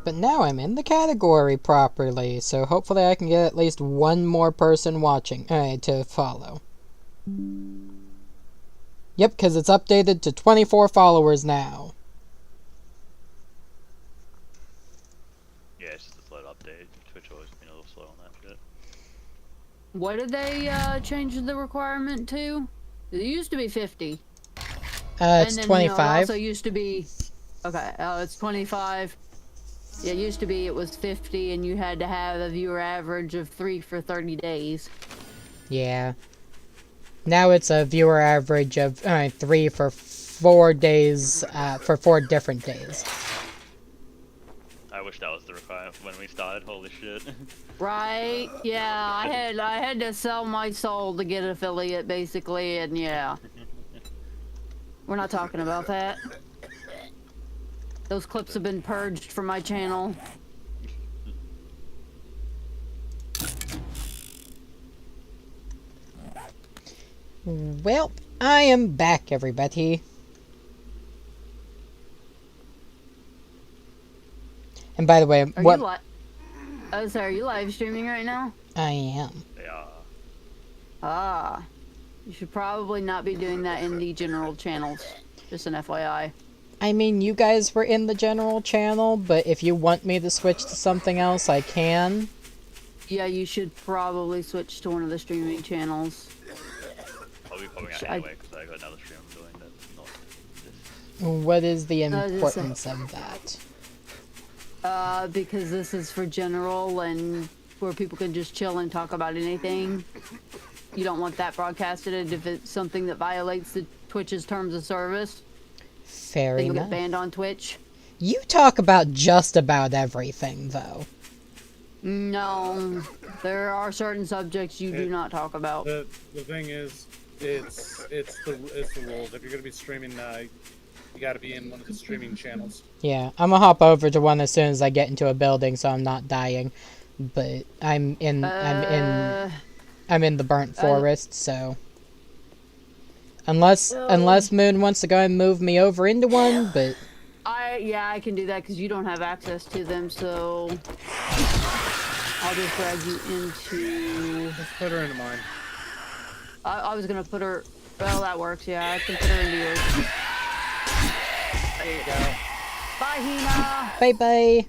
But now I'm in the category properly, so hopefully I can get at least one more person watching to follow. Yep, because it's updated to 24 followers now. Yeah, it's just a slow update. Twitch always been a little slow on that shit. What did they change the requirement to? It used to be 50. It's and then, 25. You know, it also used to be... Okay, it's 25. Yeah, it used to be it was 50, and you had to have a viewer average of 3 for 30 days. Yeah. Now it's a viewer average of 3 for 4 days, for 4 different days. I wish that was the requirement when we started. Holy shit. Right? Yeah, I had to sell my soul to get an affiliate, basically, and yeah. We're not talking about that. Those clips have been purged from my channel. Well, I am back, everybody. And by the way, are you live streaming right now? I am. Yeah. Ah. You should probably not be doing that in the general channels. Just an FYI. I mean, you guys were in the general channel, but if you want me to switch to something else, I can. Yeah, you should probably switch to one of the streaming channels. I'll be popping out anyway, because I got another stream I'm doing that's not this. What is the importance of that? Because this is for general and where people can just chill and talk about anything. You don't want that broadcasted, and if it's something that violates the Twitch's terms of service, Fair then enough. you'll get banned on Twitch. You talk about just about everything, though. No, there are certain subjects you do not talk about. The thing is, it's the rules. If you're gonna be streaming, you gotta be in one of the streaming channels. Yeah, I'm gonna hop over to one as soon as I get into a building, so I'm not dying. But I'm in the burnt forest, so unless Moon wants to go and move me over into one, but I can do that because you don't have access to them, so I'll just drag you into. Let's put her into mine. I was gonna put her. Well, that works. Yeah, I can put her into yours. There you go. Bye, Hina. bye bye.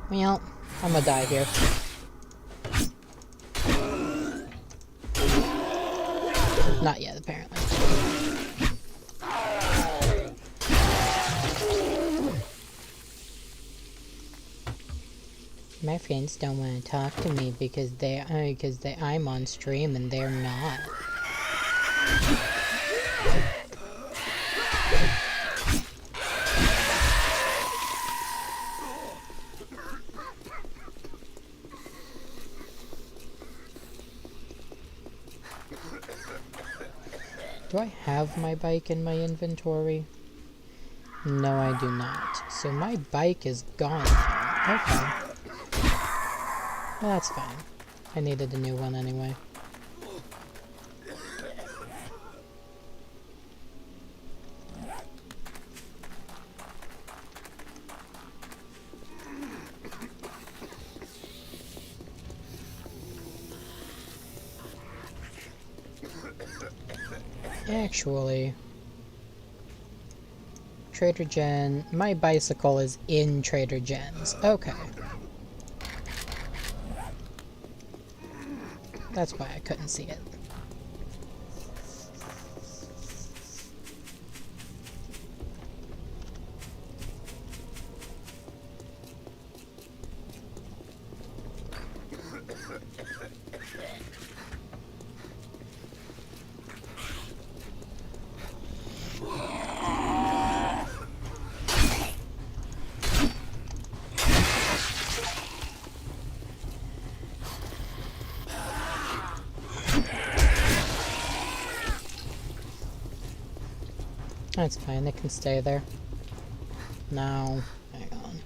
Well, I'm gonna die here. Not yet, apparently. My friends don't want to talk to me because I'm on stream and they're not. Do I have my bike in my inventory? No, I do not. So my bike is gone. Okay. Well, that's fine. I needed a new one anyway. Actually, Trader Jen, my bicycle is in Trader Jen's. Okay. That's why I couldn't see it. That's fine, they can stay there. Now, hang on.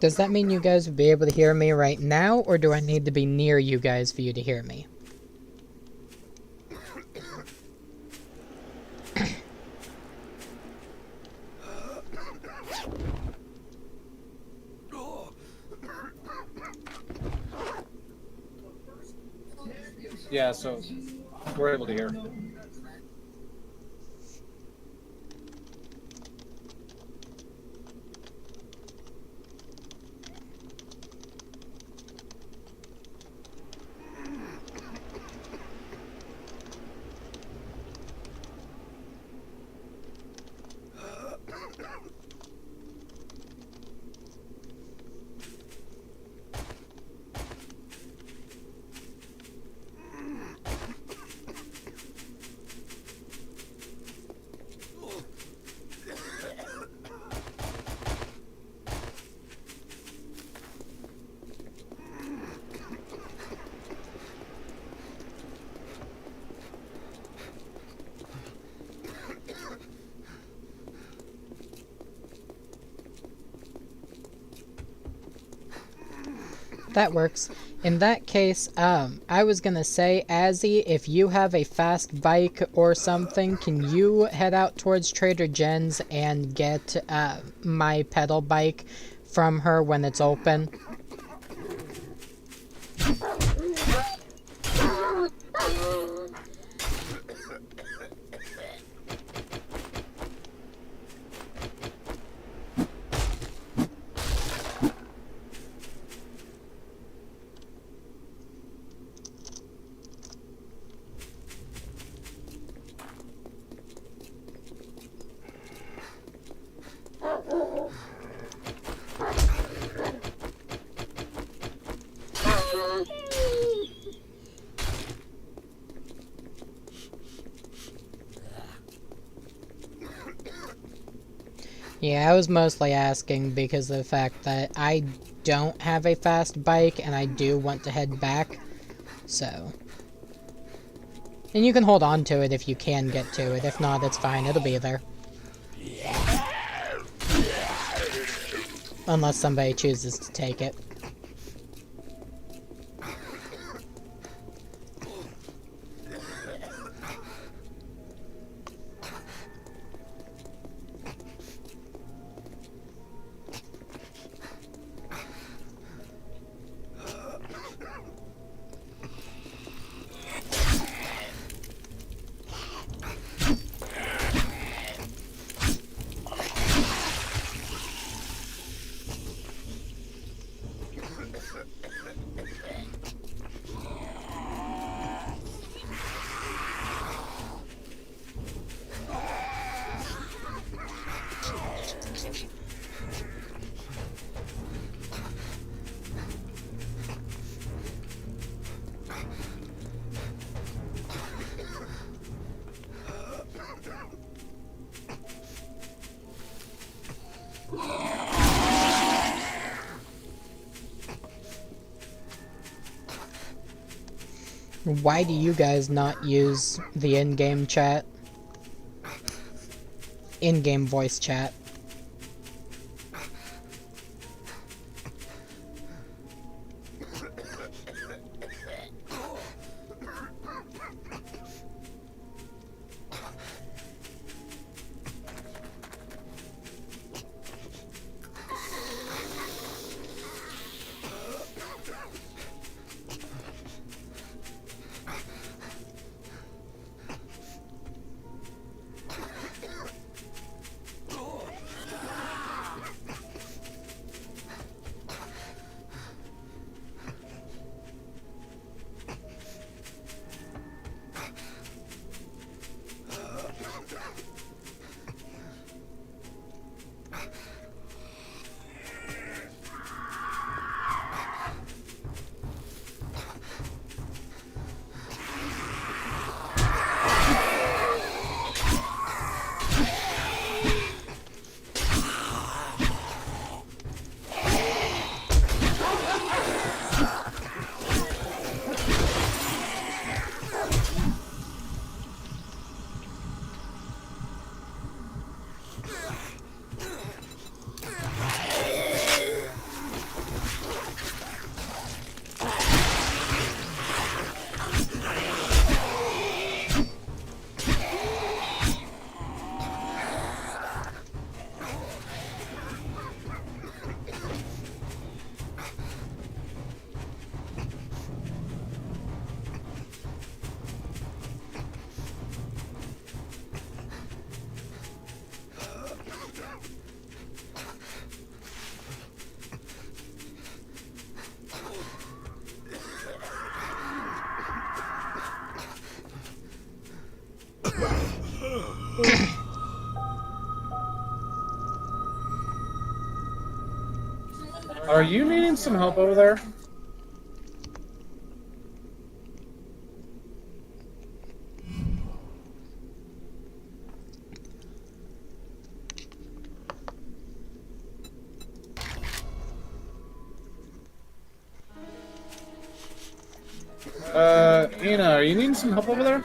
Does that mean you guys would be able to hear me right now, or do I need to be near you guys for you to hear me? Yeah, so we're able to hear. That works. In that case, I was gonna say, Azzy, if you have a fast bike or something, can you head out towards Trader Jen's and get my pedal bike from her when it's open? Yeah, I was mostly asking because of the fact that I don't have a fast bike and I do want to head back, so. And you can hold on to it if you can get to it. If not, it's fine. It'll be there. Unless somebody chooses to take it. Why do you guys not use the in-game chat? In-game voice chat. Are you needing some help over there? Ina, are you needing some help over there?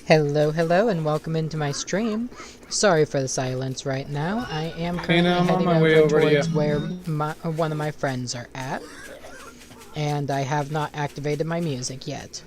Hello, hello, and welcome into my stream. Sorry for the silence right now. I am currently I'm on heading my way over to towards you. where one of my friends are at, and I have not activated my music yet.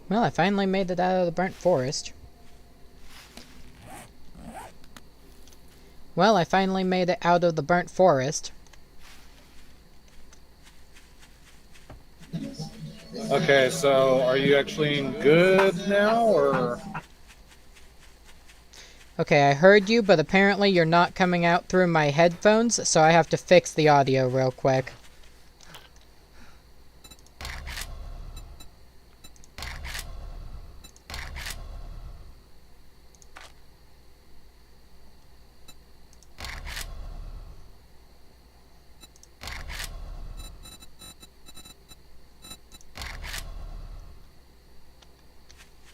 Well, I finally made it out of the burnt forest. Well, I finally made it out of the burnt forest. Okay, so are you actually in good now, or? Okay, I heard you, but apparently you're not coming out through my headphones, so I have to fix the audio real quick.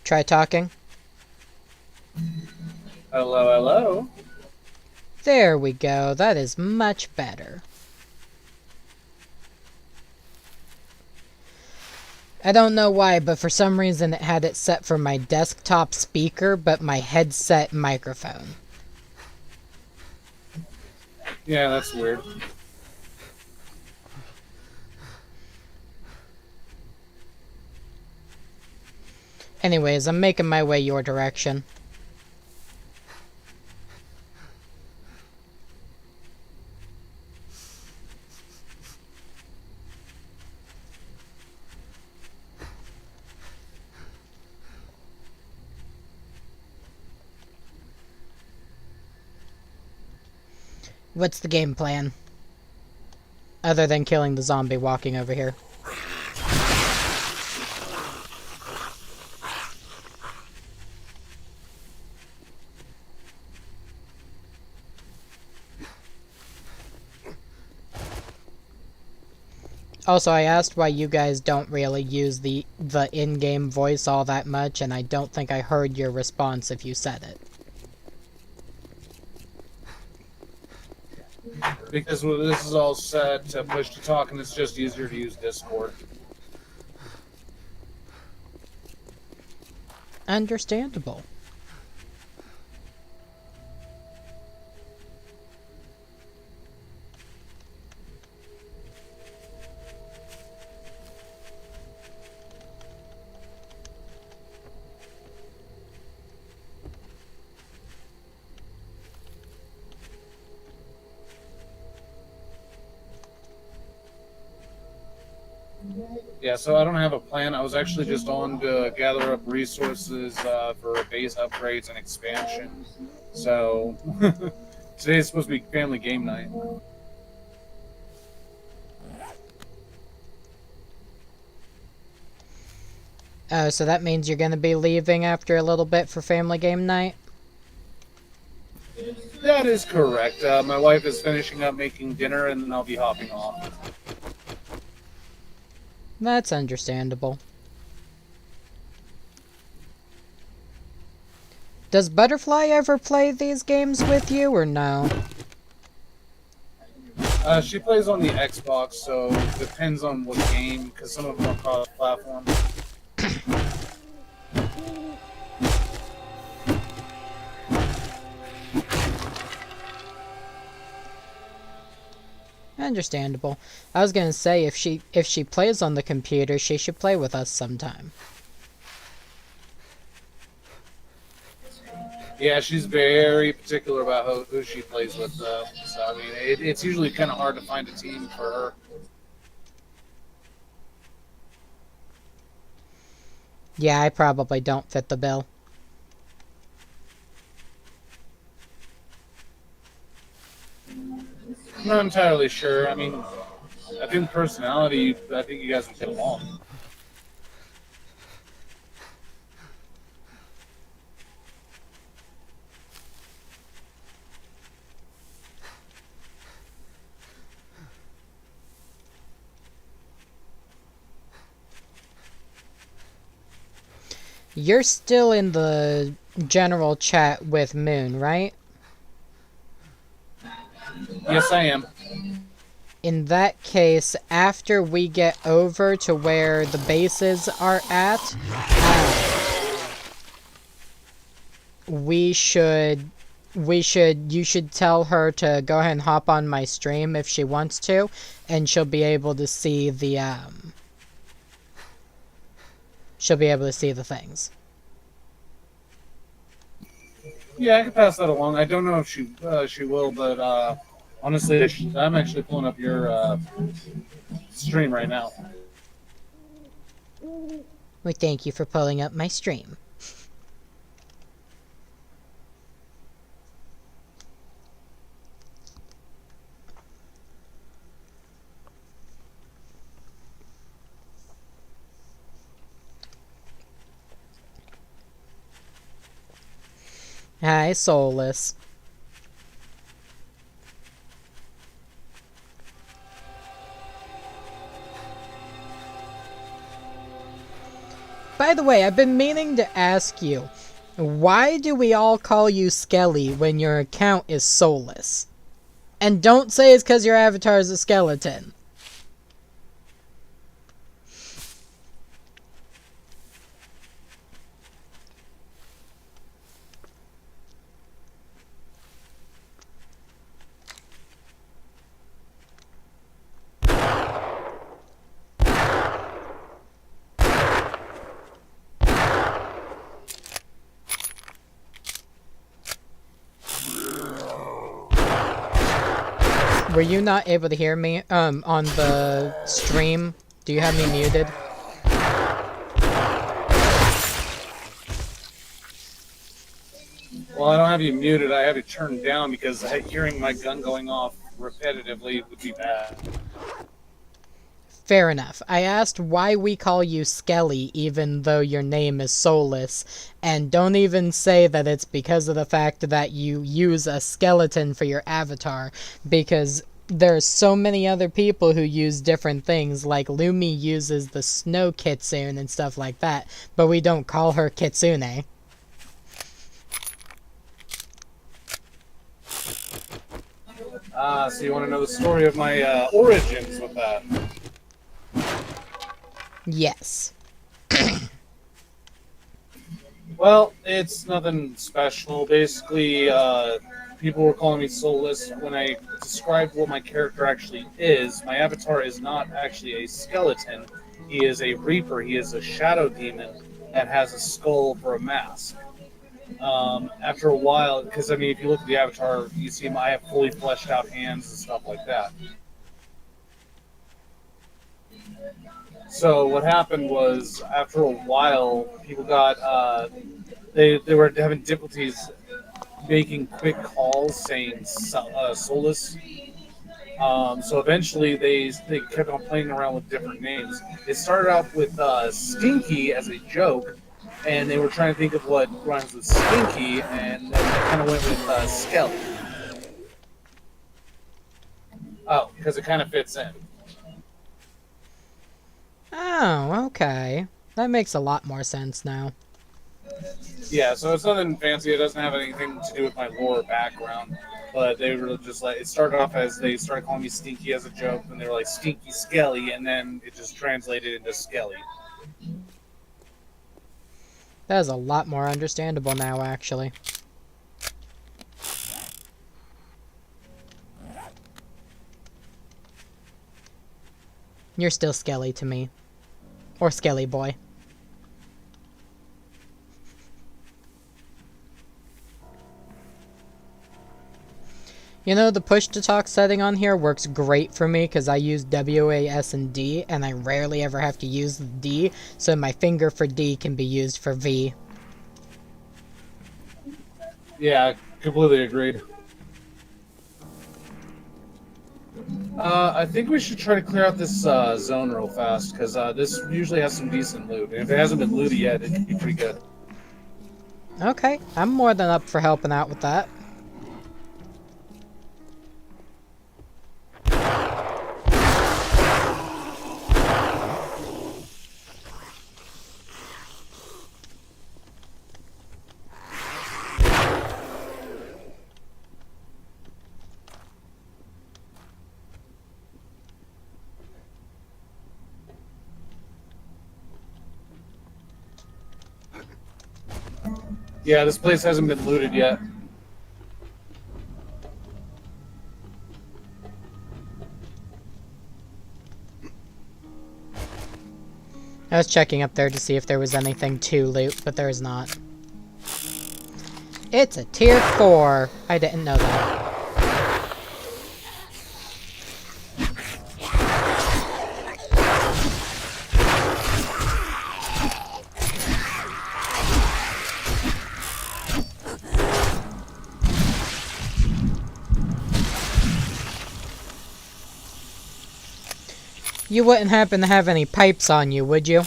Try talking. Hello, hello. There we go. That is much better. I don't know why, but for some reason it had it set for my desktop speaker, but my headset microphone. Yeah, that's weird. Anyways, I'm making my way your direction. What's the game plan? Other than killing the zombie walking over here. Also, I asked why you guys don't really use the in-game voice all that much, and I don't think I heard your response if you said it. Because this is all set to push to talk, and it's just easier to use Discord. Understandable. Yeah, so I don't have a plan. I was actually just on to gather up resources for base upgrades and expansion. So today is supposed to be family game night. Oh, so that means you're going to be leaving after a little bit for family game night? That is correct. My wife is finishing up making dinner, and then I'll be hopping off. That's understandable. Does Butterfly ever play these games with you, or no? She plays on the Xbox, so it depends on what game, because some of them are cross-platform. Understandable. I was gonna say if she plays on the computer, she should play with us sometime. Yeah, she's very particular about who she plays with, though. So, I mean, it's usually kind of hard to find a team for her. Yeah, I probably don't fit the bill. I'm not entirely sure. I mean, I think personality, I think you guys would get along. You're still in the general chat with Moon, right? Yes, I am. In that case, after we get over to where the bases are at, you should tell her to go ahead and hop on my stream if she wants to, and she'll be able to see the, things. Yeah, I can pass that along. I don't know if she will, but honestly, I'm actually pulling up your stream right now. Well, thank you for pulling up my stream. Hi, Soulless. By the way, I've been meaning to ask you, why do we all call you Skelly when your account is Soulless? And don't say it's because your avatar is a skeleton. Were you not able to hear me on the stream? Do you have me muted? Well, I don't have you muted. I have you turned down because hearing my gun going off repetitively would be bad. Fair enough. I asked why we call you Skelly even though your name is Soulless, and don't even say that it's because of the fact that you use a skeleton for your avatar, because there's so many other people who use different things, like Lumi uses the snow kitsune and stuff like that, but we don't call her Kitsune. So you want to know the story of my origins with that? Yes. Well, it's nothing special. Basically, people were calling me soulless. When I described what my character actually is, my avatar is not actually a skeleton. He is a reaper. He is a shadow demon and has a skull for a mask. After a while, because I mean, if you look at the avatar, you see I have fully fleshed out hands and stuff like that. So what happened was, after a while, people got they were having difficulties making quick calls saying soulless. So eventually they kept on playing around with different names. It started off with Stinky as a joke, and they were trying to think of what rhymes with Stinky, and then they kind of went with Skelly. Oh, because it kind of fits in. Oh, okay. That makes a lot more sense now. Yeah, so it's nothing fancy. It doesn't have anything to do with my lore background. But they were just like, it started off as they started calling me Stinky as a joke, and they were like Stinky Skelly, and then it just translated into Skelly. That is a lot more understandable now, actually. You're still Skelly to me. Or Skelly Boy. You know, the push-to-talk setting on here works great for me because I use W, A, S, and D, and I rarely ever have to use the D, so my finger for D can be used for V. Yeah, completely agreed. I think we should try to clear out this zone real fast, because this usually has some decent loot. And if it hasn't been looted yet, it could be pretty good. Okay, I'm more than up for helping out with that. Yeah, this place hasn't been looted yet. I was checking up there to see if there was anything to loot, but there is not. It's a tier 4. I didn't know that. You wouldn't happen to have any pipes on you, would you?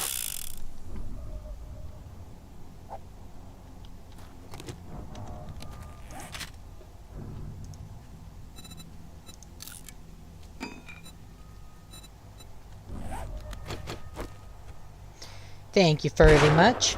Thank you very much.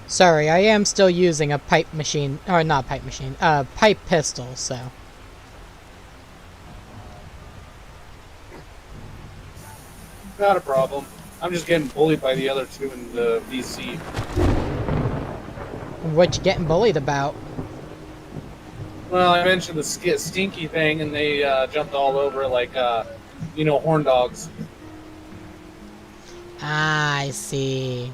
Sorry, I am still using a pipe machine, or not pipe machine, pipe pistol, so. Not a problem. I'm just getting bullied by the other two in the VC. What you getting bullied about? Well, I mentioned the stinky thing, and they jumped all over it like, horn dogs. Ah, I see.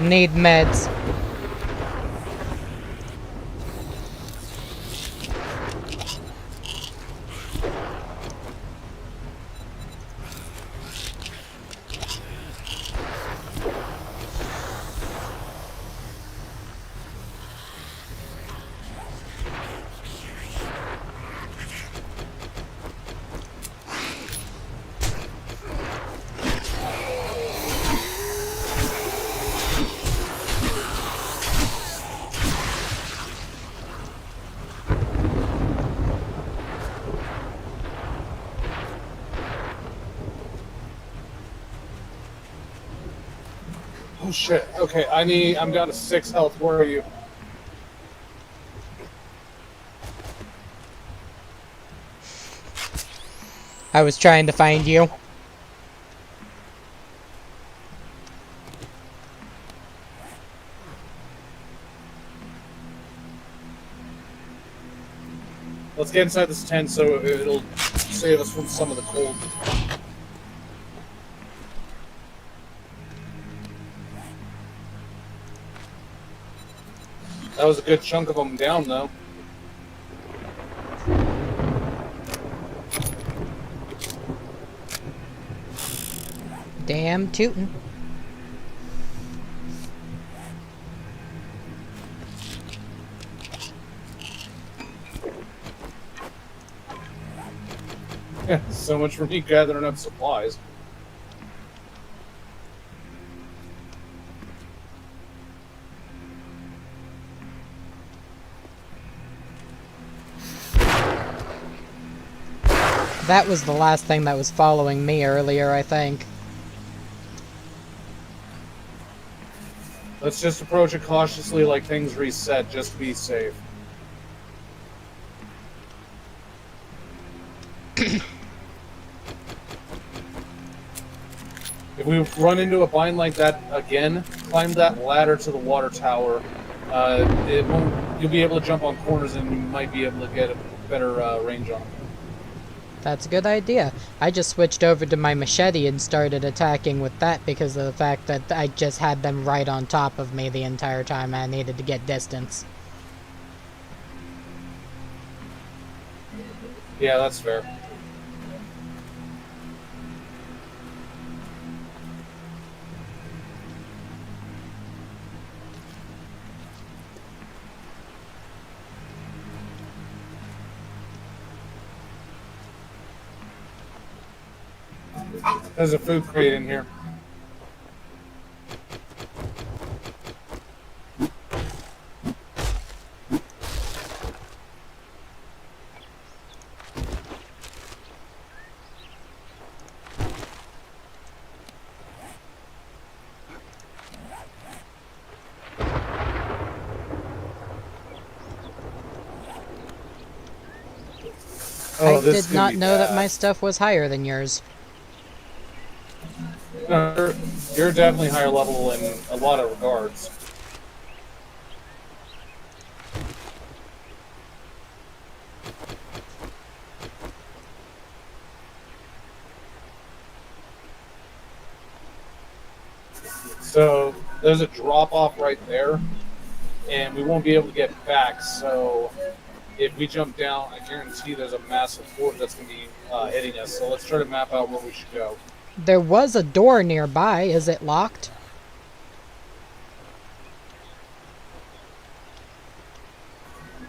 Need meds. Oh shit. Okay, I'm down to 6 health. Where are you? I was trying to find you. Let's get inside this tent so it'll save us from some of the cold. That was a good chunk of them down, though. Damn tootin'. Yeah, so much for me gathering up supplies. That was the last thing that was following me earlier, I think. Let's just approach it cautiously like things reset, just to be safe. If we run into a bind like that again, climb that ladder to the water tower. You'll be able to jump on corners and you might be able to get a better range on them. That's a good idea. I just switched over to my machete and started attacking with that because of the fact that I just had them right on top of me the entire time. I needed to get distance. Yeah, that's fair. There's a food crate in here. I did not know that my stuff was higher than yours. No, you're definitely higher level in a lot of regards. So there's a drop off right there, and we won't be able to get back. So if we jump down, I guarantee there's a massive fort that's going to be hitting us. So let's try to map out where we should go. There was a door nearby. Is it locked?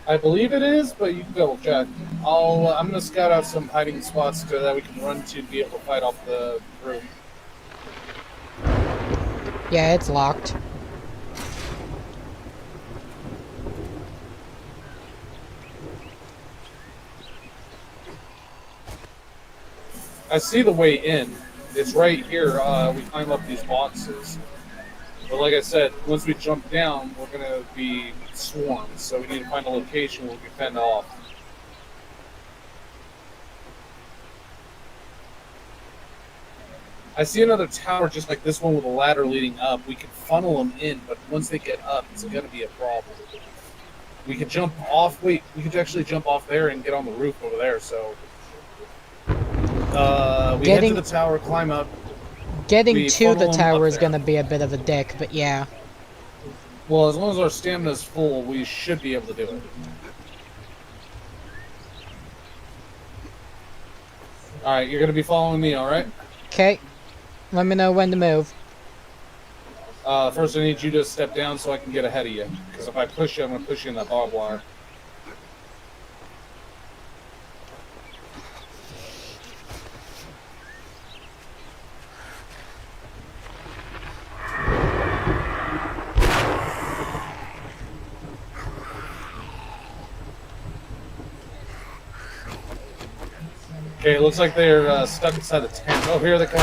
I believe it is, but you can double check. I'm going to scout out some hiding spots so that we can run to be able to fight off the room. Yeah, it's locked. I see the way in. It's right here. We climb up these boxes. But like I said, once we jump down, we're going to be swarmed. So we need to find a location where we can fend off. I see another tower just like this one with a ladder leading up. We can funnel them in, but once they get up, it's going to be a problem. We could jump off. Wait, we could actually jump off there and get on the roof over there. So we head to the tower, climb up. Getting to the tower is going to be a bit of a dick, but yeah. Well, as long as our stamina's full, we should be able to do it. Alright, you're gonna be following me, alright? Okay. Let me know when to move. First I need you to step down so I can get ahead of you. Because if I push you, I'm gonna push you in that barbed wire. Okay, it looks like they're stuck inside the tent. Oh, here they come.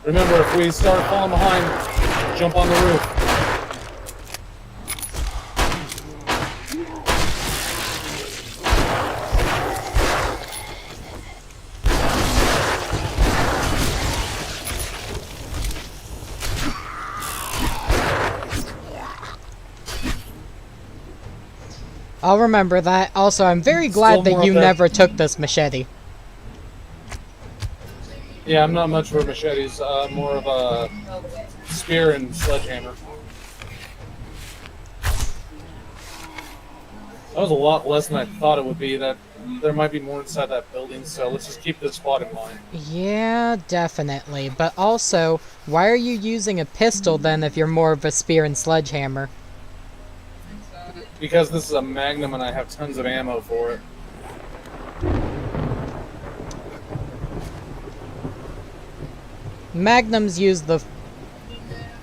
Remember, if we start falling behind, jump on the roof. I'll remember that. Also, I'm very glad that you never took this machete. Yeah, I'm not much for machetes. More of a spear and sledgehammer. That was a lot less than I thought it would be. That there might be more inside that building, so let's just keep this spot in mind. Yeah, definitely. But also, why are you using a pistol then if you're more of a spear and sledgehammer? Because this is a Magnum and I have tons of ammo for it. Magnums use the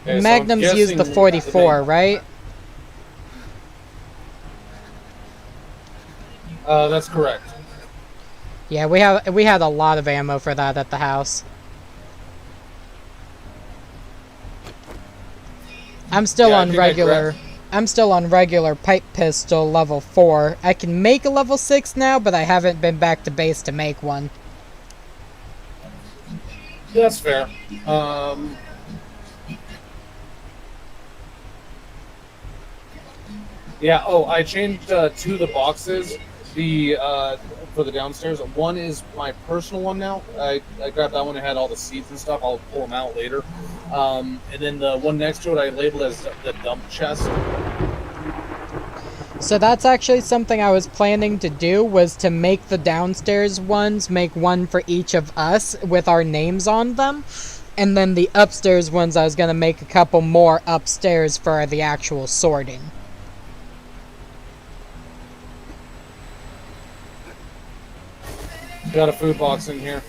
Okay, Magnums so use the 44, right? That's correct. Yeah, we had a lot of ammo for that at the house. I'm still on regular pipe pistol level 4. I can make a level 6 now, but I haven't been back to base to make one. That's fair. Yeah, oh, I changed 2 of the boxes for the downstairs. One is my personal one now. I grabbed that one and had all the seeds and stuff. I'll pull them out later. And then the one next to it I labeled as the dump chest. So that's actually something I was planning to do, was to make the downstairs ones, make one for each of us with our names on them. And then the upstairs ones, I was going to make a couple more upstairs for the actual sorting. Got a food box in here.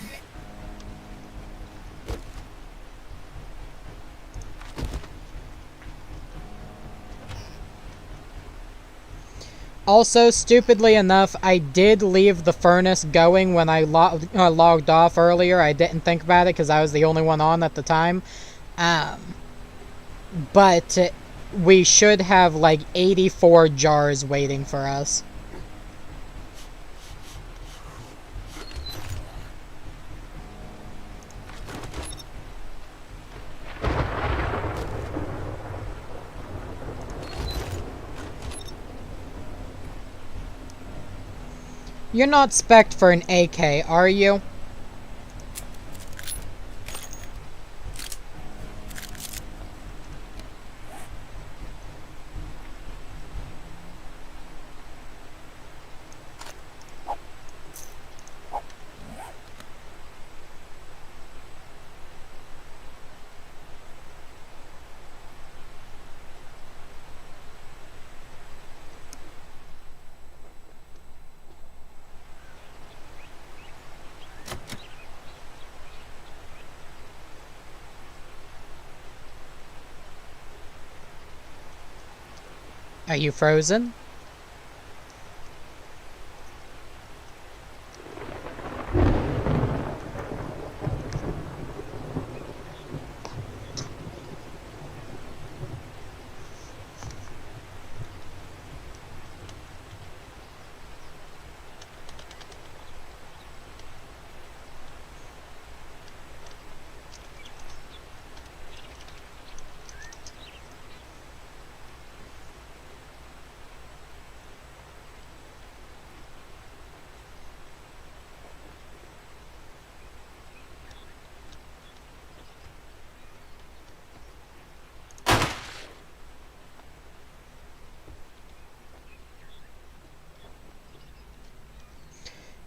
Also, stupidly enough, I did leave the furnace going when I logged off earlier. I didn't think about it because I was the only one on at the time. But we should have like 84 jars waiting for us. You're not spec'd for an AK, are you? Are you frozen?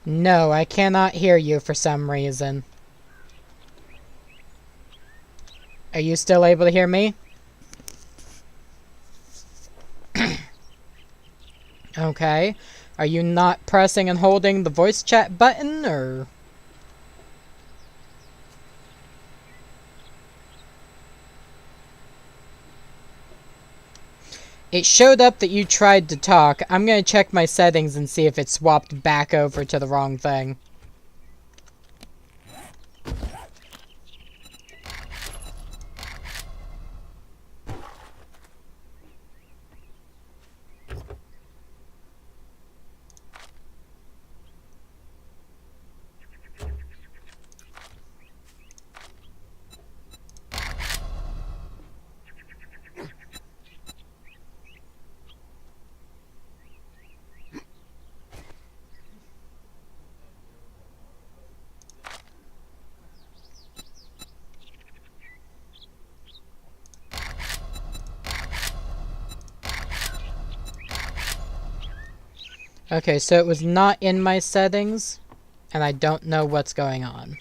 No, I cannot hear you for some reason. Are you still able to hear me? Okay. Are you not pressing and holding the voice chat button, or...? It showed up that you tried to talk. I'm gonna check my settings and see if it swapped back over to the wrong thing. Okay, so it was not in my settings, and I don't know what's going on.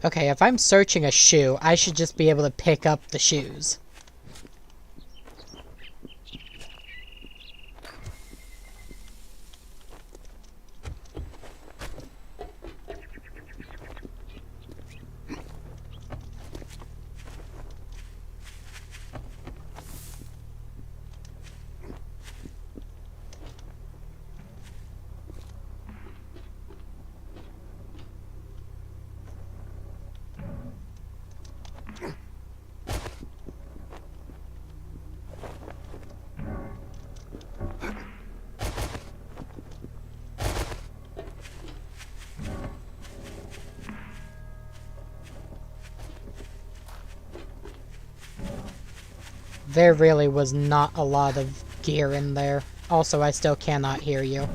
Okay, if I'm searching a shoe, I should just be able to pick up the shoes. There really was not a lot of gear in there. Also, I still cannot hear you.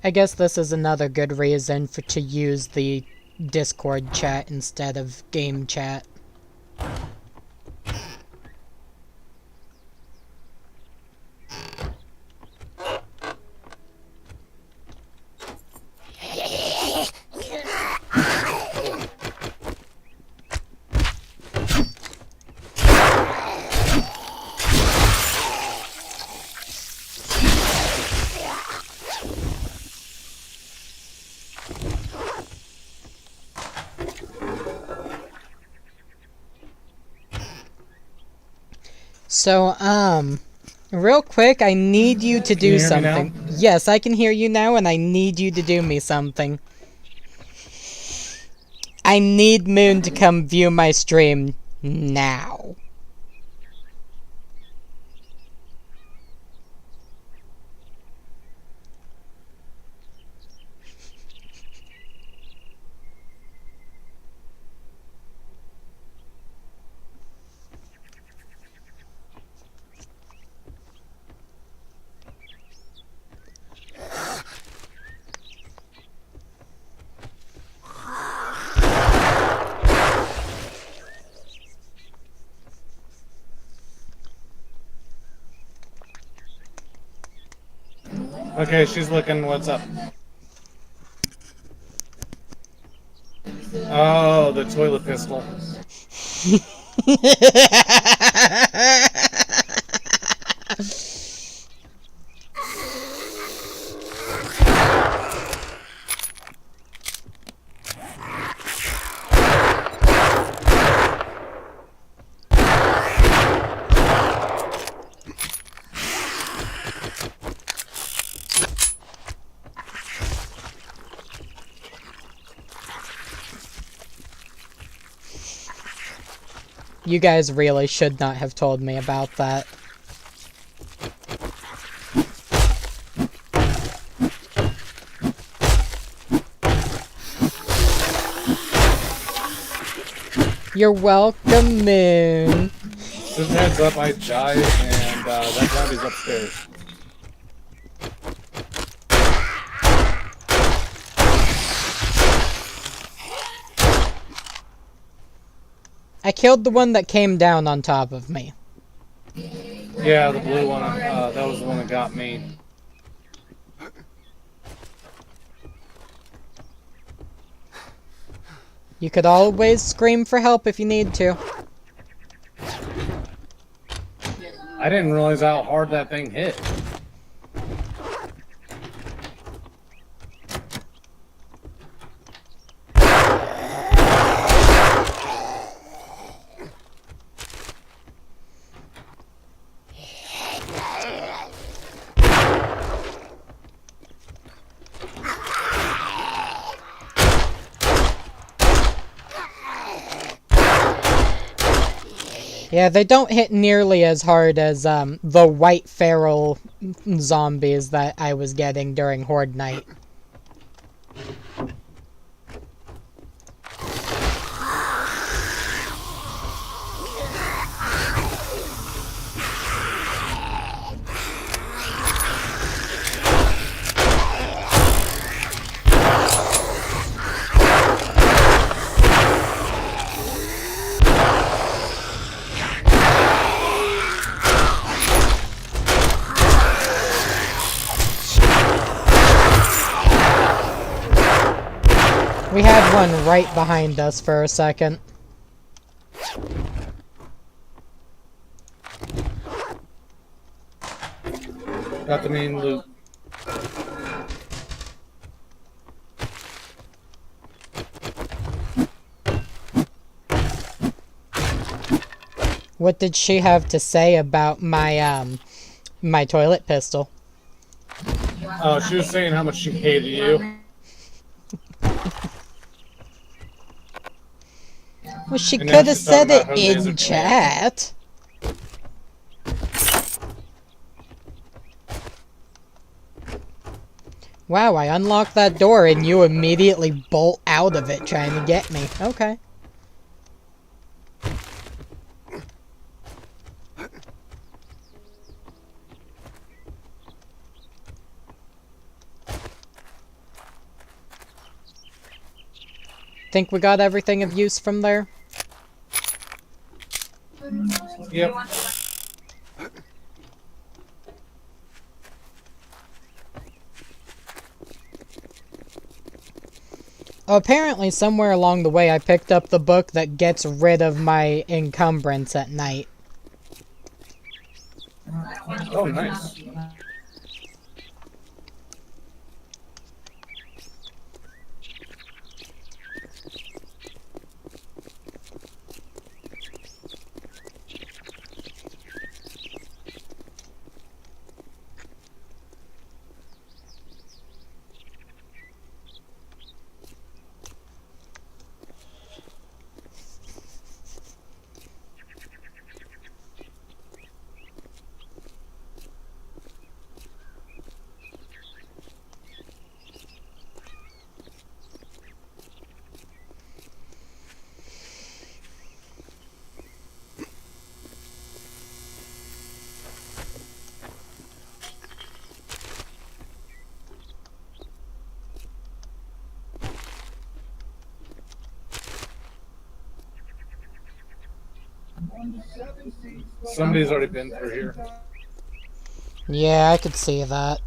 I guess this is another good reason to use the Discord chat instead of game chat. So, real quick, I need you to do something. Yes, I can hear you now, and I need you to do me something. I need Moon to come view my stream now. Okay, she's looking. What's up? Oh, the toilet pistol. You guys really should not have told me about that. You're welcome, Moon. Just heads up, I died, and that zombie's upstairs. I killed the one that came down on top of me. Yeah, the blue one. That was the one that got me. You could always scream for help if you need to. I didn't realize how hard that thing hit. Yeah, they don't hit nearly as hard as the white feral zombies that I was getting during Horde Night. We had one right behind us for a second. Got the main loot. What did she have to say about my my toilet pistol? Oh, she was saying how much she hated you. Well, she And now could have she's talking said it about her laser in plan. chat. Wow, I unlocked that door and you immediately bolt out of it trying to get me. Okay. Think we got everything of use from there? Yep. Apparently, somewhere along the way, I picked up the book that gets rid of my encumbrance at night. Oh, nice. Somebody's already been through here. Yeah, I could see that.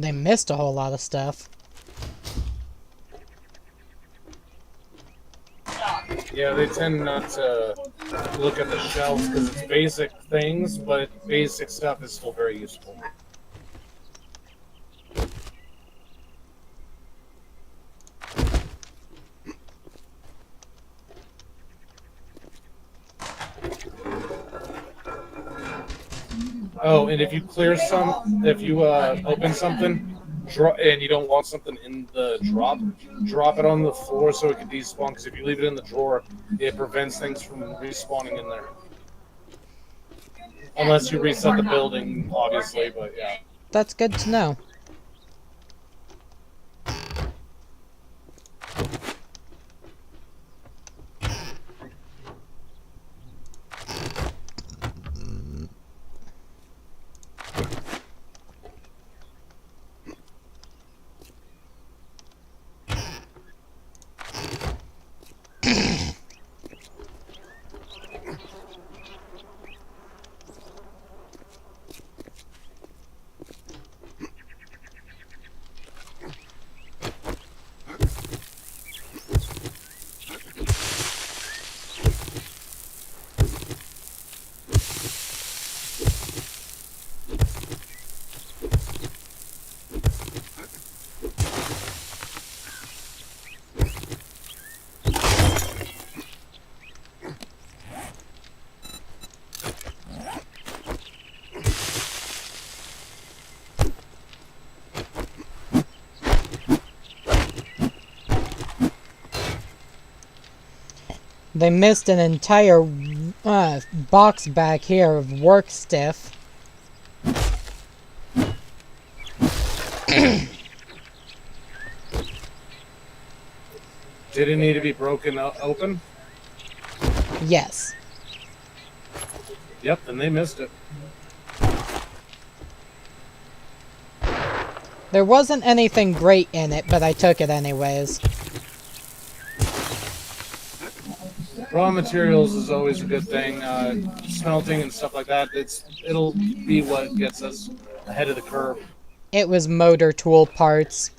They missed a whole lot of stuff. Yeah, they tend not to look at the shelves because it's basic things, but basic stuff is still very useful. Oh, and if you open something, and you don't want something in the drop it on the floor so it can despawn. Because if you leave it in the drawer, it prevents things from respawning in there. Unless you reset the building, obviously, but yeah. That's good to know. They missed an entire box back here of work stuff. Did it need to be broken open? Yes. Yep, then they missed it. There wasn't anything great in it, but I took it anyways. Raw materials is always a good thing. Smelting and stuff like that, it'll be what gets us ahead of the curve. It was motor tool parts.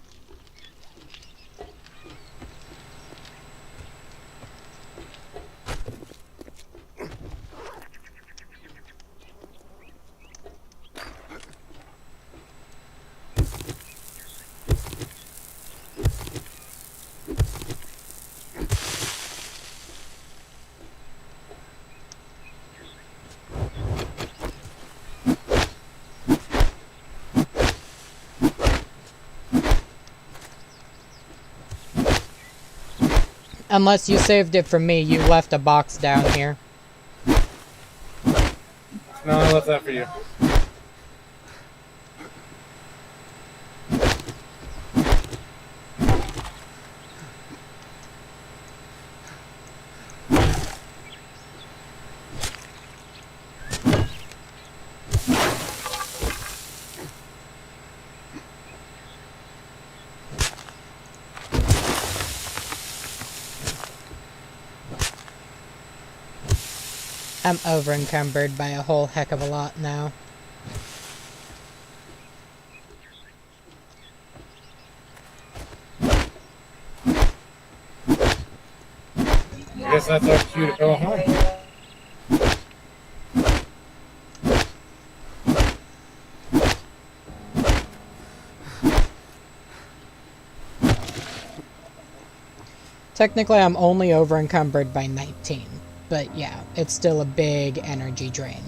Unless you saved it from me, you left a box down here. No, I left that for you. I'm over-encumbered by a whole heck of a lot now. I guess that's our cue to go home. Technically, I'm only over-encumbered by 19. But yeah, it's still a big energy drain.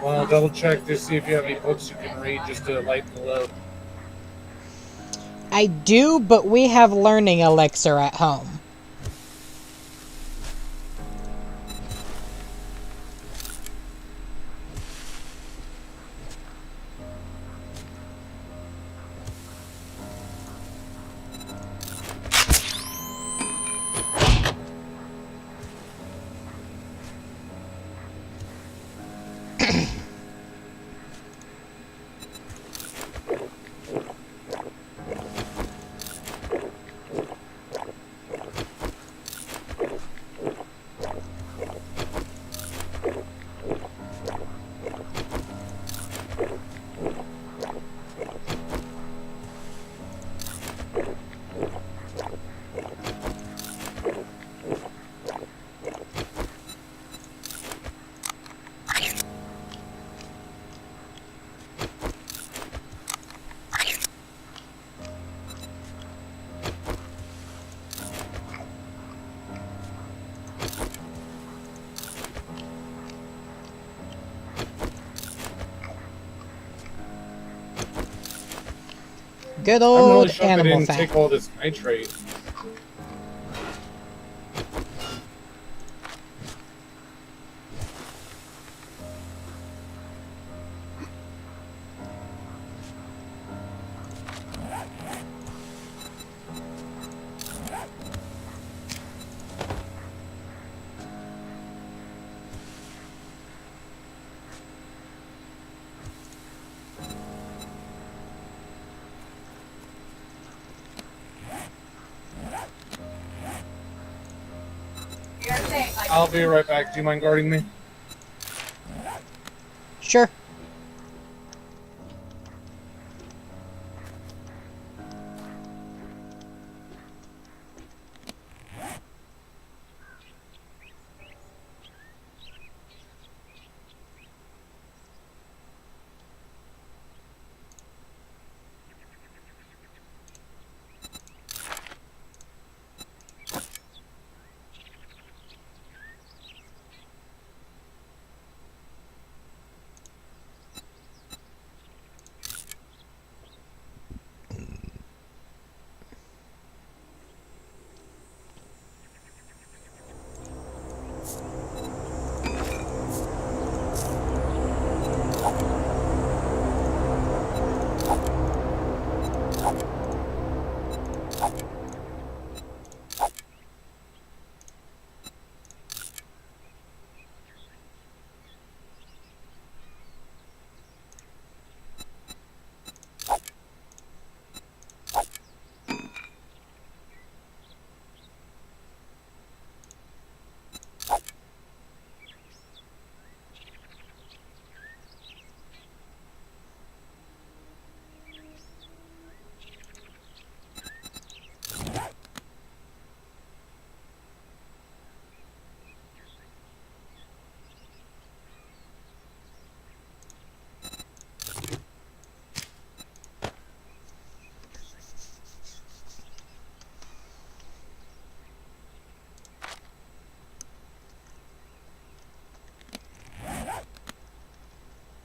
Well, double check to see if you have any books you can read just to lighten the load. I do, but we have learning elixir at home. Good I'm really old shocked I animal didn't fat. take all this nitrate. I'll be right back. Do you mind guarding me? Sure.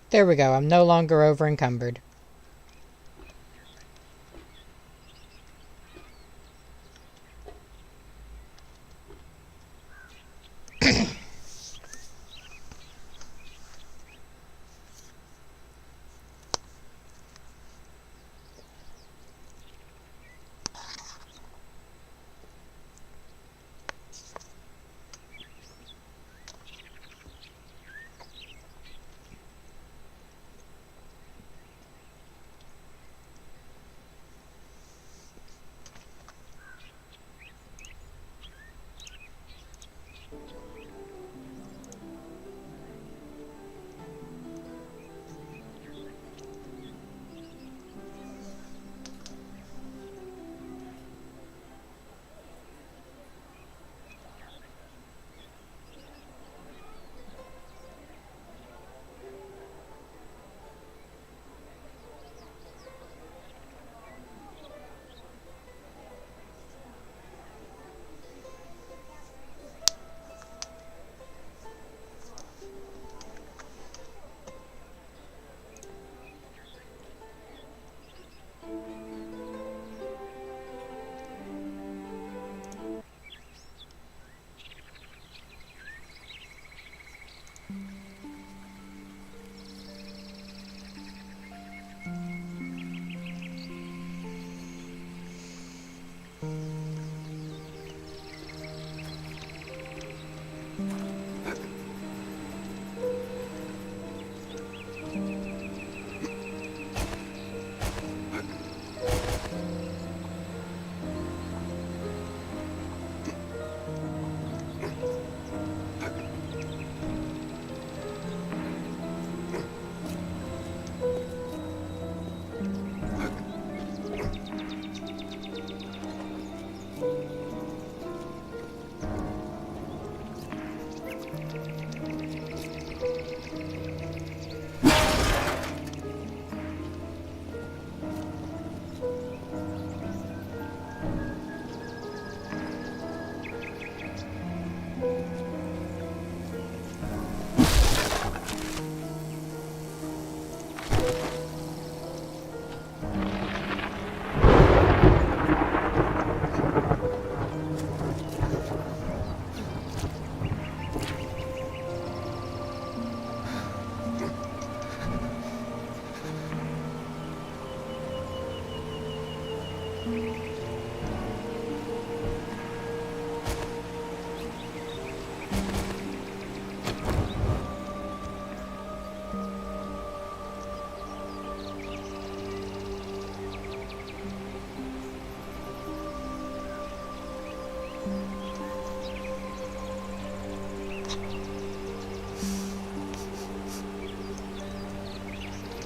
There we go. I'm no longer over encumbered.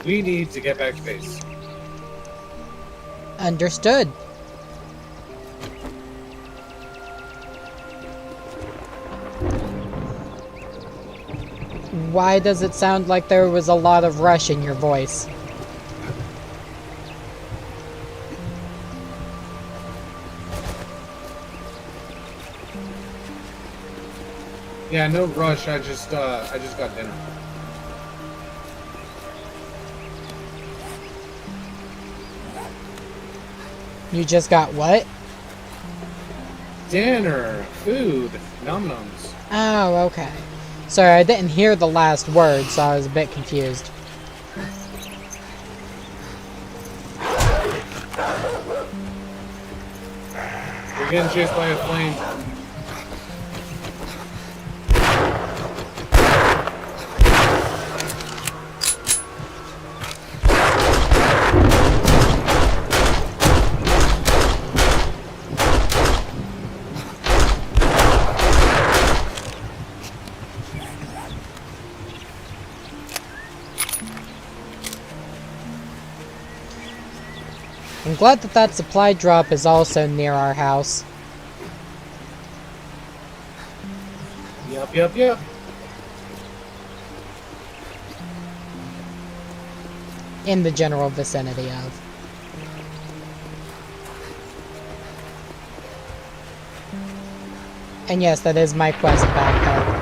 We need to get back to base. Understood. Why does it sound like there was a lot of rush in your voice? Yeah, no rush. I just got dinner. You just got what? Dinner, food, num-nums. Oh, okay. Sorry, I didn't hear the last word, so I was a bit confused. We're getting chased by a flame. I'm glad that that supply drop is also near our house. Yep. In the general vicinity of. And yes, that is my quest backpack.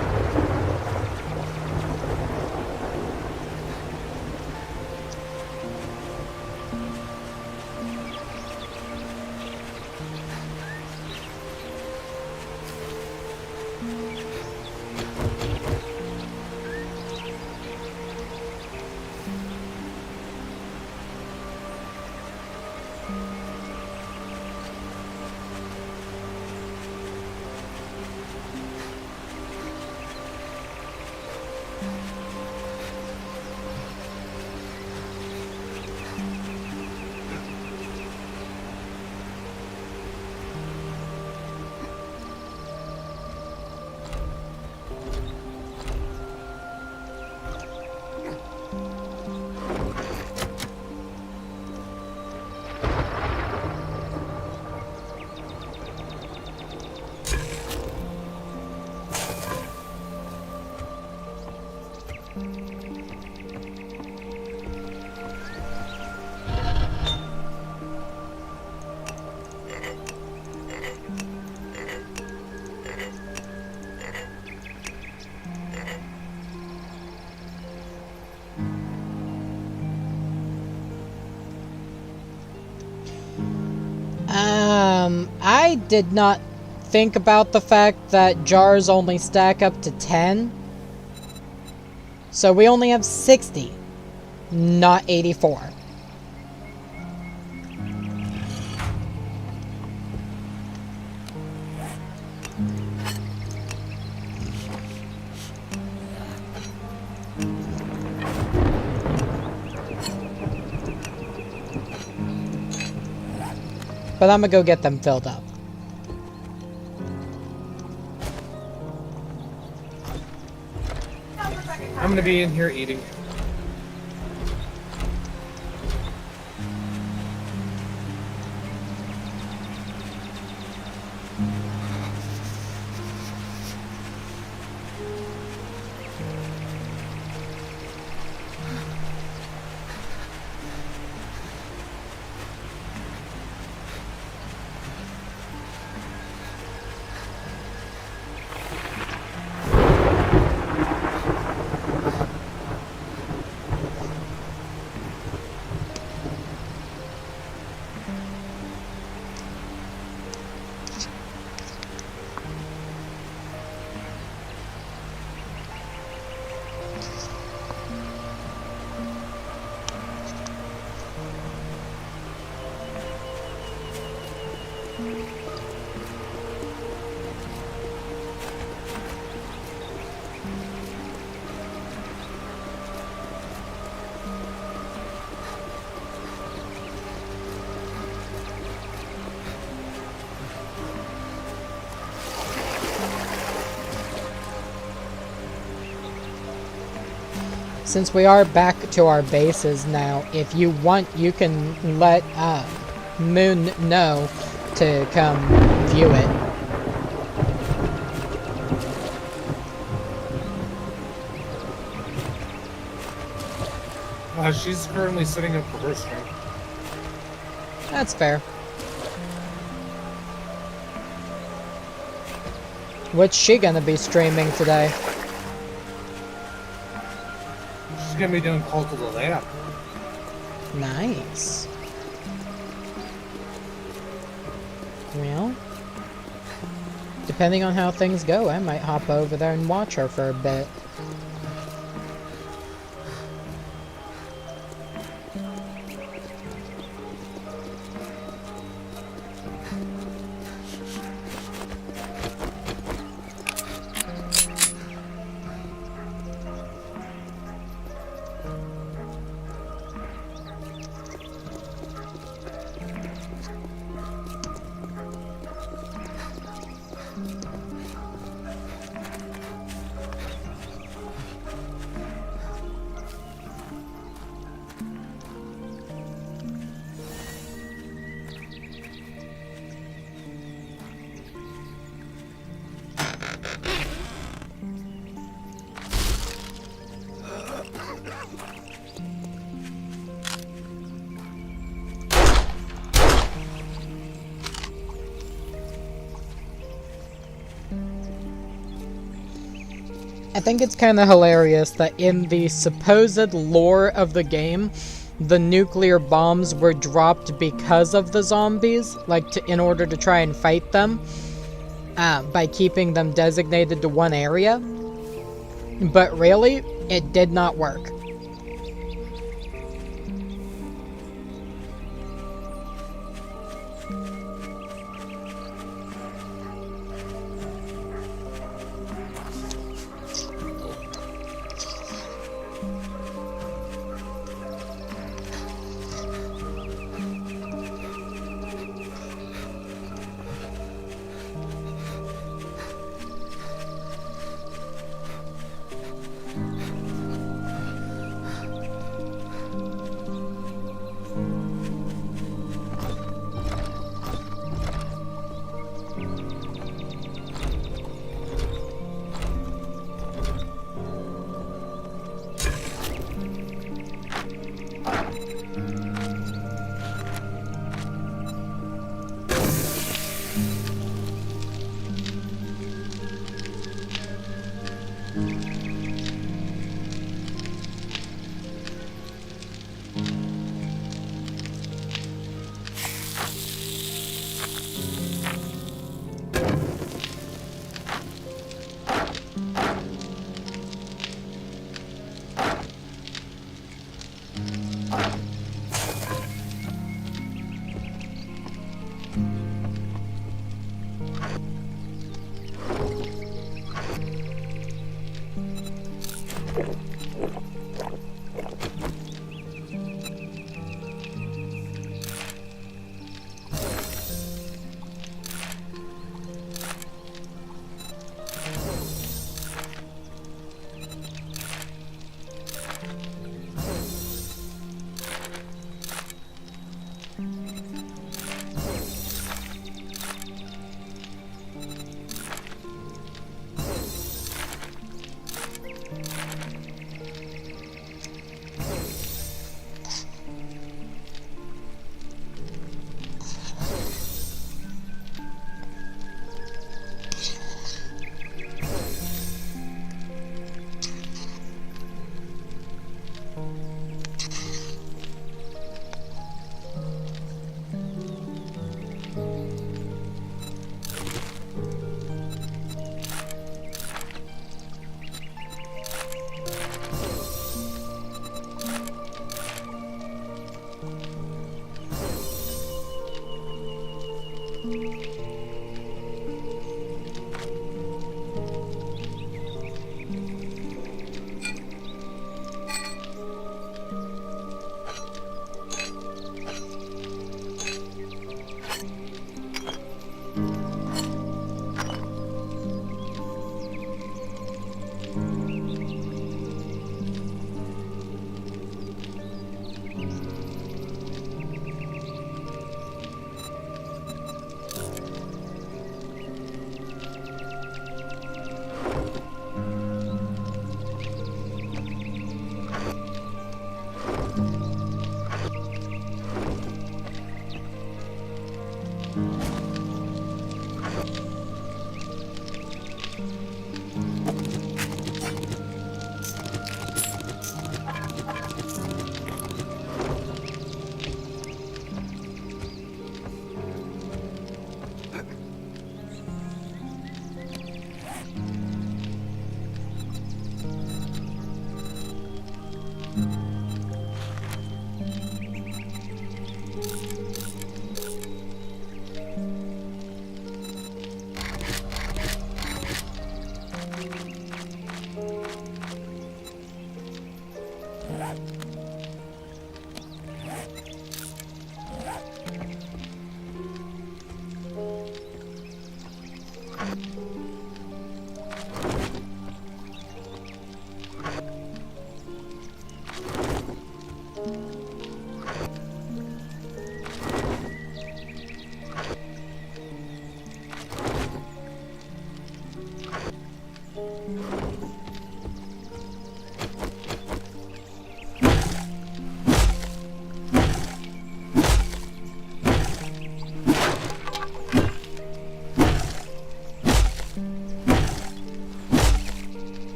I did not think about the fact that jars only stack up to 10. So we only have 60, not 84. But I'm gonna go get them filled up. I'm gonna be in here eating. since we are back to our bases now, if you want, you can let Moon know to come view it. She's currently setting up for her stream. That's fair. What's she gonna be streaming today? She's gonna be doing Cult of the Lamb. Nice. Well, depending on how things go, I might hop over there and watch her for a bit. I think it's kind of hilarious that in the supposed lore of the game, the nuclear bombs were dropped because of the zombies, like in order to try and fight them, by keeping them designated to one area. But really, it did not work.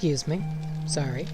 Excuse me. Sorry.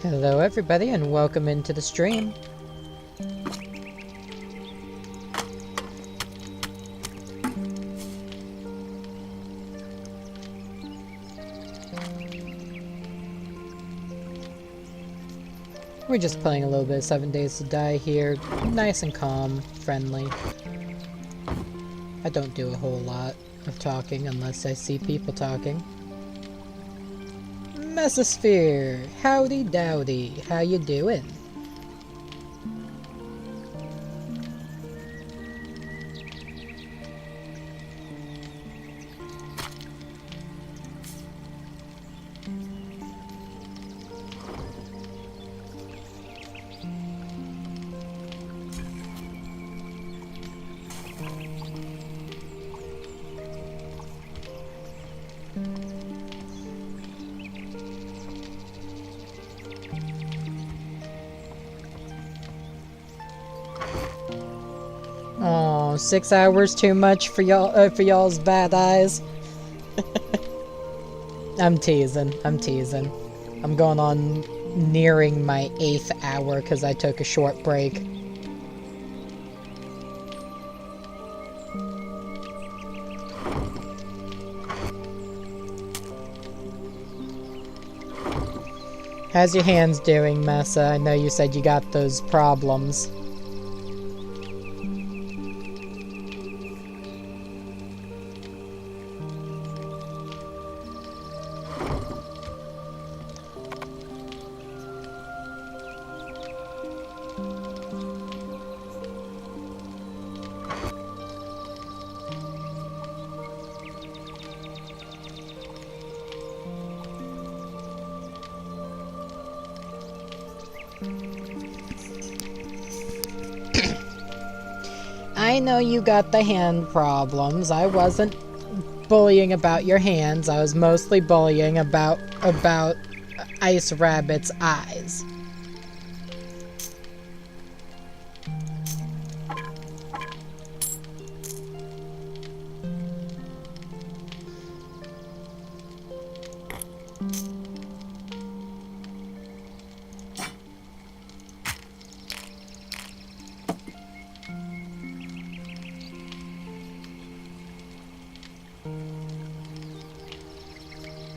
Hello everybody and welcome into the stream. We're just playing a little bit of 7 Days to Die here. Nice and calm, friendly. I don't do a whole lot of talking unless I see people talking. Mesosphere! Howdy dowdy, how you doing? Oh, 6 hours too much for y'all for y'all's bad eyes. I'm teasing. I'm teasing. I'm going on nearing my 8th hour because I took a short break. How's your hands doing, Mesa? I know you said you got those problems. I know you got the hand problems. I wasn't bullying about your hands. I was mostly bullying about Ice Rabbit's eyes.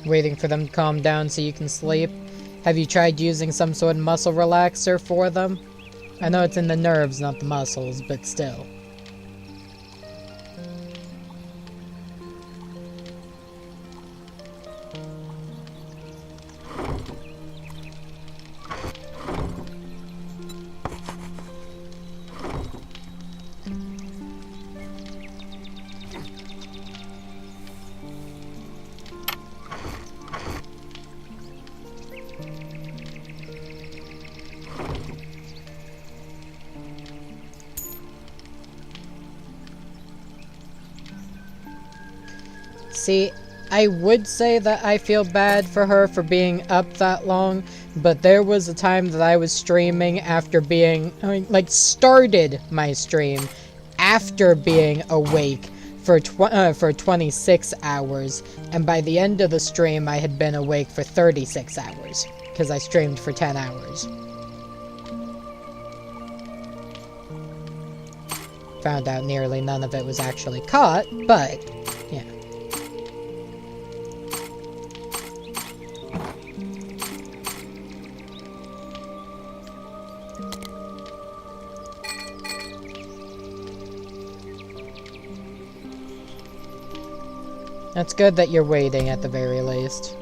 Waiting for them to calm down so you can sleep. Have you tried using some sort of muscle relaxer for them? I know it's in the nerves, not the muscles, but still. See, I would say that I feel bad for her for being up that long, but there was a time that I was streaming after being, started my stream after being awake for 26 hours, and by the end of the stream I had been awake for 36 hours, because I streamed for 10 hours. Found out nearly none of it was actually caught, but, yeah. It's good that you're waiting at the very least.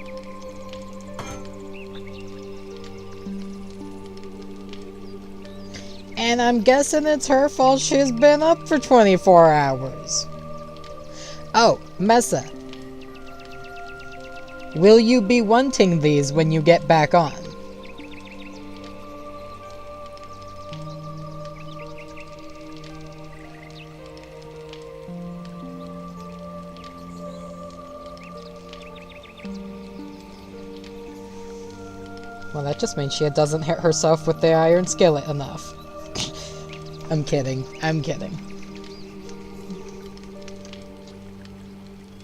And I'm guessing it's her fault she's been up for 24 hours. Oh, Mesa. Will you be wanting these when you get back on? Well, that just means she doesn't hit herself with the iron skillet enough. I'm kidding. I'm kidding.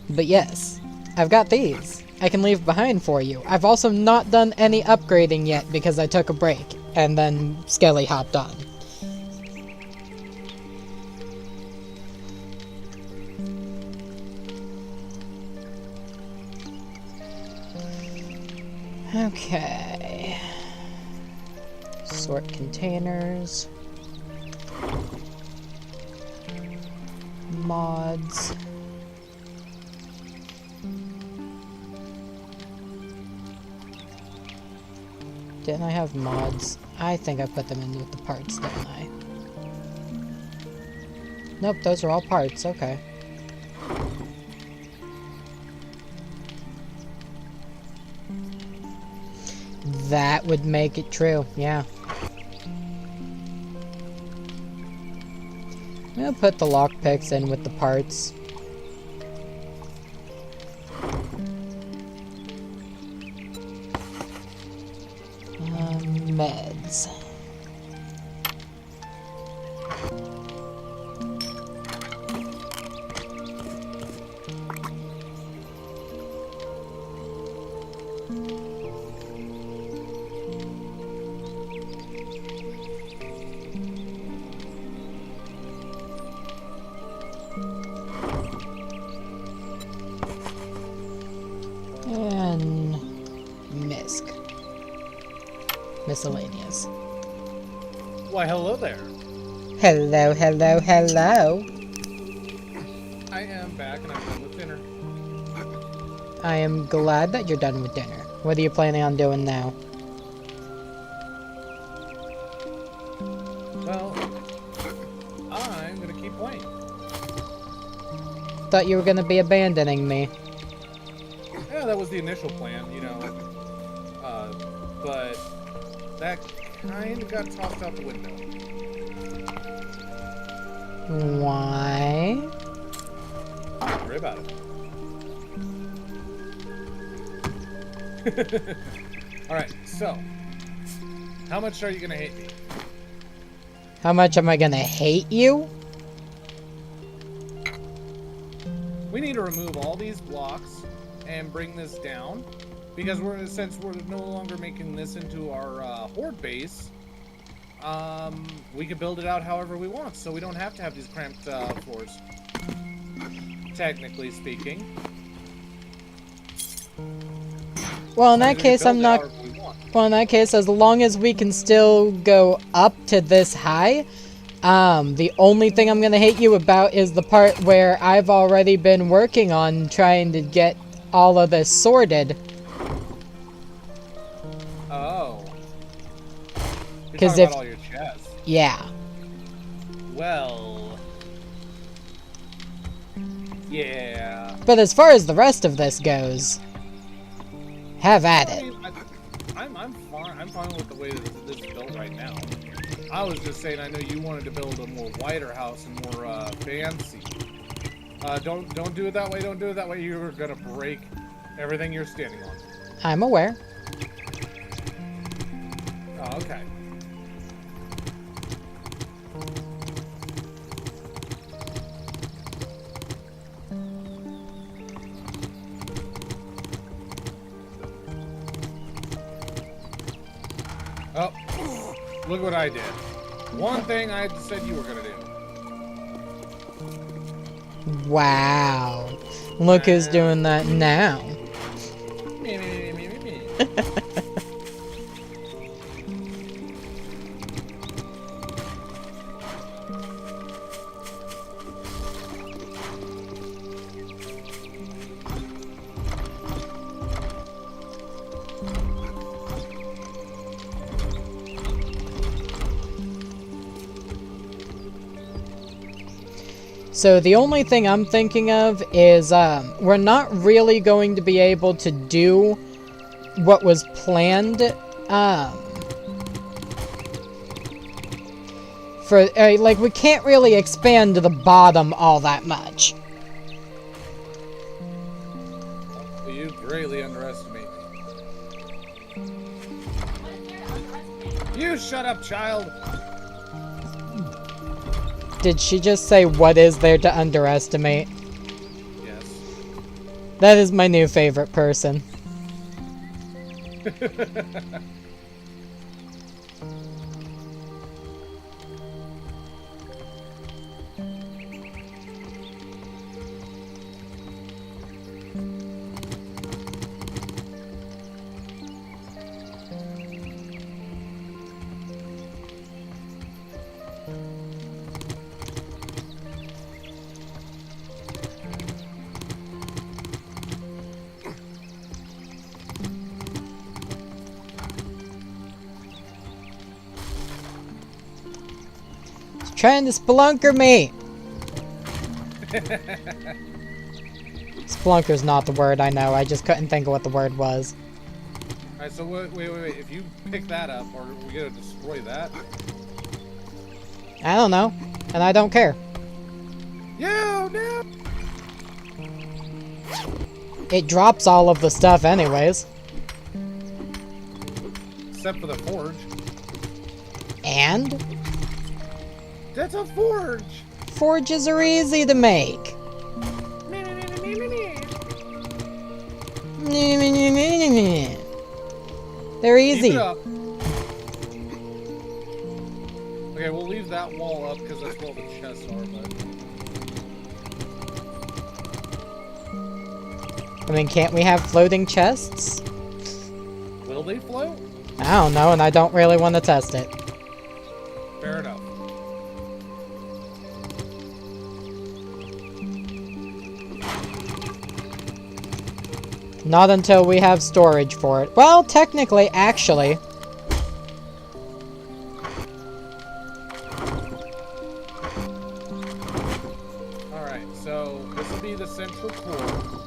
But yes, I've got these. I can leave behind for you. I've also not done any upgrading yet because I took a break, and then Skelly hopped on. Okay. Sort containers. Mods. Didn't I have mods? I think I put them in with the parts, didn't I? Nope, those are all parts, okay. That would make it true, yeah. I'm gonna put the lockpicks in with the parts. Meds. And misc. Miscellaneous. Why, hello there. Hello, hello, hello. I am back and I'm done with dinner. I am glad that you're done with dinner. What are you planning on doing now? Well, I'm gonna keep playing. Thought you were gonna be abandoning me. Yeah, that was the initial plan, you know. But that kind of got tossed out the window. Why? Don't worry about it. Alright, so. How much are you gonna hate me? How much am I gonna hate you? We need to remove all these blocks and bring this down. Because since we're no longer making this into our horde base, we can build it out however we want, so we don't have to have these cramped floors. technically speaking. Well, in that case, I'm not... Well, in that case, as long as we can still go up to this high, the only thing I'm gonna hate you about is the part where I've already been working on trying to get all of this sorted. Oh. You're 'Cause talking if- about all your chests. Yeah. Well... Yeah. But as far as the rest of this goes, have at I it. mean, I'm fine. I'm fine with the way that this is built right now. I was just saying, I know you wanted to build a more wider house and more fancy. Don't do it that way. Don't do it that way. You're gonna break everything you're standing on. I'm aware. Oh, okay. Oh, look what I did. One thing I said you were gonna do. Wow. Look who's doing that now. Me. So the only thing I'm thinking of is we're not really going to be able to do what was planned for like we can't really expand to the bottom all that much. Well, you greatly underestimate me. You shut up, child! Did she just say what is there to underestimate? Yes. That is my new favorite person. Trying to spelunker me! Spelunker's not the word, I know. I just couldn't think of what the word was. Alright, so wait. If you pick that up, are we gonna destroy that? I don't know. And I don't care. No! It drops all of the stuff anyways. Except for the forge. And? That's a forge! Forges are easy to make. They're Keep easy. it up. Okay, we'll leave that wall up because that's where all the chests are, but... I mean, can't we have floating chests? Will they float? I don't know, and I don't really want to test it. Fair enough. Not until we have storage for it. Well, technically, actually. Alright, so this will be the central core.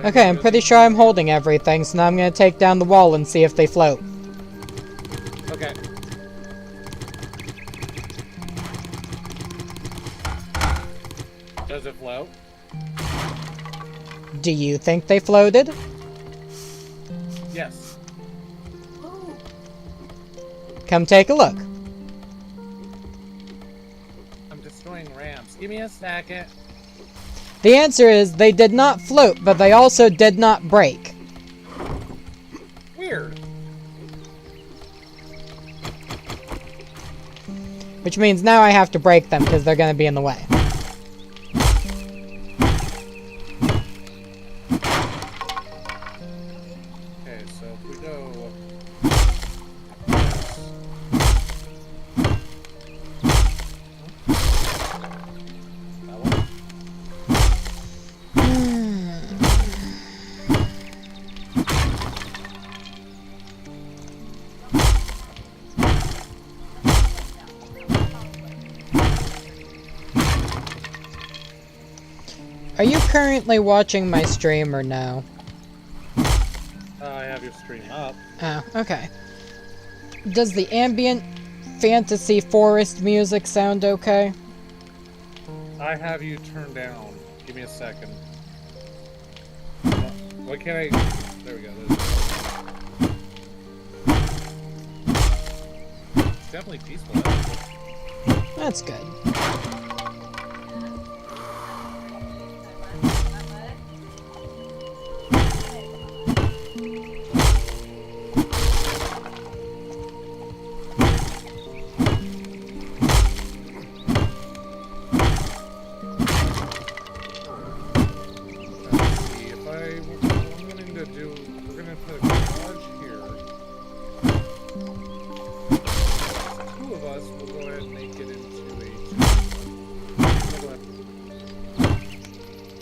Okay, I'm pretty sure I'm holding everything, so now I'm gonna take down the wall and see if they float. Okay. Does it float? Do you think they floated? Yes. Come take a look. I'm destroying ramps. Give me a second. The answer is they did not float, but they also did not break. Weird. Which means now I have to break them because they're going to be in the way. Okay, so if we go... That one? Are you currently watching my stream or no? I have your stream up. Oh, okay. Does the ambient fantasy forest music sound okay? I have you turned down. Give me a second. Why can't I... There we go. It's definitely peaceful. That's good.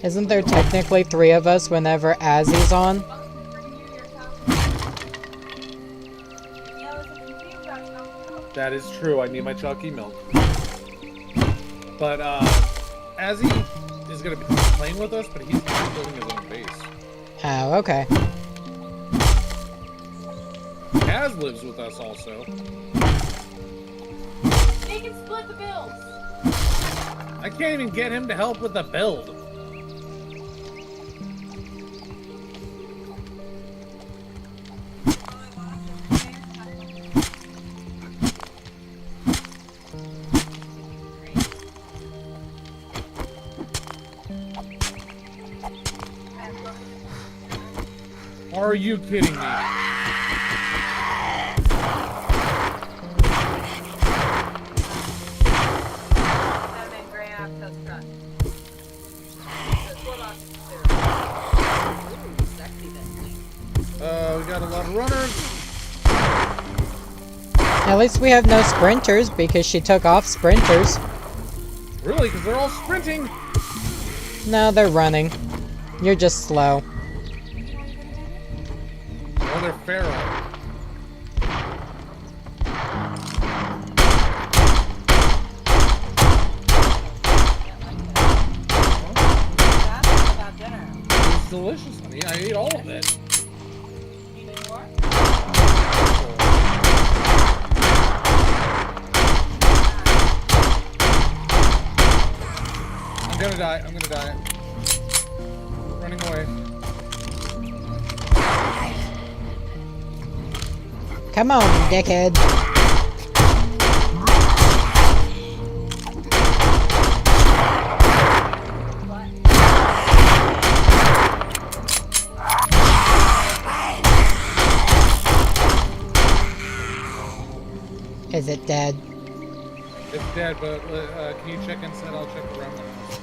Isn't there technically 3 of us whenever Azzy's on? That is true. I need my chalky milk. But, Azzy is gonna be playing with us, but he's building his own base. Oh, okay. Kaz lives with us also. They can split the bills. I can't even get him to help with the build. Are you kidding me? We got a lot of runners. At least we have no sprinters because she took off sprinters. Really? Because they're all sprinting. No, they're running. You're just slow. Oh, they're feral. It's delicious, honey. I ate all of it. You need more? I'm gonna die. I'm gonna die. Running away. Come on, dickhead. Is it dead? It's dead, but can you check inside? I'll check around the house.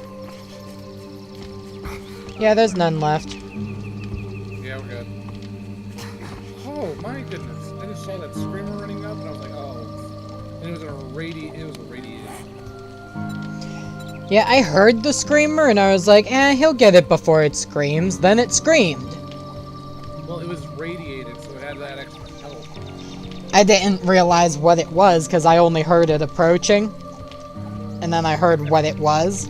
Yeah, there's none left. Yeah, we're good. Oh my goodness! I just saw that screamer running up, and I was like, oh. And it was a radiator. Yeah, I heard the screamer and I was like, he'll get it before it screams. Then it screamed. Well, it was radiated, so it had that extra health. I didn't realize what it was because I only heard it approaching. And then I heard what it was.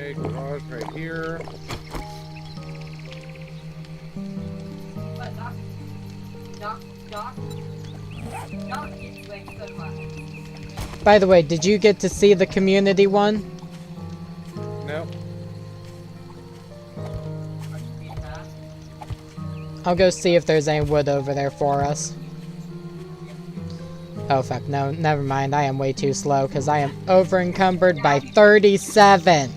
Okay, garage right here. But Doc gets like so much. By the way, did you get to see the community one? Nope. I'll go see if there's any wood over there for us. Oh fuck, no, never mind. I am way too slow because I am over encumbered by 37.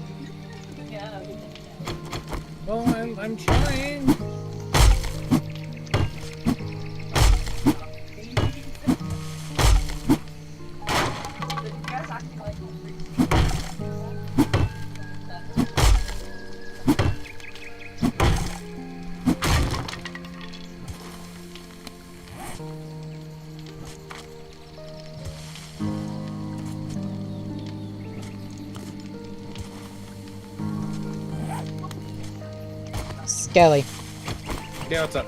Yeah. Well, I'm trying. Skelly. Yeah, what's up?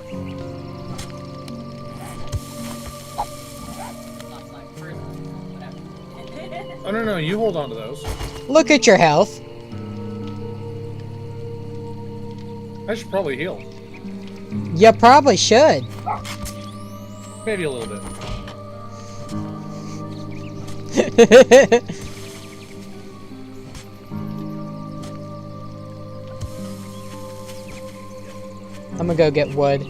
Oh, no, you hold on to those. Look at your health. I should probably heal. You probably should. Maybe a little bit. I'm gonna go get wood. You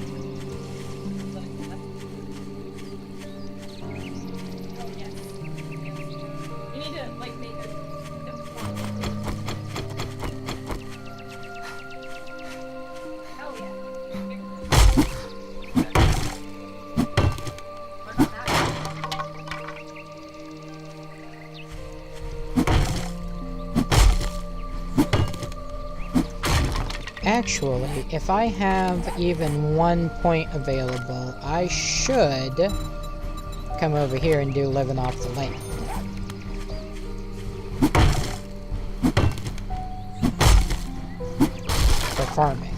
need to like make a. Oh yeah. What about that? Actually, if I have even 1 point available, I should come over here and do living off the land. For farming.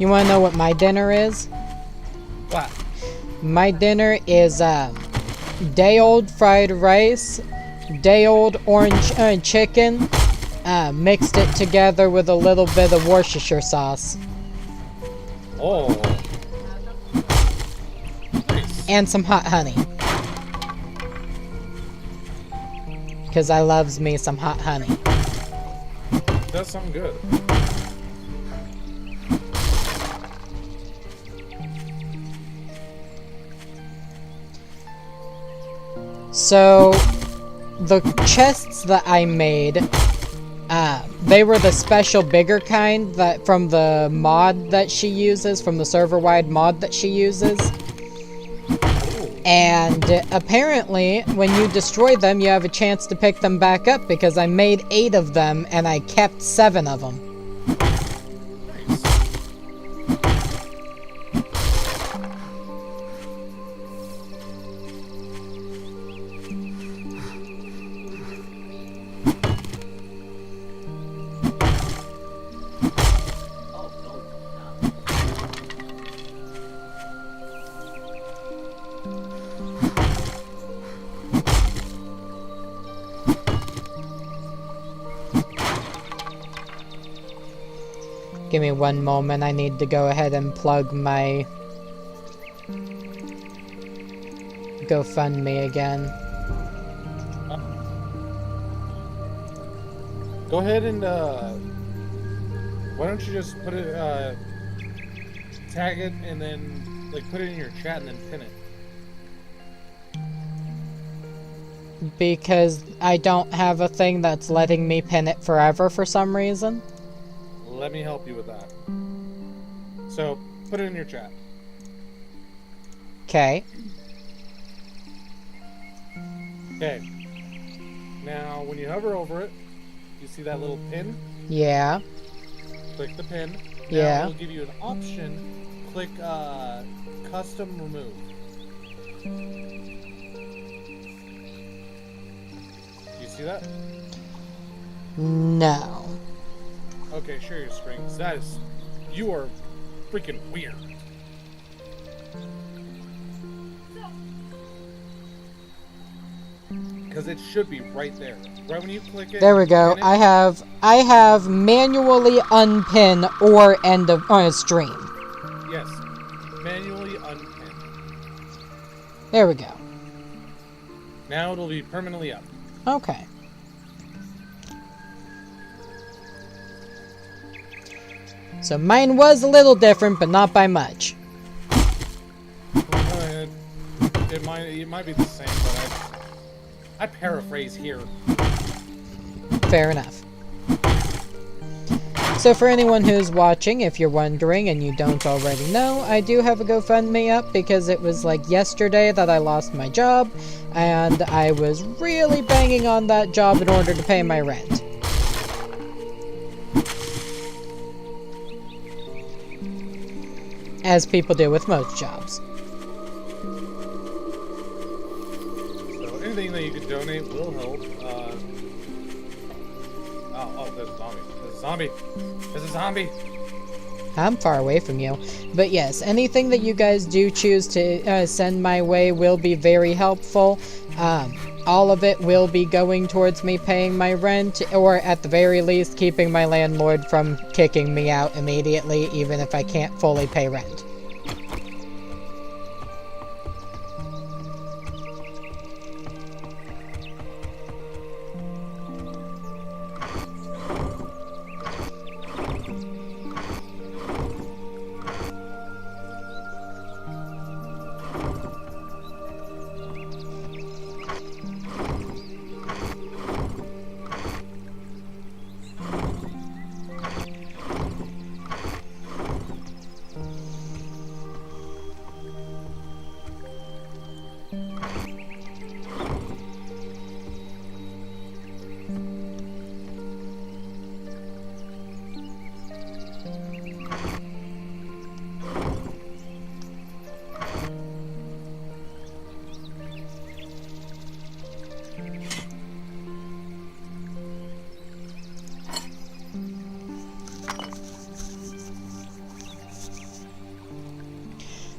You wanna know what my dinner is? What? My dinner is day-old fried rice, day-old orange chicken, mixed it together with a little bit of Worcestershire sauce. Oh. Nice. And some hot honey. Because I loves me some hot honey. Does sound good. So, the chests that I made, they were the special bigger kind that from the mod that she uses, from the server-wide mod that she uses. And apparently, when you destroy them, you have a chance to pick them back up because I made 8 of them and I kept 7 of them. Give me 1 moment, I need to go ahead and plug my GoFundMe again. Go ahead and, why don't you just put it, tag it and then, like, put it in your chat and then pin it. Because I don't have a thing that's letting me pin it forever for some reason. Let me help you with that. So, put it in your chat. Okay. Okay. Now, when you hover over it, You see that little pin? Yeah. Click the pin. Now Yeah. it'll give you an option. Click custom remove. Do you see that? No. Okay, share your screen. 'Cause that is, you are freaking weird. Because it should be right there. Right when you click it. There we go. pin it. I have manually unpin or end of stream. Yes. Manually unpin. There we go. Now it'll be permanently up. Okay. So mine was a little different, but not by much. It might be the same, but I paraphrase here. Fair enough. So for anyone who's watching, if you're wondering and you don't already know, I do have a GoFundMe up because it was like yesterday that I lost my job, and I was really banging on that job in order to pay my rent. As people do with most jobs. So anything that you could donate will help. Oh, there's a zombie. There's a zombie. There's a zombie. I'm far away from you. But yes, anything that you guys do choose to send my way will be very helpful. All of it will be going towards me paying my rent, or at the very least, keeping my landlord from kicking me out immediately, even if I can't fully pay rent.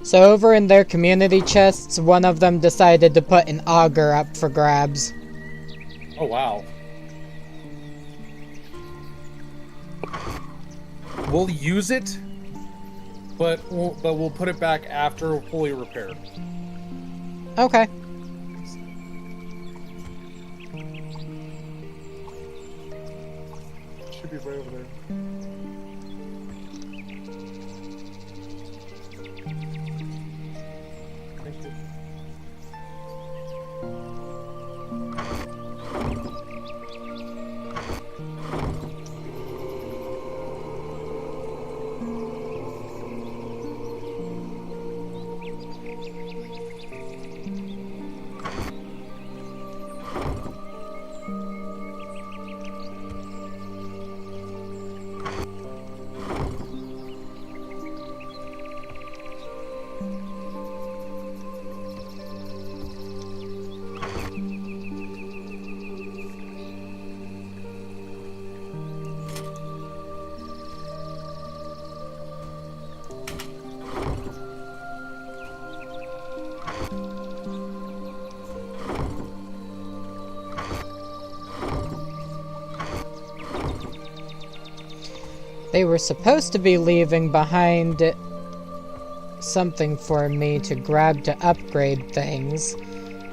So over in their community chests, one of them decided to put an auger up for grabs. Oh, wow. We'll use it, but we'll put it back after fully repaired. Okay. Should be right over there. Thank you. They were supposed to be leaving behind something for me to grab to upgrade things,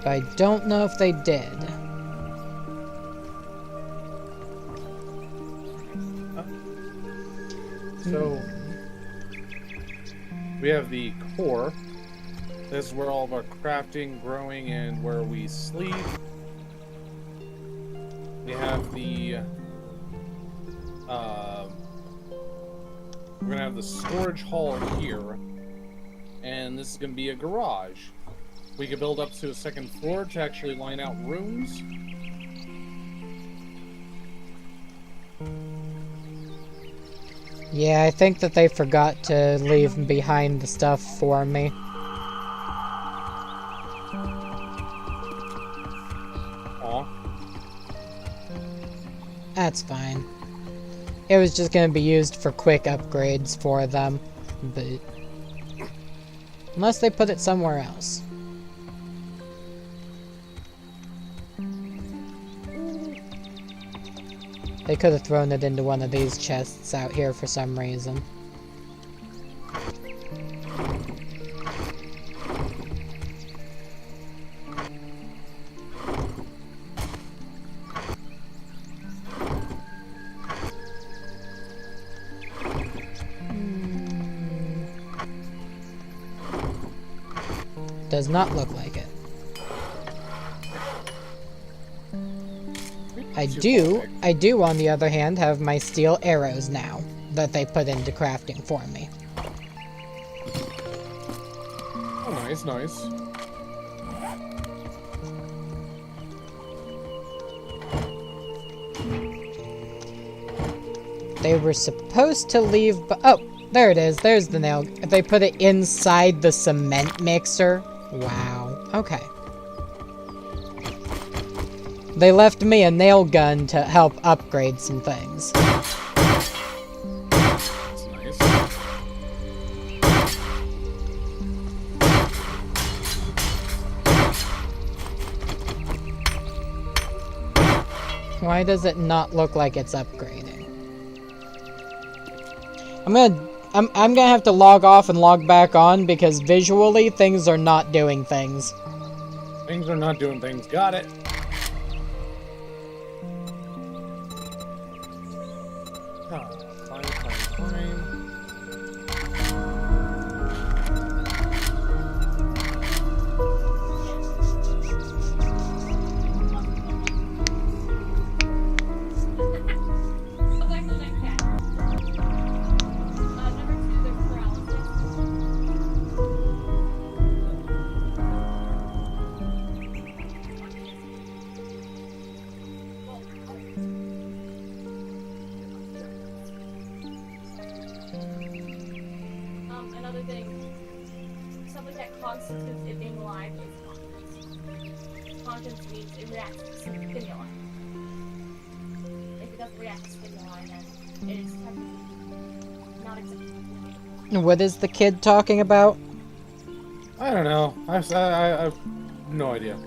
but I don't know if they did. So, we have the core. This is where all of our crafting, growing, and where we sleep. We have the, we're gonna have the storage hall here, and this is gonna be a garage. We could build up to a second floor to actually line out rooms. Yeah, I think that they forgot to leave behind the stuff for me. Aw. That's fine. It was just gonna be used for quick upgrades for them, but... Unless they put it somewhere else. They could have thrown it into one of these chests out here for some reason. Does not look like it. I do, on the other hand, have my steel arrows now that they put into crafting for me. Oh, nice, nice. They were supposed to leave, oh, there it is. There's the nail. They put it inside the cement mixer. Wow. Okay. They left me a nail gun to help upgrade some things. That's nice. Why does it not look like it's upgrading? I'm gonna have to log off and log back on because visually things are not doing things. Things are not doing things. Got it. Fine. Go back to the next cat. Number 2, there's paralysis. Another thing, something that constitutes it being alive is conscience. Conscience means it reacts to stimuli. If it doesn't react to stimuli, then it is technically not acceptable. What is the kid talking about? I don't know. I have no idea.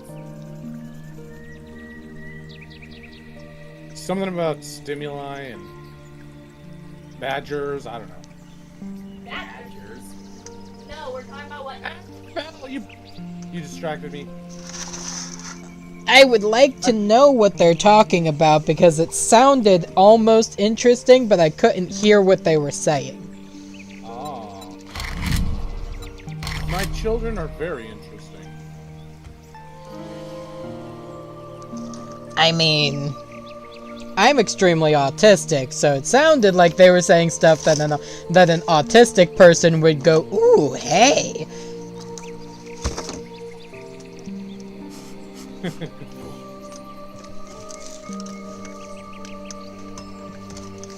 Something about stimuli and badgers. I don't know. Badgers? No, we're talking about what? Well, you distracted me. I would like to know what they're talking about because it sounded almost interesting, but I couldn't hear what they were saying. Oh. My children are very interesting. I mean, I'm extremely autistic, so it sounded like they were saying stuff that an autistic person would go, ooh, hey.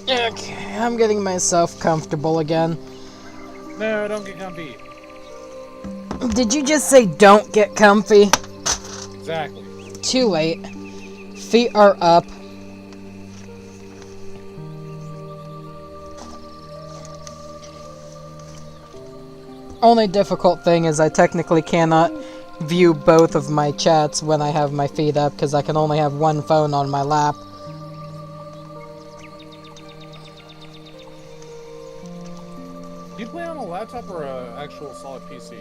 Okay, I'm getting myself comfortable again. No, don't get comfy. Did you just say don't get comfy? Exactly. Too late. Feet are up. Only difficult thing is I technically cannot view both of my chats when I have my feet up because I can only have one phone on my lap. Do you play on a laptop or an actual solid PC?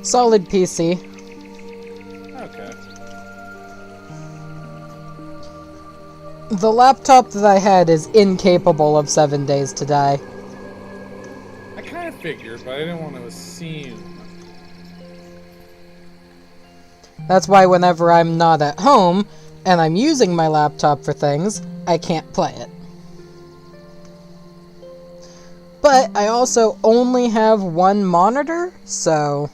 Solid PC. Okay. The laptop that I had is incapable of 7 days to die. I kind of figured, but I didn't want to assume. That's why whenever I'm not at home and I'm using my laptop for things, I can't play it. But I also only have one monitor, so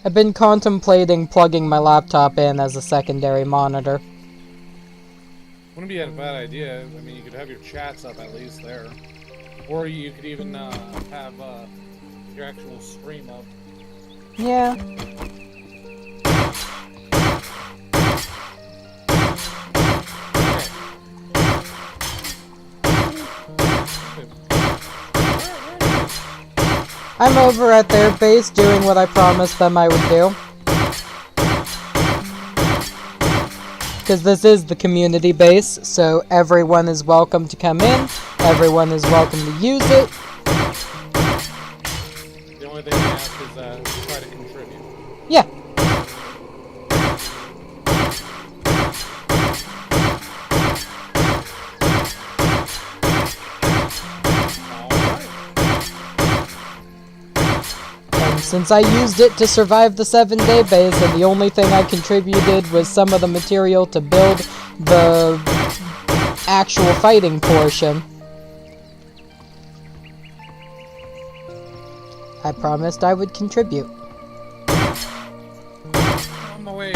I've been contemplating plugging my laptop in as a secondary monitor. Wouldn't be a bad idea. I mean, you could have your chats up at least there. Or you could even have your actual stream up. Yeah. I'm over at their base doing what I promised them I would do. Because this is the community base, so everyone is welcome to come in, everyone is welcome to use it. The only thing I ask is try to contribute. Yeah. Since I used it to survive the 7-day base, and the only thing I contributed was some of the material to build the actual fighting portion, I promised I would contribute. On my way.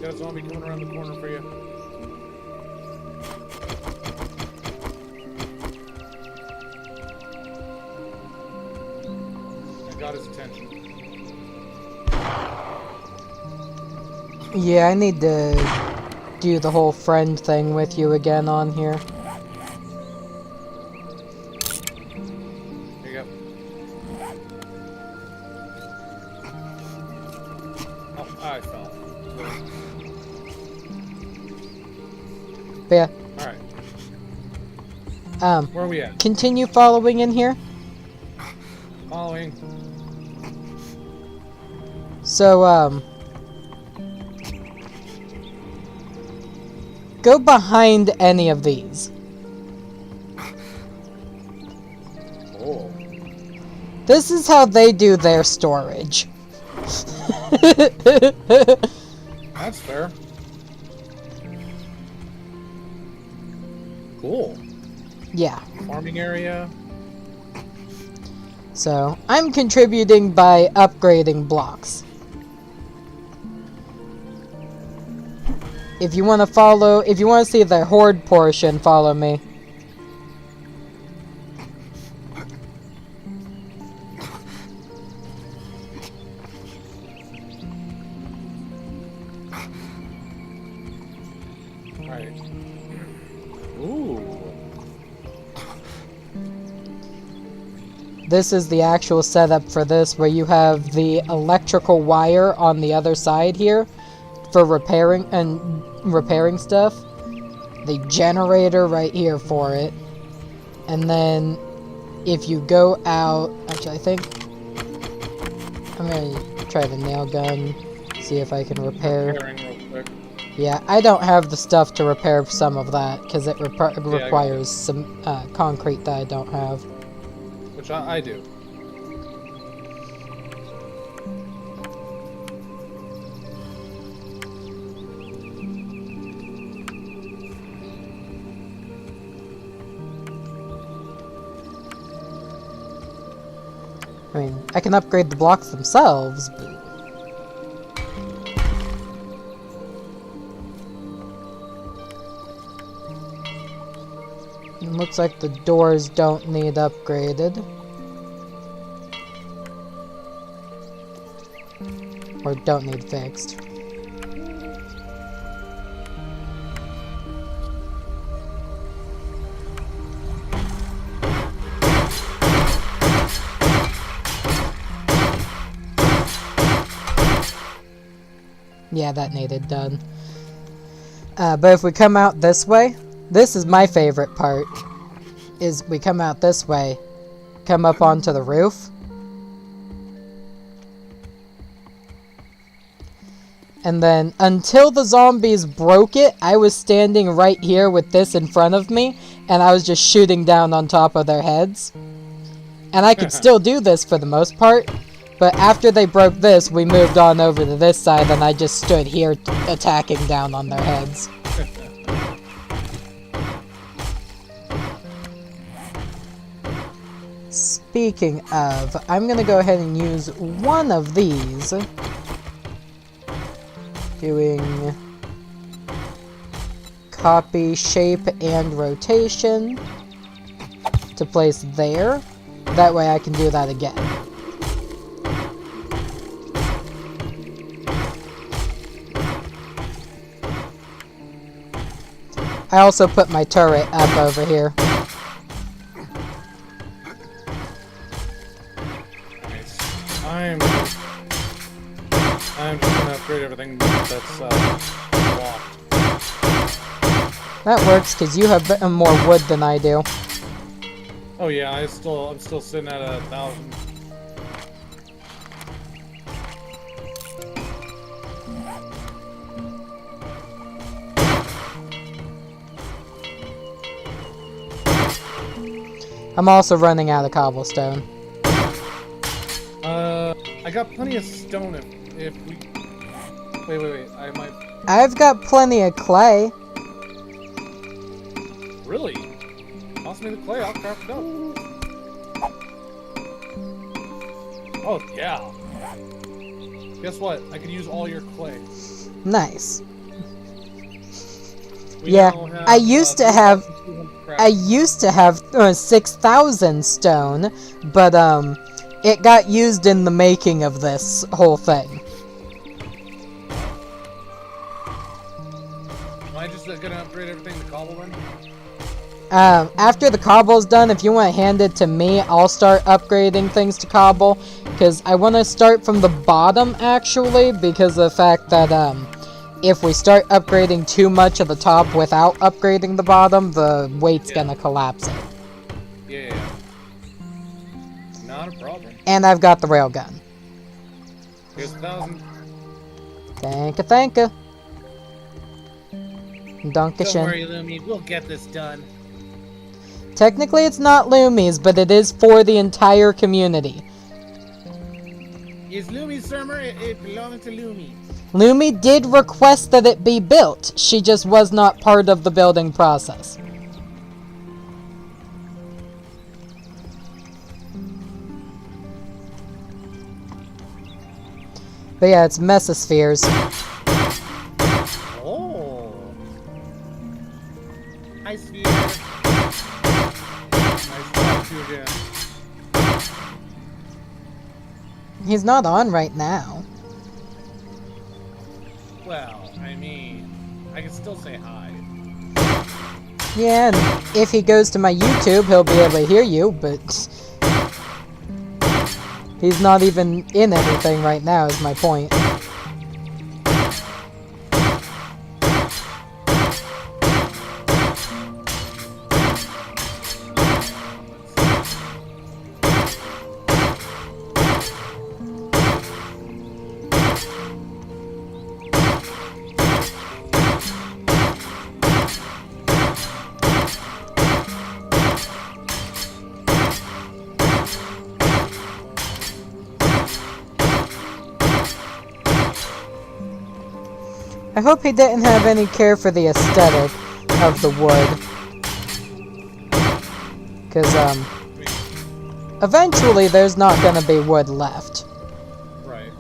Got a zombie coming around the corner for you. I got his attention. Yeah, I need to do the whole friend thing with you again on here. Here you go. Oh, I fell. But yeah. Alright. Where are we at? Continue following in here. Following. So, go behind any of these. Oh. This is how they do their storage. That's fair. Cool. Yeah. Farming area. So, I'm contributing by upgrading blocks. If you want to follow, if you want to see the horde portion, follow me. Alright. Ooh. This is the actual setup for this, where you have the electrical wire on the other side here for repairing stuff. The generator right here for it. And then if you go out, actually I think I'm gonna try the nail gun, see if I can repair. Repairing real quick. Yeah, I don't have the stuff to repair some of that because it requires some concrete that I don't have. Which I do. I mean, I can upgrade the blocks themselves, but... It looks like the doors don't need upgraded. Or don't need fixed. Yeah, that needed done. But if we come out this way, this is my favorite part, is we come out this way, come up onto the roof, And then, until the zombies broke it, I was standing right here with this in front of me, and I was just shooting down on top of their heads. And I could still do this for the most part, but after they broke this, we moved on over to this side, and I just stood here attacking down on their heads. Speaking of, I'm gonna go ahead and use one of these. Doing copy, shape, and rotation to place there. That way I can do that again. I also put my turret up over here. I'm just gonna upgrade everything that's locked. That works because you have more wood than I do. Oh yeah, I'm still sitting at 1,000. I'm also running out of cobblestone. I got plenty of stone if we... Wait, I might... I've got plenty of clay. Really? Toss me the clay, I'll craft it up. Oh, yeah. Guess what? I could use all your clay. Nice. We Yeah, now have, I used to have... 2,200 craft. I used to have 6,000 stone, but it got used in the making of this whole thing. Am I just gonna upgrade everything to cobble then? After the cobble's done, if you want to hand it to me, I'll start upgrading things to cobble, because I want to start from the bottom, actually, because of the fact that, if we start upgrading too much of the top without upgrading the bottom, the weight's gonna collapse it. Yeah. Not a problem. And I've got the railgun. Here's 1,000. Thank you. Don't Dankeschön. worry, Lumi. We'll get this done. Technically, it's not Lumi's, but it is for the entire community. Is Lumi's server? It belongs to Lumi. Lumi did request that it be built. She just was not part of the building process. But yeah, it's mesospheres. Oh. Hi, Sphere. Nice to talk to you again. He's not on right now. Well, I mean, I can still say hi. Yeah, and if he goes to my YouTube, he'll be able to hear you, but... he's not even in anything right now, is my point. I hope he didn't have any care for the aesthetic of the wood. Because, eventually there's not gonna be wood left. Right.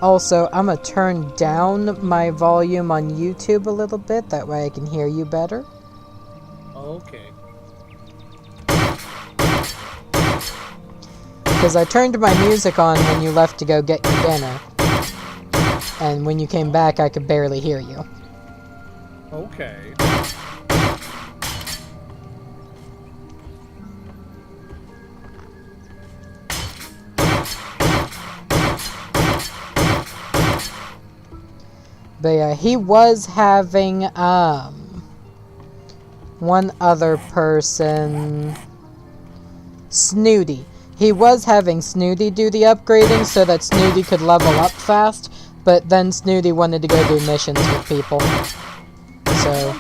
Also, I'm gonna turn down my volume on YouTube a little bit, that way I can hear you better. Okay. Because I turned my music on when you left to go get your dinner. And when you came back, I could barely hear you. Okay. But yeah, he was having, one other person... Snooty. He was having Snooty do the upgrading so that Snooty could level up fast, but then Snooty wanted to go do missions with people. So...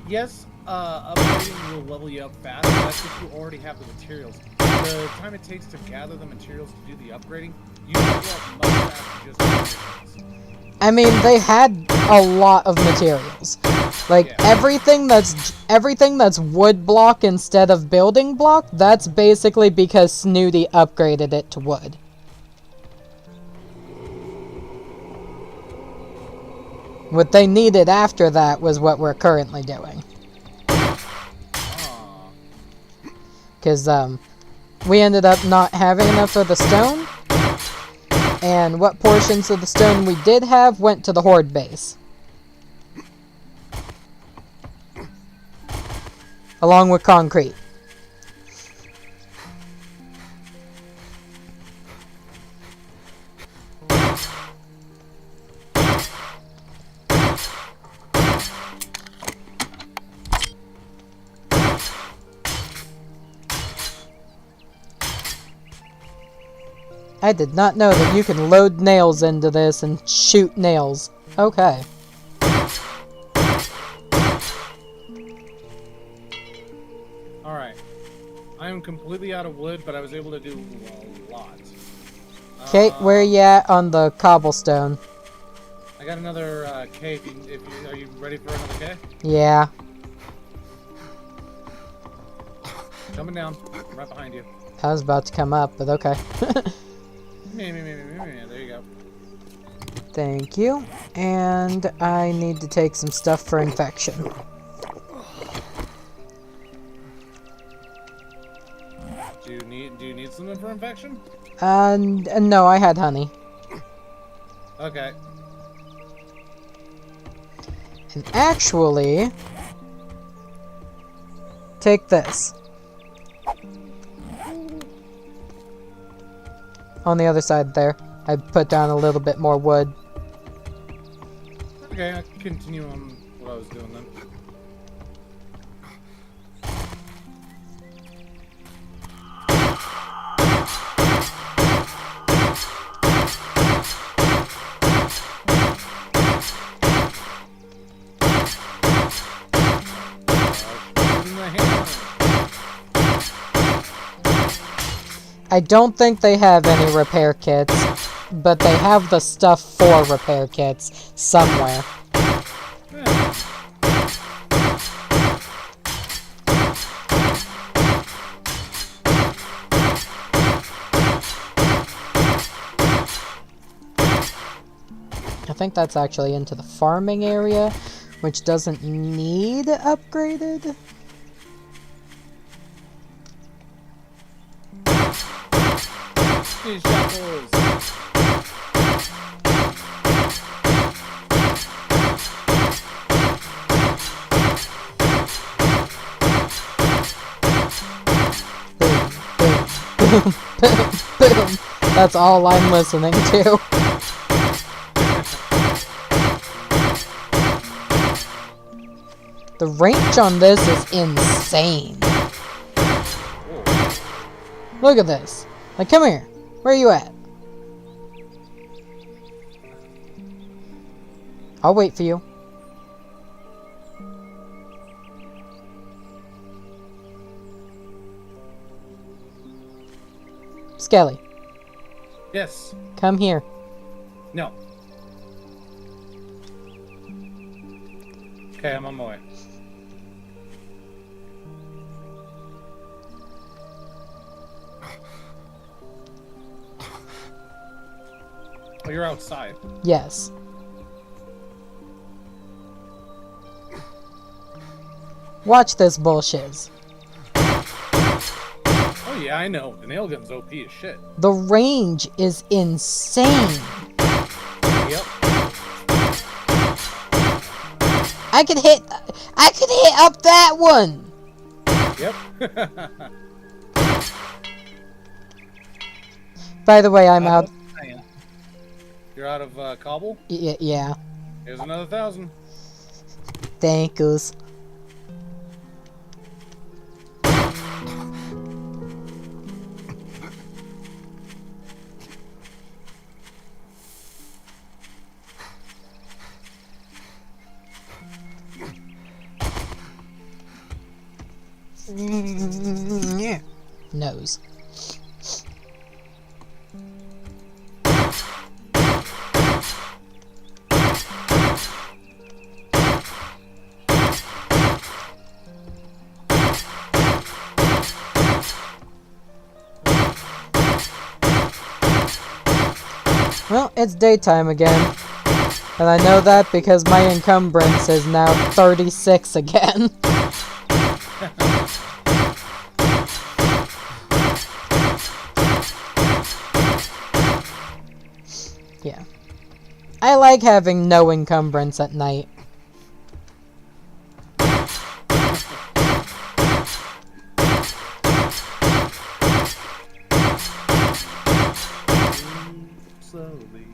Yes, upgrading will level you up fast, but that's if you already have the materials. The time it takes to gather the materials to do the upgrading, you level up much faster just with materials. I mean, they had a lot of materials. Like, Yeah. everything that's wood block instead of building block, that's basically because Snooty upgraded it to wood. What they needed after that was what we're currently doing. Because, we ended up not having enough of the stone. And what portions of the stone we did have went to the Horde base. Along with concrete. I did not know that you can load nails into this and shoot nails. Okay. Alright. I am completely out of wood, but I was able to do a lot. Okay, where you at on the cobblestone? I got another K. Are you ready for another K? Yeah. Coming down. I'm right behind you. I was about to come up, but okay. There you go. Thank you. And I need to take some stuff for infection. Do you need something for infection? No, I had honey. Okay. And actually, take this. On the other side there, I put down a little bit more wood. Okay, I can continue on what I was doing then. I don't think they have any repair kits, but they have the stuff for repair kits somewhere. Yeah. I think that's actually into the farming area, which doesn't need upgraded. These shuffles. Boom, boom, boom, boom, boom. That's all I'm listening to. The range on this is insane. Look at this. Like, come here. Where are you at? I'll wait for you. Skelly, Yes. come here. No. Okay, I'm on my way. Oh, you're outside. Yes. Watch this bullshit. Oh yeah, I know. The nail gun's OP as shit. The range is insane. Yep. I could hit up that one. Yep. By the way, I'm out. You're out of cobble? Yeah. Here's another 1,000. Thanks. Nose. Well, it's daytime again. And I know that because my encumbrance is now 36 again. Yeah. I like having no encumbrance at night. Slowly.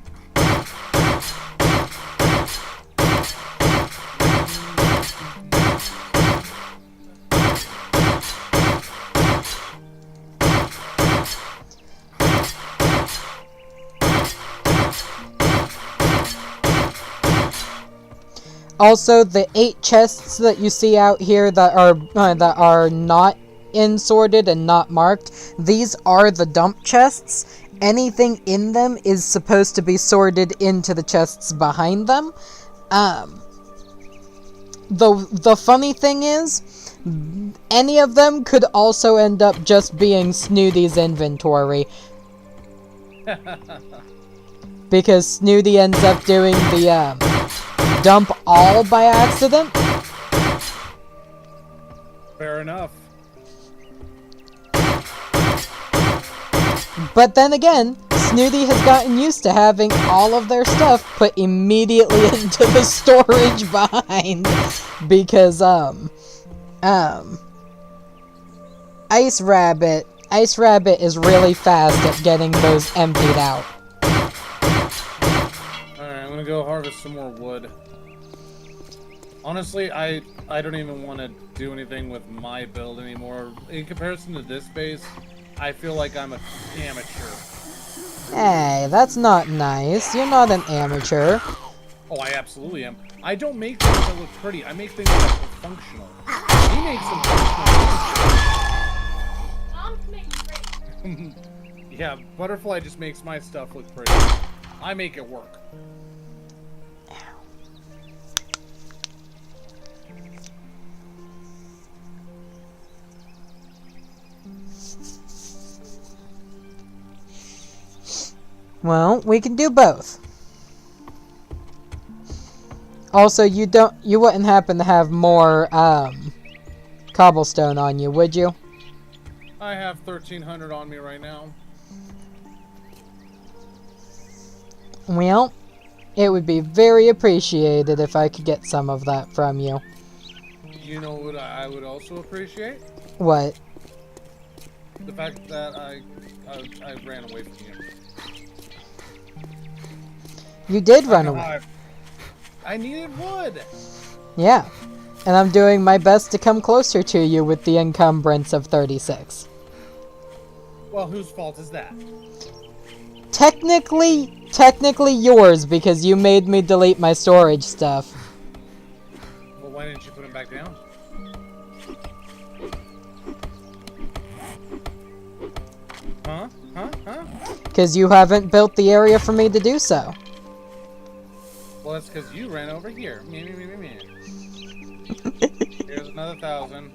Also, the 8 chests that you see out here that are not sorted and not marked, these are the dump chests. Anything in them is supposed to be sorted into the chests behind them. The funny thing is, any of them could also end up just being Snooty's inventory. Because Snooty ends up doing the, dump all by accident. Fair enough. But then again, Snooty has gotten used to having all of their stuff put immediately into the storage behind. Because, Ice Rabbit is really fast at getting those emptied out. Alright, I'm gonna go harvest some more wood. Honestly, I don't even want to do anything with my build anymore. In comparison to this base, I feel like I'm an amateur. Hey, that's not nice. You're not an amateur. Oh, I absolutely am. I don't make things that look pretty. I make things that look functional. He makes them functional. Yeah, Butterfly just makes my stuff look pretty. I make it work. Well, we can do both. Also, you wouldn't happen to have more, cobblestone on you, would you? I have 1,300 on me right now. Well, it would be very appreciated if I could get some of that from you. You know what I would also appreciate? What? The fact that I ran away from you. You did run away. I needed wood. Yeah. And I'm doing my best to come closer to you with the encumbrance of 36. Well, whose fault is that? Technically yours, because you made me delete my storage stuff. Well, why didn't you put him back down? Huh? Because you haven't built the area for me to do so. Well, that's because you ran over here. Me. Here's another 1,000.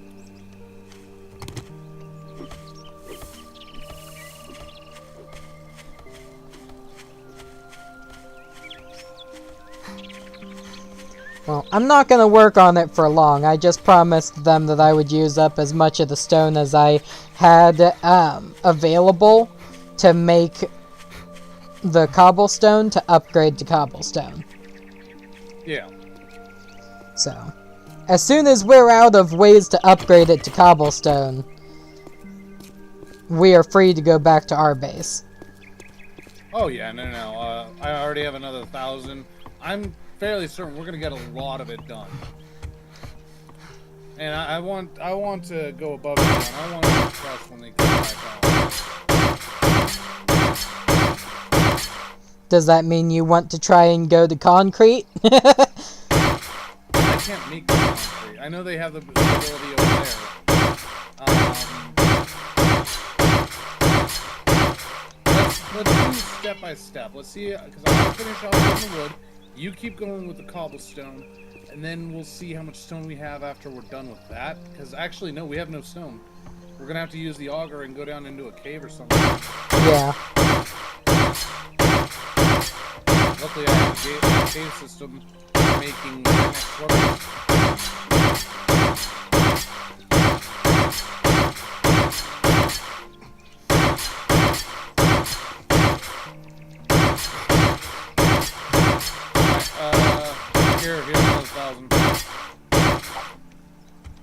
Well, I'm not going to work on it for long. I just promised them that I would use up as much of the stone as I had available to make the cobblestone to upgrade to cobblestone. Yeah. So, as soon as we're out of ways to upgrade it to cobblestone, we are free to go back to our base. Oh yeah, no. I already have another 1,000. I'm fairly certain we're gonna get a lot of it done. And I want to go above and beyond. I want to impress when they come back out. Does that mean you want to try and go to concrete? I can't make the concrete. I know they have the ability over there. Let's do step by step. Let's see, because I'm gonna finish off in the wood. You keep going with the cobblestone, and then we'll see how much stone we have after we're done with that. Because actually, no, we have no stone. We're gonna have to use the auger and go down into a cave or something. Yeah. Luckily, I have a cave system making next workers. Here's another 1,000.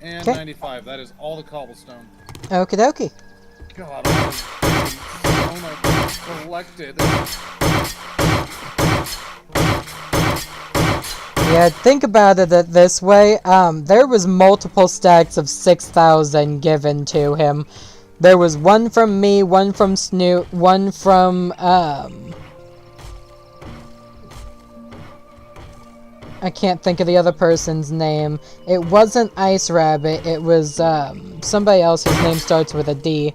And 95. That is all the cobblestone. Okie dokie. God, all the stone I collected. Yeah, think about it this way. There was multiple stacks of 6,000 given to him. There was one from me, one from Snoot, one from, I can't think of the other person's name. It wasn't Ice Rabbit, it was, somebody else whose name starts with a D.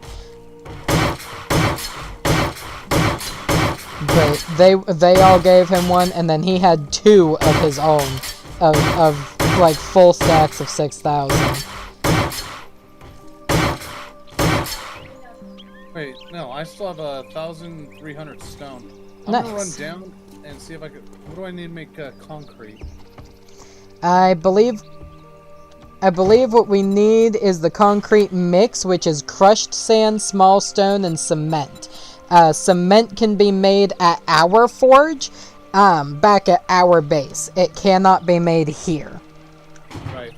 But they all gave him one, and then he had 2 of his own, of like, full stacks of 6,000. Wait, no, I still have 1,300 stone. I'm Nice. gonna run down and see if I could. What do I need to make concrete? I believe what we need is the concrete mix, which is crushed sand, small stone, and cement. Cement can be made at our forge, back at our base. It cannot be made here. Right.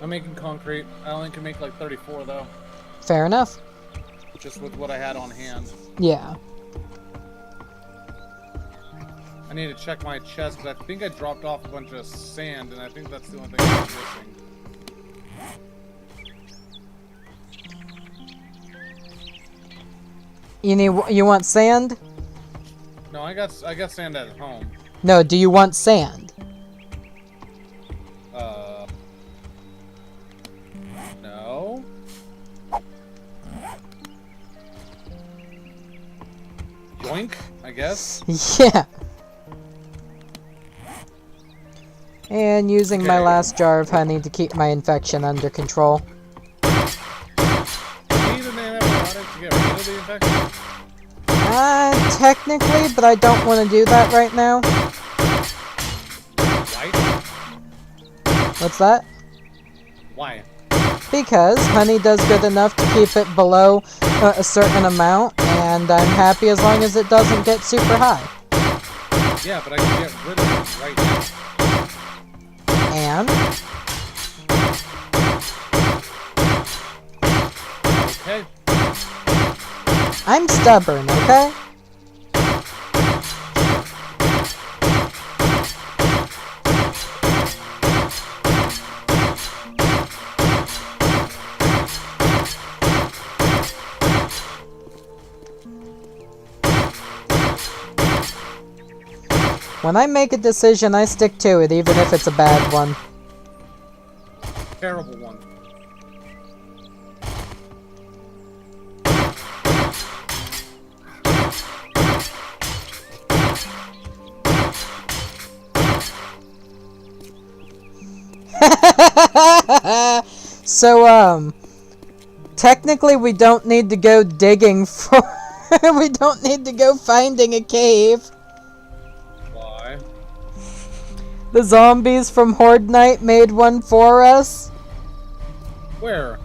I'm making concrete. I only can make like 34 though, Fair enough. just with what I had on hand. Yeah. I need to check my chest because I think I dropped off a bunch of sand, and I think that's the only thing I'm missing. You want sand? No, I got sand at home. No, do you want sand? No. Yoink, I guess. Yeah. And using my Okay. last jar of honey to keep my infection under control. Do you need an antibiotic to get rid of the infection? Technically, but I don't want to do that right now. Why? What's that? Why? Because honey does good enough to keep it below a certain amount, and I'm happy as long as it doesn't get super high. Yeah, but I can get rid of it right now. And? Okay. I'm stubborn, okay? When I make a decision, I stick to it, even if it's a bad one. Terrible one. So, technically we don't need to go digging for... we don't need to go finding a cave. Why? The zombies from Horde Night made one for us. Where?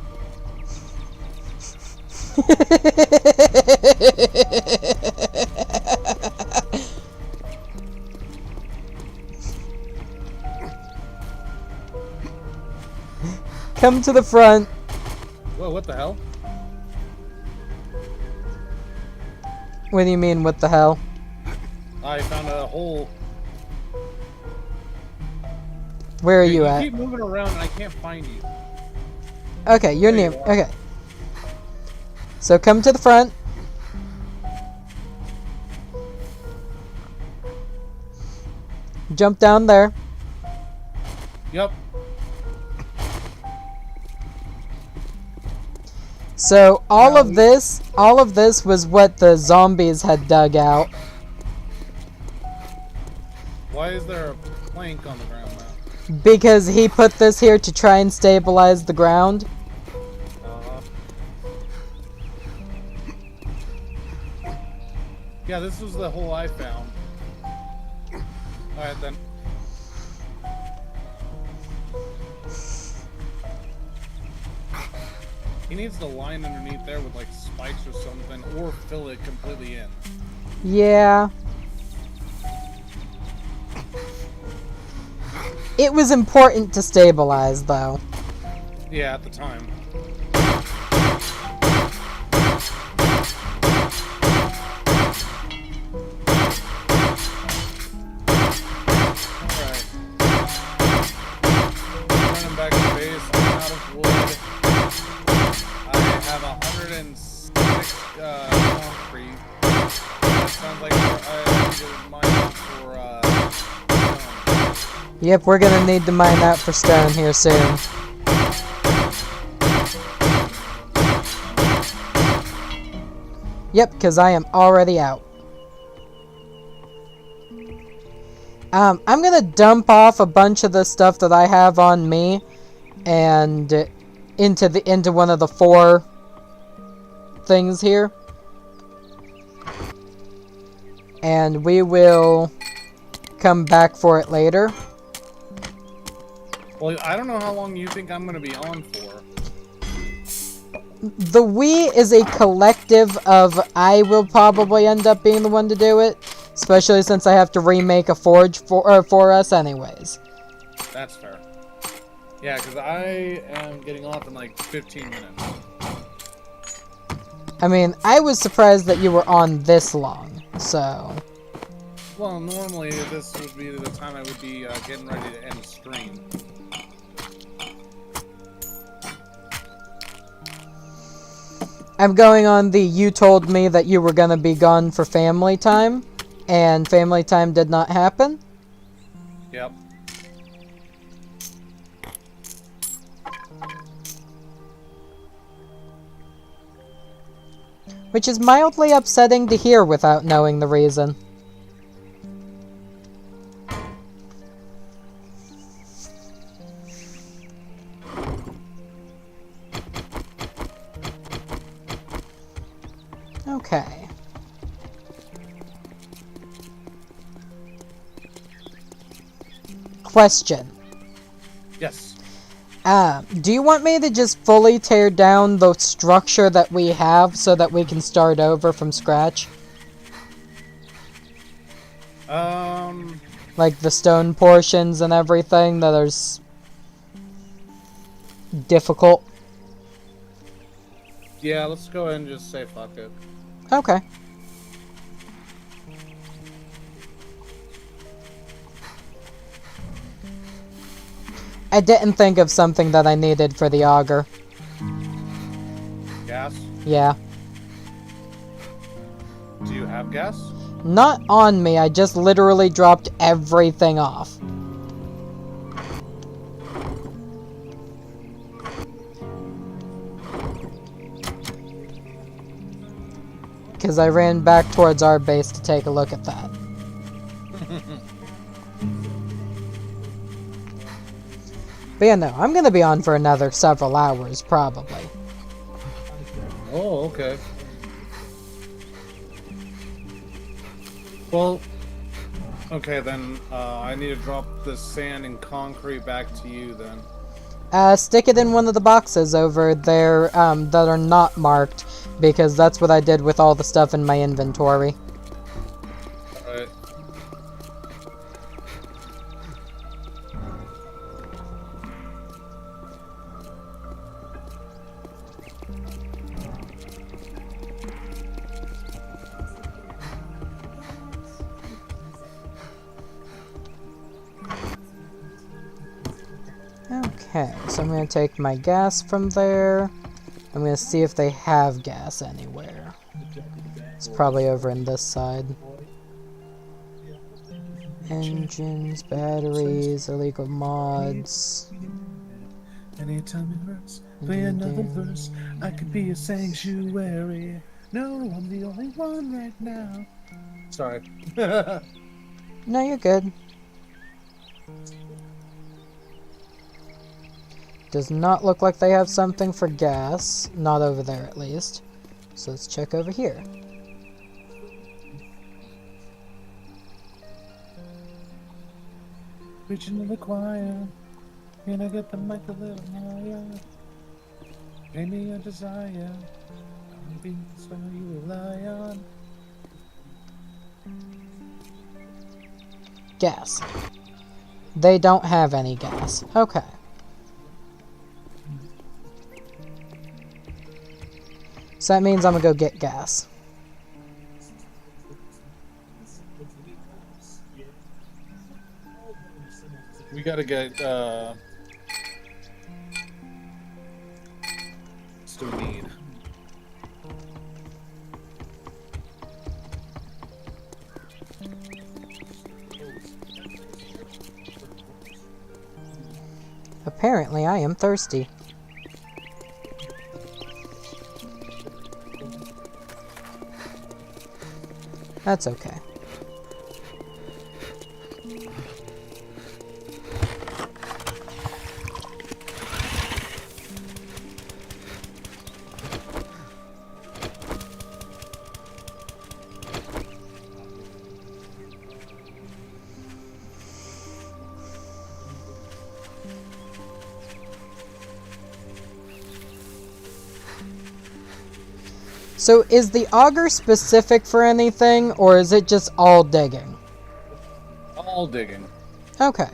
Come to the front. Whoa, what the hell? What do you mean, what the hell? I found a hole. Where are Dude, you at? keep moving around and I can't find you. Okay, you're There near. you are. Okay. So come to the front. Jump down there. Yep. So all of this was what the zombies had dug out. Why is there a plank on the ground now? Because he put this here to try and stabilize the ground. Yeah, this was the hole I found. Alright then. He needs to line underneath there with like spikes or something, or fill it completely in. Yeah. It was important to stabilize, though. Yeah, at the time. Alright. Running back to base, I'm out of wood. I have 106 concrete. That sounds like I need to mine out for stone. Yep, we're gonna need to mine out for stone here soon. Yep, because I am already out. I'm gonna dump off a bunch of the stuff that I have on me and into one of the 4 things here. And we will come back for it later. Well, I don't know how long you think I'm going to be on for. The we is a collective of I will probably end up being the one to do it, especially since I have to remake a forge for us anyways. That's fair. Yeah, because I am getting off in like 15 minutes. I mean, I was surprised that you were on this long, so... Well, normally this would be the time I would be getting ready to end the stream. I'm going on the you told me that you were gonna be gone for family time, and family time did not happen. Yep. Which is mildly upsetting to hear without knowing the reason. Okay. Question. Yes. Do you want me to just fully tear down the structure that we have so that we can start over from scratch? Like the stone portions and everything that are difficult? Yeah, let's go ahead and just say fuck it. Okay. I didn't think of something that I needed for the auger. Gas? Yeah. Do you have gas? Not on me, I just literally dropped everything off. Because I ran back towards our base to take a look at that. But yeah, no, I'm going to be on for another several hours, probably. Oh, okay. Well, okay then, I need to drop this sand and concrete back to you then. Stick it in one of the boxes over there that are not marked, because that's what I did with all the stuff in my inventory. Alright. Okay, so I'm going to take my gas from there. I'm going to see if they have gas anywhere. It's probably over in this side. Engines, batteries, illegal mods. Anytime it hurts, play another verse. I could be a sanctuary. No, I'm the only one right now. Sorry. No, you're good. Does not look like they have something for gas. Not over there, at least. So let's check over here. Preaching to the choir. Can I get the mic a little higher? Pay me a desire. I'm being so you rely on. Gas. They don't have any gas. Okay. So that means I'm gonna go get gas. We gotta get, still need. Apparently, I am thirsty. That's okay. So is the auger specific for anything, or is it just all digging? All digging. Okay.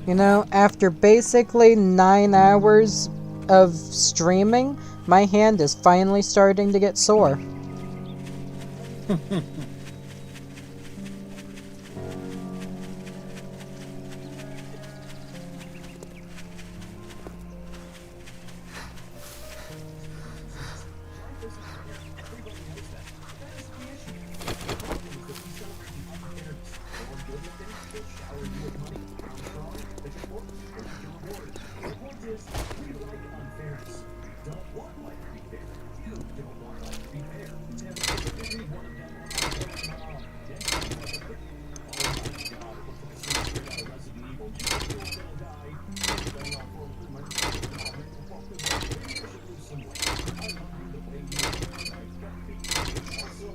You know, after basically 9 hours of streaming, my hand is finally starting to get sore.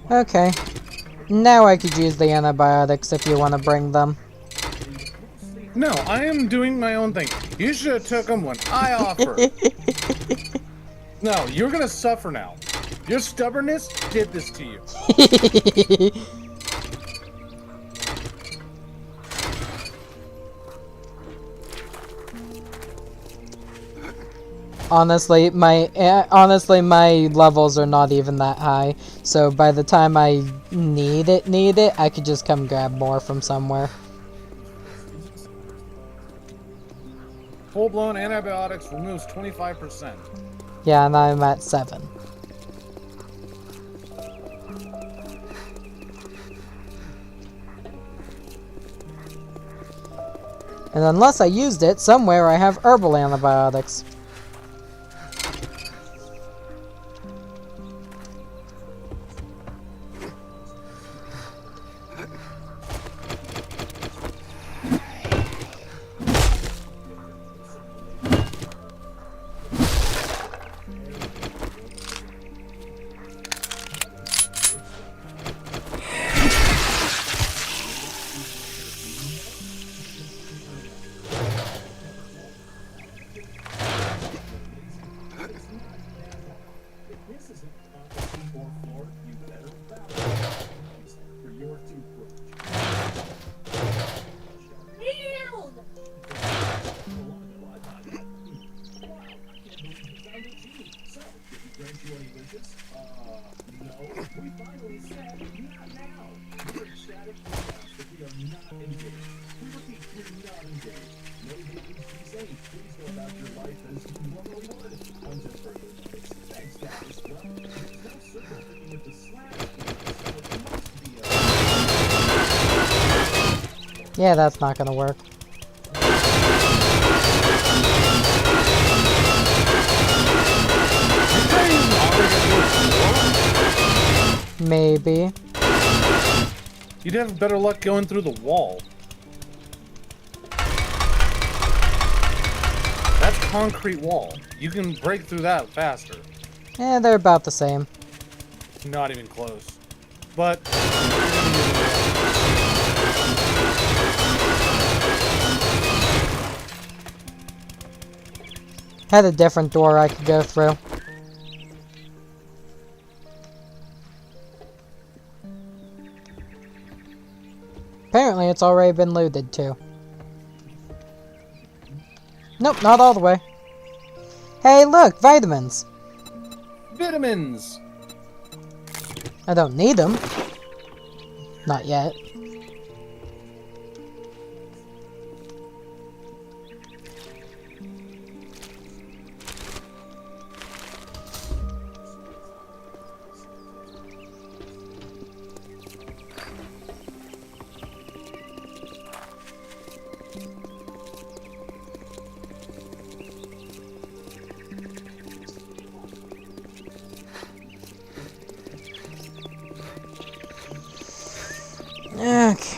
Okay. Now I could use the antibiotics if you want to bring them. No, I am doing my own thing. You should have took them when I offered. No, you're gonna suffer now. Your stubbornness did this to you. Honestly, my levels are not even that high. So by the time I need it, I could just come grab more from somewhere. Full-blown antibiotics removes 25%. Yeah, and I'm at 7. And unless I used it, somewhere I have herbal antibiotics. Yeah, that's not gonna work. Maybe. You'd have better luck going through the wall. That's concrete wall. You can break through that faster. Eh, they're about the same. Not even close. But Had a different door I could go through. Apparently it's already been looted too. Nope, not all the way. Hey, look, vitamins. vitamins. I don't need them. Not yet. Okay.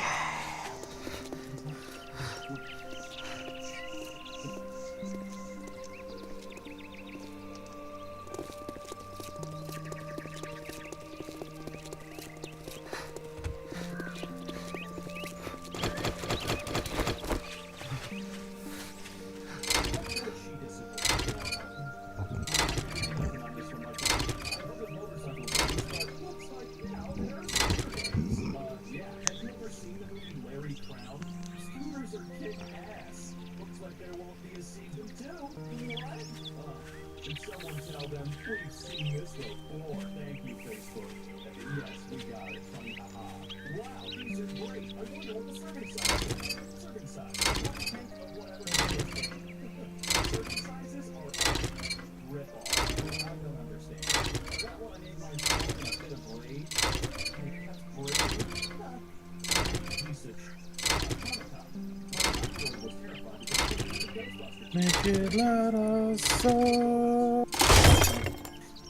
Make it let us so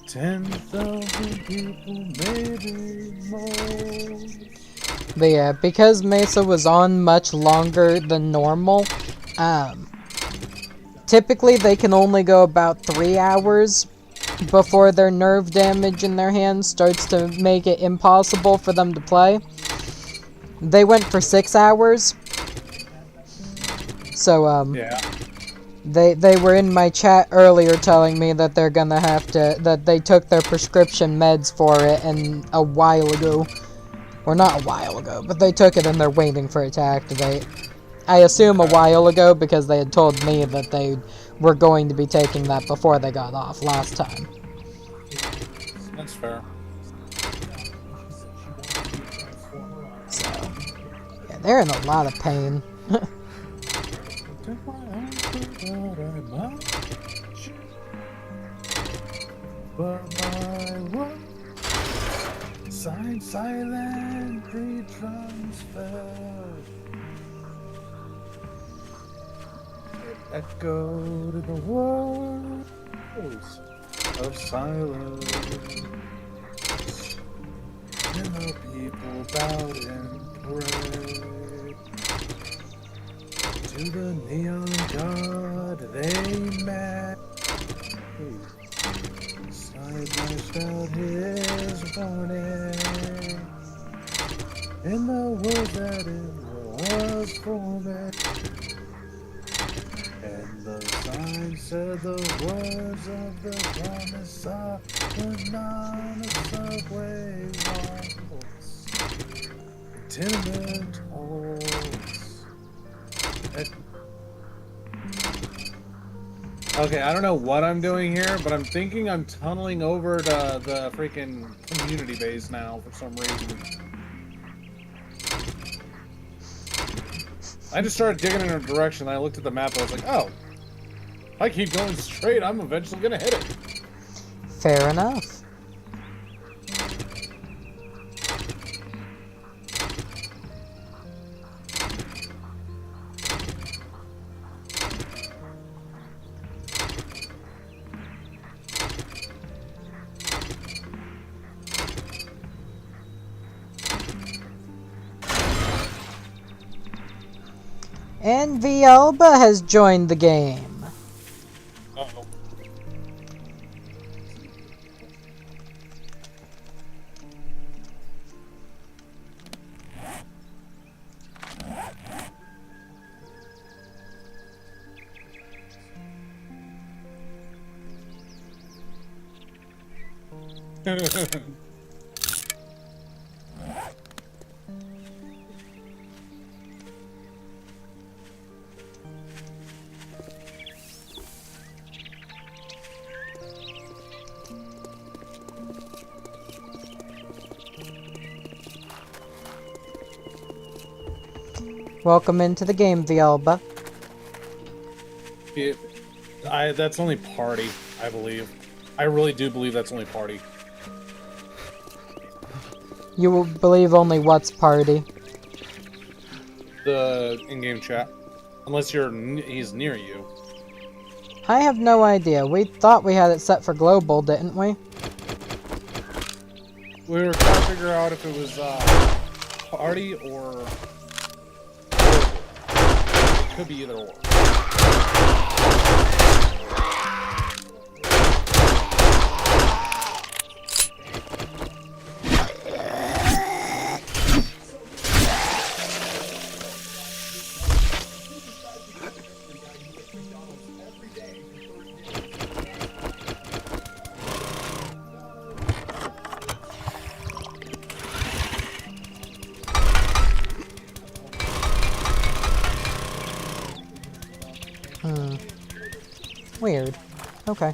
10,000 people, maybe more. But yeah, because Mesa was on much longer than normal, typically they can only go about 3 hours before their nerve damage in their hands starts to make it impossible for them to play. They went for 6 hours. So, Yeah. They were in my chat earlier telling me that they're gonna have to, that they took their prescription meds for it and a while ago. Or not a while ago, but they took it and they're waiting for it to activate. I assume a while ago because they had told me that they were going to be taking that before they got off last time. That's fair. So, yeah, they're in a lot of pain. But my one sign silent, three drums fell. It echoed in the walls of silence. And the people bowed and prayed to the neon god they met. Side lashed out his warning in the words that it was for me. And the sign said the words of the promise was not a subway walls, tenement halls. Okay, I don't know what I'm doing here, but I'm thinking I'm tunneling over to the freaking community base now for some reason. I just started digging in a direction, and I looked at the map, and I was like, oh. I keep going straight, I'm eventually gonna hit it. Fair enough. And Villalba has joined the game. Uh-oh. Welcome into the game, Villalba. That's only party, I believe. I really do believe that's only party. You will believe only what's party. The in-game chat. Unless he's near you. I have no idea. We thought we had it set for global, didn't we? We were trying to figure out if it was party or global. It could be either or. Weird. Okay.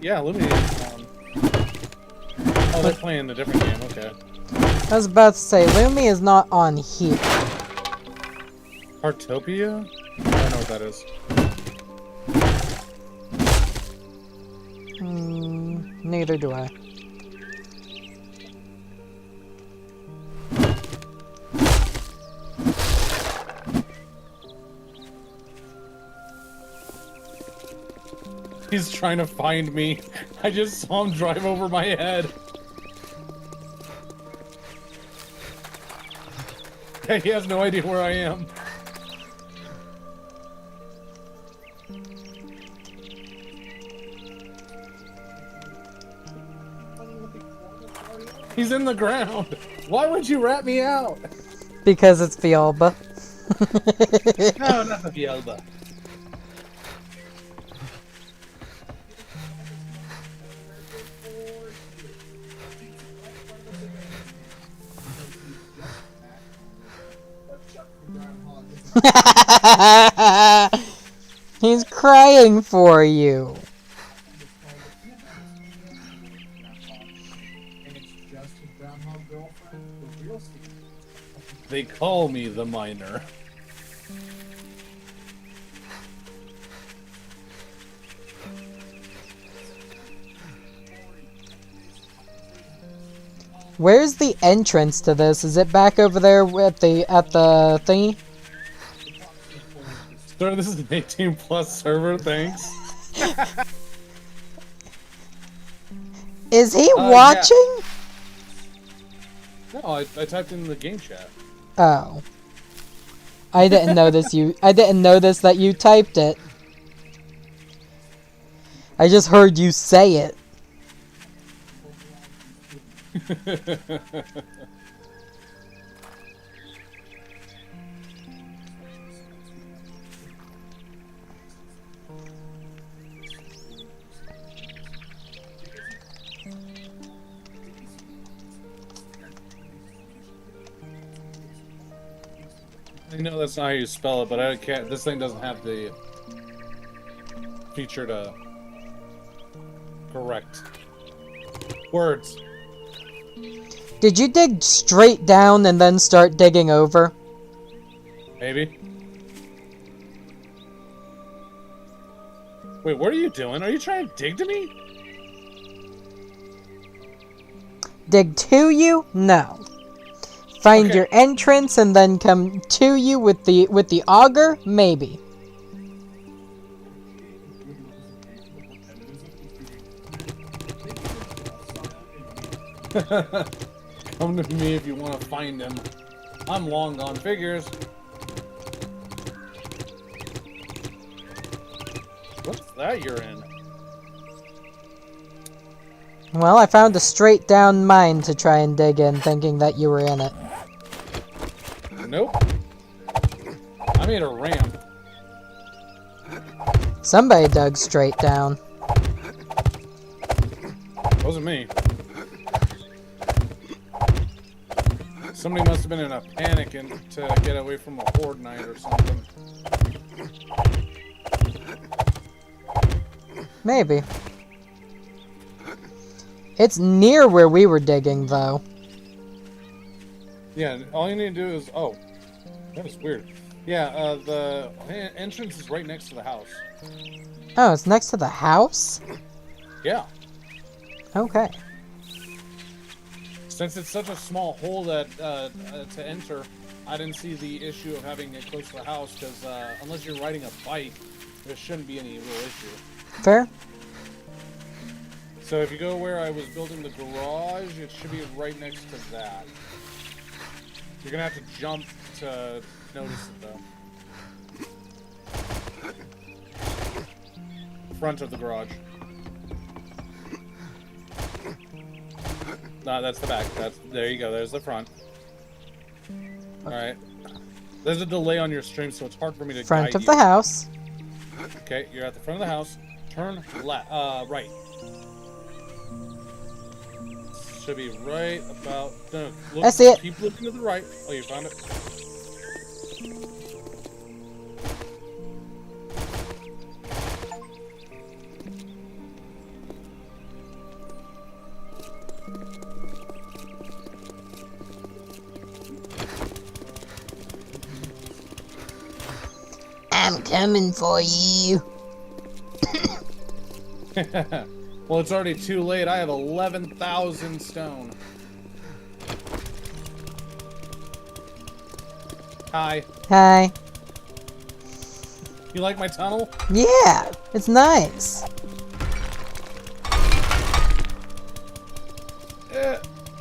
Yeah, Illuminated on. Oh, they're playing a different game, okay. I was about to say, Lumi is not on here. Heartopia? I don't know what that is. Neither do I. He's trying to find me. I just saw him drive over my head. He has no idea where I am. He's in the ground. Why would you rat me out? Because it's Villalba. No, not the Villalba. He's crying for you. They call me the miner. Where's the entrance to this? Is it back over there at the thingy? Sir, this is an 18+ server, thanks. Is he watching? Yeah. No, I typed in the game chat. Oh. I didn't notice that you typed it. I just heard you say it. I know that's not how you spell it, but I can't. This thing doesn't have the feature to correct words. Did you dig straight down and then start digging over? Maybe. Wait, what are you doing? Are you trying to dig to me? Dig to you? No. Find Okay. your entrance and then come to you with the auger? Maybe. Come to me if you want to find him. I'm long gone figures. What's that you're in? Well, I found a straight down mine to try and dig in, thinking that you were in it. Nope. I made a ramp. Somebody dug straight down. Wasn't me. Somebody must have been in a panic and to get away from a horde night or something. Maybe. It's near where we were digging, though. Yeah, all you need to do is... Oh, that is weird. Yeah, the entrance is right next to the house. Oh, it's next to the house? Yeah. Okay. Since it's such a small hole that to enter, I didn't see the issue of having it close to the house, because unless you're riding a bike, there shouldn't be any real issue. Fair? So if you go where I was building the garage, it should be right next to that. You're gonna have to jump to notice it, though. Front of the garage. No, that's the back. There you go. There's the front. All right. There's a delay on your stream, so it's hard for me to Front guide of you. the house. Okay, you're at the front of the house. Turn left. Right. Should be right about. No, look, I see it. Keep looking to the right. Oh, you found it. I'm coming for you. Well, it's already too late. I have 11,000 stone. Hi. Hi. You like my tunnel? Yeah, it's nice.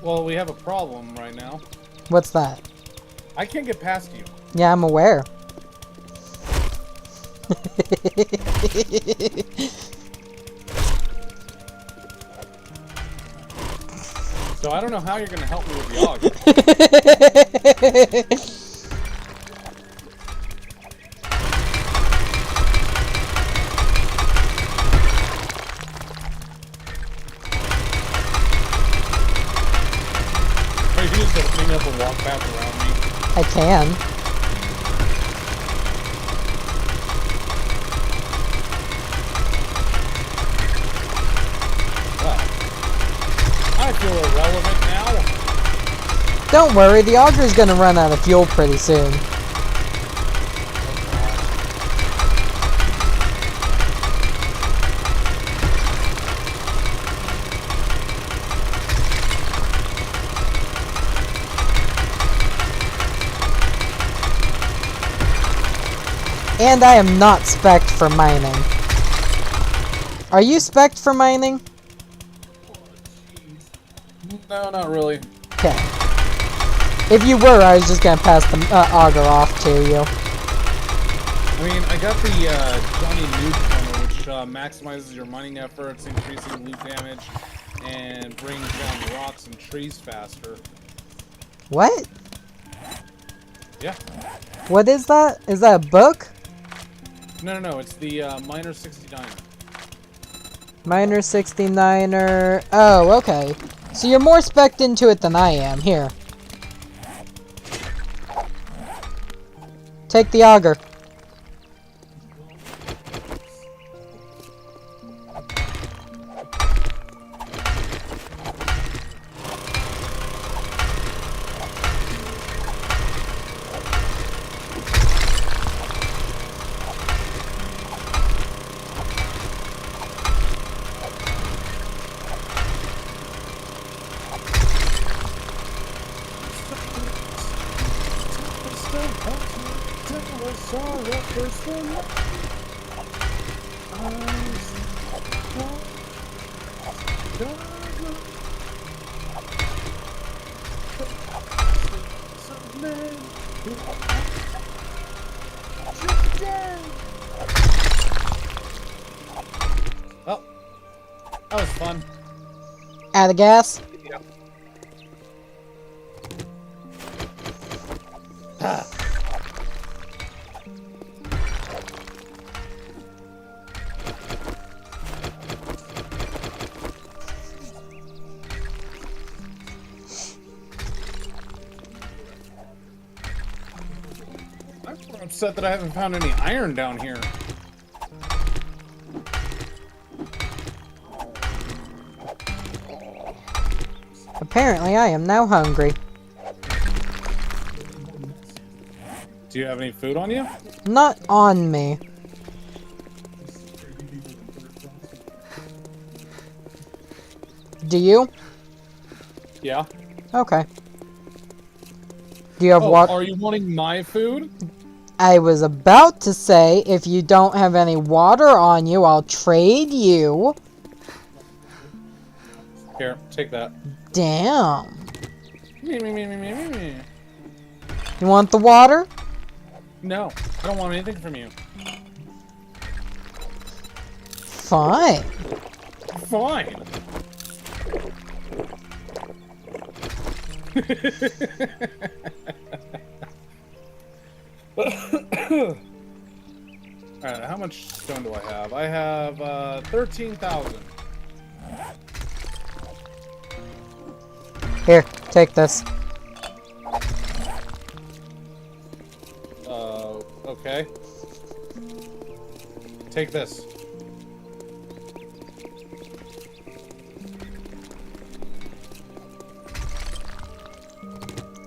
Well, we have a problem right now. What's that? I can't get past you. Yeah, I'm aware. So I don't know how you're going to help me with the auger. Hey, you just gonna clean up and walk back around me. I can. Wow. I feel irrelevant now. Don't worry, the auger's gonna run out of fuel pretty soon. And I am not spec'd for mining. Are you spec'd for mining? No, not really. Okay. If you were, I was just gonna pass the auger off to you. I mean, I got the Johnny Noob promo, which maximizes your mining efforts, increasing loot damage, and brings down rocks and trees faster. What? Yeah. What is that? Is that a book? No, it's the Miner 69. Miner 69er. Oh, okay. So you're more spec'd into it than I am. Here. Take the auger. Oh, that was fun. Out of gas? Yep. I'm more upset that I haven't found any iron down here. Apparently, I am now hungry. Do you have any food on you? Not on me. Do you? Yeah. Okay. Do you have water? Are you wanting my food? I was about to say, if you don't have any water on you, I'll trade you. Here, take that. Damn. Me, me, me, me, me, me, me. You want the water? No, I don't want anything from you. Fine. Fine. Alright, how much stone do I have? I have 13,000. Here, take this. Okay. Take this.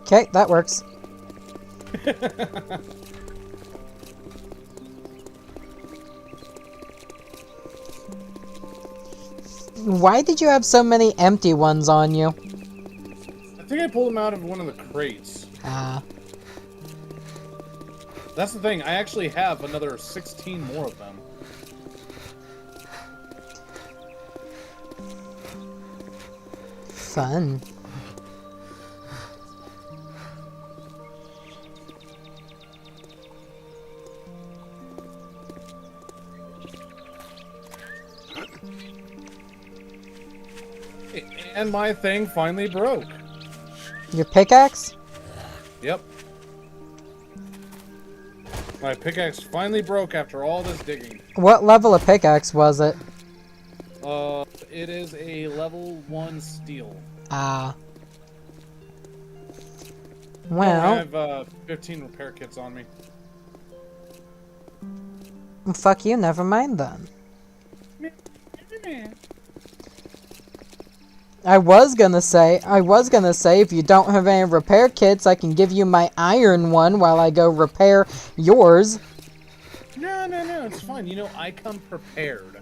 Okay, that works. Why did you have so many empty ones on you? I think I pulled them out of one of the crates. Ah. That's the thing, I actually have another 16 more of them. Fun. And my thing finally broke. Your pickaxe? Yep. My pickaxe finally broke after all this digging. What level of pickaxe was it? It is a level 1 steel. Ah. I Well, have 15 repair kits on me. fuck you, never mind then. I was gonna say, if you don't have any repair kits, I can give you my iron one while I go repair yours. No, no, no, it's fine. You know, I come prepared.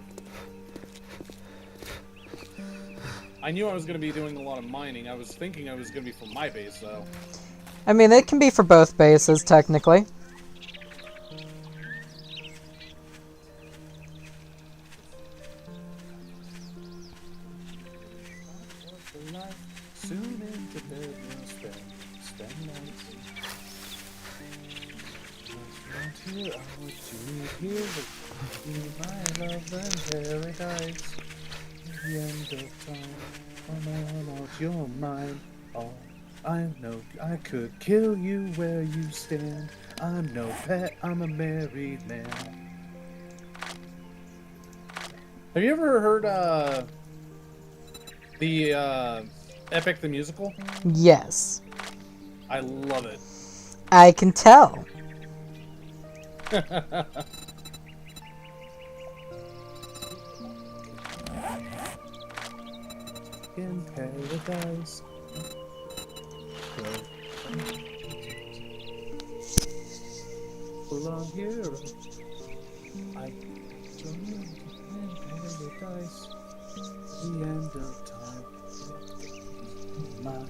I knew I was going to be doing a lot of mining. I was thinking I was going to be for my base, though. I mean, it can be for both bases, technically. Soon into bed, we'll spend nights. Here, I want you here, my love and paradise. The end of time, I'm out your mind. Oh, I know I could kill you where you stand. I'm no pet, I'm a married man. Have you ever heard the Epic the Musical? Yes. I love it. I can tell. In paradise. Belong here. I in paradise. The end of time. Mine.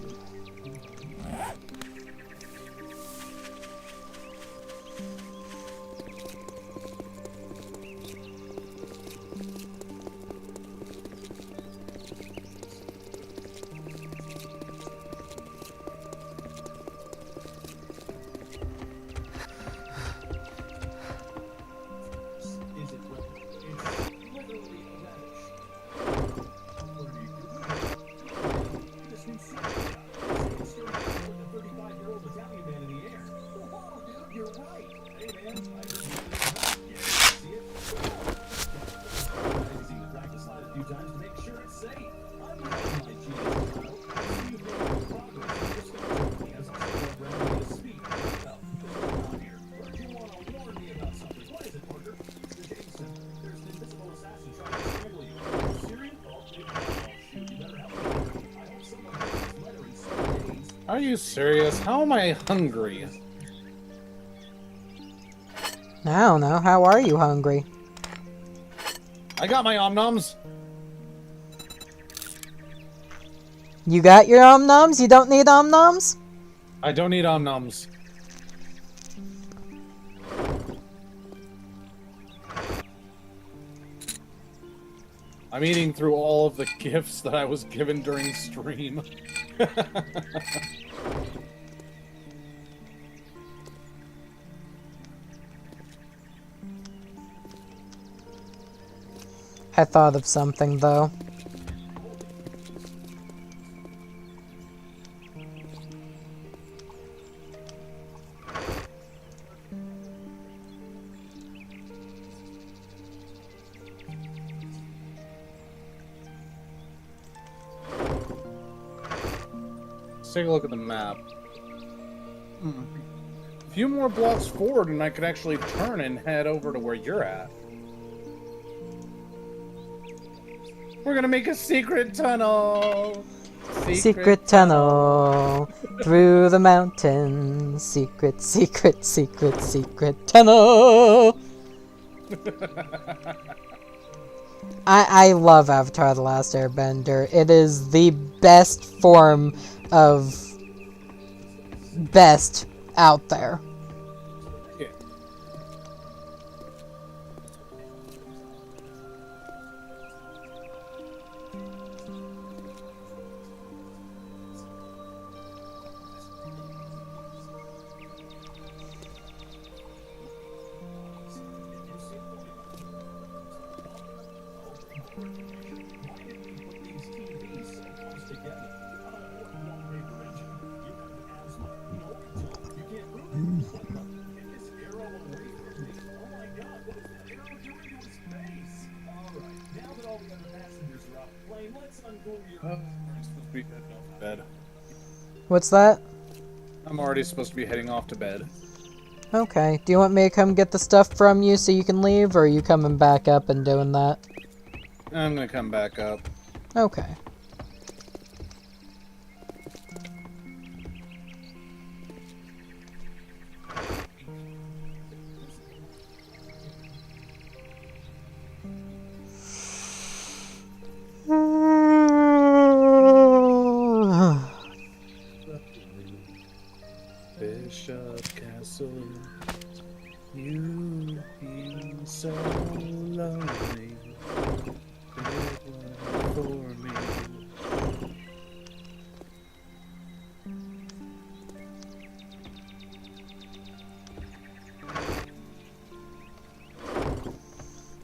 Are you serious? How am I hungry? I don't know. How are you hungry? I got my omnoms. You got your omnoms? You don't need omnoms? I don't need omnoms. I'm eating through all of the gifts that I was given during stream. I thought of something, though. Let's take a look at the map. A few more blocks forward and I could actually turn and head over to where you're at. We're gonna make a secret tunnel! Secret tunnel through the mountains. Secret, secret, secret, secret tunnel. I love Avatar: The Last Airbender. It is the best form of best out there. Yeah. Bed. What's that? I'm already supposed to be heading off to bed. Okay. Do you want me to come get the stuff from you so you can leave, or are you coming back up and doing that? I'm gonna come back up. Okay. Bishop Castle, you be so lonely. Big one for me.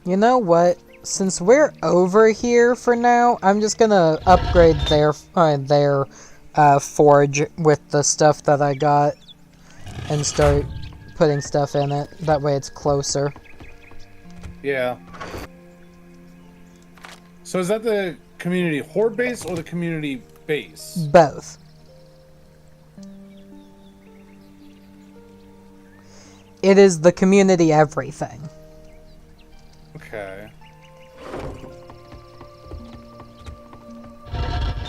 You know what? Since we're over here for now, I'm just gonna upgrade their forge with the stuff that I got and start putting stuff in it. That way it's closer. Yeah. So is that the community horde base or the community base? Both. It is the community everything. Okay.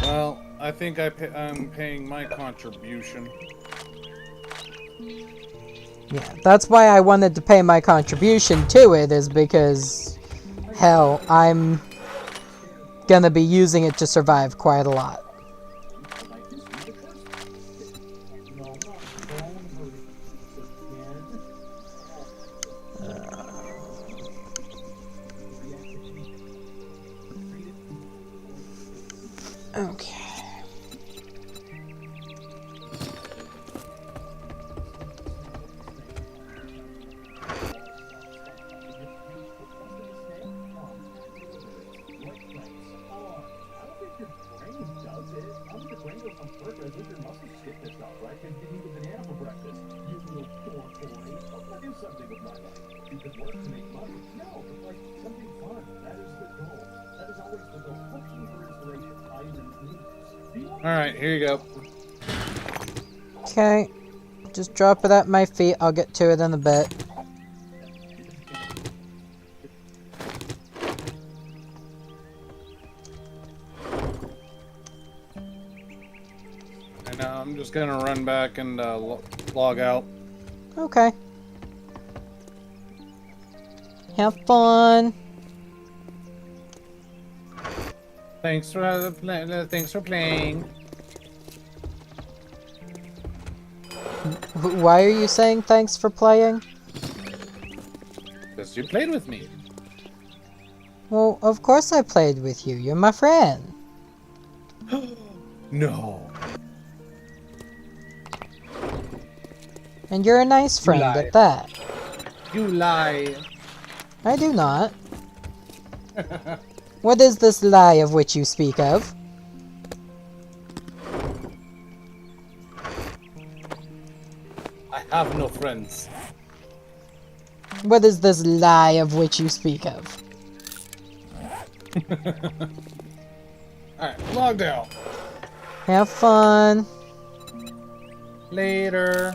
Well, I think I'm paying my contribution. Yeah, that's why I wanted to pay my contribution to it, is because, hell, I'm gonna be using it to survive quite a lot. Okay. Alright, here you go. Okay. Just drop it at my feet. I'll get to it in a bit. And I'm just gonna run back and log out. Okay. Have fun. Thanks for playing. Why are you saying thanks for playing? Because you played with me. Well, of course I played with you. You're my friend. No. And you're a nice friend lie. at that. You lie. I do not. What is this lie of which you speak of? I have no friends. What is this lie of which you speak of? Alright, logged out. Have fun. Later.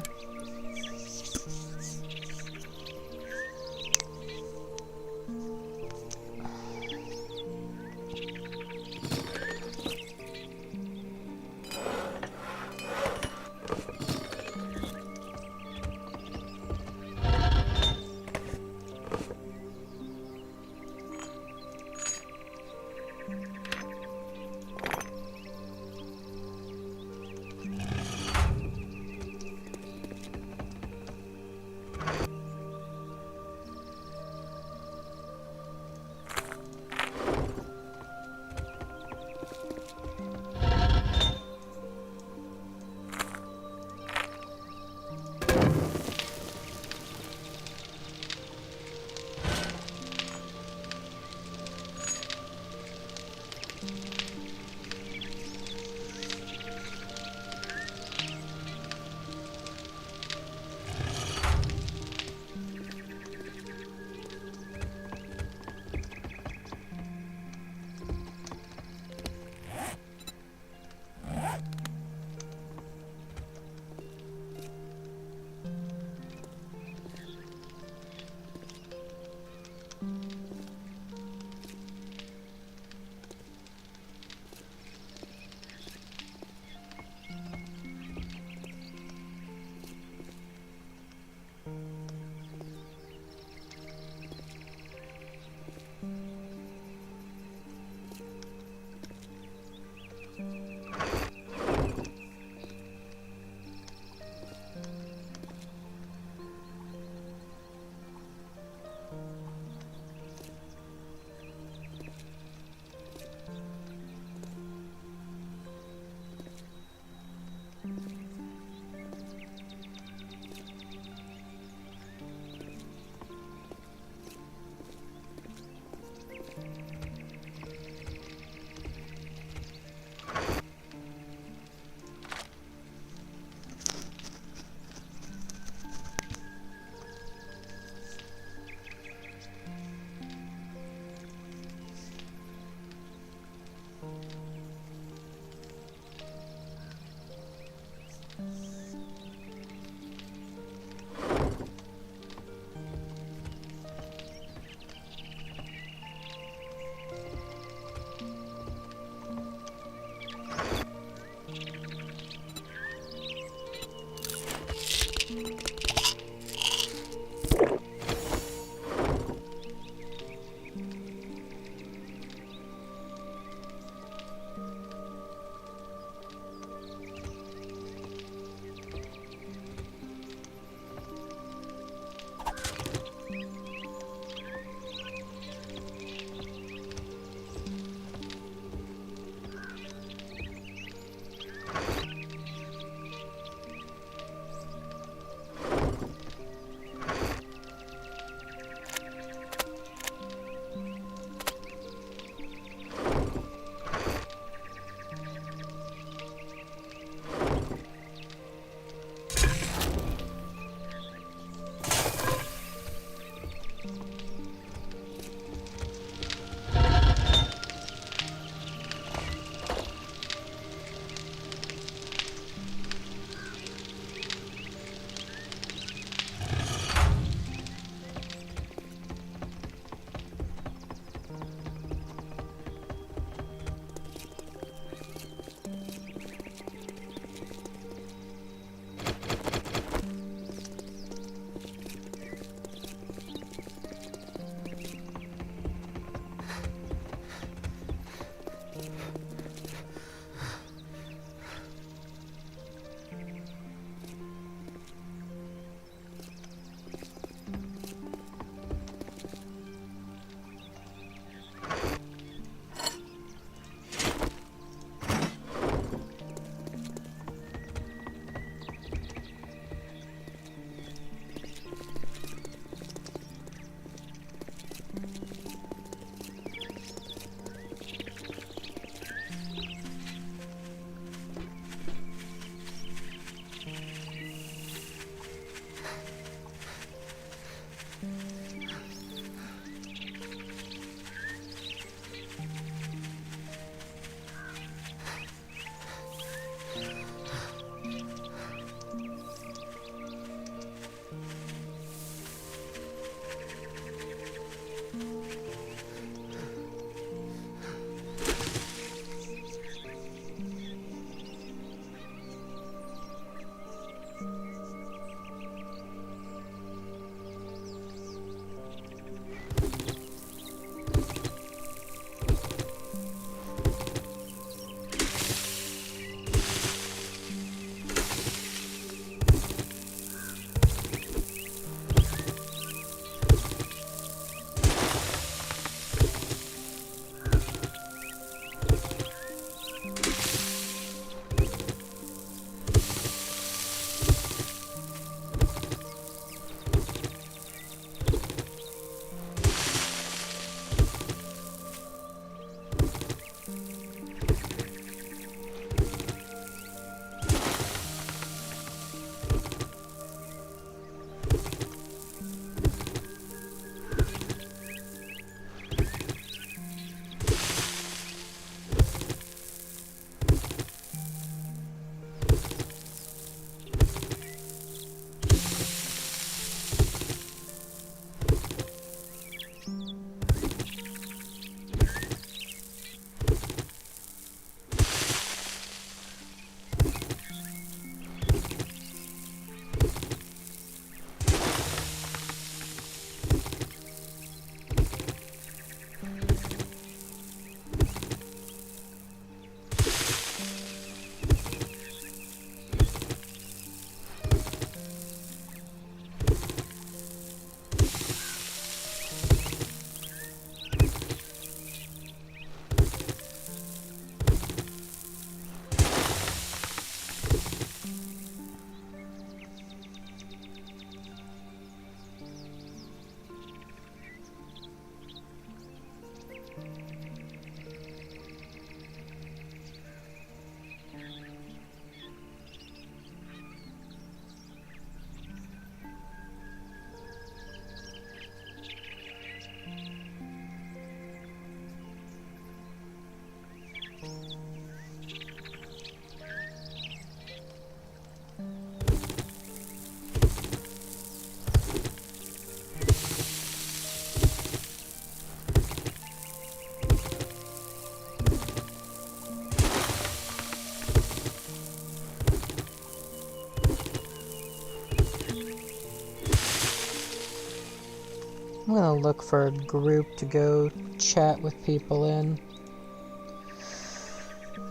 I'm gonna look for a group to go chat with people in.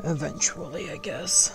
Eventually, I guess.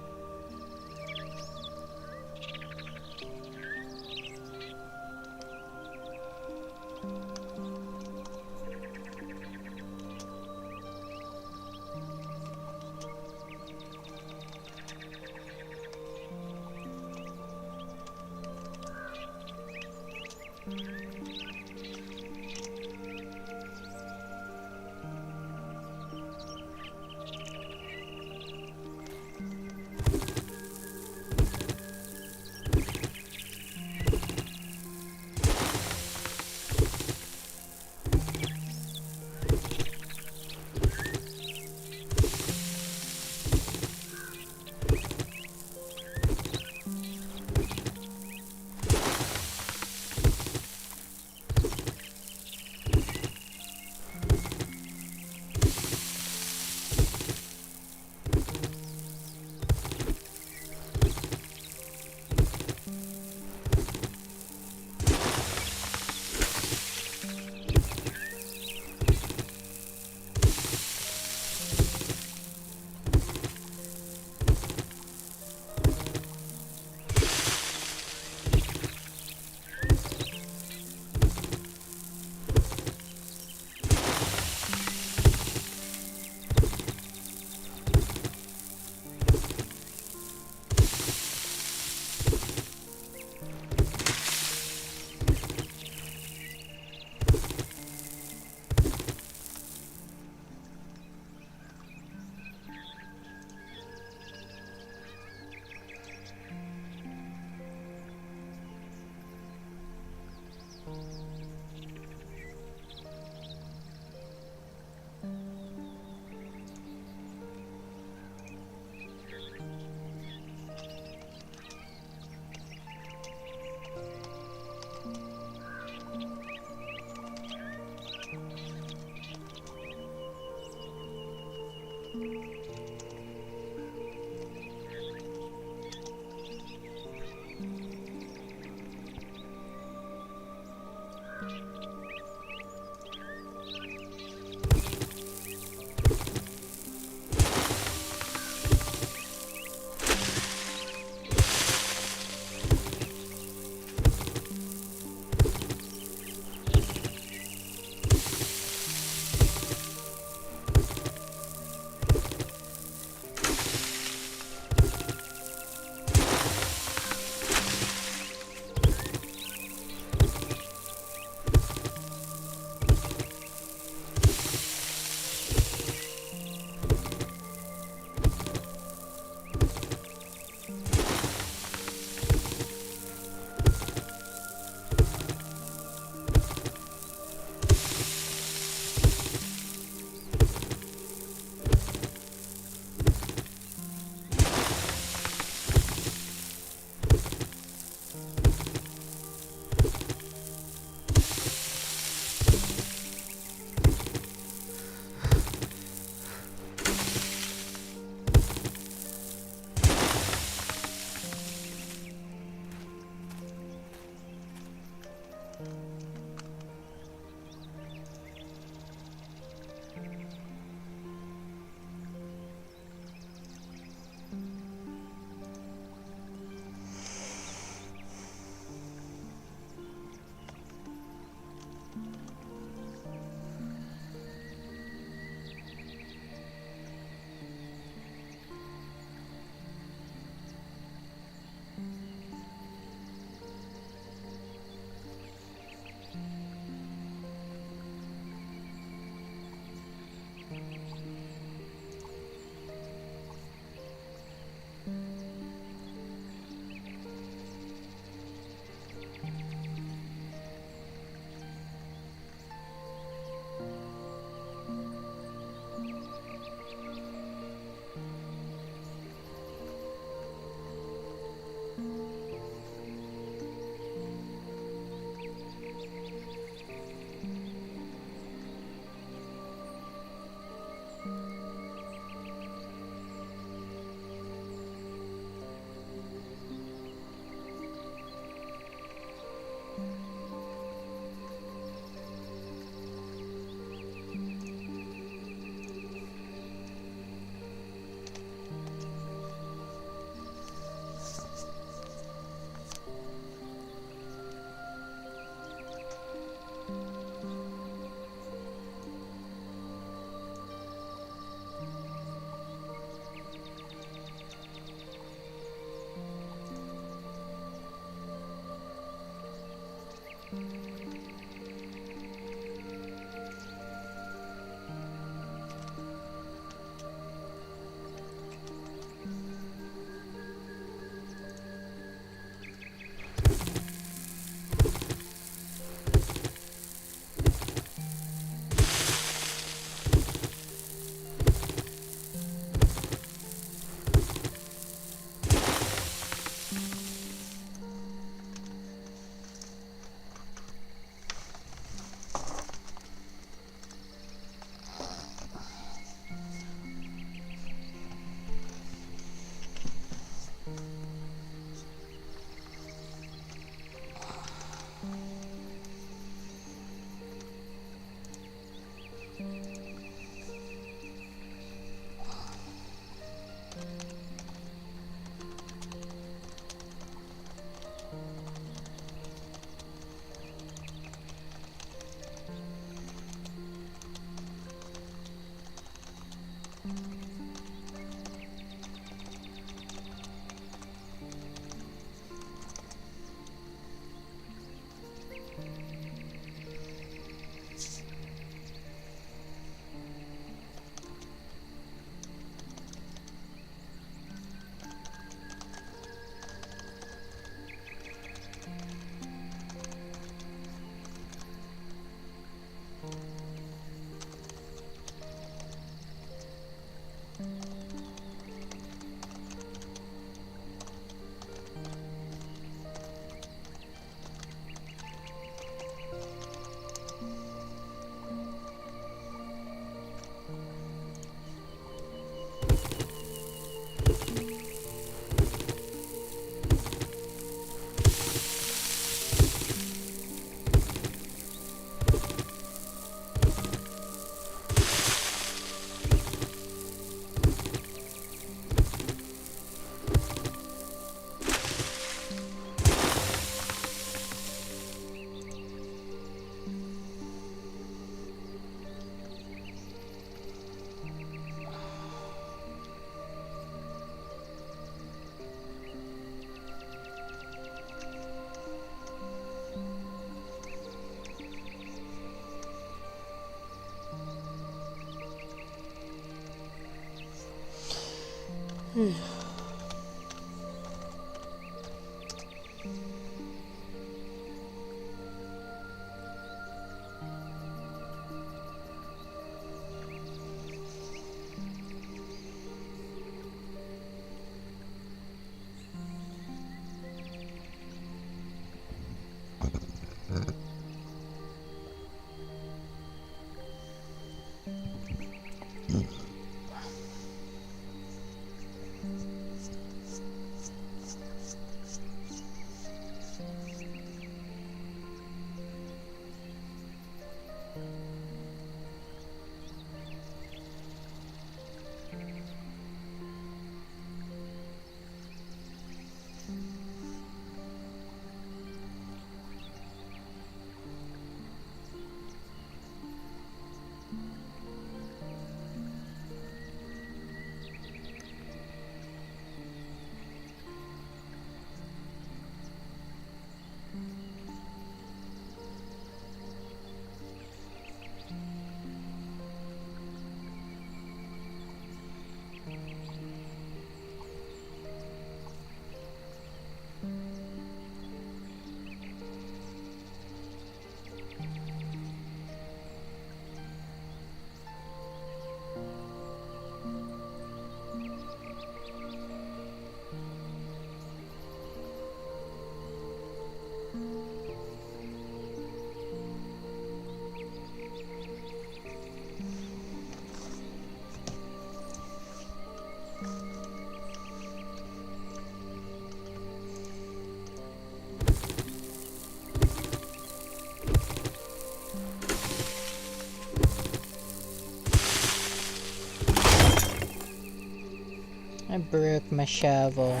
I broke my shovel.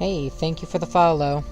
Hey, thank you for the follow.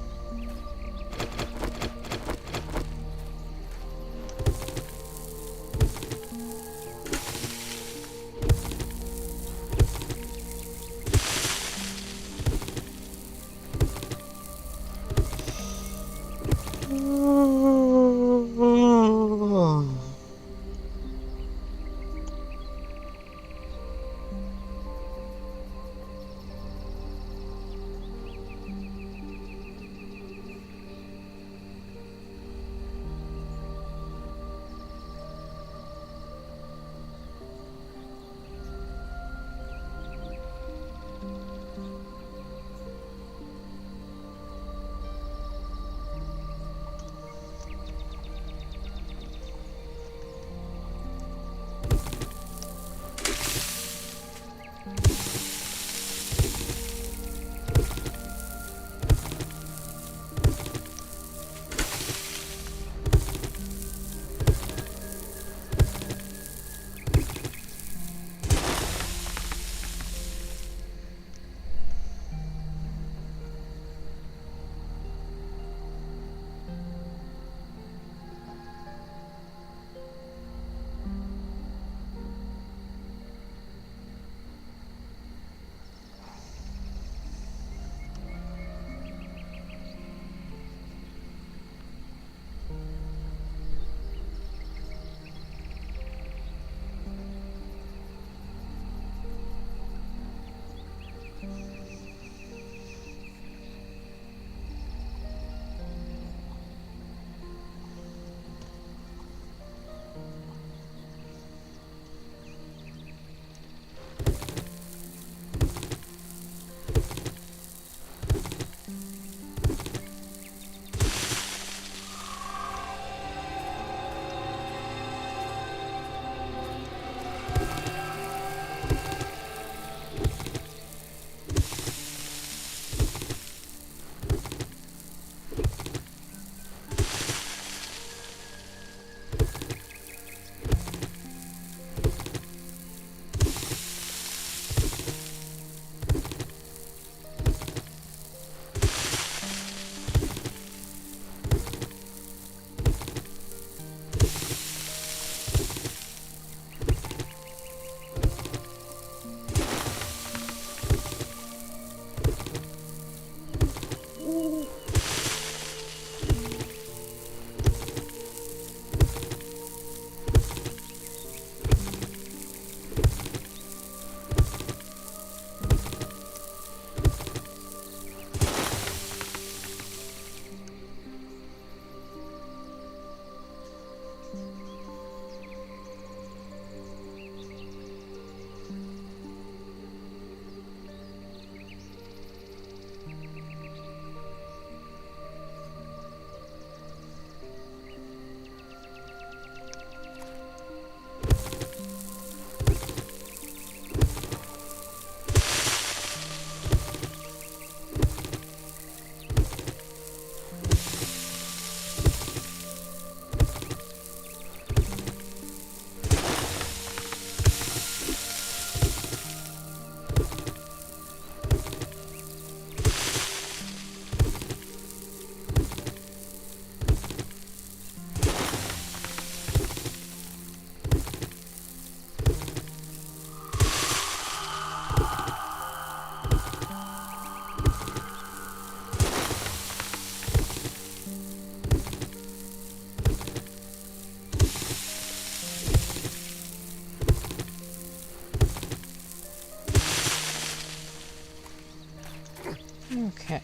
Okay,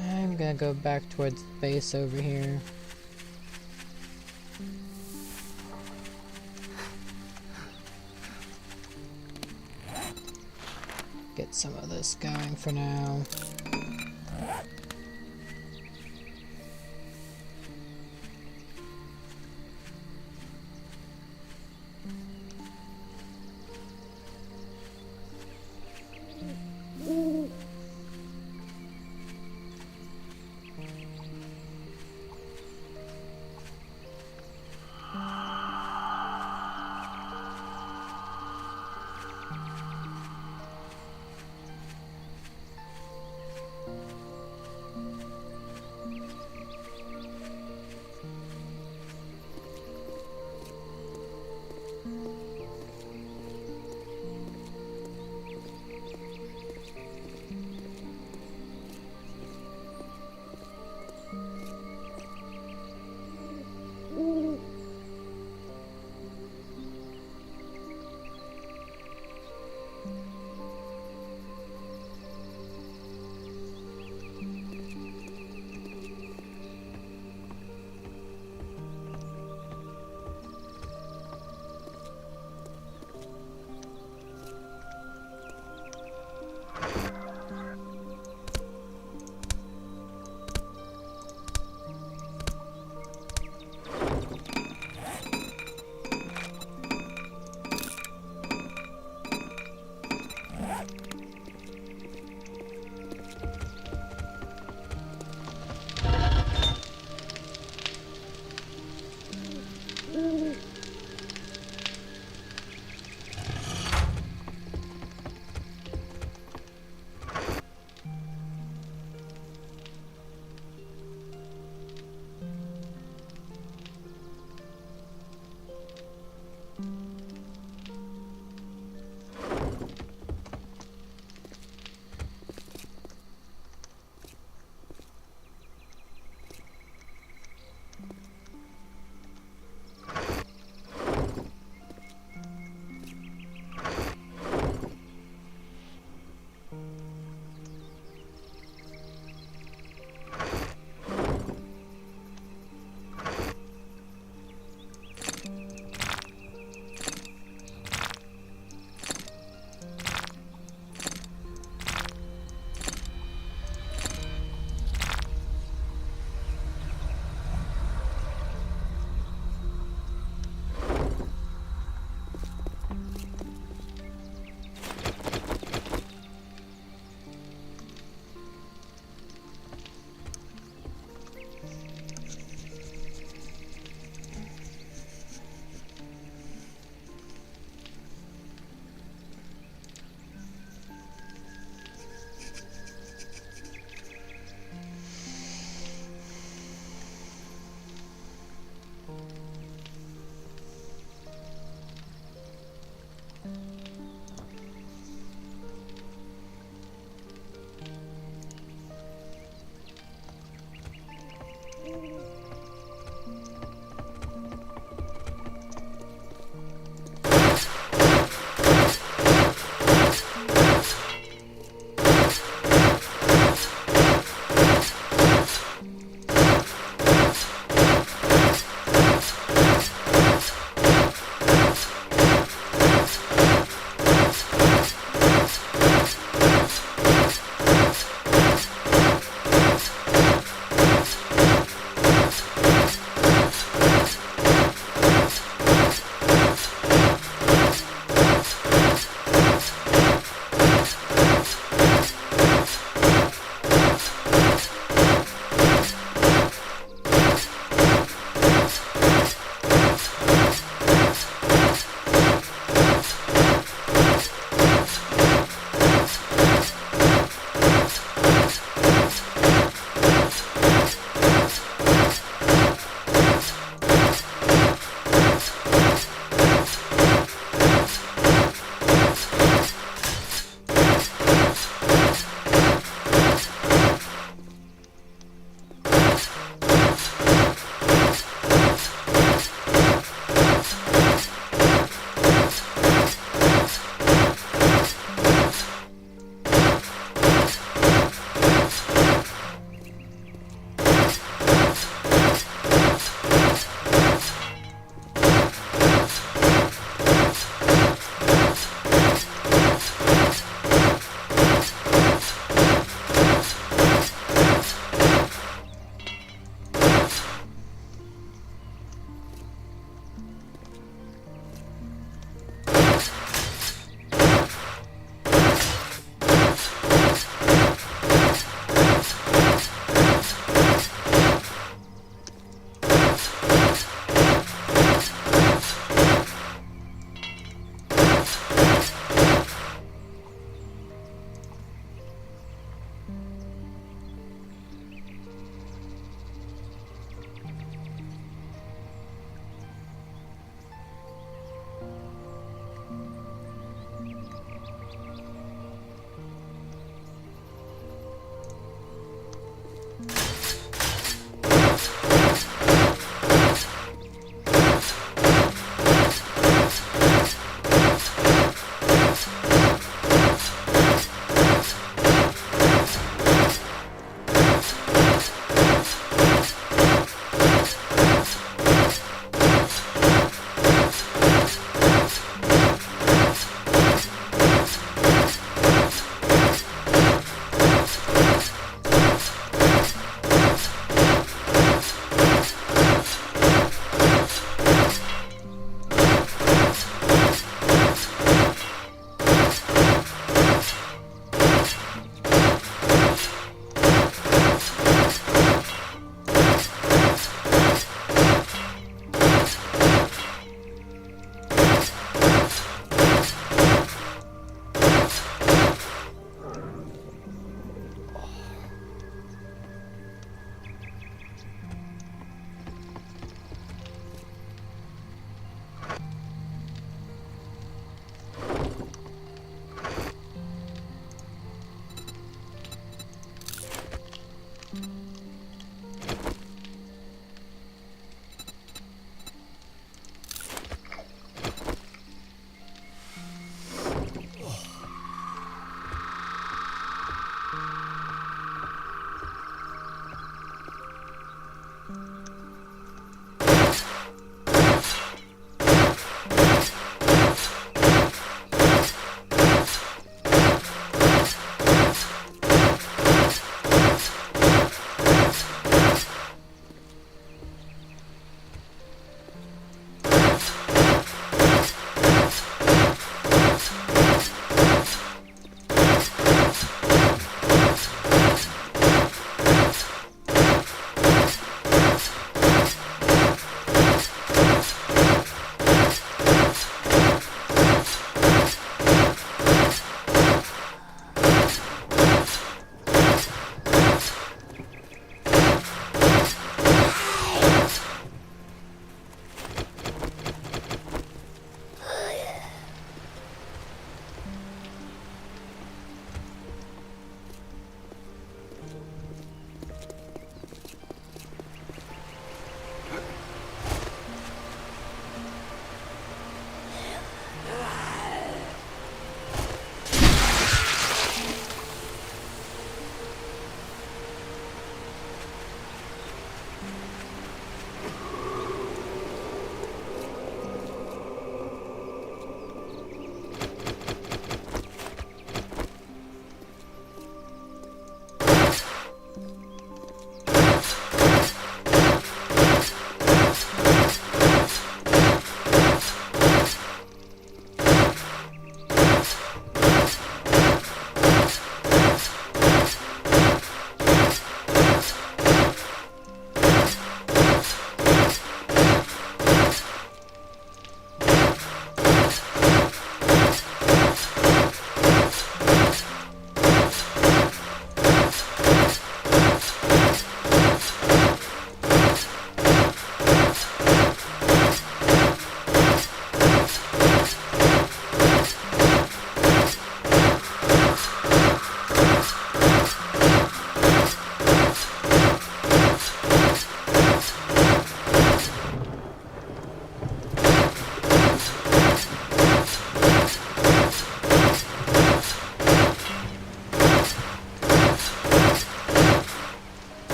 I'm gonna go back towards the base over here. Get some of this going for now.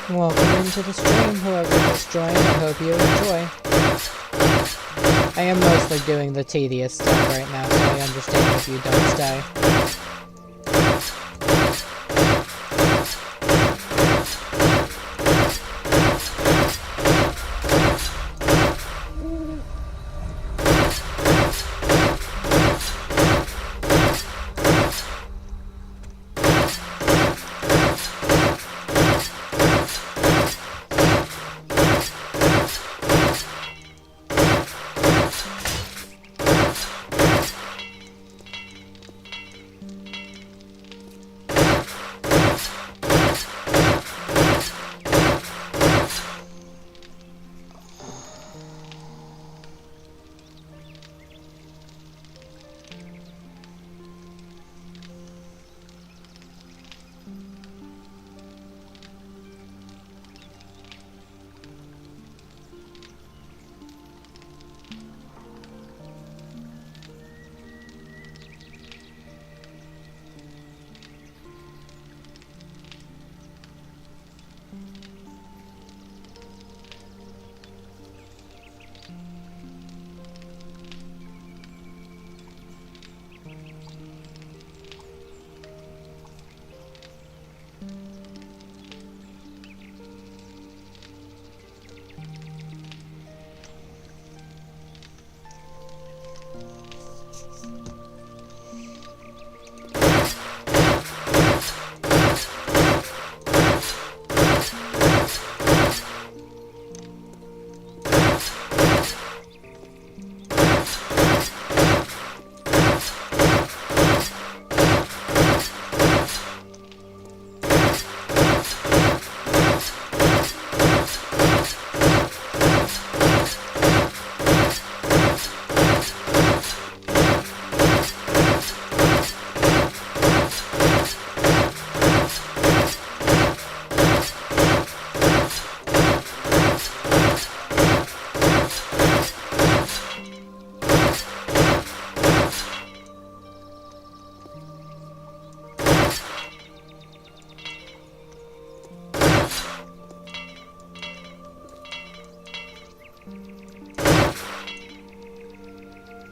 Welcome into the stream, whoever just joined. I hope you enjoy. I am mostly doing the tedious stuff right now, so I understand if you don't stay.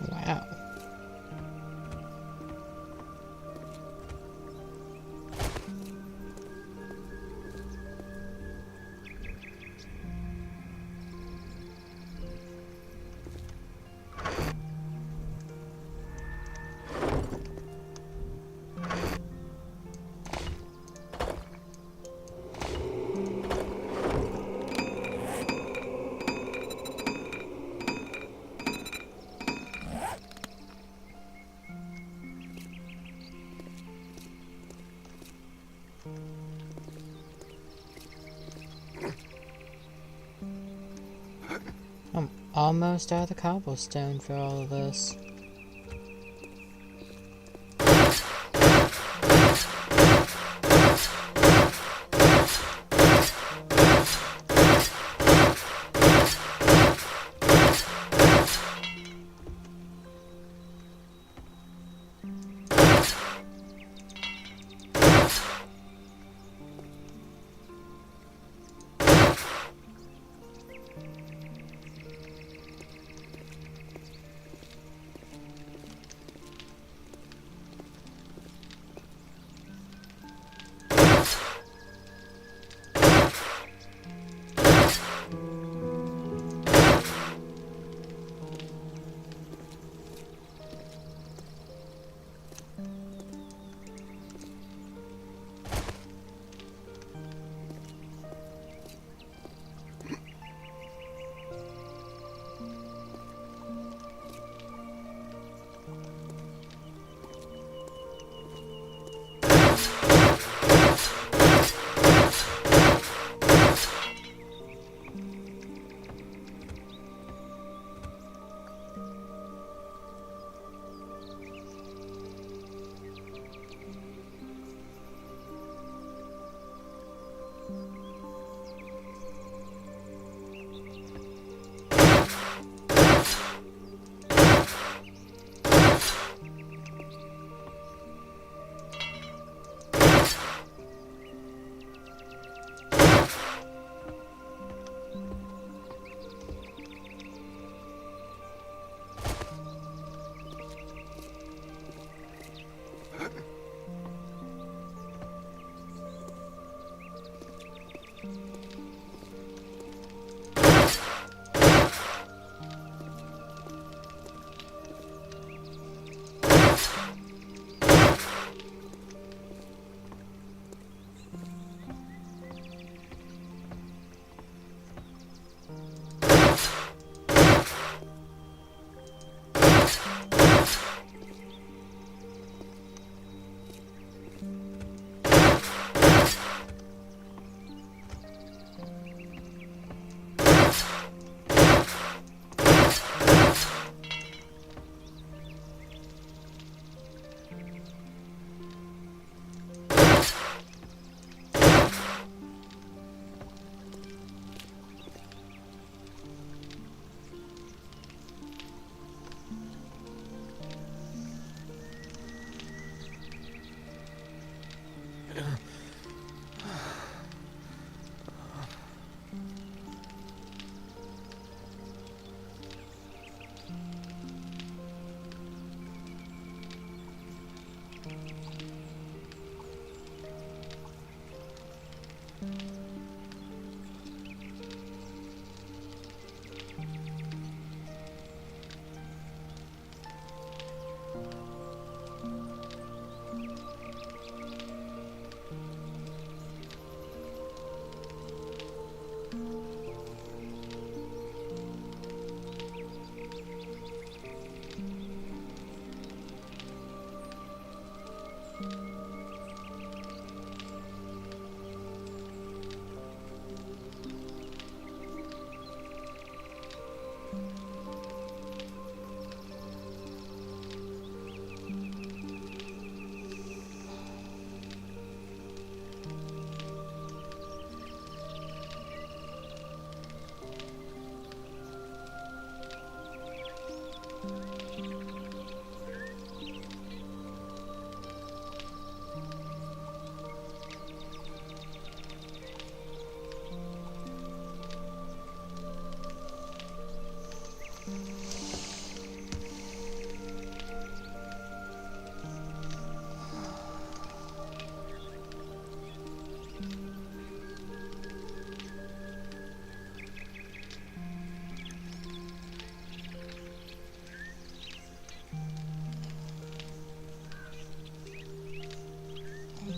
Wow. I'm almost out of the cobblestone for all of this.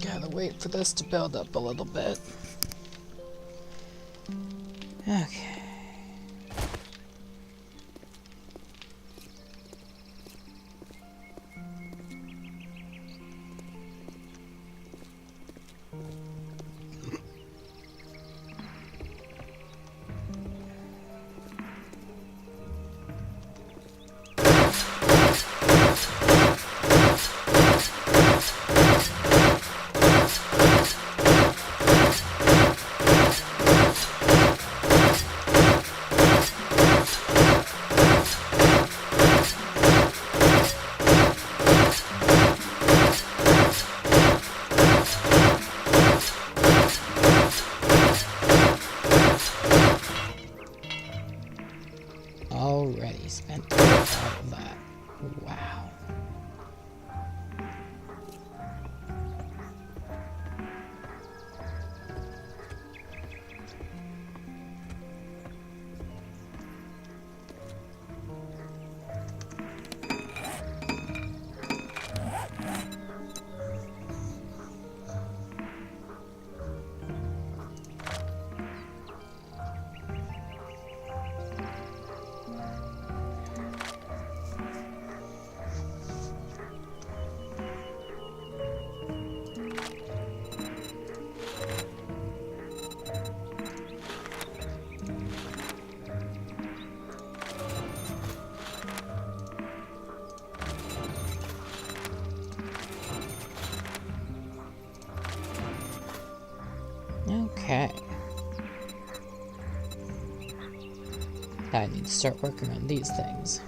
Gotta wait for this to build up a little bit. Okay. Already spent all of that. Wow. Okay. I need to start working on these things.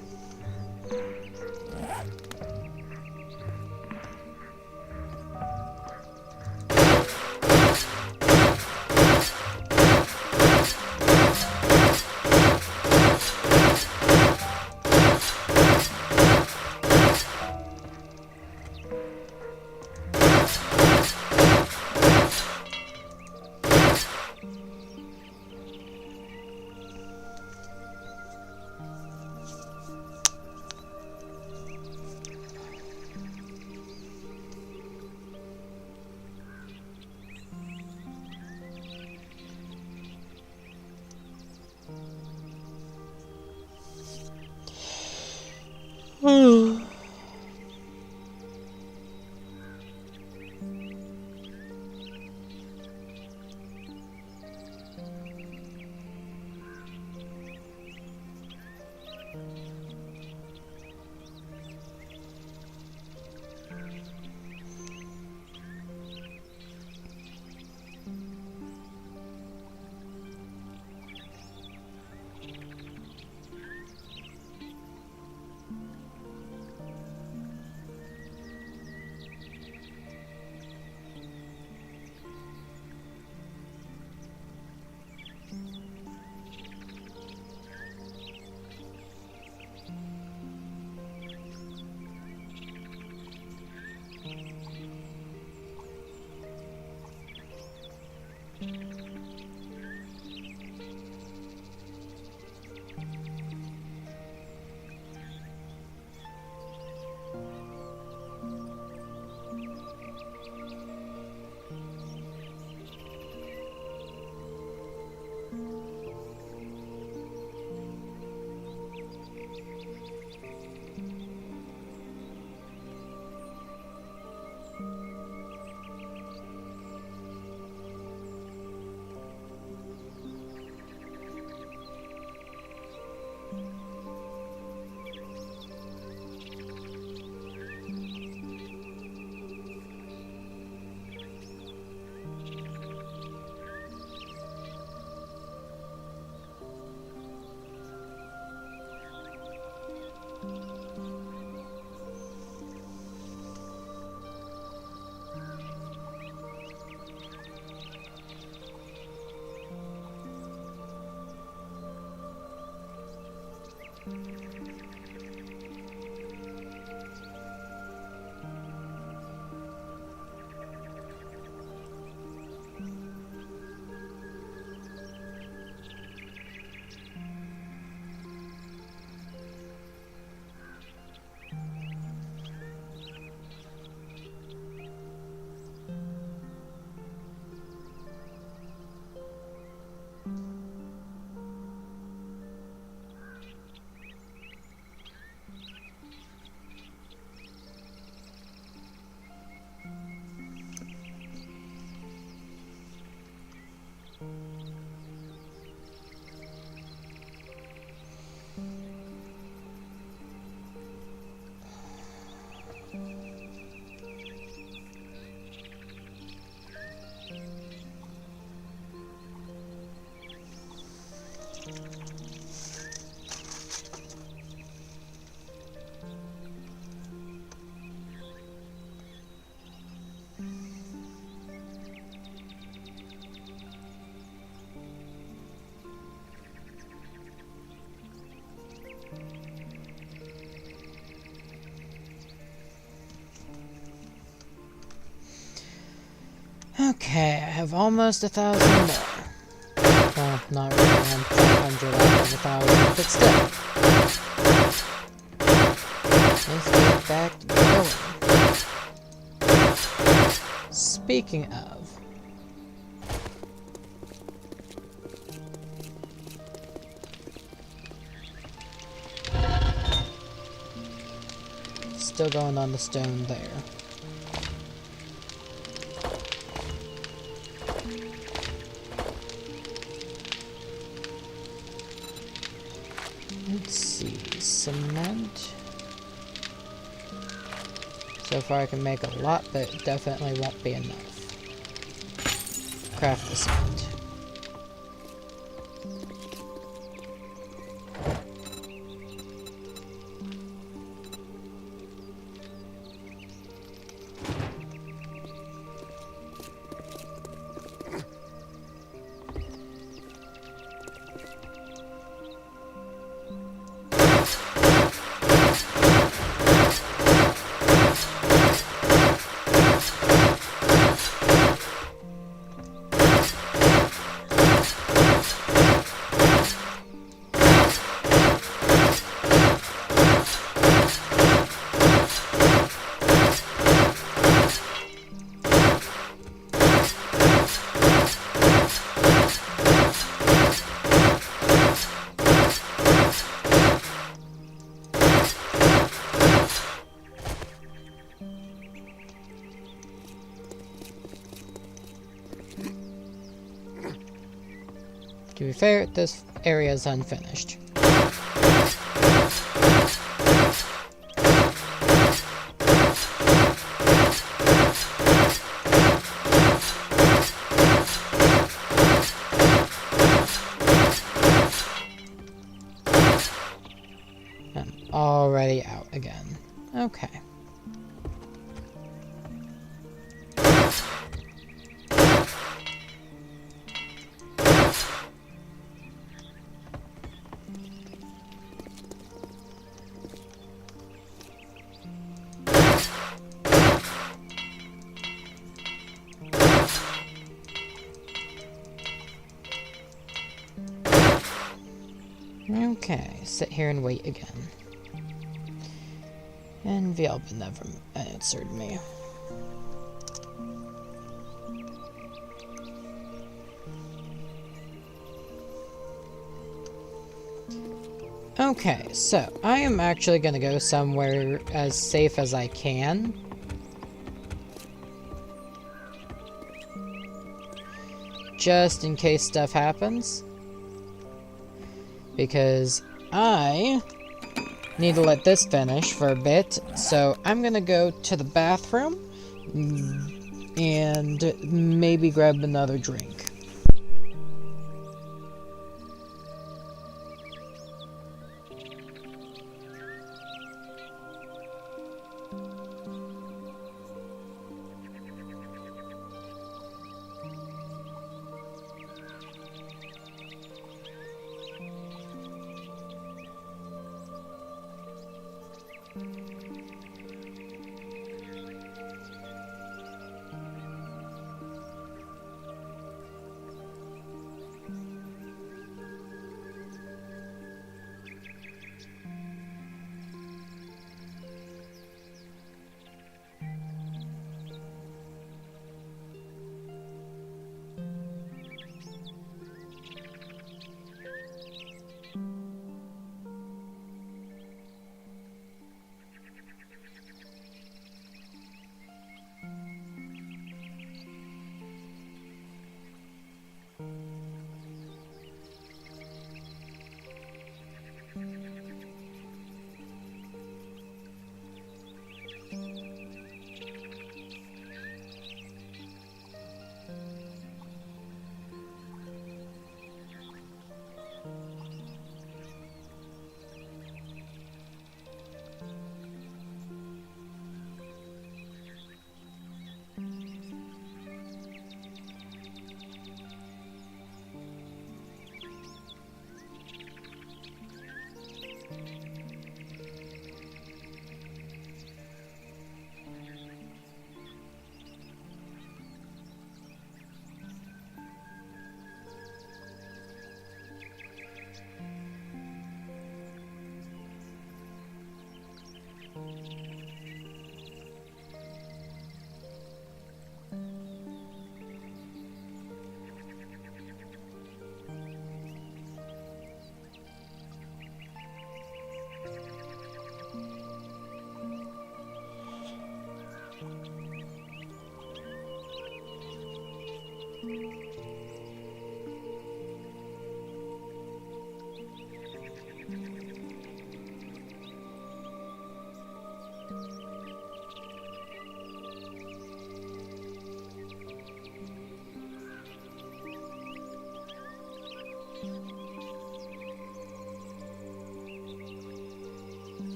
Okay, I have almost 1,000 more. Well, not really, I'm 500 out of 1,000, but still. Let's get back to going. Speaking of... Still going on the stone there. Let's see, cement. So far I can make a lot, but it definitely won't be enough. Craft the cement. To be fair, this area is unfinished. I'm already out again. Okay. Okay, sit here and wait again. And Vialba never answered me. Okay, so I am actually gonna go somewhere as safe as I can. Just in case stuff happens. Because I need to let this finish for a bit, so I'm gonna go to the bathroom and maybe grab another drink.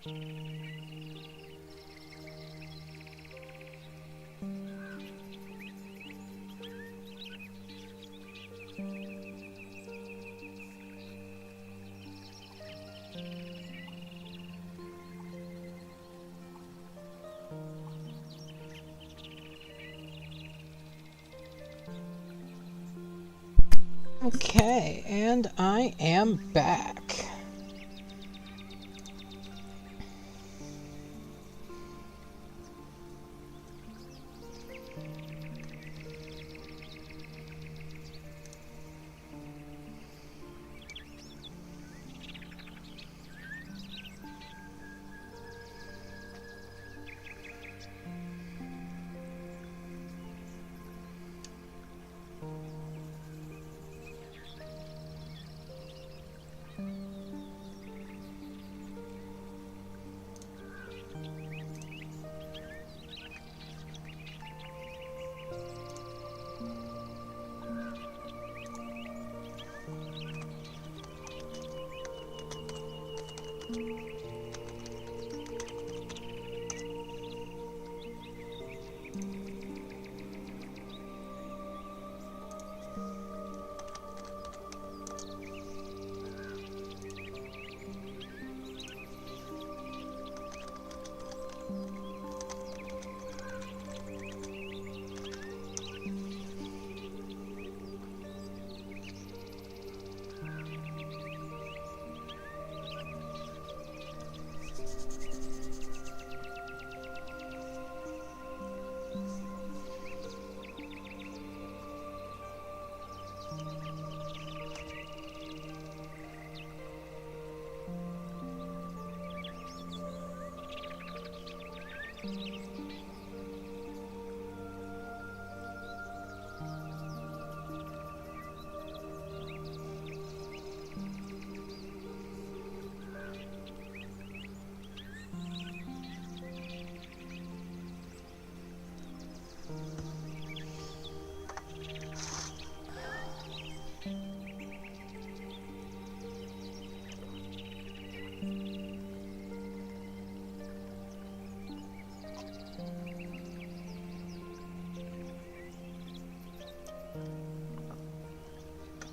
Okay, and I am back.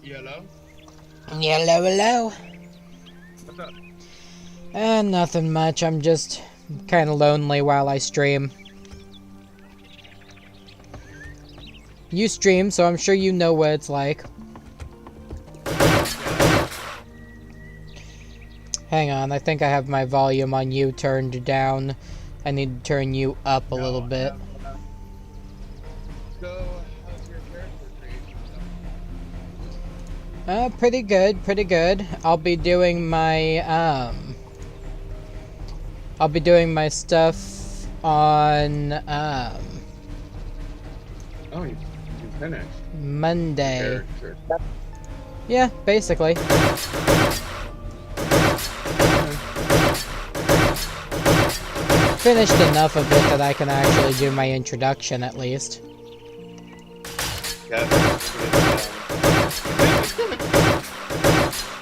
Yellow. Hello, hello. What's up? Nothing much. I'm just kind of lonely while I stream. You stream, so I'm sure you know what it's like. Hang on, I think I have my volume on you turned down. I need to turn you up a little bit. So, how's your character creation? Pretty good, pretty good. I'll be doing my stuff on, Oh, you finished. Monday. Character. Yeah, basically. Finished enough of it that I can actually do my introduction at least. Yeah.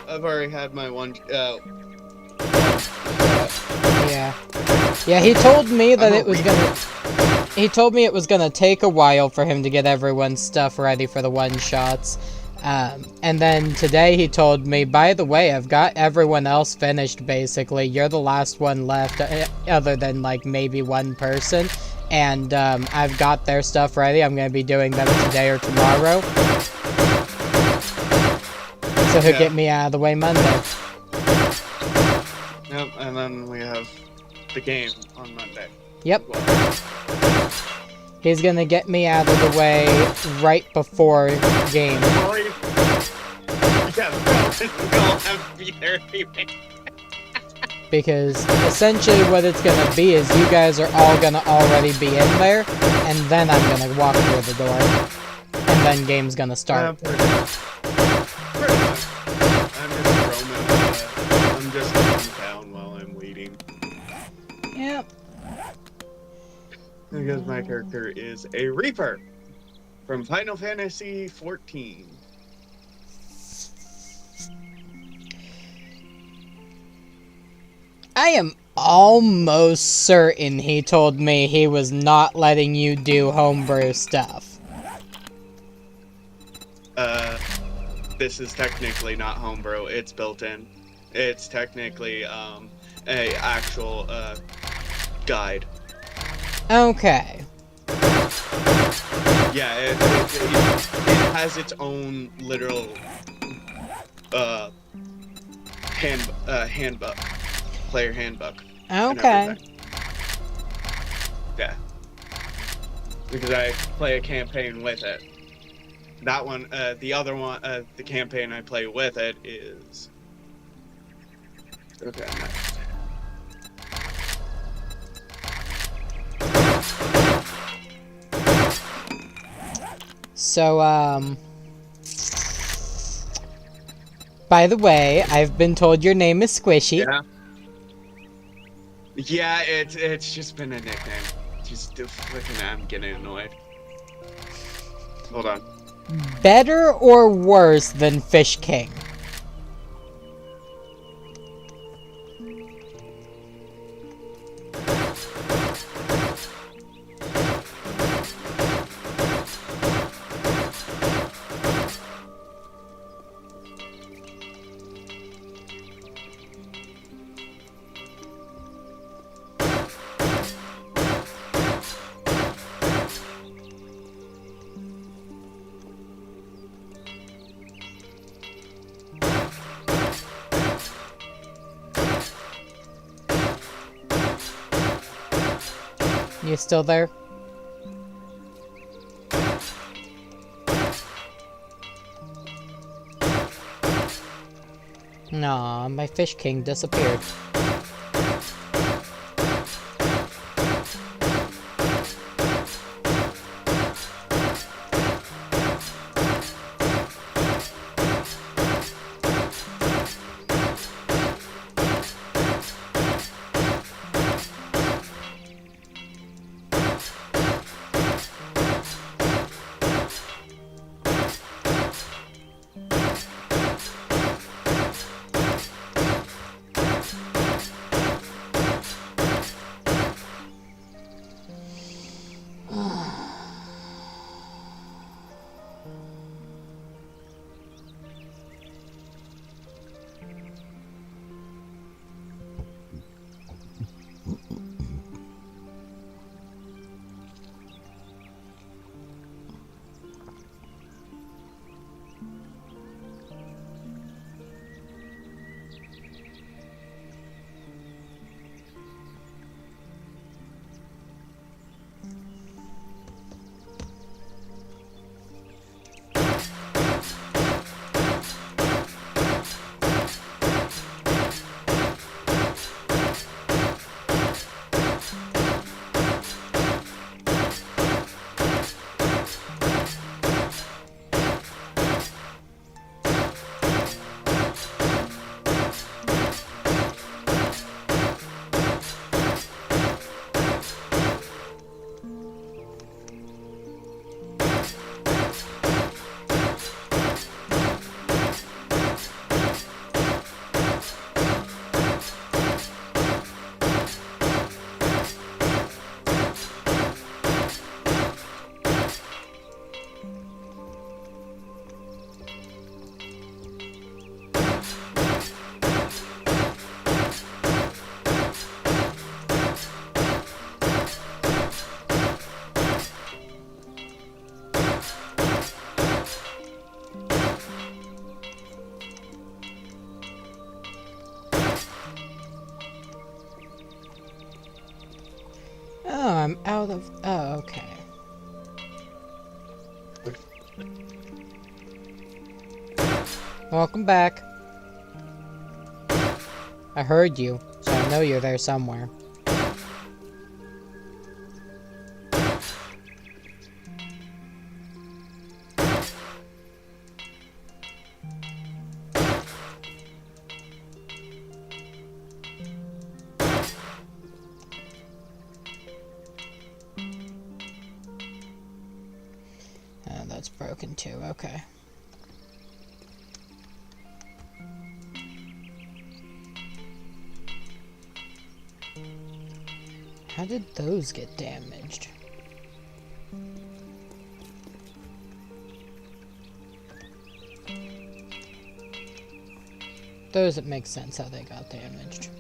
I've already had my one. Yeah. Yeah, he told me that it was gonna... He told me it was gonna take a while for him to get everyone's stuff ready for the one-shots. And then today he told me, by the way, I've got everyone else finished, basically. You're the last one left, other than, like, maybe one person. And, I've got their stuff ready. I'm gonna be doing them today or tomorrow. So he'll get me out of the way Monday. Yep, and then we have the game on Monday. Yep. He's gonna get me out of the way right before game. Because essentially what it's gonna be is you guys are all gonna already be in there, and then I'm gonna walk through the door. And then game's gonna start. Pretty much. I'm just roaming down while I'm waiting. Yep. Because my character is a Reaper from Final Fantasy XIV. I am almost certain he told me he was not letting you do homebrew stuff. This is technically not homebrew. It's built in. It's technically a actual guide. Okay. Yeah, it has its own literal handbook, player handbook. And Okay. everything. Yeah. Because I play a campaign with it. That one, the other one, the campaign I play with it is. Okay, next. So, by the way, I've been told your name is Squishy. Yeah. Yeah, it's just been a nickname. Just freaking, I'm getting annoyed. Hold on. Better or worse than Fish King? You still there? Nah, my Fish King disappeared. Oh, I'm out of... Oh, okay. Welcome back. I heard you, so I know you're there somewhere. Oh, that's broken too, okay. How did those get damaged? Those, it makes sense how they got damaged.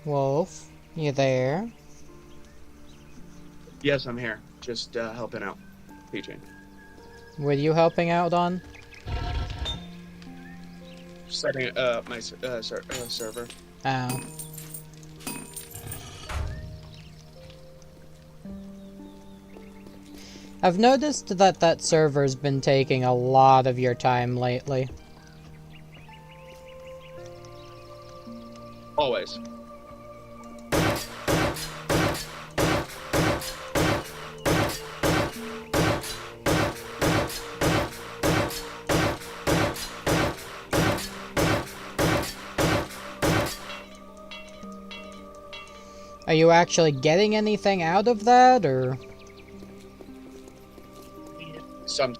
Wolf, you there? Yes, I'm here. Just helping out. PJ. What are you helping out on? Setting up my server. Oh. I've noticed that that server's been taking a lot of your time lately. Always. Are you actually getting anything out of that, or? Some.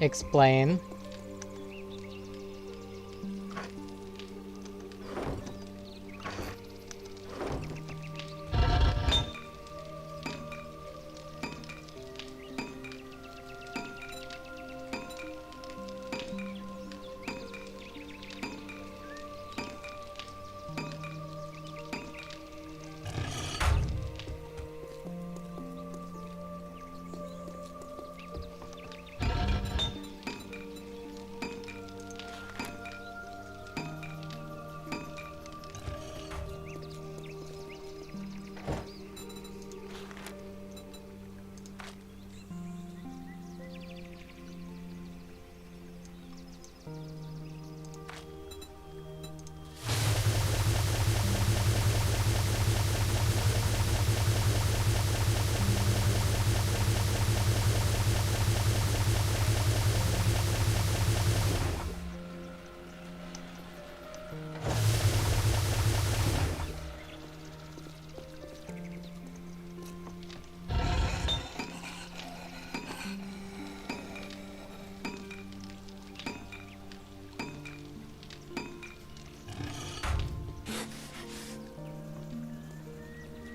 Explain.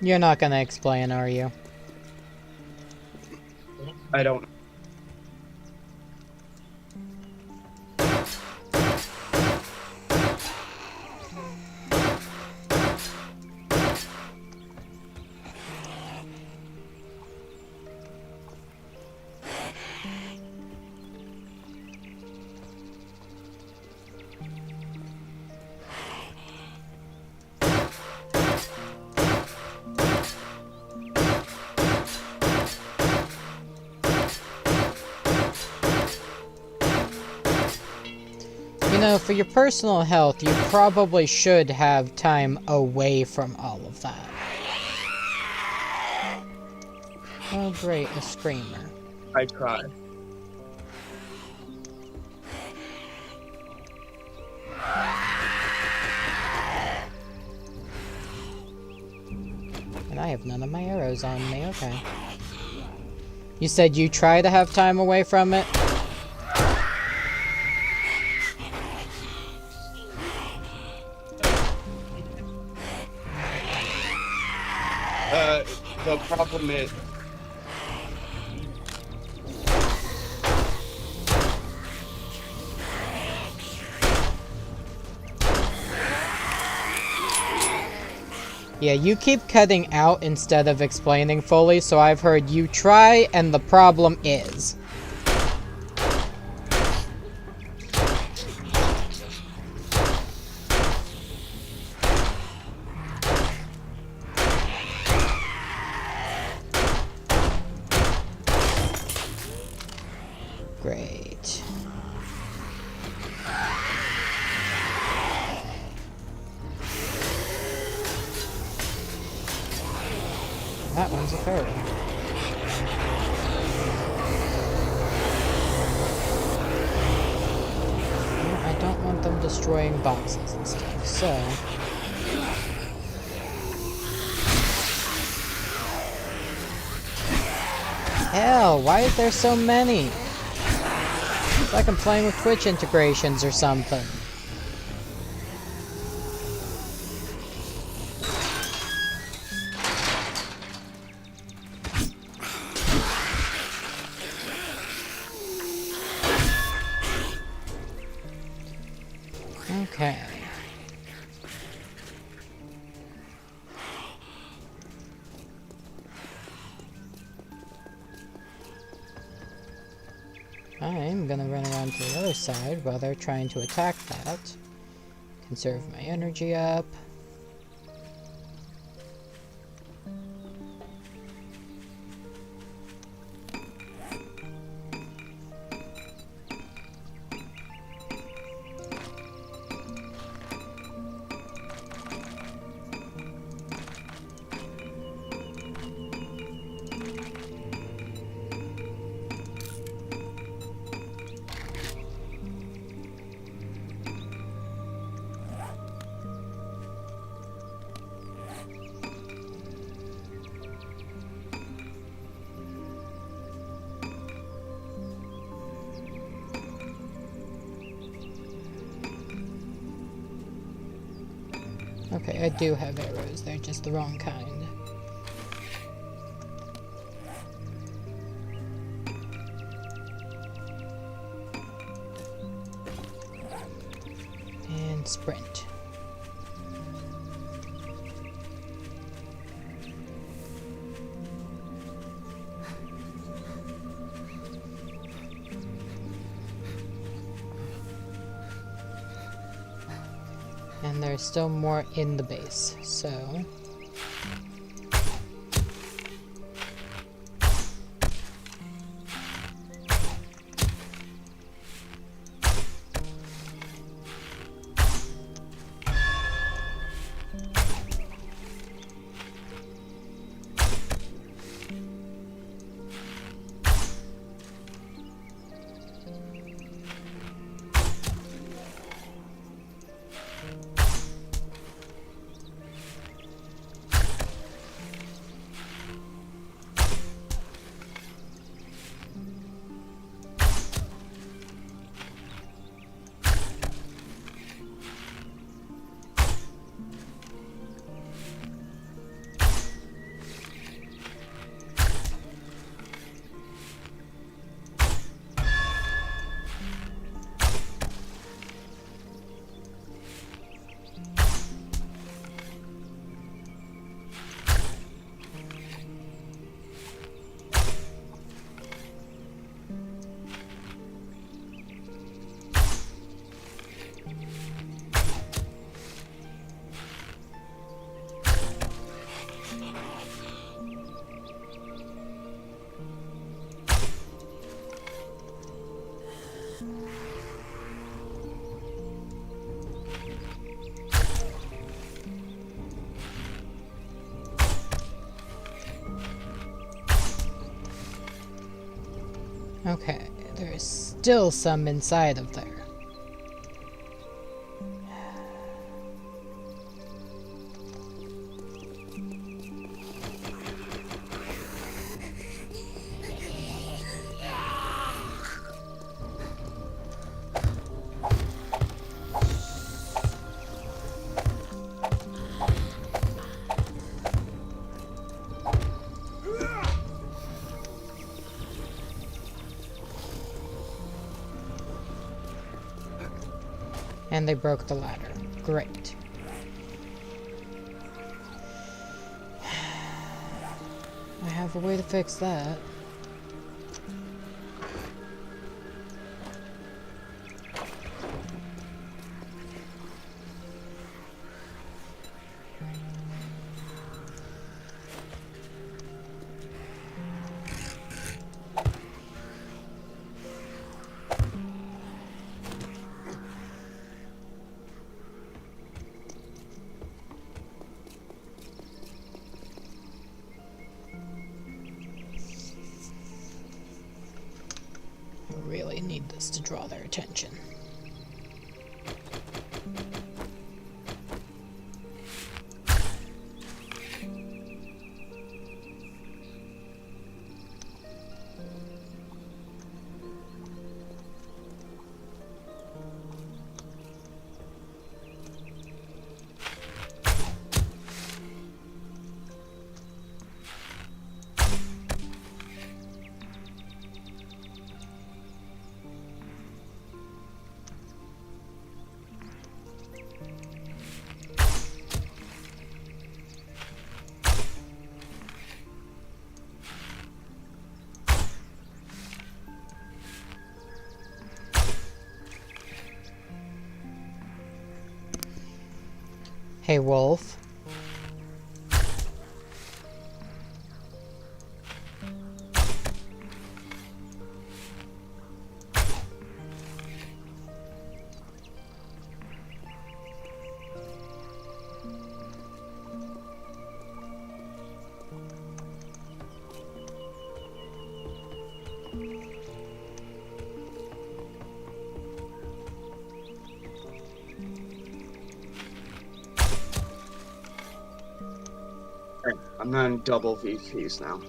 You're not gonna explain, are you? I don't. You know, for your personal health, you probably should have time away from all of that. Oh great, a screamer. I try. And I have none of my arrows on me, okay. You said you try to have time away from it? The problem is. Yeah, you keep cutting out instead of explaining fully, so I've heard you try and the problem is. Great. That one's a fairy. destroying boxes and stuff, so... Hell, why is there so many? It's like I'm playing with Twitch integrations or something. Okay. I'm gonna run around to the other side while they're trying to attack that. Conserve my energy up. Okay, I do have arrows, they're just the wrong kind. And sprint. And there's still more in the base, so... Okay, there's still some inside of there. And they broke the ladder. Great. I have a way to fix that. Really need this to draw their attention. Hey, Wolf. I'm on double VPs now.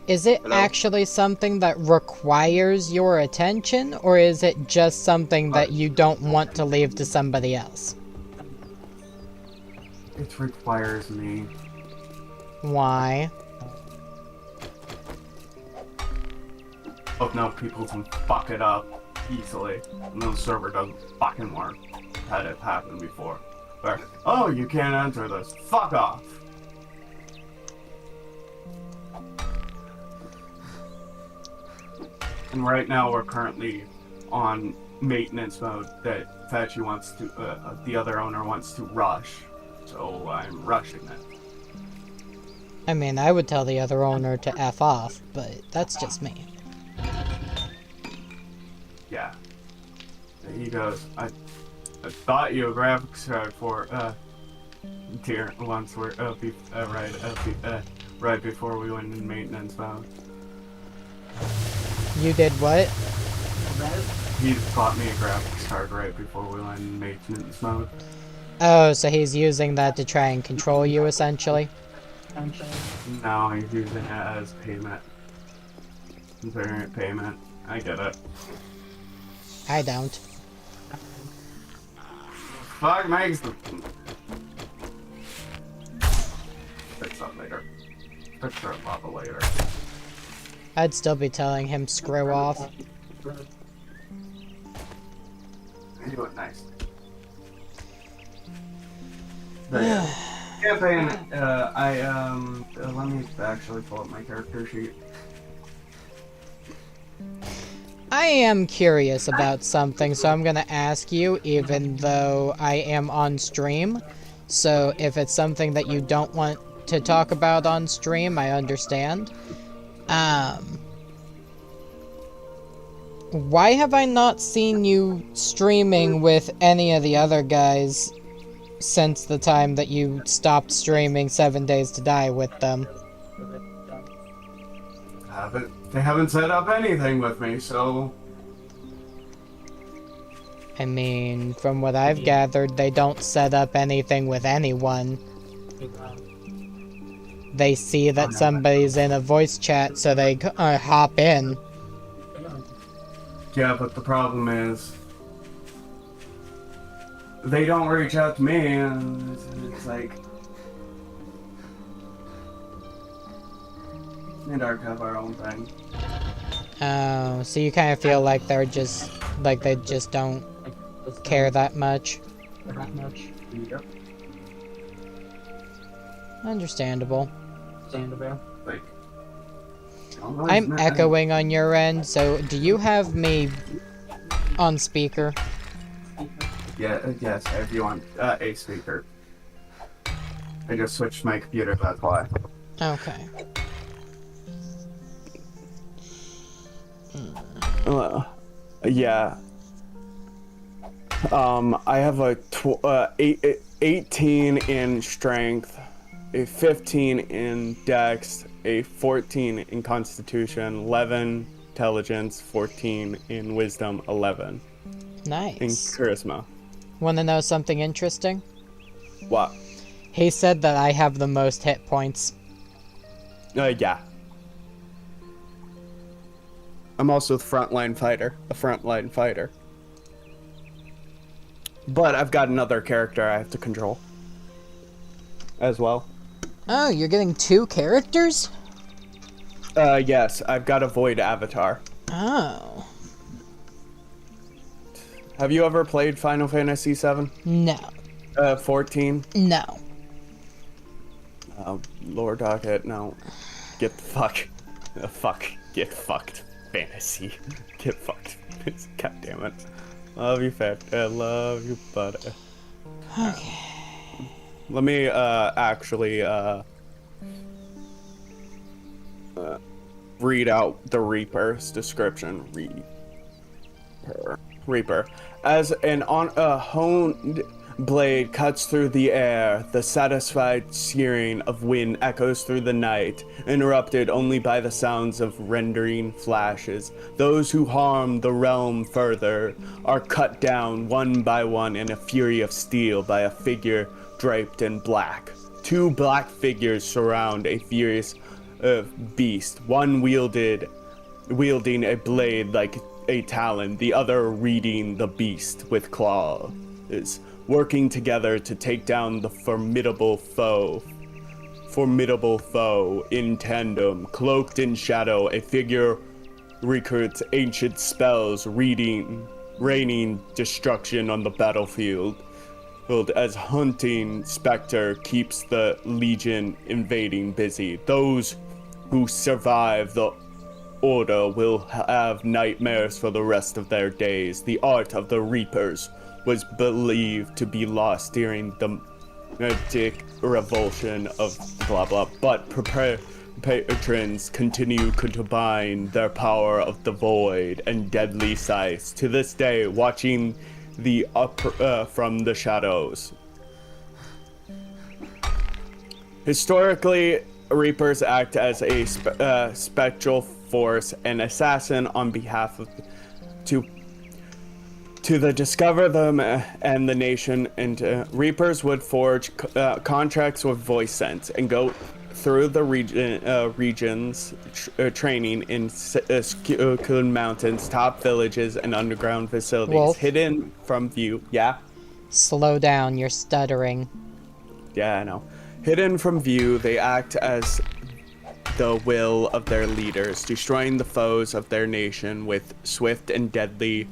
Is it Hello? actually something that requires your attention, or is it just something that you don't want to leave to somebody else? It requires me. Why? Oh no, people can fuck it up easily. And the server doesn't fucking work. Had it happen before. Where, oh, you can't enter this. Fuck off. And right now we're currently on maintenance mode that Fetchy wants to, the other owner wants to rush. So I'm rushing it. I mean, I would tell the other owner to F off, but that's just me. Yeah. He goes, I thought you a graphics card for, tier once we're, right before we went in maintenance mode. You did what? He bought me a graphics card right before we went in maintenance mode. Oh, so he's using that to try and control you, essentially? No, he's using it as payment. Variant payment. I get it. I don't. Fuck makes the... Fix that later. Fix that lava later. I'd still be telling him screw off. I do it nice. But yeah. Campaign, let me actually pull up my character sheet. I am curious about something, so I'm gonna ask you, even though I am on stream. So if it's something that you don't want to talk about on stream, I understand. Why have I not seen you streaming with any of the other guys since the time that you stopped streaming 7 Days to Die with them? They haven't set up anything with me, so... I mean, from what I've gathered, they don't set up anything with anyone. They see that somebody's in a voice chat, so they hop in. Yeah, but the problem is... They don't reach out to me, and it's like... And our have our own thing. Oh, so you kind of feel like they're just, like they just don't care that much. Yep. Understandable. Like... I'm echoing on your end, so do you have me on speaker? Yeah, yes, if you want a speaker. I just switched my computer, that's why. Okay. Yeah. I have a 18 in strength, a 15 in dex, a 14 in constitution, 11 intelligence, 14 in wisdom, 11 Nice. in charisma. Want to know something interesting? What? He said that I have the most hit points. Yeah. I'm also a frontline fighter. But I've got another character I have to control as well. Oh, you're getting 2 characters? Yes, I've got a void avatar. Oh. Have you ever played Final Fantasy VII? No. 14? No. Lord Docket, no. Get the fuck. Get fucked. Fantasy. Get fucked. God damn it. Love you, fat. I love you, butter. Okay. Let me actually read out the Reaper's description. Reaper. As an honed blade cuts through the air, the satisfied searing of wind echoes through the night, interrupted only by the sounds of rending flashes. Those who harm the realm further are cut down one by one in a fury of steel by a figure draped in black. 2 black figures surround a furious beast, one wielding a blade like a talon, the other reading the beast with claws, working together to take down the formidable foe in tandem. Cloaked in shadow, a figure recruits ancient spells, raining destruction on the battlefield. As hunting specter keeps the legion invading busy. Those who survive the order will have nightmares for the rest of their days. The art of the Reapers was believed to be lost during the Magnetic revulsion of blah blah, but patrons continue to combine their power of the void and deadly scythes. To this day, watching the from the shadows. Historically, Reapers act as a spectral force, an assassin on behalf of to discover them and the nation. And Reapers would forge contracts with voice sense and go through the regions training in Skun Mountains, top villages, and underground facilities. Wolf. Hidden from view. Yeah? Slow down, you're stuttering. Yeah, I know. Hidden from view, they act as the will of their leaders, destroying the foes of their nation with swift and deadly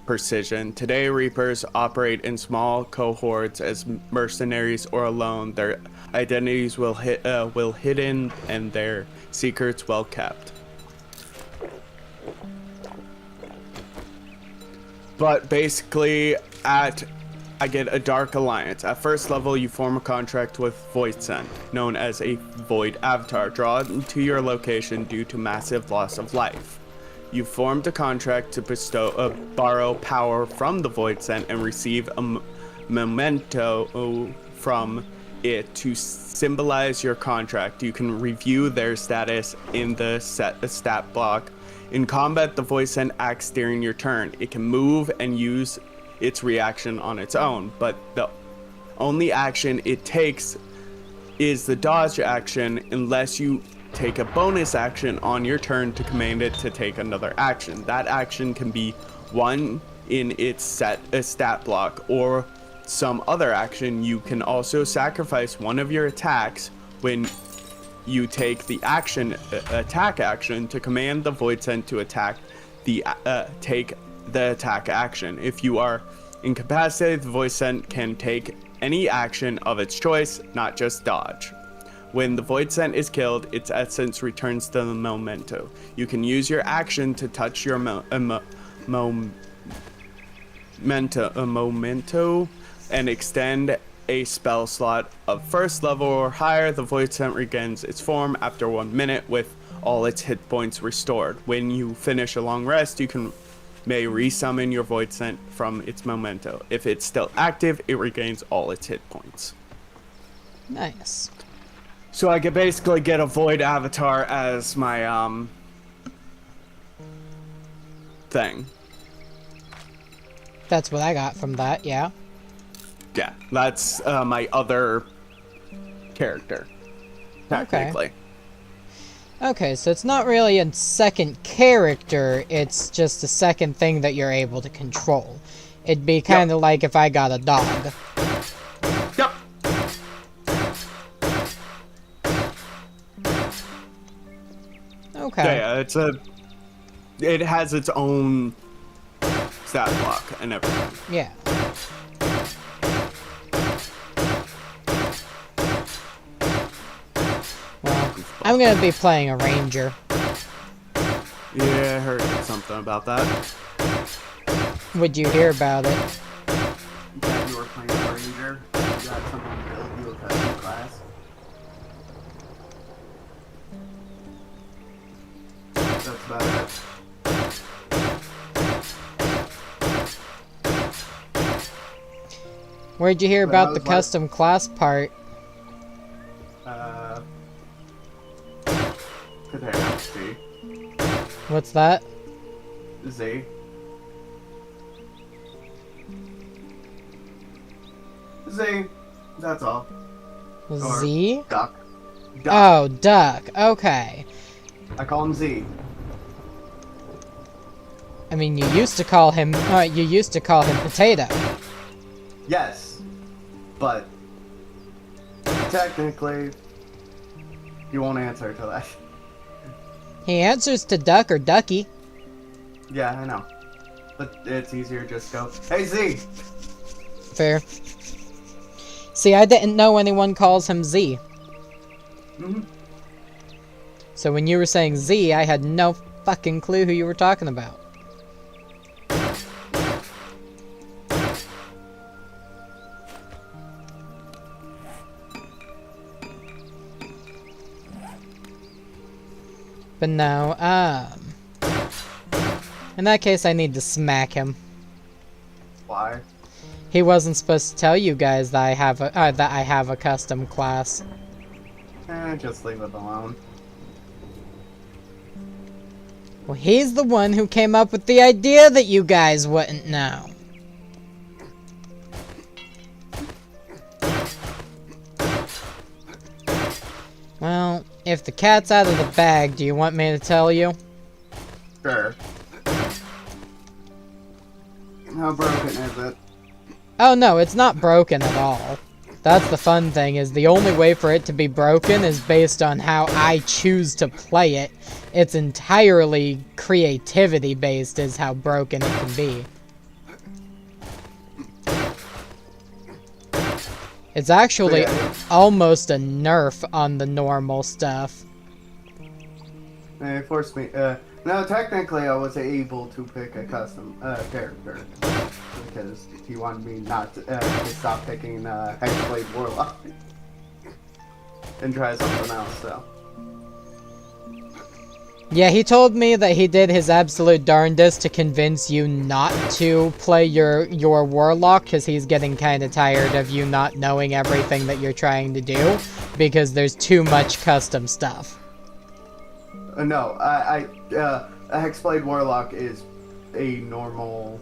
precision. Today, Reapers operate in small cohorts as mercenaries or alone. Their identities will hidden and their secrets well kept. But basically, I get a Dark Alliance. At first level, you form a contract with Voidsent, known as a Void Avatar, drawn to your location due to massive loss of life. You formed a contract to borrow power from the Voidsent and receive a memento from it to symbolize your contract. You can review their status in the stat block. In combat, the Voidsent acts during your turn. It can move and use its reaction on its own, but the only action it takes is the dodge action unless you take a bonus action on your turn to command it to take another action. That action can be one in its stat block or some other action. You can also sacrifice one of your attacks when you take the attack action to command the Voidsent to take the attack action. If you are incapacitated, the Voidsent can take any action of its choice, not just dodge. When the Voidsent is killed, its essence returns to the memento. You can use your action to touch your memento and extend a spell slot of first level or higher. The Voidsent regains its form after 1 minute with all its hit points restored. When you finish a long rest, you may resummon your Voidsent from its memento. If it's still active, it regains all its hit points. Nice. So I could basically get a Void Avatar as my thing. That's what I got from that, yeah. Yeah, that's my other character, technically. Okay, so it's not really a second character, it's just a second thing that you're able to control. It'd be kind of like if I got a dog. Yep. Okay. Yeah, it has its own stat block and everything. Yeah. Well, I'm gonna be playing a ranger. Yeah, I heard something about that. would you hear about it? That you were playing a ranger. You had someone build you a custom class. That's about it. Where'd you hear Well, about the that was custom class part? Potato. Z. What's that? Z. Z. That's all. Or Z? Duck. Duck. Oh, duck. Okay. I call him Z. I mean, you used to call him potato. Yes. But technically, he won't answer to that. He answers to duck or ducky. Yeah, I know. But it's easier just go, hey Z! Fair. See, I didn't know anyone calls him Z. Mm-hmm. So when you were saying Z, I had no fucking clue who you were talking about. But no, in that case, I need to smack him. Why? He wasn't supposed to tell you guys that I have a custom class. Just leave it alone. Well, he's the one who came up with the idea that you guys wouldn't know. Well, if the cat's out of the bag, do you want me to tell you? Sure. How broken is it? Oh no, it's not broken at all. That's the fun thing, is the only way for it to be broken is based on how I choose to play it. It's entirely creativity based is how broken it can be. It's actually almost a nerf on the normal stuff. It forced me, no, technically I was able to pick a custom, character. Because he wanted me not to stop picking, Hexblade Warlock. And try something else, so. Yeah, he told me that he did his absolute darndest to convince you not to play your Warlock, because he's getting kind of tired of you not knowing everything that you're trying to do, because there's too much custom stuff. No, a Hexblade Warlock is a normal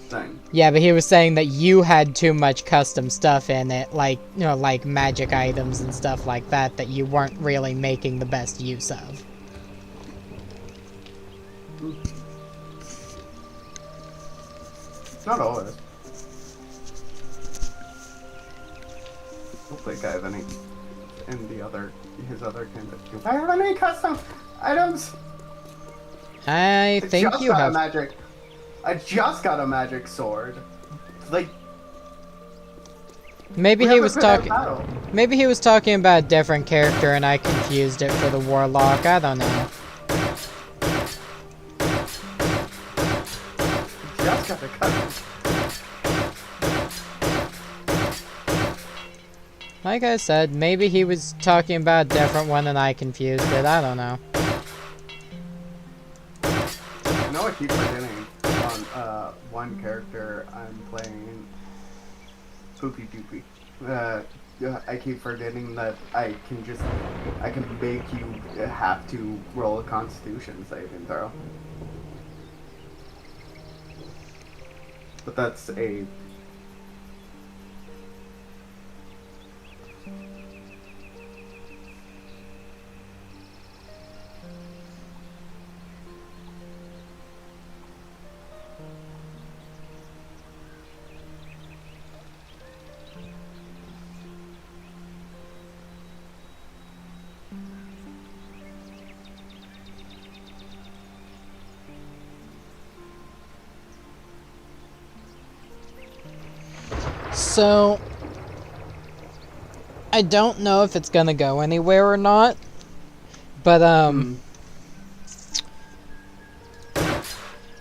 thing. Yeah, but he was saying that you had too much custom stuff in it, like, you know, like magic items and stuff like that, that you weren't really making the best use of. Not always. I don't think I have any in his other campaign. Do I have any custom items? I think you have. I just got a magic sword. Like, maybe he was talking. Maybe he was talking about a different character, and I confused it for the Warlock. I don't know. Just got a custom. Like I said, maybe he was talking about a different one, and I confused it. I don't know. I know I keep forgetting on one character I'm playing, Poopy Doopy. I keep forgetting that I can make you have to roll a Constitution saving throw. But that's a... So, I don't know if it's gonna go anywhere or not, but,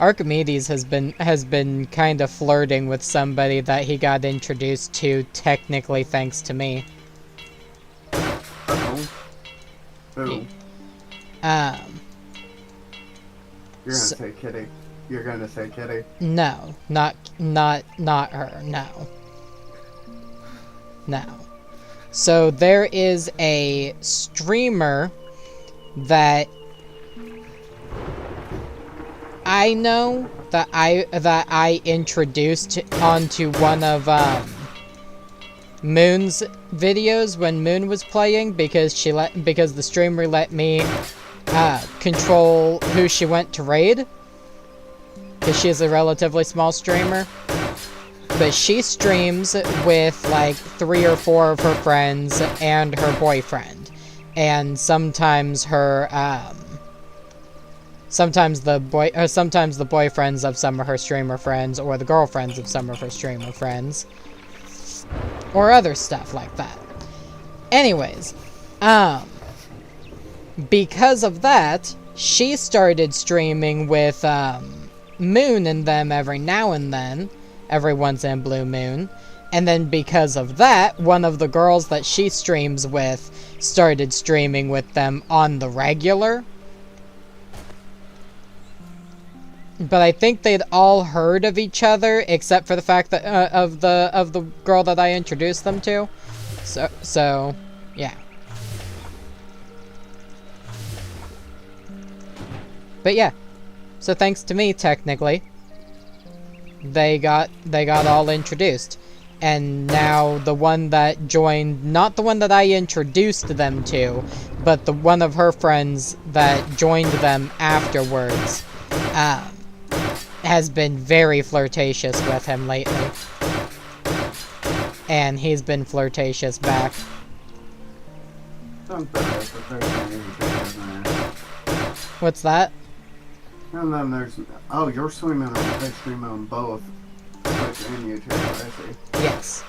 Archimedes has been kind of flirting with somebody that he got introduced to, technically thanks to me. Who? You're gonna say Kitty. You're gonna say Kitty. No, not her. No. So there is a streamer that I know that I introduced onto one of Moon's videos when Moon was playing, because the streamer let me control who she went to raid, because she is a relatively small streamer. But she streams with like 3 or 4 of her friends and her boyfriend, and sometimes her sometimes the boyfriends of some of her streamer friends, or the girlfriends of some of her streamer friends, or other stuff like that. Anyways, because of that, she started streaming with Moon and them every now and then, every once in a blue moon. And then because of that, one of the girls that she streams with started streaming with them on the regular. But I think they'd all heard of each other, except for the fact that of the girl that I introduced them to. So yeah. But yeah. So thanks to me, technically, they got all introduced. And now the one that joined, not the one that I introduced them to, but the one of her friends that joined them afterwards, has been very flirtatious with him lately. And he's been flirtatious back. What's that? And then there's... Oh, you're streaming on both Twitch and YouTube, I see. Yes.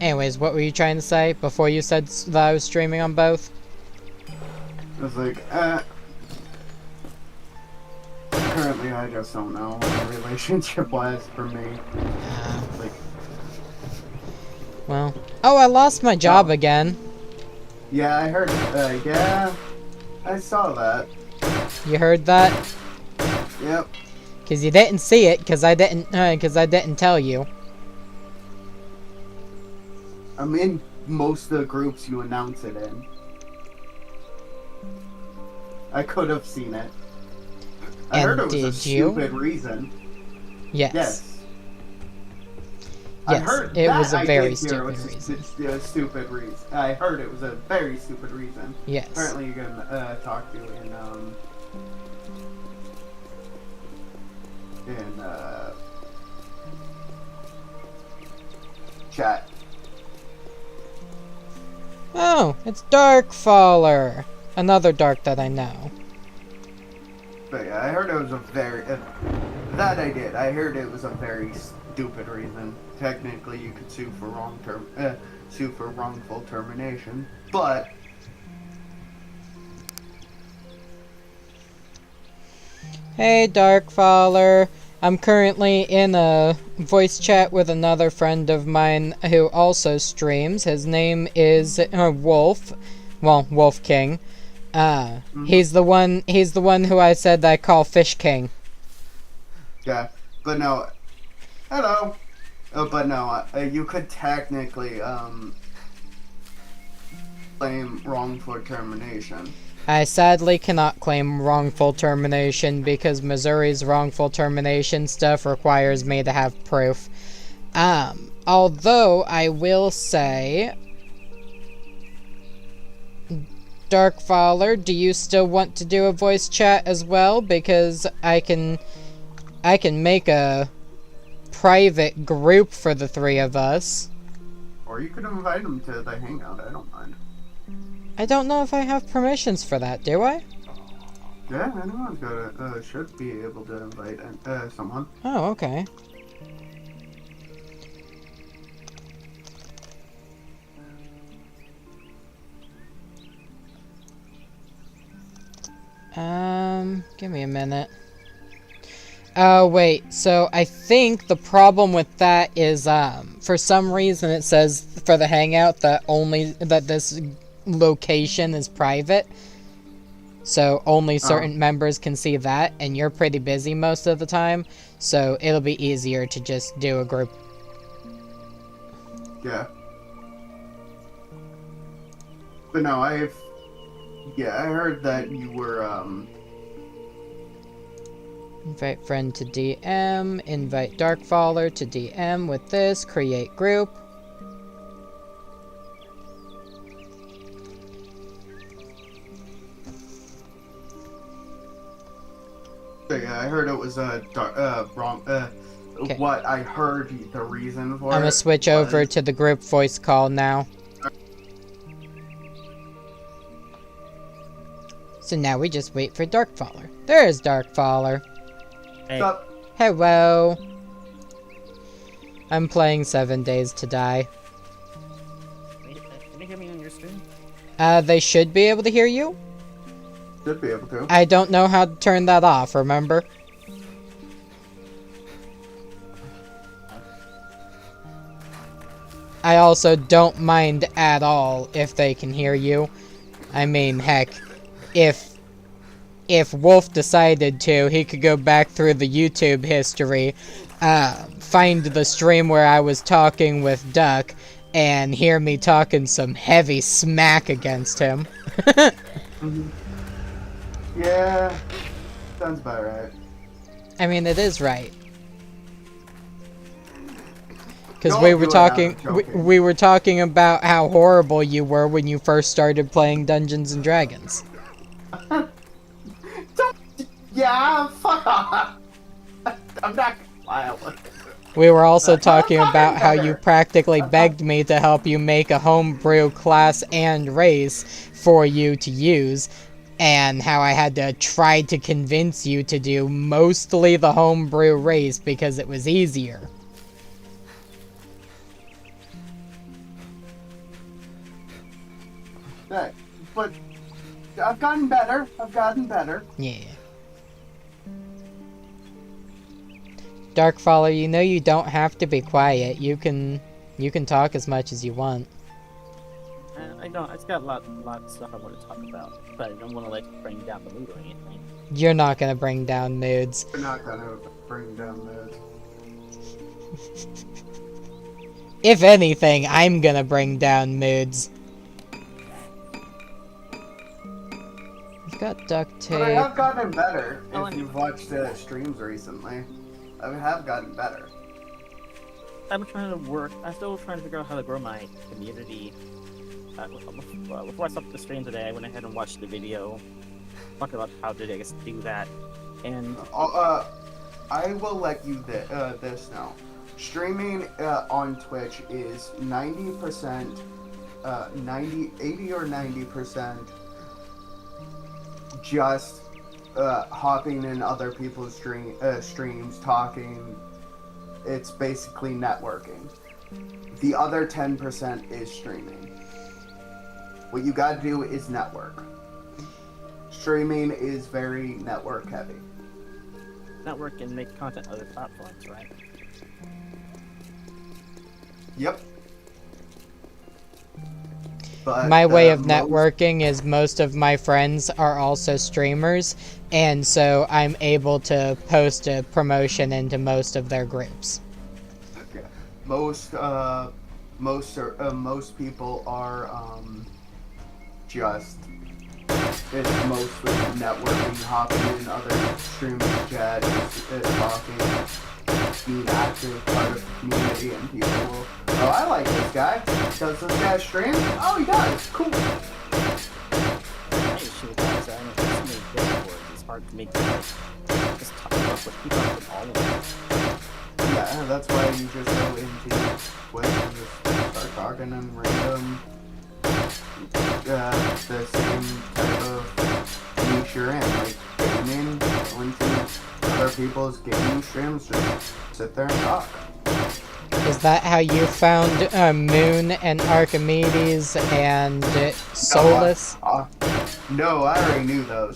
Anyways, what were you trying to say before you said that I was streaming on both? It's like, currently I just don't know what the relationship was for me. Like... Well... Oh, I lost my job again. Yeah, I heard, yeah, I saw that. You heard that? Yep. Cause you didn't see it, cause I didn't tell you. I'm in most of the groups you announce it in. I could have seen it. I heard it was a stupid reason. Yes. Yes. Yes, I heard it that was a I very did hear stupid it was reason. a stupid reason. I heard it was a very stupid reason. Yes. Apparently you can talk to in chat. Oh, it's Darkfaller. Another Dark that I know. But yeah, I heard it was a very... that I did. I heard it was a very stupid reason. Technically, you could sue for wrongful termination, but... Hey, Darkfaller. I'm currently in a voice chat with another friend of mine who also streams. His name is Wolf. Well, Wolf King. He's the one who I said that I call Fish King. Yeah, but no. Hello. But no, you could technically claim wrongful termination. I sadly cannot claim wrongful termination because Missouri's wrongful termination stuff requires me to have proof. Although I will say, Darkfaller, do you still want to do a voice chat as well? Because I can make a private group for the 3 of us. Or you could invite them to the hangout, I don't mind. I don't know if I have permissions for that, do I? Yeah, anyone's should be able to invite someone. Oh, okay. Give me a minute. Oh, wait. So I think the problem with that is, for some reason it says for the hangout that this location is private. So only certain members can see that, and you're pretty busy most of the time. So it'll be easier to just do a group. Yeah. But no, I heard that you were, Invite friend to DM, invite Darkfaller to DM with this, create group. Yeah, I heard it was wrong. Okay. What I heard the reason for I'm gonna switch over to the group voice call now. So now we just wait for Darkfaller. There's Darkfaller. Hey. Sup? Hello. I'm playing 7 Days to Die. Can you hear me on your stream? They should be able to hear you. Should be able to. I don't know how to turn that off, remember? I also don't mind at all if they can hear you. I mean, heck, if Wolf decided to, he could go back through the YouTube history, find the stream where I was talking with Duck, and hear me talking some heavy smack against him. Yeah, sounds about right. I mean, it is right. Because Don't we do were it, talking, I'm joking. we were talking about how horrible you were when you first started playing Dungeons and Dragons. Yeah, fuck off. I'm not wild. We were also talking I'm about how better. you practically begged me to help you make a homebrew class and race for you to use, and how I had to try to convince you to do mostly the homebrew race because it was easier. But I've gotten better. Yeah. Darkfaller, you know you don't have to be quiet. You can talk as much as you want. I don't. It's got a lot of stuff I want to talk about, but I don't want to like bring down the mood or anything. You're not gonna bring down moods. We're not gonna bring down moods. If anything, I'm gonna bring down moods. I've got duct But I tape. have gotten better. Oh, If you've watched streams recently, I have gotten better. I'm trying to work. I'm still trying to figure out how to grow my community. Before I stopped the stream today, I went ahead and watched the video, talked about how did I do that, and I will let you this know. Streaming on Twitch is 90%, 80 or 90% just hopping in other people's streams, talking. It's basically networking. The other 10% is streaming. What you gotta do is network. Streaming is very network heavy. network and make content on other platforms, right? Yep. But, My way of most- networking is most of my friends are also streamers, and so I'm able to post a promotion into most of their groups. Okay. Most people are just it's mostly networking, hopping in other streamers' chat, talking, being active, part of the community, and people will, oh, I like this guy. Does this guy stream? Oh, he does. Cool. Hey, shoot, guys, I know it's made Discord. It's hard to make just talk about what people with all of them. Yeah, that's why you just go into Twitch and just start talking and random, the same type of niche you're in, like gaming, go into other people's gaming streams, just sit there and talk. Is that how you found Moon and Archimedes and Solus? No, I already knew them.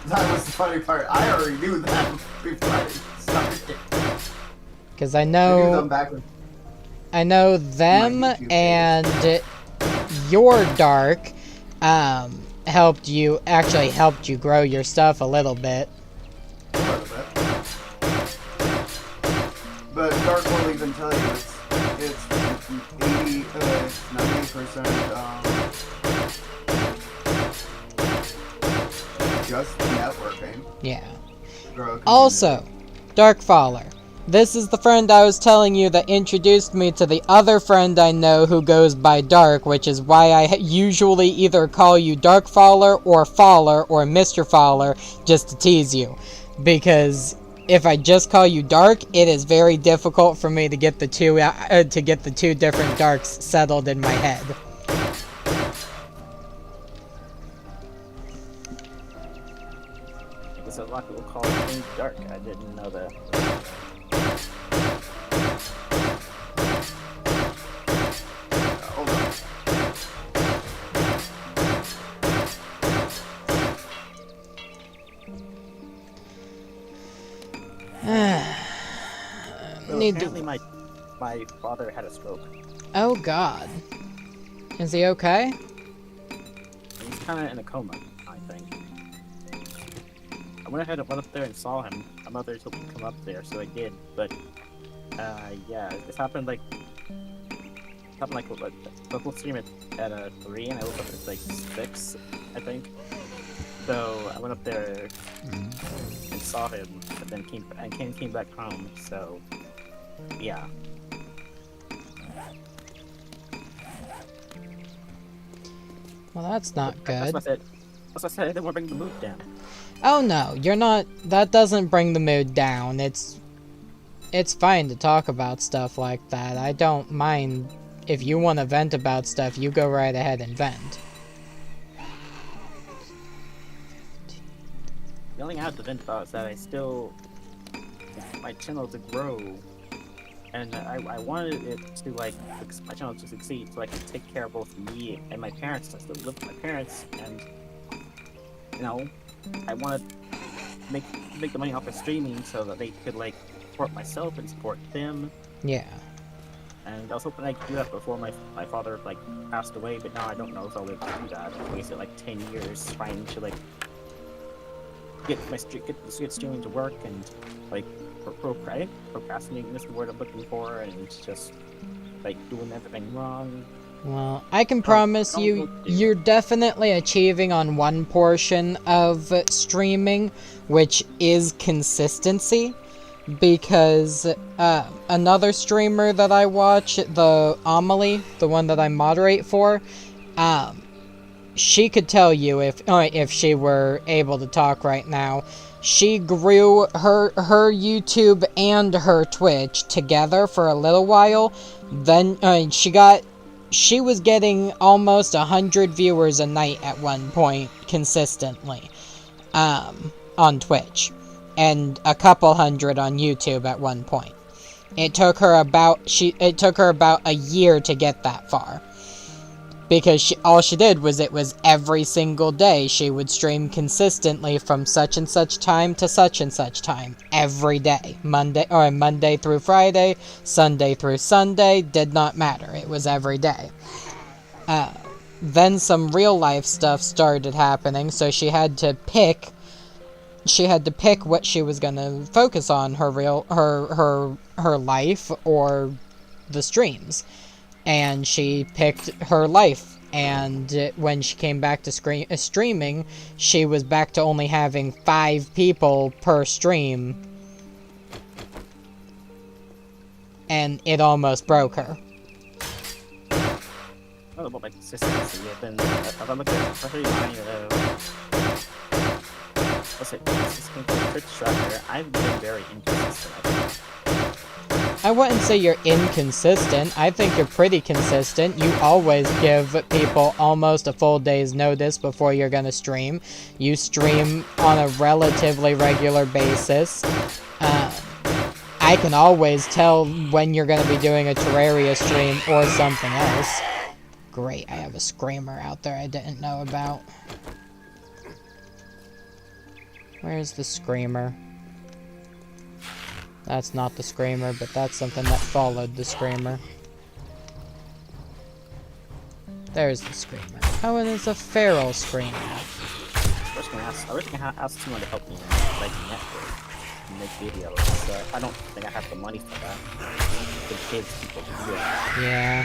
That was the funny part. I already knew that before I started. Because I I knew know them back when them My YouTube and your dark helped you grow your stuff a little bit. part of it. But Dark will even tell you it's 90% just networking. Yeah. Grow a Also, Darkfaller. This is the friend I was telling you that introduced me to the other friend I know who goes by Dark, which is why I usually either call you Darkfaller or Mr. Faller just to tease you. Because if I just call you Dark, it is very difficult for me to get the two different Darks settled in my head. I guess a lot of people call it dark. I didn't know that. Hold on. So Need to- apparently my father had a stroke. Oh God. Is he okay? He's kind of in a coma, I think. I went ahead and went up there and saw him. My mother told me to come up there, so I did. But yeah, this happened like local stream at 3, and I woke up at like 6, I think. So I went up there and saw him, but then came back home. So yeah. Well, that's not good. That's what I said. I didn't want to bring the mood down. Oh no, you're not. That doesn't bring the mood down. It's fine to talk about stuff like that. I don't mind. If you want to vent about stuff, you go right ahead and vent. The only thing I have to vent about is that I still want my channel to grow, and I wanted it to like my channel to succeed, so I can take care of both me and my parents. I still live with my parents, and you know, I want to make the money off of streaming so that they could like support myself and support them. Yeah. And I was hoping I could do that before my father like passed away, but now I don't know if I'll be able to do that. I wasted like 10 years trying to like get streaming to work and like procrastinating is the word I'm looking for, and just like doing everything wrong. Well, I can promise you, you're definitely achieving on one portion of streaming, which is consistency. Because another streamer that I watch, the Amelie, the one that I moderate for, she could tell you if she were able to talk right now. She grew her YouTube and her Twitch together for a little while. Then she was getting almost 100 viewers a night at one point consistently on Twitch. And a couple hundred on YouTube at one point. It took her about a year to get that far. Because all she did was it was every single day she would stream consistently from such and such time to such and such time every day. Monday through Friday, Sunday through Sunday, did not matter. It was every day. Then some real life stuff started happening, so she had to pick what she was gonna focus on, her life or the streams. And she picked her life, and when she came back to streaming, she was back to only having 5 people per stream. And it almost broke her. Well, about my consistency, I've looked at especially mine, consistent Twitch tracker. I've been very inconsistent, I think. I wouldn't say you're inconsistent. I think you're pretty consistent. You always give people almost a full day's notice before you're gonna stream. You stream on a relatively regular basis. I can always tell when you're gonna be doing a Terraria stream or something else. Great, I have a screamer out there I didn't know about. Where's the screamer? That's not the screamer, but that's something that followed the screamer. There's the screamer. Oh, and it's a feral screamer. I was gonna ask someone to help me like network and make videos, but I don't think I have the money for that. It gives people to do it. Yeah.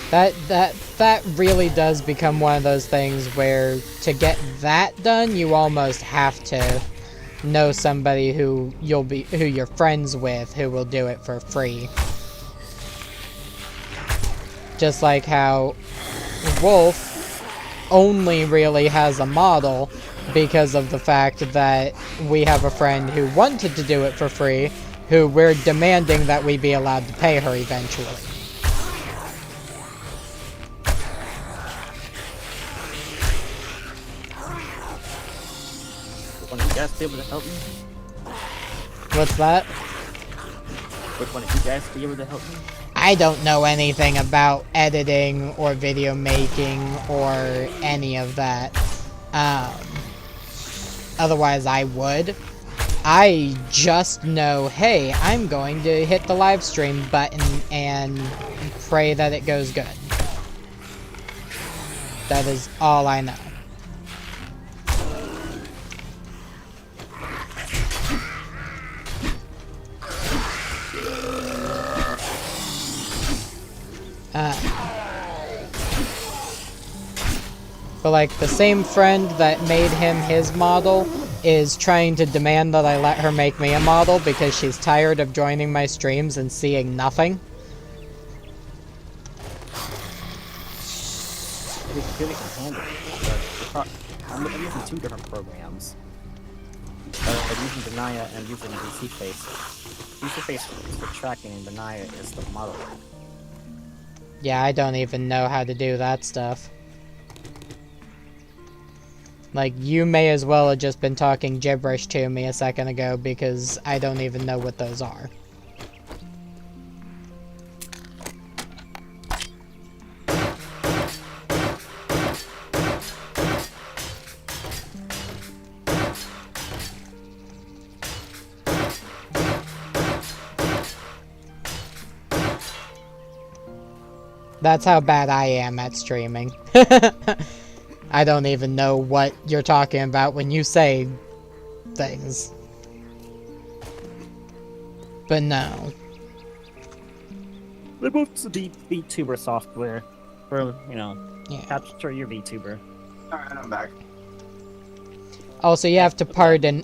That really does become one of those things where to get that done, you almost have to know somebody who you're friends with who will do it for free. Just like how Wolf only really has a model because of the fact that we have a friend who wanted to do it for free, who we're demanding that we be allowed to pay her eventually. Would one of you guys be able to help me? What's that? Would one of you guys be able to help me? I don't know anything about editing or video making or any of that. Otherwise I would. I just know, hey, I'm going to hit the live stream button and pray that it goes good. That is all I know. But like the same friend that made him his model is trying to demand that I let her make me a model because she's tired of joining my streams and seeing nothing. We really can handle it, but I'm using two different programs. I'm using Denia and using VC Face. VC Face is for tracking and Denia is the modeling. Yeah, I don't even know how to do that stuff. Like, you may as well have just been talking gibberish to me a second ago because I don't even know what those are. That's how bad I am at streaming. I don't even know what you're talking about when you say things. But no. They both VTuber software for, you know, Yeah. capture your VTuber. Alright, I'm back. Also, you have to pardon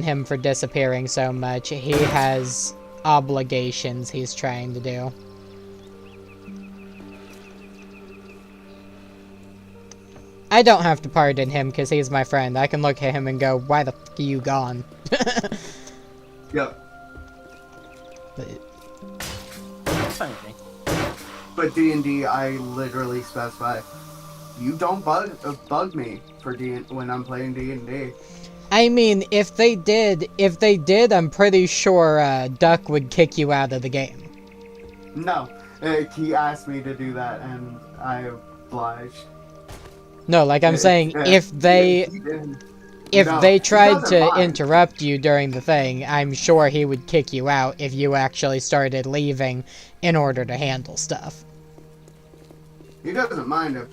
him for disappearing so much. He has obligations he's trying to do. I don't have to pardon him because he's my friend. I can look at him and go, why the f*** are you gone? Yep. But D&D, I literally specify, you don't bug me for when I'm playing D&D. I mean, if they did, I'm pretty sure Duck would kick you out of the game. No, he asked me to do that, and I obliged. No, like I'm saying, if they tried to interrupt you during the thing, I'm sure he would kick you out if you actually started leaving in order to handle stuff. He doesn't mind if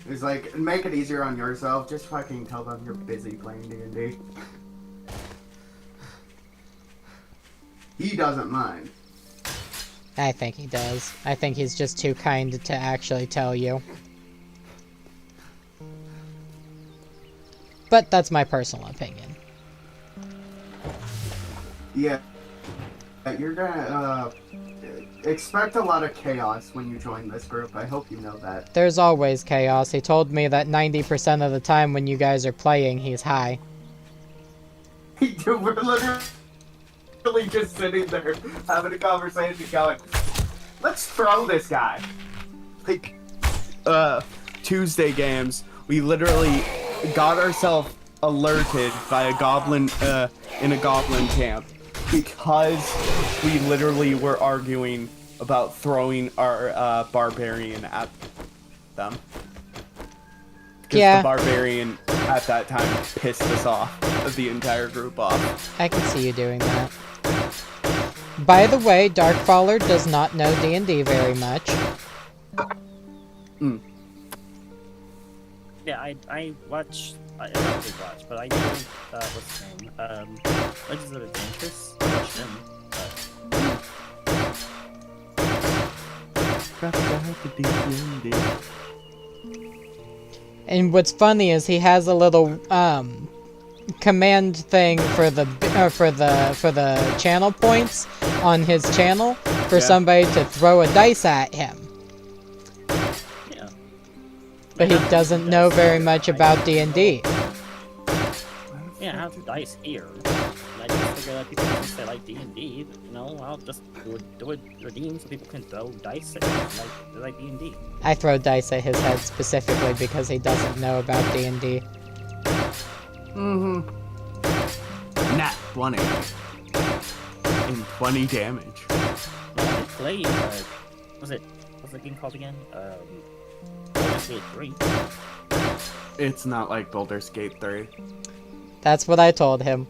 it's like, make it easier on yourself, just fucking tell them you're busy playing D&D. He doesn't mind. I think he does. I think he's just too kind to actually tell you. But that's my personal opinion. Yeah. You're gonna, expect a lot of chaos when you join this group. I hope you know that. There's always chaos. He told me that 90% of the time when you guys are playing, he's high. Dude, we're literally just sitting there, having a conversation going, let's throw this guy. Like, Tuesday games, we literally got ourselves alerted by a goblin, in a goblin camp because we literally were arguing about throwing our, barbarian at them. Because Yeah. the barbarian at that time pissed us off, the entire group off. I can see you doing that. By the way, Darkfaller does not know D&D very much. Yeah, I watch. I don't really watch, but I know what's his name? Legends of Adventures. I watch him, And what's funny is he has a little command thing for the channel points on his channel for somebody to throw a dice at him. yeah. But he doesn't know very much about D&D. Yeah, I have dice here. And I just figure that people can say like D&D, but, you know, I'll just do a redeem so people can throw dice at me like D&D. I throw dice at his head specifically because he doesn't know about D&D. Nat 20. And 20 damage. Well, I did play, what's the game called again? Baldur's Gate 3. It's not like Baldur's Gate 3. That's what I told him.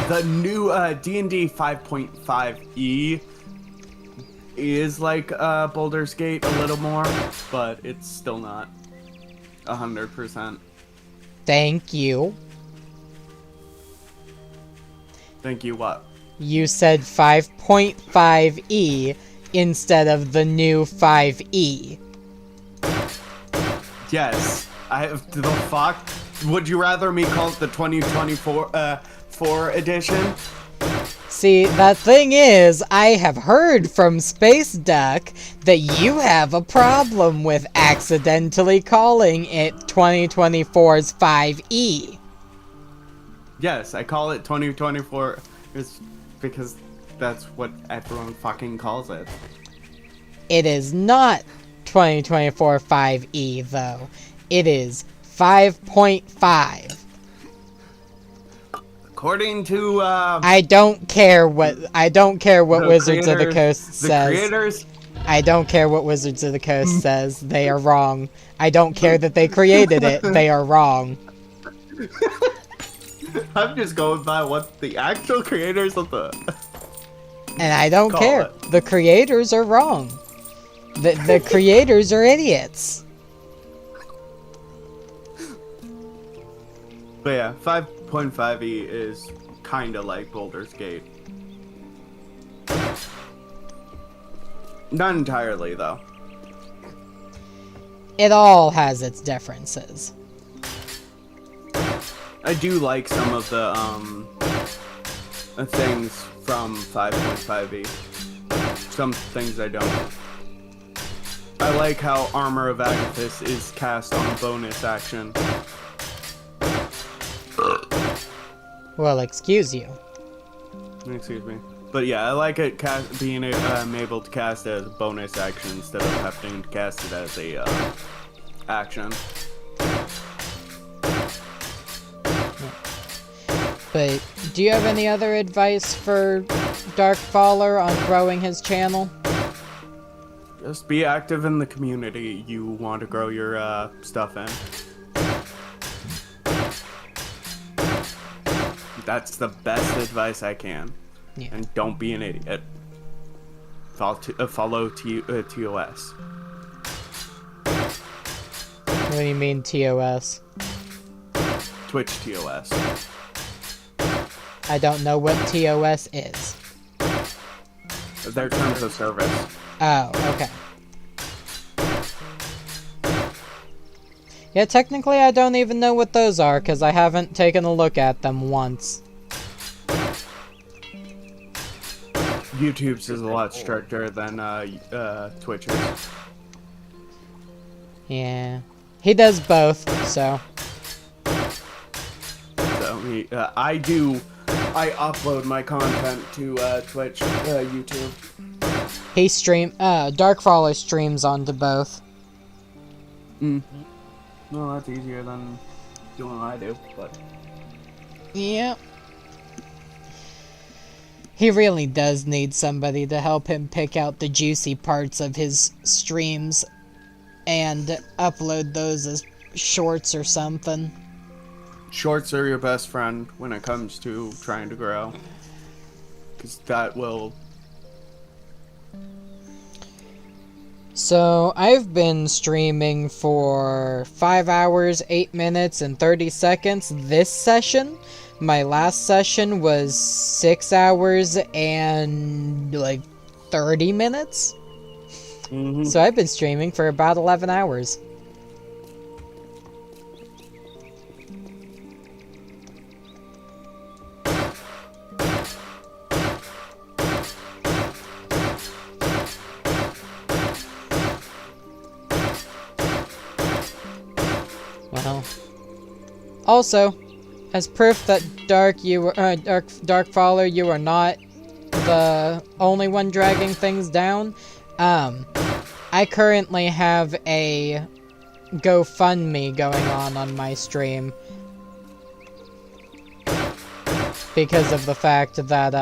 The new D&D 5.5e is like Baldur's Gate a little more, but it's still not 100%. Thank you. Thank you, what? You said 5.5e instead of the new 5e. Yes. The fuck? Would you rather me call it the 2024 4 edition? See, the thing is, I have heard from Space Duck that you have a problem with accidentally calling it 2024's 5e. Yes, I call it 2024 because that's what everyone fucking calls it. It is not 2024 5e, though. It is 5.5. According to I don't care what Wizards of the Coast says. The creators. I don't care what Wizards of the Coast says. They are wrong. I don't care that they created it. They are wrong. I'm just going by what the actual creators of the. And I don't Call care. it. The creators are wrong. The creators are idiots. But yeah, 5.5e is kind of like Baldur's Gate. Not entirely, though. It all has its differences. I do like some of the things from 5.5e. Some things I don't. I like how Armor of Agathis is cast on a bonus action. Well, excuse you. Excuse me. But yeah, I like it being able to cast it as a bonus action instead of having to cast it as a action. But do you have any other advice for Darkfaller on growing his channel? Just be active in the community you want to grow your stuff in. That's the best advice I can. Yeah. And don't be an idiot. Follow TOS. What do you mean TOS? Twitch TOS. I don't know what TOS is. Their terms of service. Oh, okay. Yeah, technically I don't even know what those are, because I haven't taken a look at them once. YouTube's is a lot stricter than Twitch's. Yeah. He does both, so. So I upload my content to Twitch, YouTube. Darkfaller streams onto both. Well, that's easier than doing what I do, but. Yeah. He really does need somebody to help him pick out the juicy parts of his streams. and upload those as shorts or something. Shorts are your best friend when it comes to trying to grow. Because that will... So, I've been streaming for 5 hours, 8 minutes, and 30 seconds this session. My last session was 6 hours and, like, 30 minutes? Mm-hmm. So I've been streaming for about 11 hours. Well, also, as proof that Dark Faller, you are not the only one dragging things down, I currently have a GoFundMe going on my stream because of the fact that,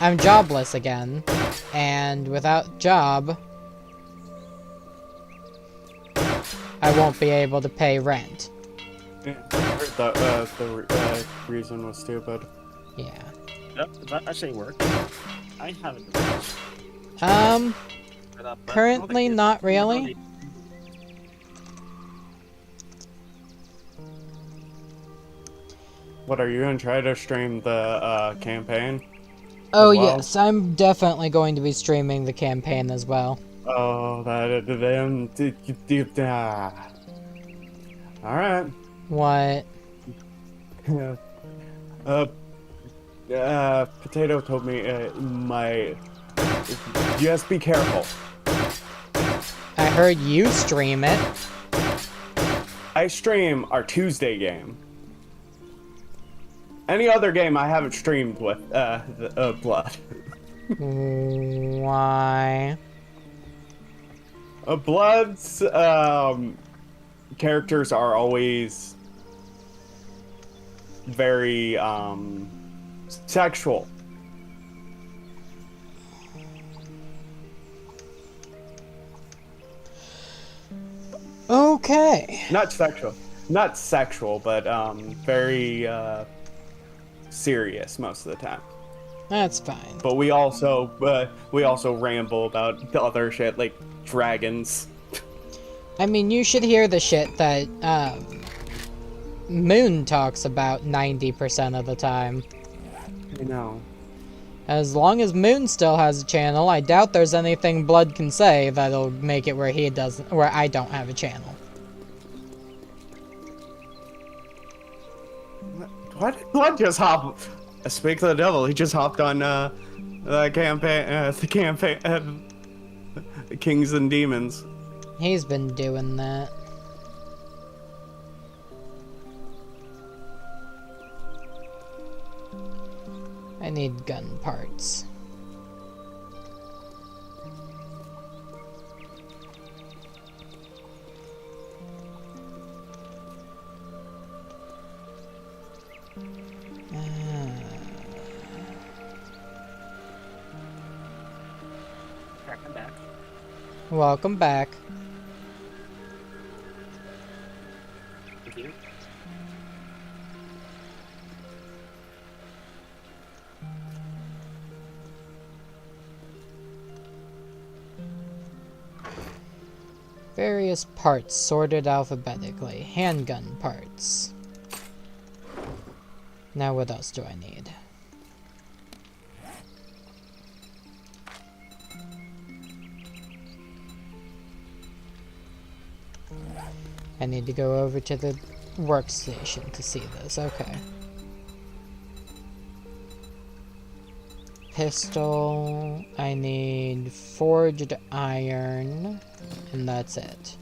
I'm jobless again, and without job, I won't be able to pay rent. I heard that the reason was stupid. Yeah. Yep, that actually worked. I haven't. Currently not really. What, are you gonna try to stream the campaign? Oh as well? yes, I'm definitely going to be streaming the campaign as well. Oh, that them. Alright. What? Potato told me just be careful. I heard you stream it. I stream our Tuesday game. Any other game I haven't streamed with Blood. Why? Blood's characters are always very sexual. Okay. Not sexual, but very serious most of the time. That's fine. But we also ramble about the other shit like dragons. I mean, you should hear the shit that Moon talks about 90% of the time. I know. As long as Moon still has a channel, I doubt there's anything Blood can say that'll make it where I don't have a channel. Why did Blood just hop? Speak to the devil. He just hopped on the campaign, Kings and Demons. He's been doing that. I need gun parts. I'm back. Welcome back. Thank you. Various parts sorted alphabetically. Handgun parts. Now what else do I need? I need to go over to the workstation to see this. Okay. Pistol. I need forged iron. And that's it.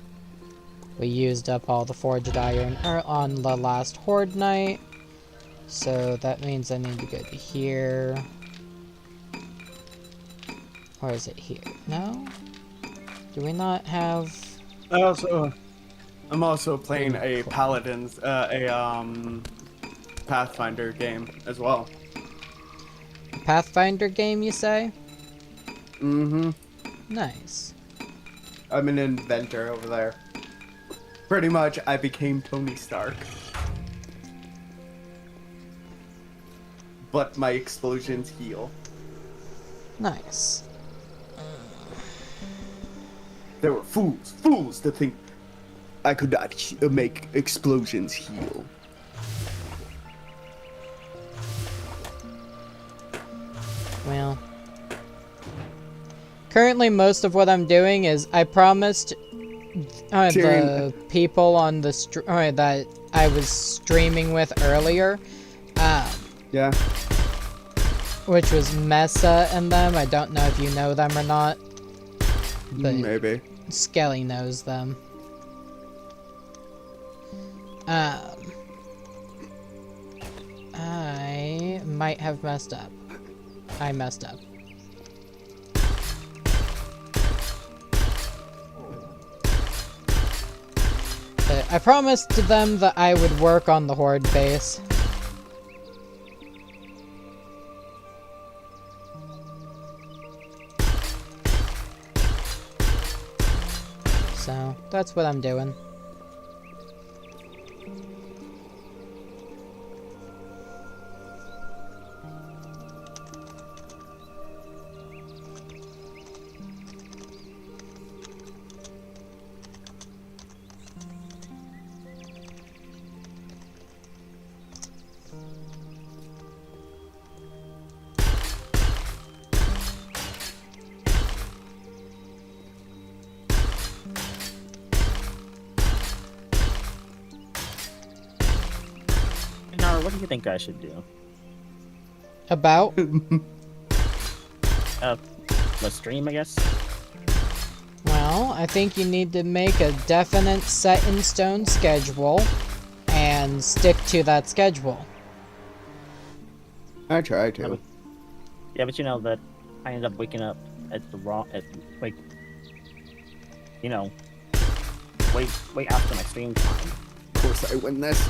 We used up all the forged iron on the last Horde night. So that means I need to go to here. Or is it here? No? Do we not have... I'm also playing a Paladins, Pathfinder game as well. Pathfinder game, you say? Mm-hmm. Nice. I'm an inventor over there. Pretty much, I became Tony Stark. But my explosions heal. Nice. There were fools to think I could not make explosions heal. Well, currently most of what I'm doing is I promised the people on the that I was streaming with earlier, Yeah. which was Mesa and them. I don't know if you know them or not, but Maybe. Skelly knows them. I might have messed up. I messed up. But I promised to them that I would work on the Horde base. So, that's what I'm doing. Nara, what do you think I should do? About? The stream, I guess? Well, I think you need to make a definite set-in-stone schedule and stick to that schedule. I try to. Yeah, but you know that I ended up waking up at the wrong, like, you know, way after my stream time. Of course I win this.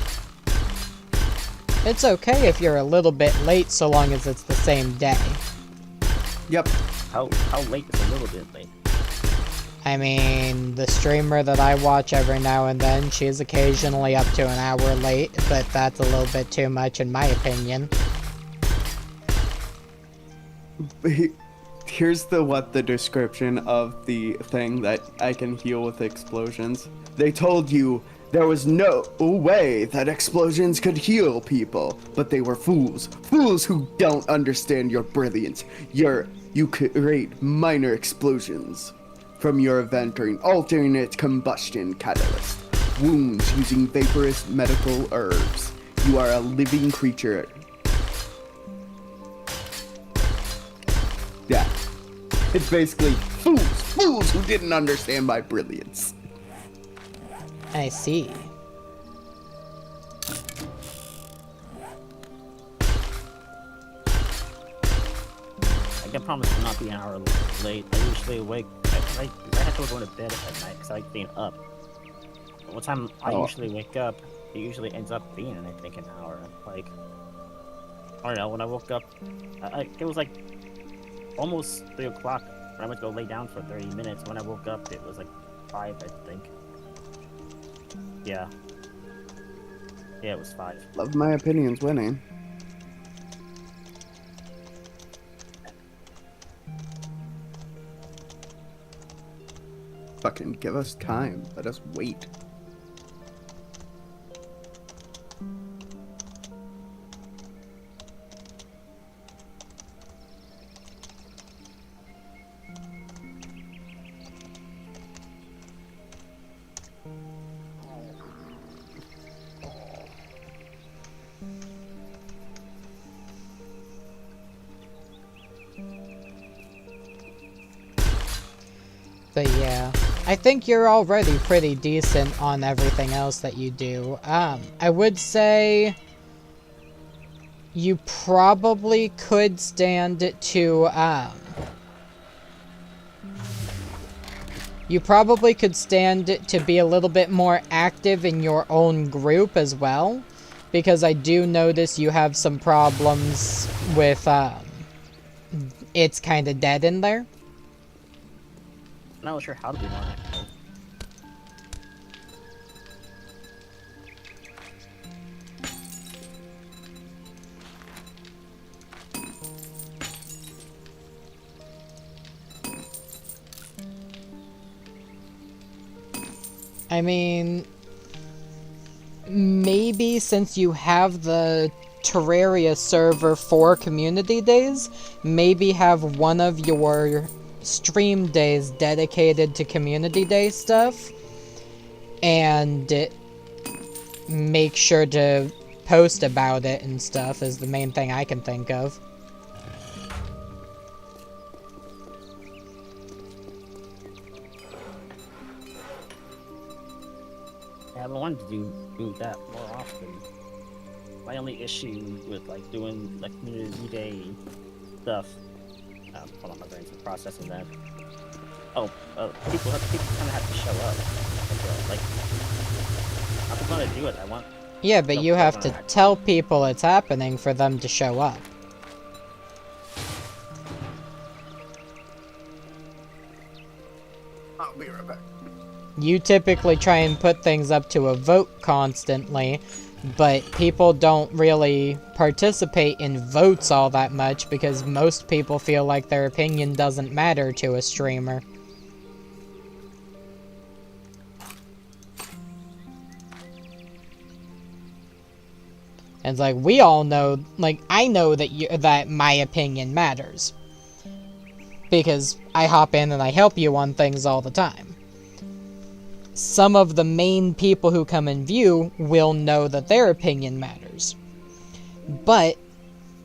It's okay if you're a little bit late so long as it's the same day. Yep. How late is a little bit late? I mean, the streamer that I watch every now and then, she's occasionally up to an hour late, but that's a little bit too much in my opinion. Here's the description of the thing that I can heal with explosions. They told you there was no way that explosions could heal people, but they were fools. Fools who don't understand your brilliance. You create minor explosions from your entering alternate combustion catalyst. Wounds using vaporous medical herbs. You are a living creature. Yeah. It's basically fools who didn't understand my brilliance. I see. I can promise to not be an hour late. I usually wake. I have to go to bed at night because I like being up. But what time I usually wake up, it usually ends up being, I think, an hour. Like, I don't know. When I woke up, it was like almost 3 o'clock. When I went to go lay down for 30 minutes. When I woke up, it was like 5, I think. Yeah. Yeah, it was 5. Love my opinions winning. Fucking give us time. Let us wait. But yeah, I think you're already pretty decent on everything else that you do. I would say you probably could stand to, you probably could stand to be a little bit more active in your own group as well, because I do notice you have some problems with, it's kind of dead in there. I'm not sure how to be more active. I mean, maybe since you have the Terraria server for community days, maybe have one of your stream days dedicated to community day stuff, and make sure to post about it and stuff is the main thing I can think of. Yeah, I've been wanting to do that more often. My only issue with like doing like community day stuff. Hold on, my brain's processing that. People kind of have to show up. Like, I'm gonna do it. I want. Yeah, but you have to tell people it's happening for them to show up. I'll be right back. You typically try and put things up to a vote constantly, but people don't really participate in votes all that much because most people feel like their opinion doesn't matter to a streamer. And it's like, we all know, like, I know that my opinion matters. Because I hop in and I help you on things all the time. Some of the main people who come and view will know that their opinion matters. But,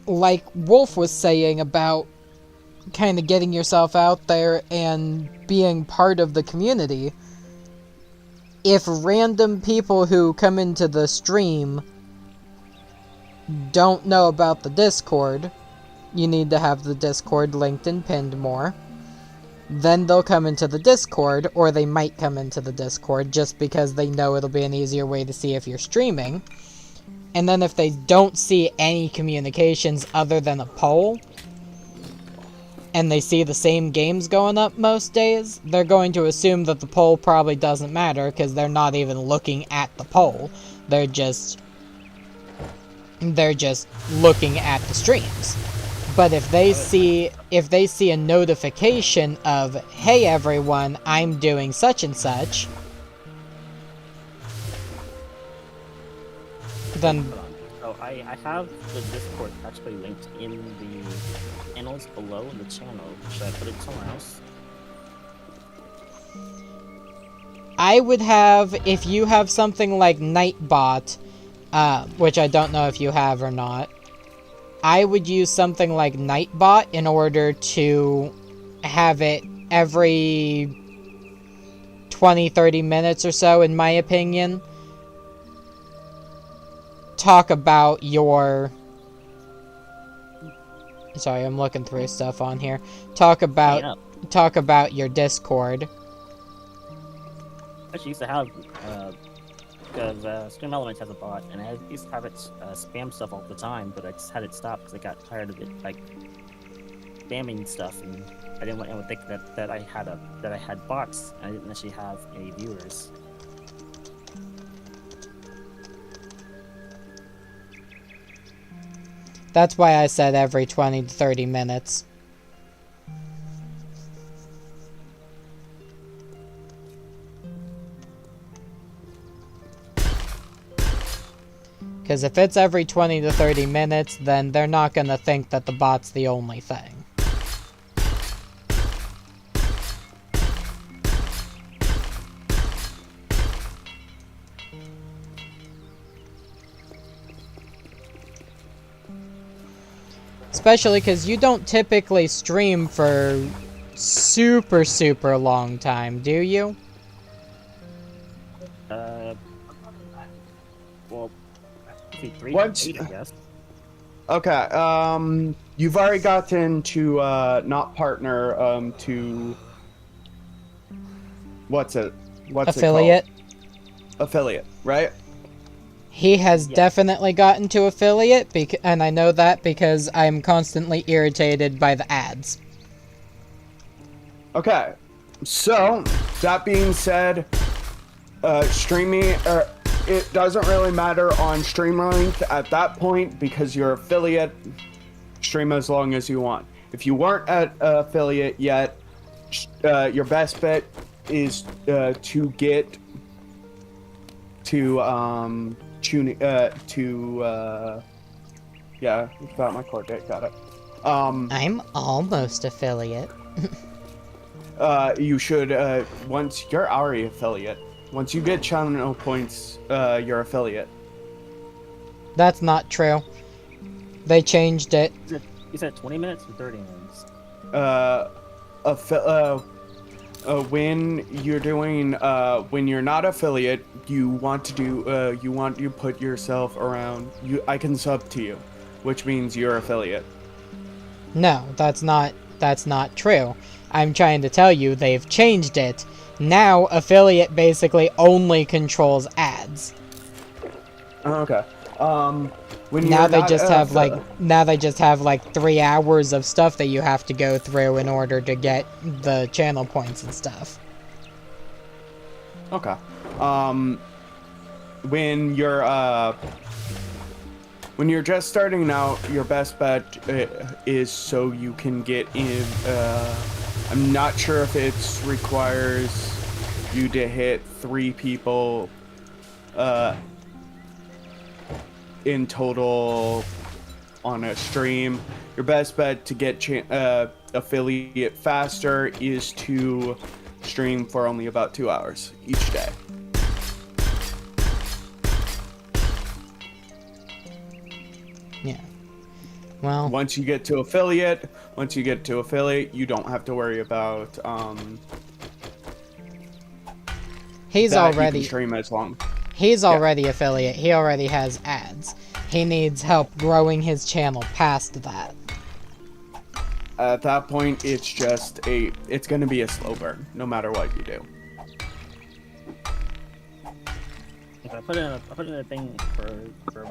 like Wolf was saying about kind of getting yourself out there and being part of the community, if random people who come into the stream don't know about the Discord, you need to have the Discord linked and pinned more. Then they'll come into the Discord, or they might come into the Discord just because they know it'll be an easier way to see if you're streaming. And then if they don't see any communications other than a poll, and they see the same games going up most days, they're going to assume that the poll probably doesn't matter because they're not even looking at the poll. They're just looking at the streams. But if they see a notification of, hey everyone, I'm doing such and such, then... So I have the Discord actually linked in the channels below the channel. Should I put it somewhere else? I would have, if you have something like Nightbot, which I don't know if you have or not, I would use something like Nightbot in order to have it every 20-30 minutes or so, in my opinion, talk about your... Sorry, I'm looking through stuff on here. Talk about your Discord. I actually used to have, because Stream Elements has a bot, and I used to have it spam stuff all the time, but I just had it stop because I got tired of it, like, spamming stuff, and I didn't want anyone to think that I had bots, and I didn't actually have any viewers. That's why I said every 20 to 30 minutes. Because if it's every 20 to 30 minutes, then they're not going to think that the bot's the only thing. Especially because you don't typically stream for super long time, do you? Well, 3 Once- to 8, I guess. Okay, you've already gotten to, not partner, to... What's it Affiliate. called? Affiliate, right? He has definitely gotten to affiliate, and I know that because I'm constantly irritated by the ads. Okay, so, that being said, streaming, it doesn't really matter on stream length at that point because you're affiliate, stream as long as you want. If you weren't at affiliate yet, your best bet is to get yeah, got my core date, got it. I'm almost affiliate. You should, once you're already affiliate, once you get channel points, you're affiliate. That's not true. They changed it. You said 20 minutes or 30 minutes? When you're doing, when you're not affiliate, you want to do, you put yourself around, I can sub to you, which means you're affiliate. No, that's not true. I'm trying to tell you they've changed it. Now affiliate basically only controls ads. Okay. When Now you're they not, just have like 3 hours of stuff that you have to go through in order to get the channel points and stuff. Okay. When you're just starting out, your best bet is so you can get in. I'm not sure if it requires you to hit 3 people in total on a stream. Your best bet to get affiliate faster is to stream for only about 2 hours each day. Yeah. Well, Once you get to affiliate, you don't have to worry about he's that you already can stream as long. He's already affiliate. He already has ads. He needs help growing his channel past that. At that point, it's gonna be a slow burn, no matter what you do. If I put in a thing for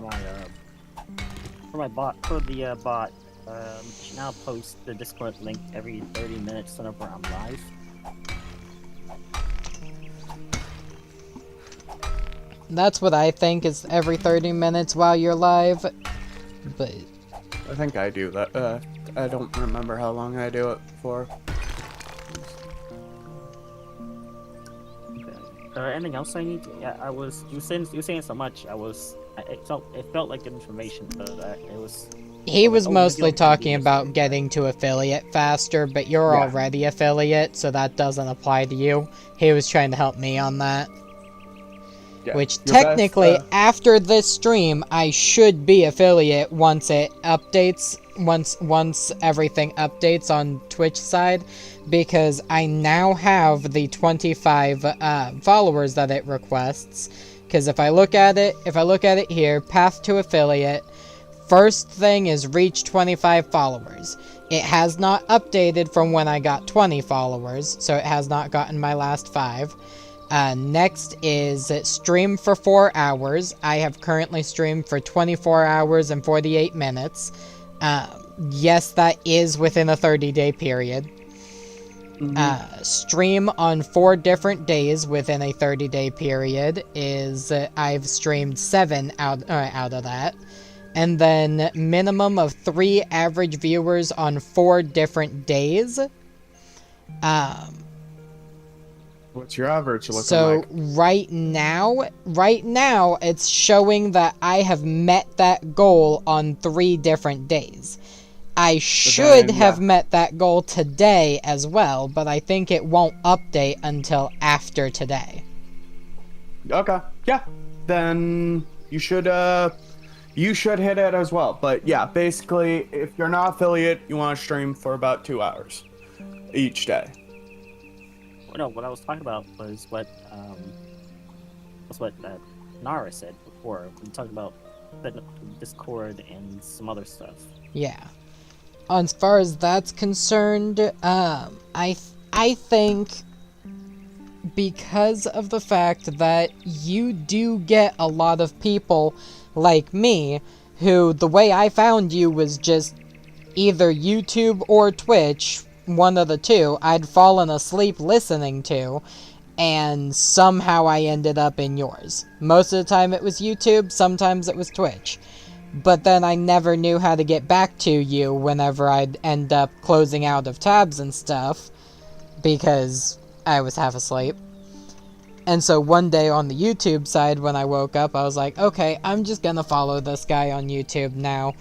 my bot, it should now post the Discord link every 30 minutes whenever I'm live. That's what I think is every 30 minutes while you're live. But I think I do that. I don't remember how long I do it for. Anything else I need? Yeah, you were saying so much. It felt like good information, but it was. He was mostly talking about getting to affiliate faster, but you're already affiliate, so that doesn't apply to you. He was trying to help me on that. Yeah. Which technically, after this stream, I should be affiliate once it updates, once everything updates on Twitch side, because I now have the 25 followers that it requests. Because if I look at it here, path to affiliate, first thing is reach 25 followers. It has not updated from when I got 20 followers, so it has not gotten my last 5. Next is stream for 4 hours. I have currently streamed for 24 hours and 48 minutes. Yes, that is within a 30-day period. Stream on 4 different days within a 30-day period is I've streamed 7 out of that. And then minimum of 3 average viewers on 4 different days. What's your average looking like? So right now it's showing that I have met that goal on 3 different days. I should have met that goal today as well, but I think it won't update until after today. Okay, yeah. Then you should hit it as well. But yeah, basically, if you're not affiliate, you want to stream for about 2 hours each day. No, what I was talking about was what Nara said before. We talked about Discord and some other stuff. Yeah. As far as that's concerned, I think because of the fact that you do get a lot of people like me, who the way I found you was just either YouTube or Twitch, one of the two, I'd fallen asleep listening to, and somehow I ended up in yours. Most of the time it was YouTube, sometimes it was Twitch. But then I never knew how to get back to you whenever I'd end up closing out of tabs and stuff, because I was half asleep. And so one day on the YouTube side, when I woke up, I was like, okay, I'm just gonna follow this guy on YouTube now.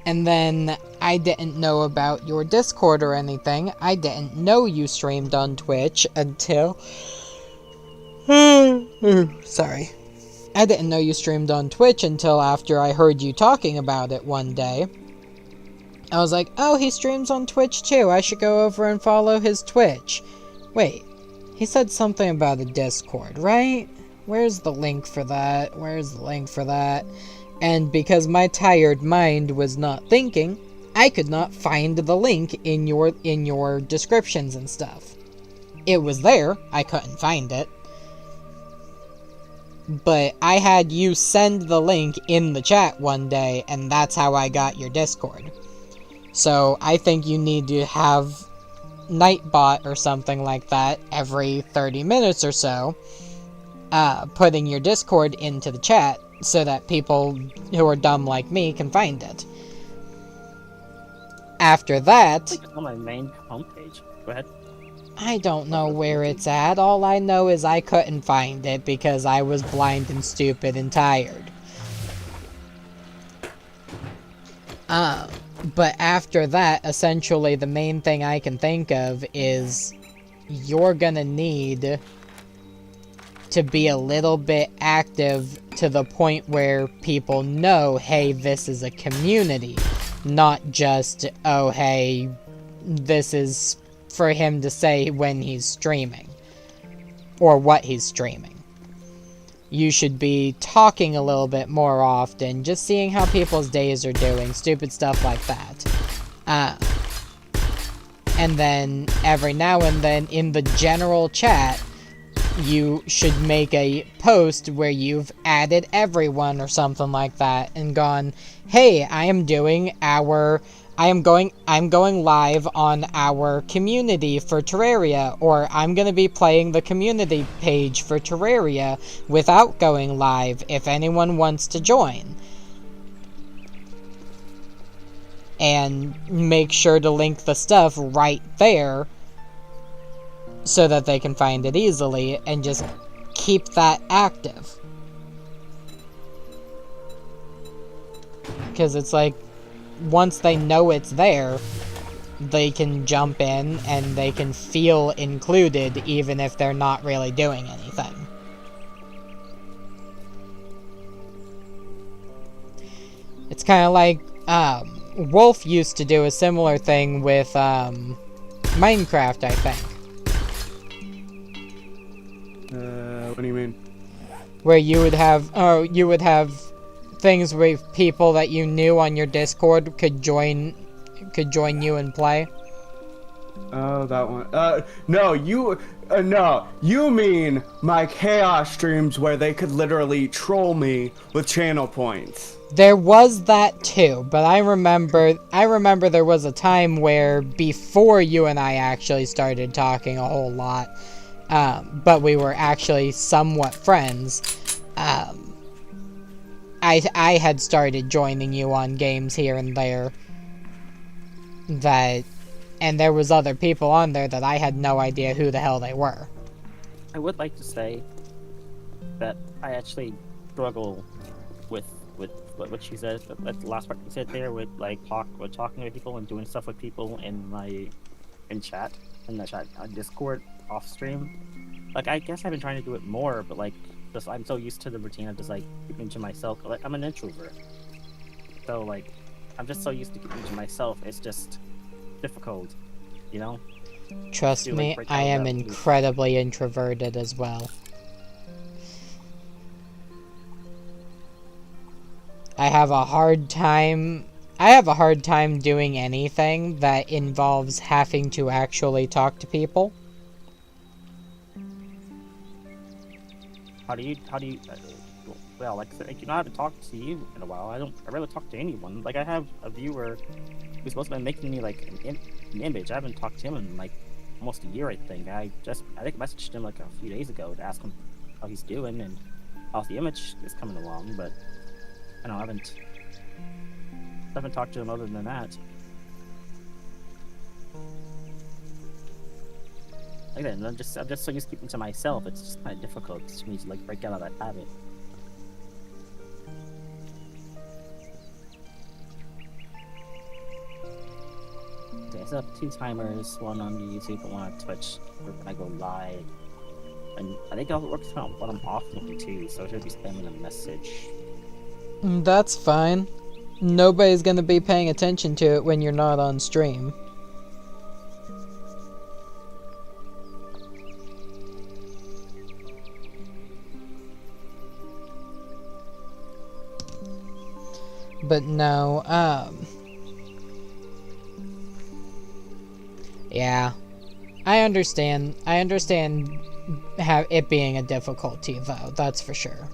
And then I didn't know about your Discord or anything. I didn't know you streamed on Twitch until... Sorry. I didn't know you streamed on Twitch until after I heard you talking about it one day. I was like, oh, he streams on Twitch too. I should go over and follow his Twitch. Wait, he said something about a Discord, right? Where's the link for that? Where's the link for that? And because my tired mind was not thinking, I could not find the link in your descriptions and stuff. It was there, I couldn't find it. But I had you send the link in the chat one day, and that's how I got your Discord. So I think you need to have Nightbot or something like that every 30 minutes or so, putting your Discord into the chat so that people who are dumb like me can find it. After that... It's on my main homepage. Go ahead. I don't know where it's at. All I know is I couldn't find it because I was blind and stupid and tired. But after that, essentially the main thing I can think of is you're gonna need to be a little bit active to the point where people know, hey, this is a community, not just, oh, hey, this is for him to say when he's streaming, or what he's streaming. You should be talking a little bit more often, just seeing how people's days are doing, stupid stuff like that. And then, every now and then, in the general chat, you should make a post where you've added everyone or something like that, and gone, hey, I'm going live on our community for Terraria, or I'm going to be playing the community page for Terraria without going live if anyone wants to join. And make sure to link the stuff right there so that they can find it easily, and just keep that active. Because it's like, once they know it's there, they can jump in and they can feel included even if they're not really doing anything. It's kind of like, Wolf used to do a similar thing with, Minecraft, I think. What do you mean? Where you would have things where people that you knew on your Discord could join you and play. Oh, that one. No, you mean my chaos streams where they could literally troll me with channel points. There was that too, but I remember there was a time where before you and I actually started talking a whole lot, but we were actually somewhat friends. I had started joining you on games here and there, and there was other people on there that I had no idea who the hell they were. I would like to say that I actually struggle with what she said, that the last part you said there, with talking with people and doing stuff with people in chat, in the chat on Discord off stream. Like, I guess I've been trying to do it more, but like, just I'm so used to the routine of just like keeping to myself. Like, I'm an introvert, so like I'm just so used to keeping to myself. It's just difficult, you know. Trust me, I am incredibly introverted as well. I have a hard time doing anything that involves having to actually talk to people. How do you well, like I haven't talked to you in a while. I rarely talk to anyone. Like, I have a viewer who's supposed to be making me like an image. I haven't talked to him in like almost a year, I think. I messaged him like a few days ago to ask him how he's doing and how the image is coming along, but I haven't talked to him other than that. like that. And I'm just so used to keeping to myself. It's just kind of difficult for me to like break out of that habit. Okay, I set up 2 timers, one on YouTube and one on Twitch for when I go live. And I think it works out when I'm offline too, so I should be spamming a message. That's fine. Nobody's gonna be paying attention to it when you're not on stream. But no, yeah. I understand it being a difficulty, though, that's for sure.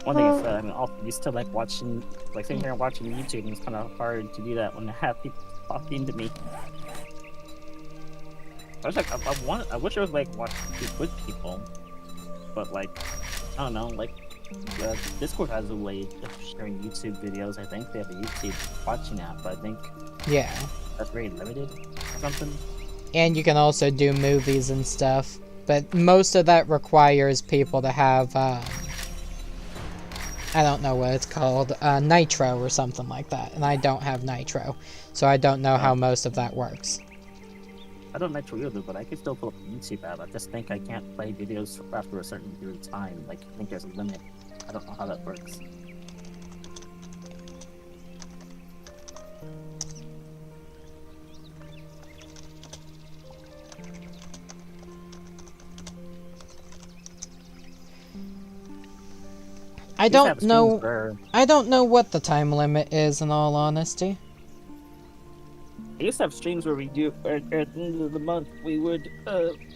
One thing is that I'm also used to like watching, like sitting here and watching YouTube, and it's kind of hard to do that when I have people talking to me. I was like, I wish I was like watching with people, but like, I don't know, like, Discord has a way of sharing YouTube videos. I think they have a YouTube watching app, but I think that's very limited or something. And you can also do movies and stuff, but most of that requires people to have, I don't know what it's called, Nitro or something like that, and I don't have Nitro, so I don't know how most of that works. I don't Nitro either, but I can still pull up the YouTube app. I just think I can't play videos after a certain period of time. Like, I think there's a limit. I don't know how that works. I don't know what the time limit is, in all honesty. I used to have streams where we do, at the end of the month, we would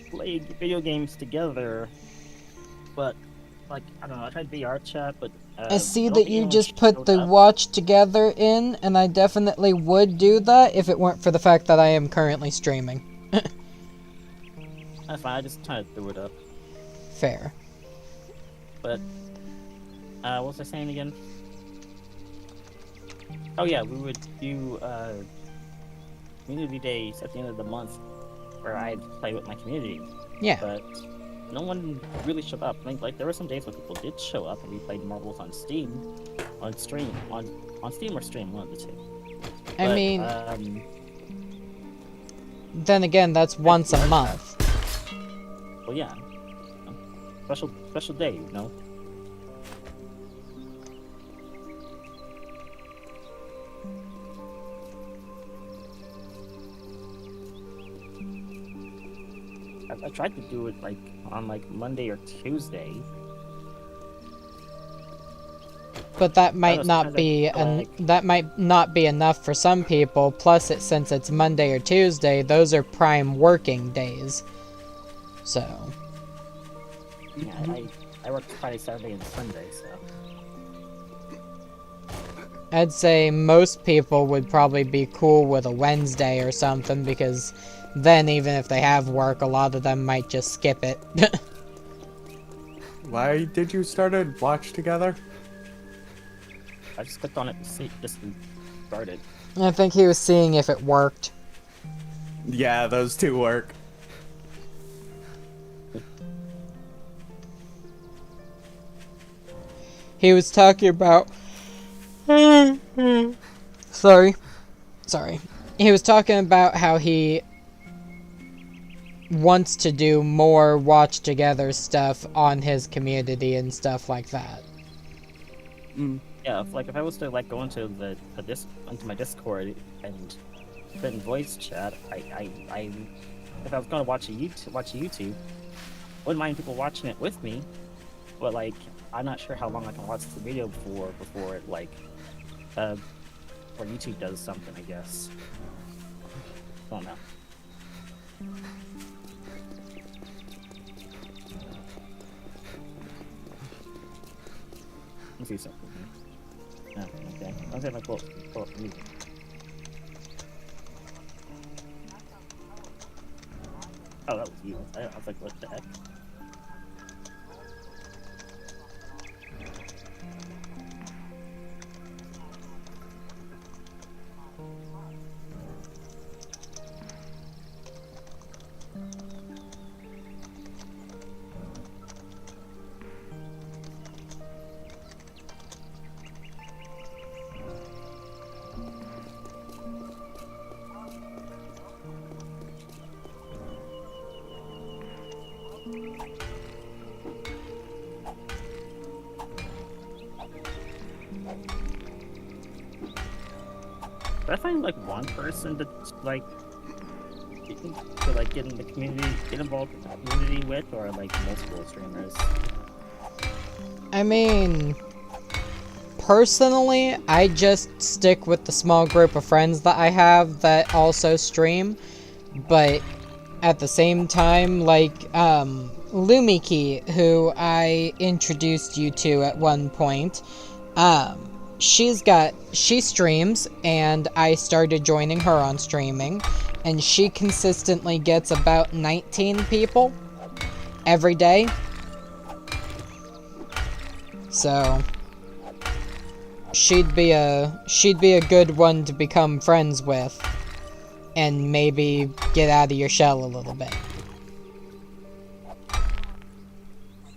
play video games together. But, like, I don't know, I tried VR chat, but I see that you just put the watch together in, and I definitely would do that if it weren't for the fact that I am currently streaming. That's fine, I just kind of threw it up. Fair. But, what was I saying again? Oh yeah, we would do, community days at the end of the month where I'd play with my community. Yeah. But no one really showed up. Like there were some days where people did show up and we played marbles on Steam. On Steam or stream, one of the two. I mean, then again, that's once a month. Well, yeah. Special day, you know? I tried to do it like on like Monday or Tuesday. But that might not be that might not be enough for some people. Plus, since it's Monday or Tuesday, those are prime working days. So. Yeah, I work Friday, Saturday, and Sunday, so. I'd say most people would probably be cool with a Wednesday or something, because then even if they have work, a lot of them might just skip it. Why did you start a watch together? I just clicked on it to see, just started. I think he was seeing if it worked. Yeah, those two work. He was talking about... Sorry. He was talking about how he wants to do more watch together stuff on his community and stuff like that. Yeah, if I was to like go into into my Discord and put in voice chat, if I was gonna watch YouTube, wouldn't mind people watching it with me, but like I'm not sure how long I can watch the video before it like or YouTube does something, I guess. I don't know. Let's see something. Oh, okay. I'll see if I pull up music. Oh, that was you. I was like, what the heck? I find like one person that's like get in the community, get involved in the community with, or like multiple streamers? I mean, personally, I just stick with the small group of friends that I have that also stream, but at the same time, like, Lumiki, who I introduced you to at one point, she streams, and I started joining her on streaming, and she consistently gets about 19 people every day. So she'd be a good one to become friends with and maybe get out of your shell a little bit.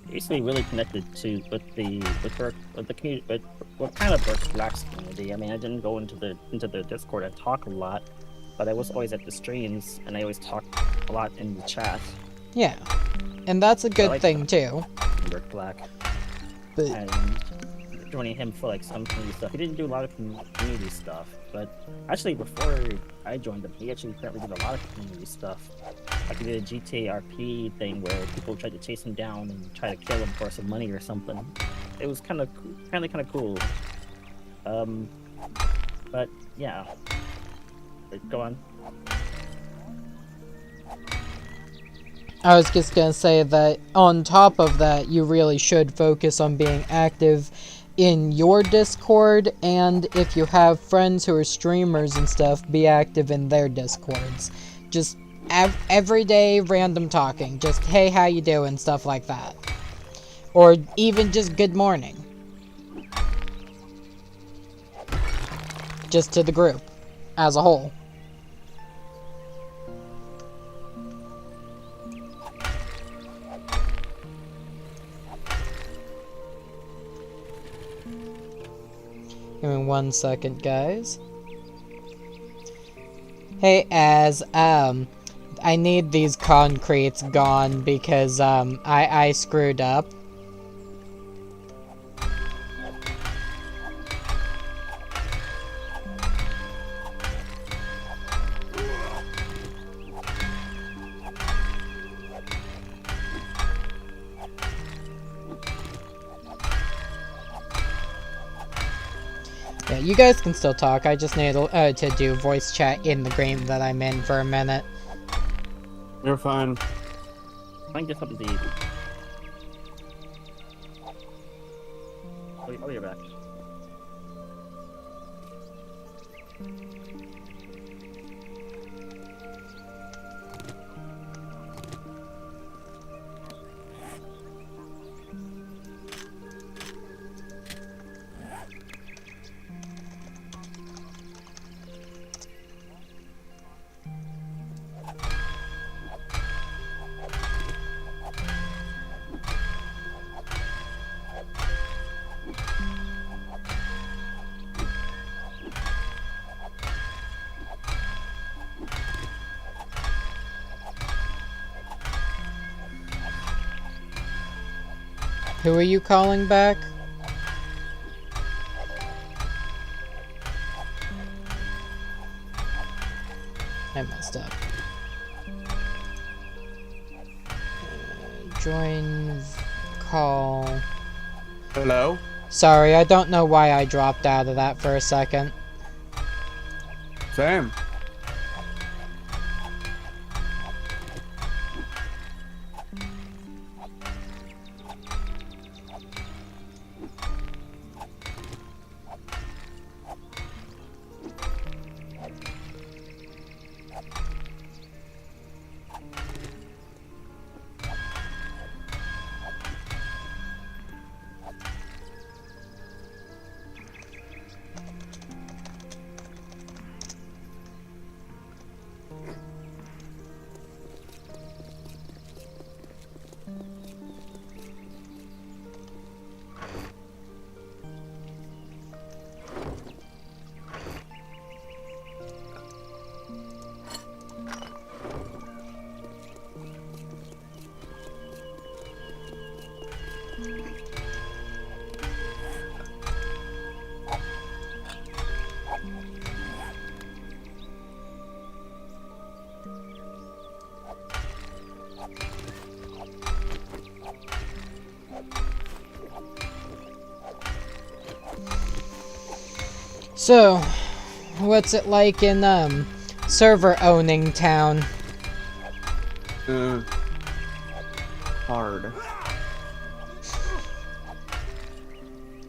I used to be really connected with the community, with what kind of Berk Black's community. I mean, I didn't go into the Discord and talk a lot, but I was always at the streams and I always talked a lot in the chat. Yeah, and that's a good thing too. Berk Black. But and joining him for like some community stuff. He didn't do a lot of community stuff, but actually before I joined him, he actually apparently did a lot of community stuff. Like he did a GTA RP thing where people tried to chase him down and try to kill him for some money or something. It was kind of cool. But yeah, go on. I was just gonna say that on top of that, you really should focus on being active in your Discord, and if you have friends who are streamers and stuff, be active in their Discords. Just everyday random talking. Just, hey, how you doing? Stuff like that. Or even just good morning. Just to the group as a whole. Give me 1 second, guys. Hey, I need these concretes gone because, I screwed up. Yeah, you guys can still talk. I just need to do voice chat in the game that I'm in for a minute. You're fine. I can get something to eat. I'll be back. Who are you calling back? I messed up. Join call. Hello? Sorry, I don't know why I dropped out of that for a second. Same. So, what's it like in, server owning town? Hard.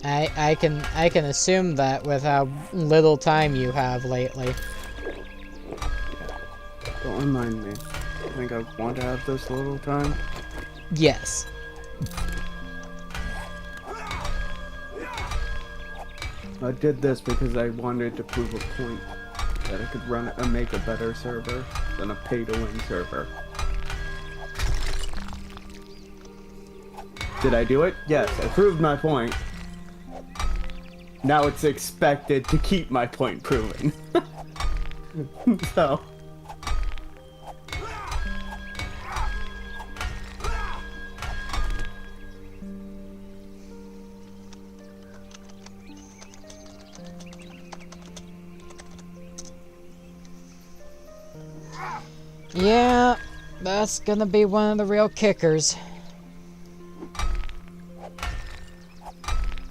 I can assume that with how little time you have lately. Don't remind me. I think I want to have this little time. Yes. I did this because I wanted to prove a point that I could run and make a better server than a pay-to-win server. Did I do it? Yes, I proved my point. Now it's expected to keep my point proven. So. Yeah, that's gonna be one of the real kickers.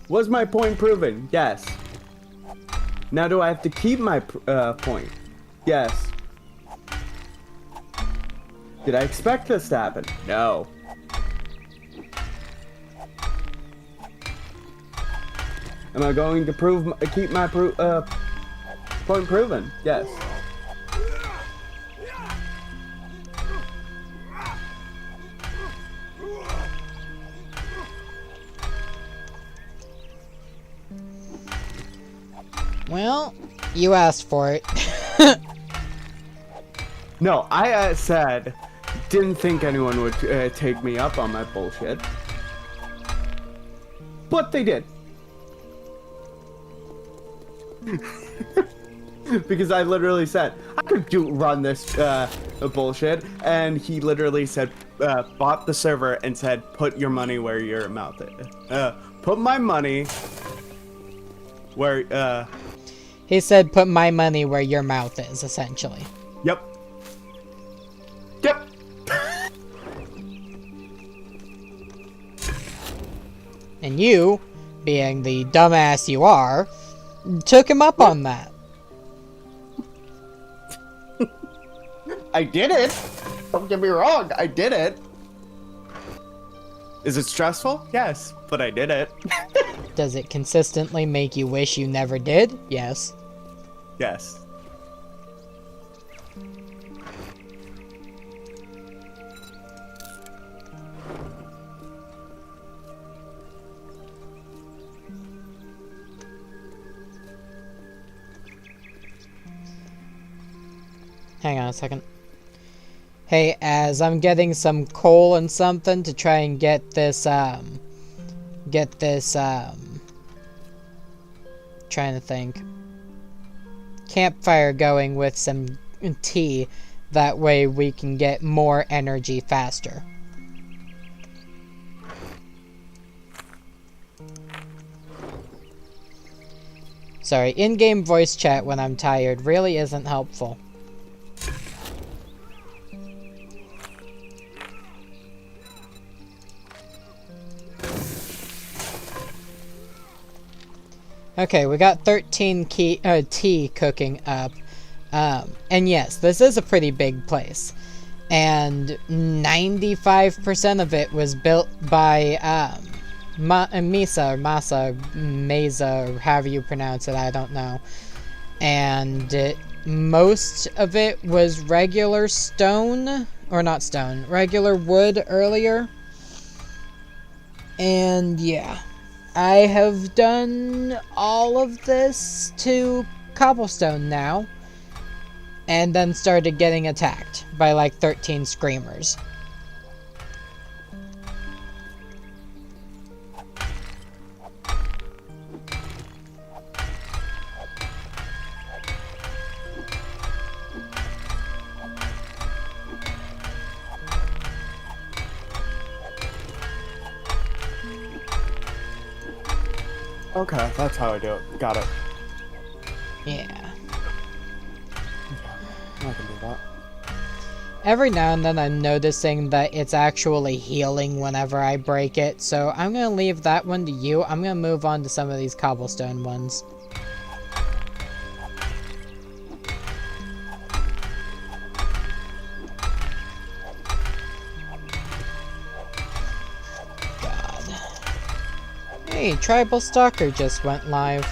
Was my point proven? Yes. Now do I have to keep my point? Yes. Did I expect this to happen? No. Am I going to keep my point proven? Yes. Well, you asked for it. No, I said, didn't think anyone would take me up on my bullshit. But they did. Because I literally said, I could run this bullshit. And he literally said, bought the server and said, put your money where your mouth is. Put my money where, He said, put my money where your mouth is, essentially. Yep. Yep. And you, being the dumbass you are, took him up on that. I did it. Don't get me wrong. I did it. Is it stressful? Yes, but I did it. Does it consistently make you wish you never did? Yes. Yes. Hang on a second. Hey, as I'm getting some coal and something to try and get this, trying to think. Campfire going with some tea. That way we can get more energy faster. Sorry, in-game voice chat when I'm tired really isn't helpful. Okay, we got 13 tea cooking up. And yes, this is a pretty big place. And 95% of it was built by Mesa, or however you pronounce it, I don't know. And most of it was regular stone, or not stone, regular wood earlier. And yeah. I have done all of this to cobblestone now, and then started getting attacked by like 13 screamers. Okay, that's how I do it. Got it. Yeah. Okay, I can do that. Every now and then I'm noticing that it's actually healing whenever I break it, so I'm gonna leave that one to you. I'm gonna move on to some of these cobblestone ones. Hey, Tribal Stalker just went live.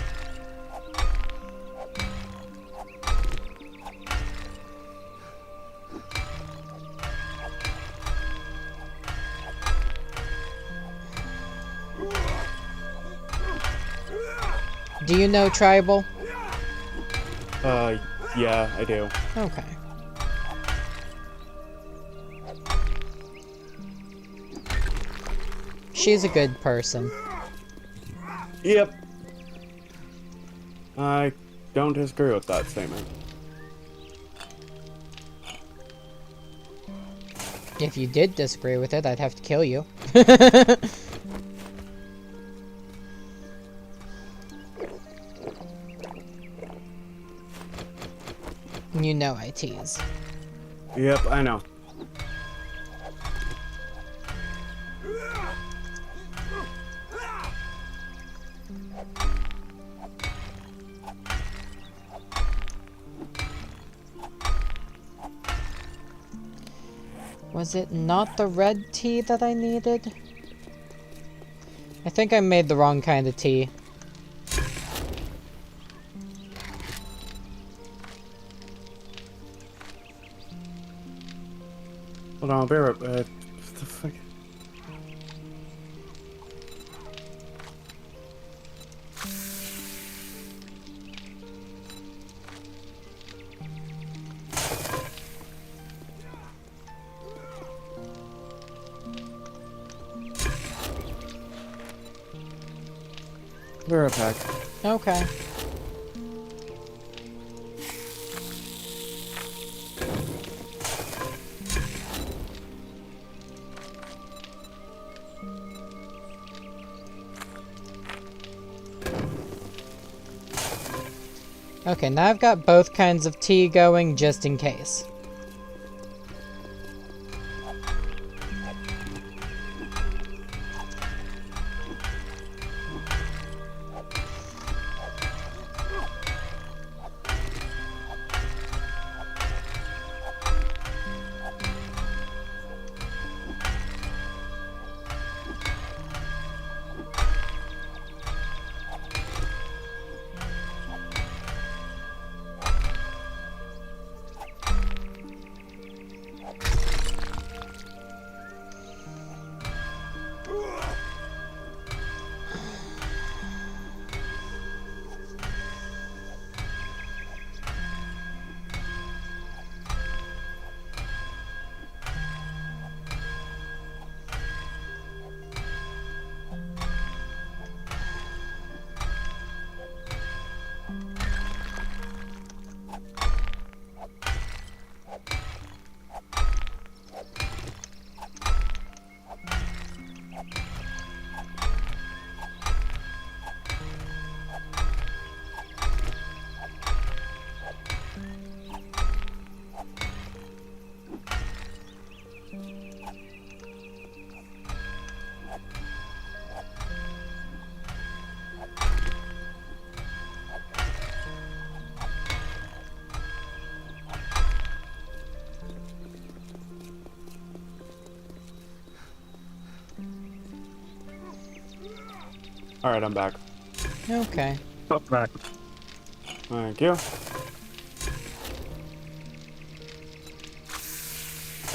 Do you know Tribal? Yeah, I do. Okay. She's a good person. Yep. I don't disagree with that statement. If you did disagree with it, I'd have to kill you. You know I tease. Yep, I know. Was it not the red tea that I needed? I think I made the wrong kind of tea. Hold on, I'll be right back. What the fuck? Be right back. Okay. Okay, now I've got both kinds of tea going just in case. Alright, I'm back. Okay. Back. Thank you. I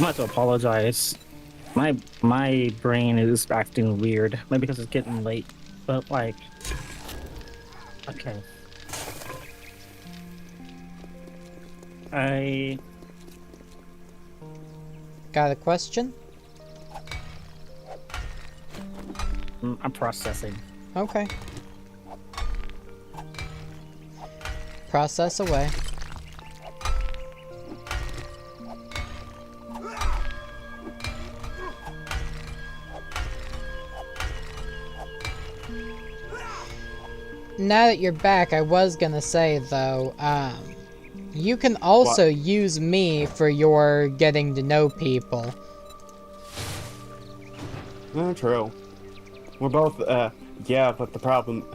might have to apologize. My brain is acting weird. Maybe because it's getting late. But like, okay. Got a question? I'm processing. Okay. Process away. Now that you're back, I was gonna say though, you can also use me for your getting to know people. True. We're both, yeah, but the problem...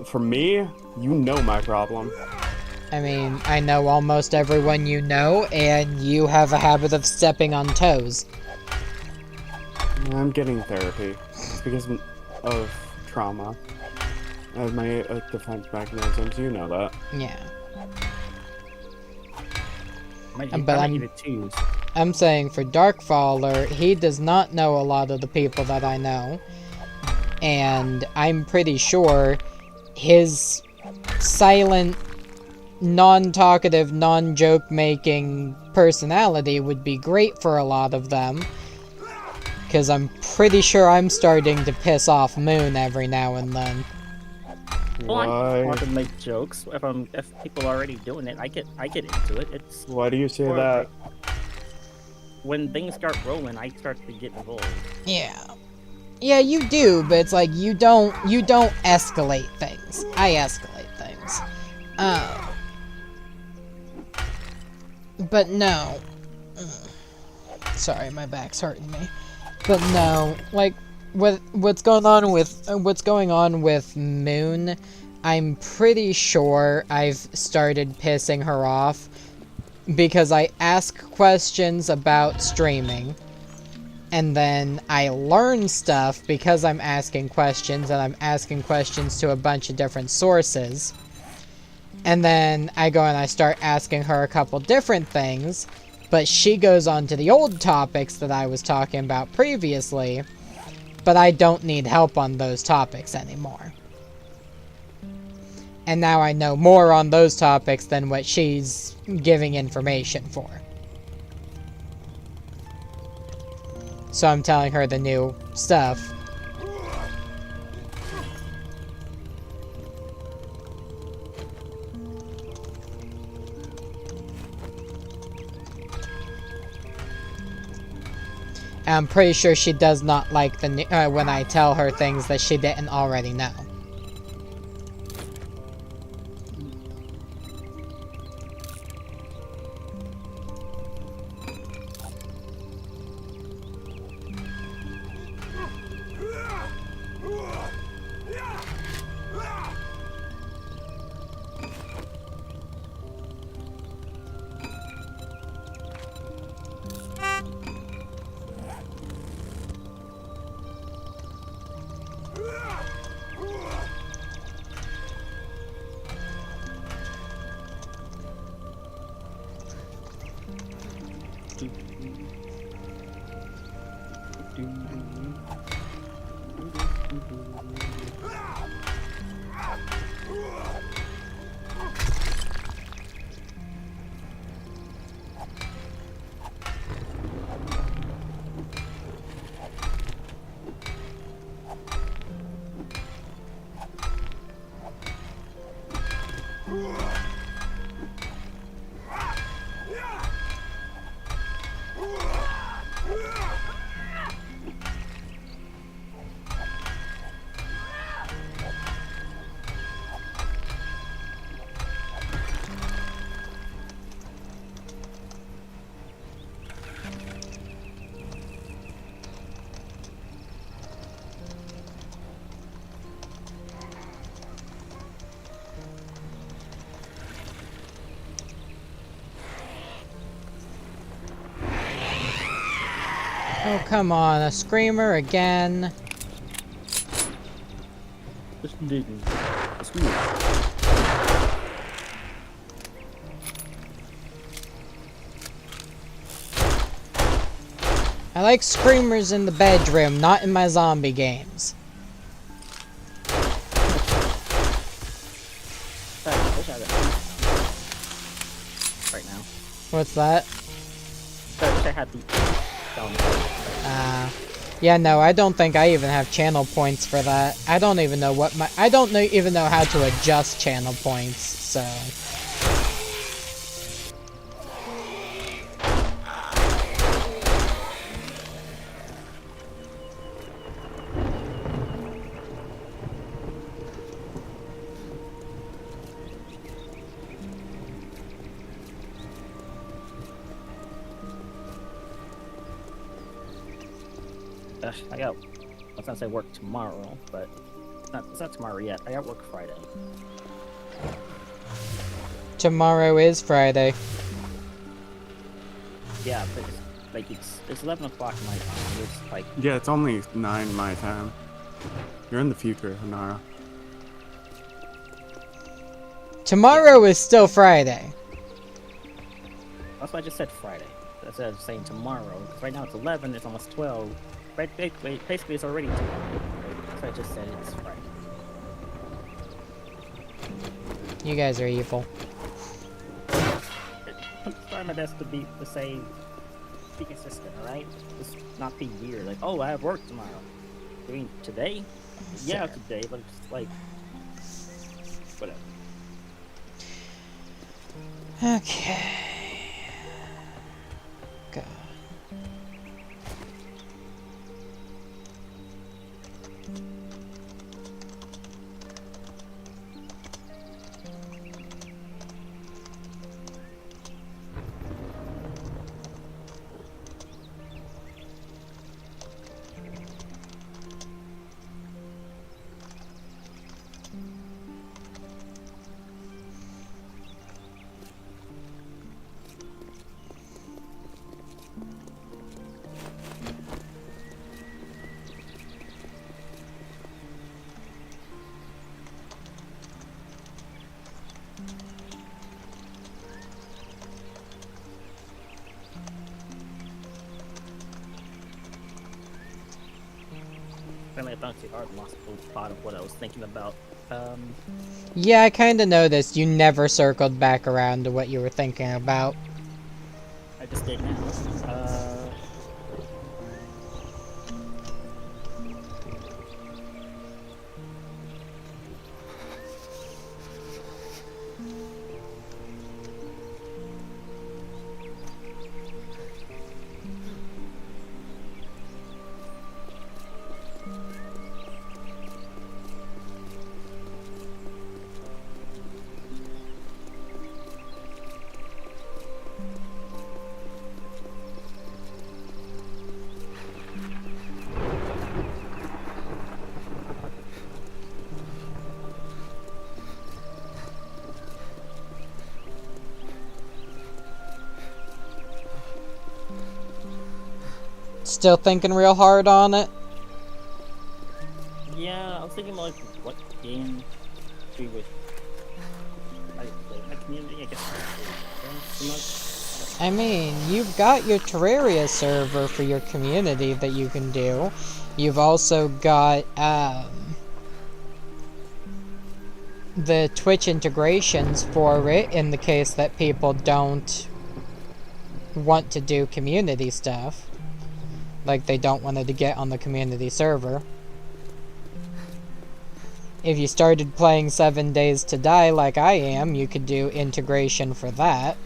For me, you know my problem. I mean, I know almost everyone you know, and you have a habit of stepping on toes. I'm getting therapy. It's because of trauma as my defense mechanisms. You know that. Yeah. I But might need to choose. I'm saying for Darkfaller, he does not know a lot of the people that I know. And I'm pretty sure his silent, non-talkative, non-joke-making personality would be great for a lot of them. Because I'm pretty sure I'm starting to piss off Moon every now and then. Well, I Why? want to make jokes. If people are already doing it, I get into it. It's Why do you say more that? like when things start rolling, I start to get involved. Yeah. Yeah, you do, but it's like you don't escalate things. I escalate things. But no. Sorry, my back's hurting me. But no, like what's going on with Moon, I'm pretty sure I've started pissing her off because I ask questions about streaming. And then I learn stuff because I'm asking questions, and I'm asking questions to a bunch of different sources. And then I go and I start asking her a couple different things, but she goes on to the old topics that I was talking about previously, but I don't need help on those topics anymore. And now I know more on those topics than what she's giving information for. So I'm telling her the new stuff. I'm pretty sure she does not like the when I tell her things that she didn't already know. Oh, come on, a screamer again. Just digging. Screw it. I like screamers in the bedroom, not in my zombie games. I wish I had that right now. What's that? I wish I had the Yeah, no, I don't think I even have channel points for that. I don't even know what my... I don't even know how to adjust channel points, so... I got. I was gonna say work tomorrow, but it's not tomorrow yet. I got work Friday. Tomorrow is Friday. Yeah, but it's 11 o'clock my time. It's like Yeah, it's only 9 my time. You're in the future, Hanara. Tomorrow is still Friday. That's why I just said Friday. Instead of saying tomorrow. Because right now it's 11, it's almost 12. Right, basically it's already tomorrow. So I just said it's Friday. You guys are evil. I'm trying my best to say, be consistent, alright? Just not be weird. Like, oh, I have work tomorrow. I mean, today? Yeah, today, but it's like, whatever. Okay. God. Apparently I found it too hard and lost the whole plot of what I was thinking about. Yeah, I kind of noticed you never circled back around to what you were thinking about. I just did now. Still thinking real hard on it? Yeah, I was thinking like what game we would like the community, I guess. I mean, you've got your Terraria server for your community that you can do. You've also got the Twitch integrations for it in the case that people don't want to do community stuff. Like they don't want to get on the community server. If you started playing 7 Days to Die like I am, you could do integration for that.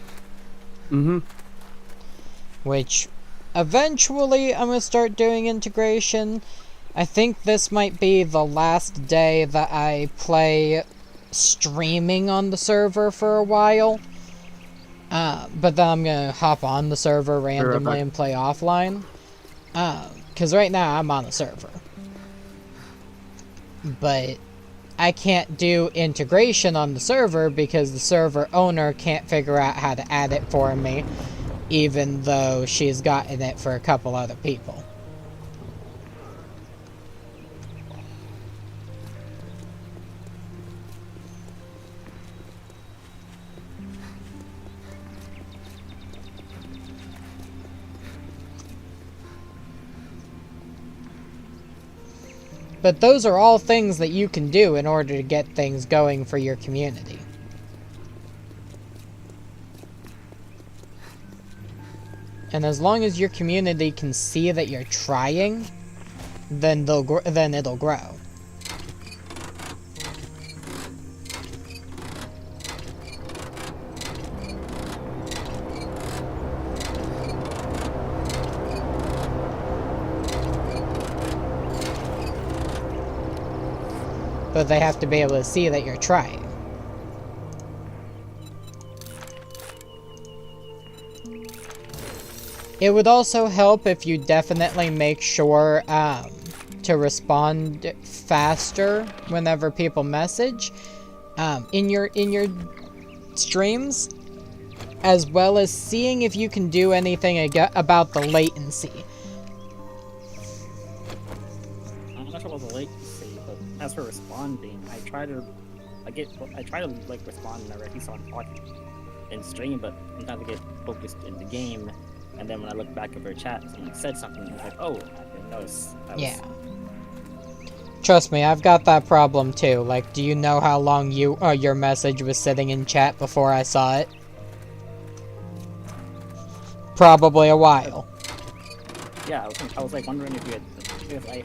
Mm-hmm. Which, eventually, I'm gonna start doing integration. I think this might be the last day that I play streaming on the server for a while. But then I'm gonna hop on the server randomly and play offline. Because right now I'm on the server. But I can't do integration on the server because the server owner can't figure out how to add it for me, even though she's gotten it for a couple other people. But those are all things that you can do in order to get things going for your community. And as long as your community can see that you're trying, then it'll grow. But they have to be able to see that you're trying. It would also help if you definitely make sure to respond faster whenever people message in your streams, as well as seeing if you can do anything about the latency. I'm not sure about the latency. as for responding, I try to like respond whenever I see someone talking in stream, but sometimes I get focused in the game, and then when I look back over chat, someone said something, and it's like, oh, I didn't notice. Yeah. Trust me, I've got that problem too. Like, do you know how long your message was sitting in chat before I saw it? Probably a while. Yeah, I was like wondering if you had, because I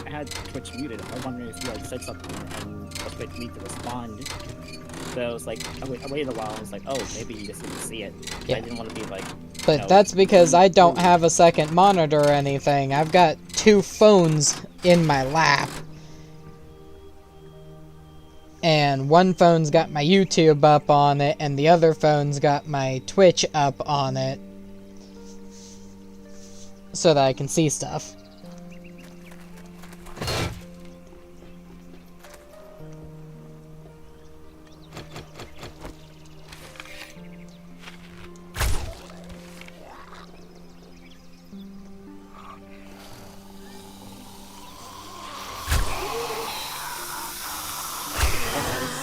had Twitch muted. I was wondering if you had said something and was waiting for me to respond. So I was like, I waited a while and was like, oh, maybe you just didn't see it. Yeah. I didn't want to be like. But that's because I don't have a second monitor or anything. I've got 2 phones in my lap. And one phone's got my YouTube up on it, and the other phone's got my Twitch up on it. So that I can see stuff.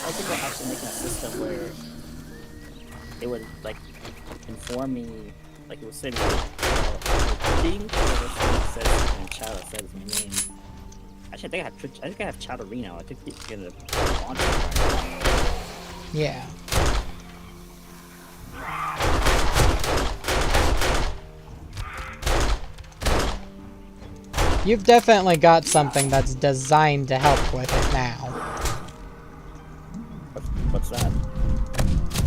I think we're actually making a system where it would like inform me, like it would say, thing whoever says something in chat or says my name. Actually, I think I have Twitch. I think I have Chat Arena. I think it's gonna launch it. Yeah. You've definitely got something that's designed to help with it now. What's that?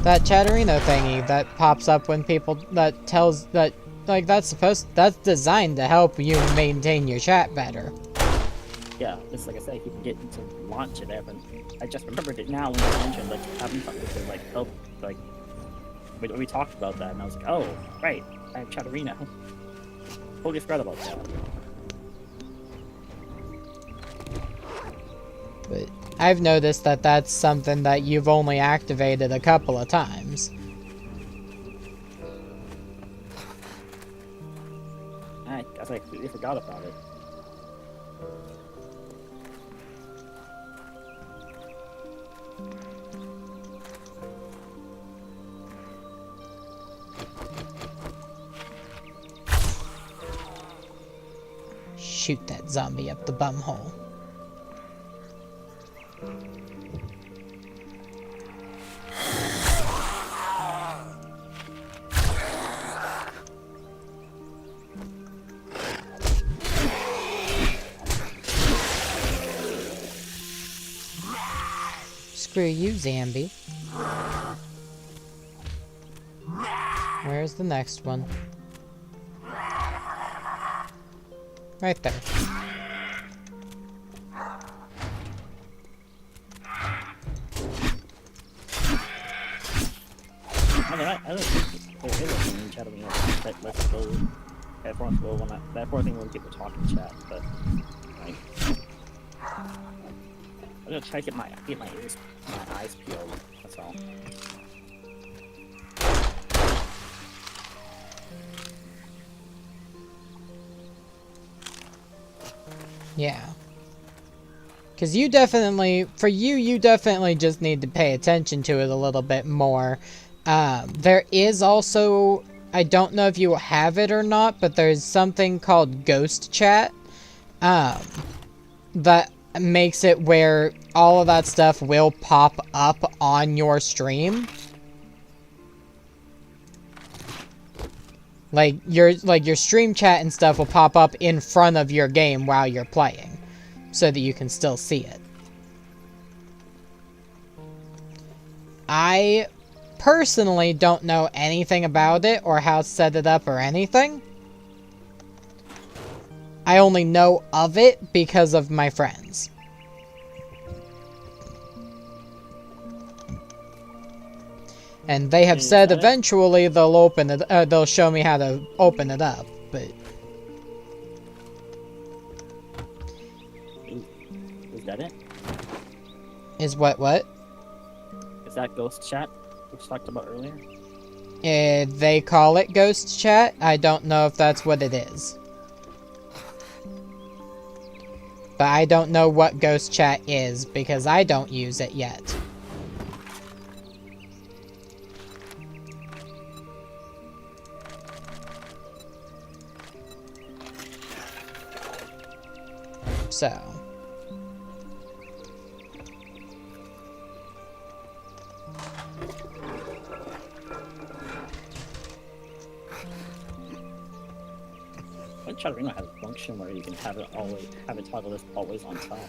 That Chatterino thingy that pops up when people, that tells, that, like, that's designed to help you maintain your chat better. Yeah, just like I said, you can get to launch it there, but I just remembered it now when you mentioned, like, having something to, like, help, like, we talked about that, and I was like, oh, right, I have Chat Arena. Totally forgot about that. But I've noticed that that's something that you've only activated a couple of times. I guess I completely forgot about it. Shoot that zombie up the bumhole. Screw you, Zambi. Where's the next one? Right there. I don't think there is a thing in Chat Arena that lets go. That fourth go when that fourth thing when people talk in chat, but like, I'm gonna try to get my eyes peeled. That's all. Yeah. Because you definitely, for you, you definitely just need to pay attention to it a little bit more. There is also, I don't know if you have it or not, but there's something called Ghost Chat. That makes it where all of that stuff will pop up on your stream. Like your stream chat and stuff will pop up in front of your game while you're playing, so that you can still see it. I personally don't know anything about it or how to set it up or anything. I only know of it because of my friends. And they have said eventually they'll open it. They'll show me how to open it up, but Is that it? Is what? Is that Ghost Chat, which we talked about earlier? They call it Ghost Chat. I don't know if that's what it is. but I don't know what ghost chat is because I don't use it yet. So. I try to figure out how to function where you can have it toggle this always on top.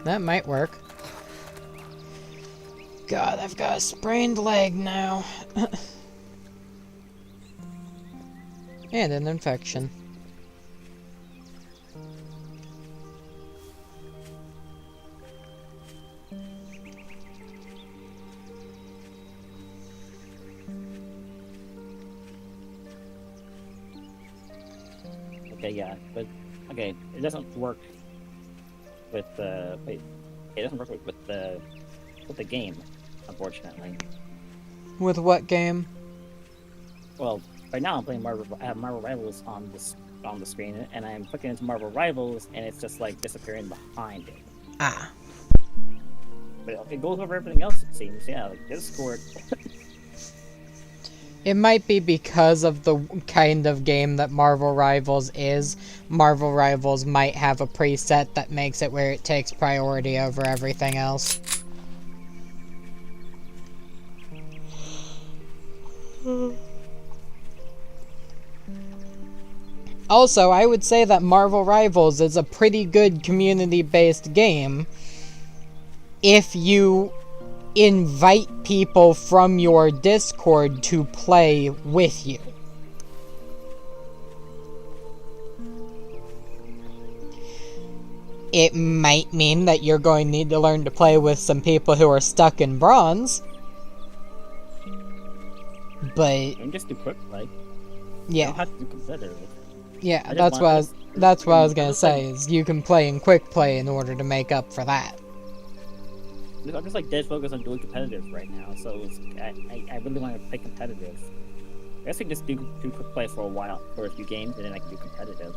That might work. God, I've got a sprained leg now. And an infection. Okay, yeah, but okay, it doesn't work with the it doesn't work with the game, unfortunately. With what game? Well, right now I'm playing I have Marvel Rivals on the screen, and I'm clicking into Marvel Rivals, and it's just like disappearing behind it. Ah. But it goes over everything else, it seems. Yeah, like Discord. It might be because of the kind of game that Marvel Rivals is. Marvel Rivals might have a preset that makes it where it takes priority over everything else. Also, I would say that Marvel Rivals is a pretty good community-based game if you invite people from your Discord to play with you. It might mean that you're going to need to learn to play with some people who are stuck in bronze. But You can just do quick play. You yeah. don't have to do competitive. Yeah, that's what I was gonna say, is you can play in quick play in order to make up for that. I'm just like dead focused on doing competitive right now, so I really want to play competitive. I guess I can just do quick play for a while, for a few games, and then I can do competitive.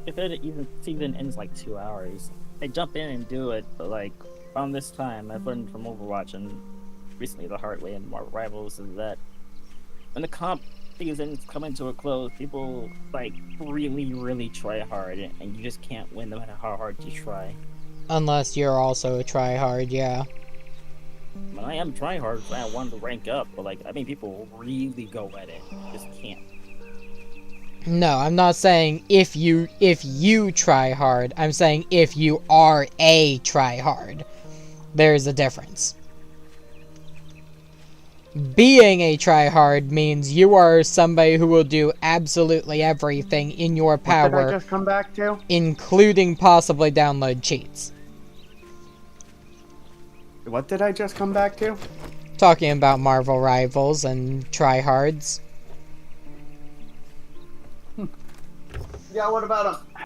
If it even season ends like 2 hours, I jump in and do it. But like around this time, I've learned from Overwatch and recently the hard way in Marvel Rivals is that when the comp season's coming to a close, people like really try hard, and you just can't win no matter how hard you try. Unless you're also a tryhard, yeah. I mean, I am trying hard because I want to rank up, but like I mean, people really go at it, just can't. No, I'm not saying if you try hard. I'm saying if you are a tryhard. There's a difference. Being a tryhard means you are somebody who will do absolutely everything in your power. What did I just come back to? Including possibly download cheats. What did I just come back to? Talking about Marvel Rivals and tryhards. Yeah, what about them?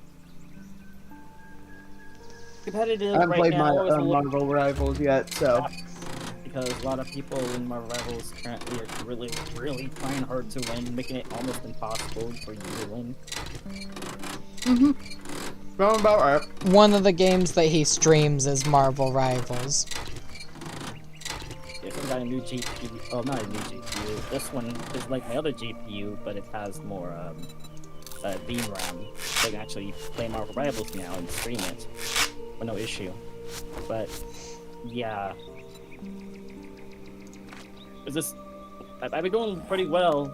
Competitive I haven't right played now my is a little Marvel Rivals yet, so. because a lot of people in Marvel Rivals currently are really trying hard to win, making it almost impossible for you to win. Going about right. One of the games that he streams is Marvel Rivals. If I got a new GPU, oh not a new GPU, this one is like my other GPU, but it has more VRAM, so I can actually play Marvel Rivals now and stream it with no issue. But yeah, it's just I've been doing pretty well.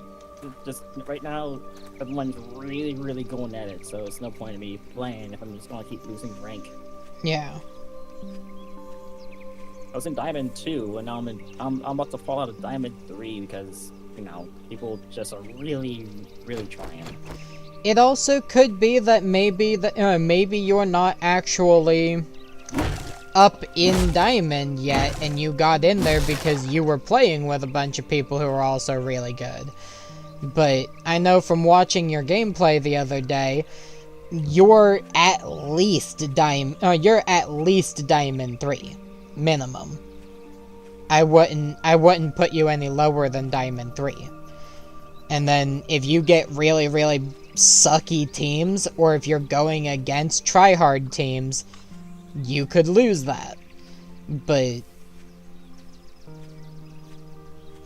Just right now, everyone's really going at it, so it's no point in me playing if I'm just gonna keep losing rank. Yeah. I was in Diamond 2, and now I'm about to fall out of Diamond 3 because, you know, people just are really, really trying. It also could be that maybe you're not actually up in Diamond yet, and you got in there because you were playing with a bunch of people who are also really good. But I know from watching your gameplay the other day, you're at least Diamond 3 minimum. I wouldn't put you any lower than Diamond 3. And then if you get really, really sucky teams, or if you're going against tryhard teams, you could lose that. But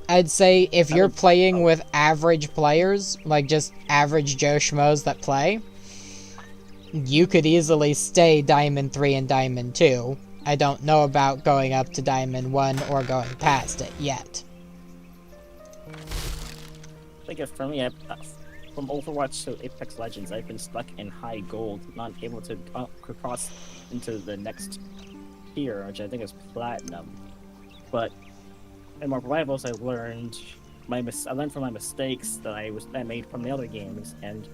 I'd say if you're playing with average players, like just average Joe Schmoes that play, you could easily stay Diamond 3 and Diamond 2. I don't know about going up to Diamond 1 or going past it yet. I think for me, from Overwatch to Apex Legends, I've been stuck in high gold, not able to cross into the next tier, which I think is platinum. But in my rivals, I learned from my mistakes that I made from the other games, and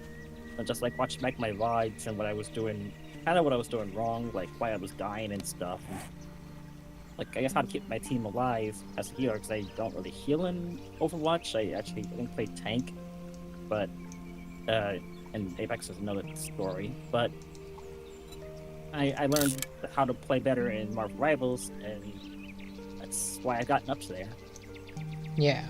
I just like watching back my VODs and what I was doing wrong, like why I was dying and stuff. And, like, I guess how to keep my team alive as a healer, because I don't really heal in Overwatch. I don't play tank, but and Apex is another story. But I learned how to play better in Marvel Rivals, and that's why I've gotten up to there. Yeah.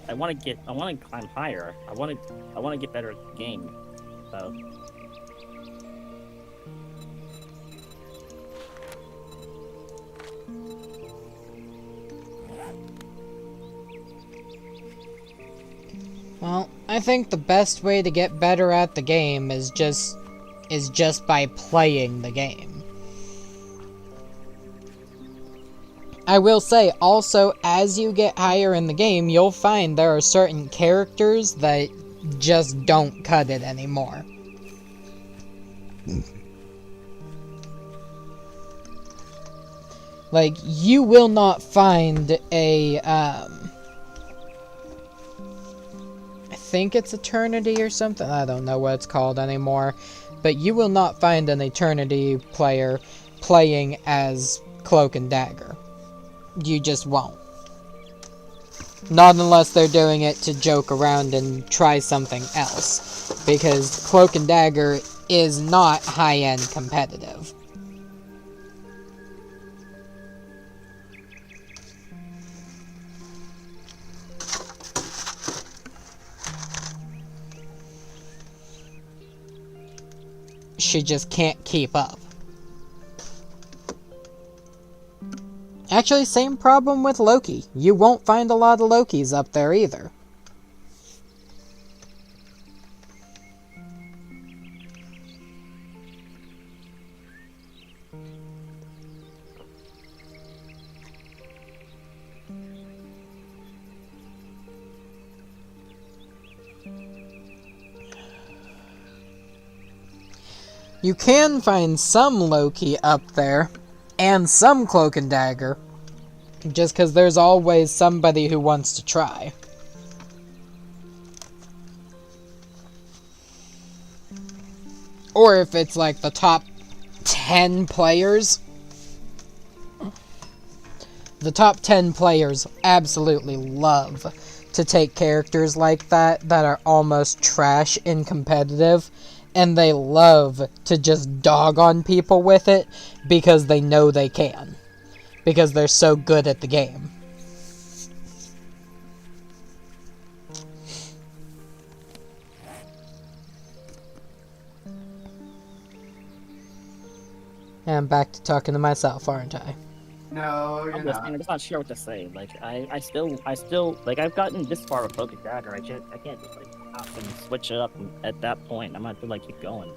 I want to climb higher. I want to get better at the game. So. Well, I think the best way to get better at the game is just by playing the game. I will say, also, as you get higher in the game, you'll find there are certain characters that just don't cut it anymore. Like, you will not find a, I think it's Eternity or something, I don't know what it's called anymore, but you will not find an Eternity player playing as Cloak and Dagger. You just won't. Not unless they're doing it to joke around and try something else, because Cloak and Dagger is not high-end competitive. She just can't keep up. Actually, same problem with Loki. You won't find a lot of Lokis up there either. You can find some Loki up there, and some Cloak and Dagger, just because there's always somebody who wants to try. Or if it's like the top 10 players, the top 10 players absolutely love to take characters like that are almost trash in competitive, and they love to just dog on people with it because they know they can. Because they're so good at the game. And I'm back to talking to myself, aren't I? No, you're I'm not. just not sure what to say. Like, I still, like, I've gotten this far with Cloak and Dagger. I can't just, like, stop and switch it up at that point. I'm not gonna, like, keep going.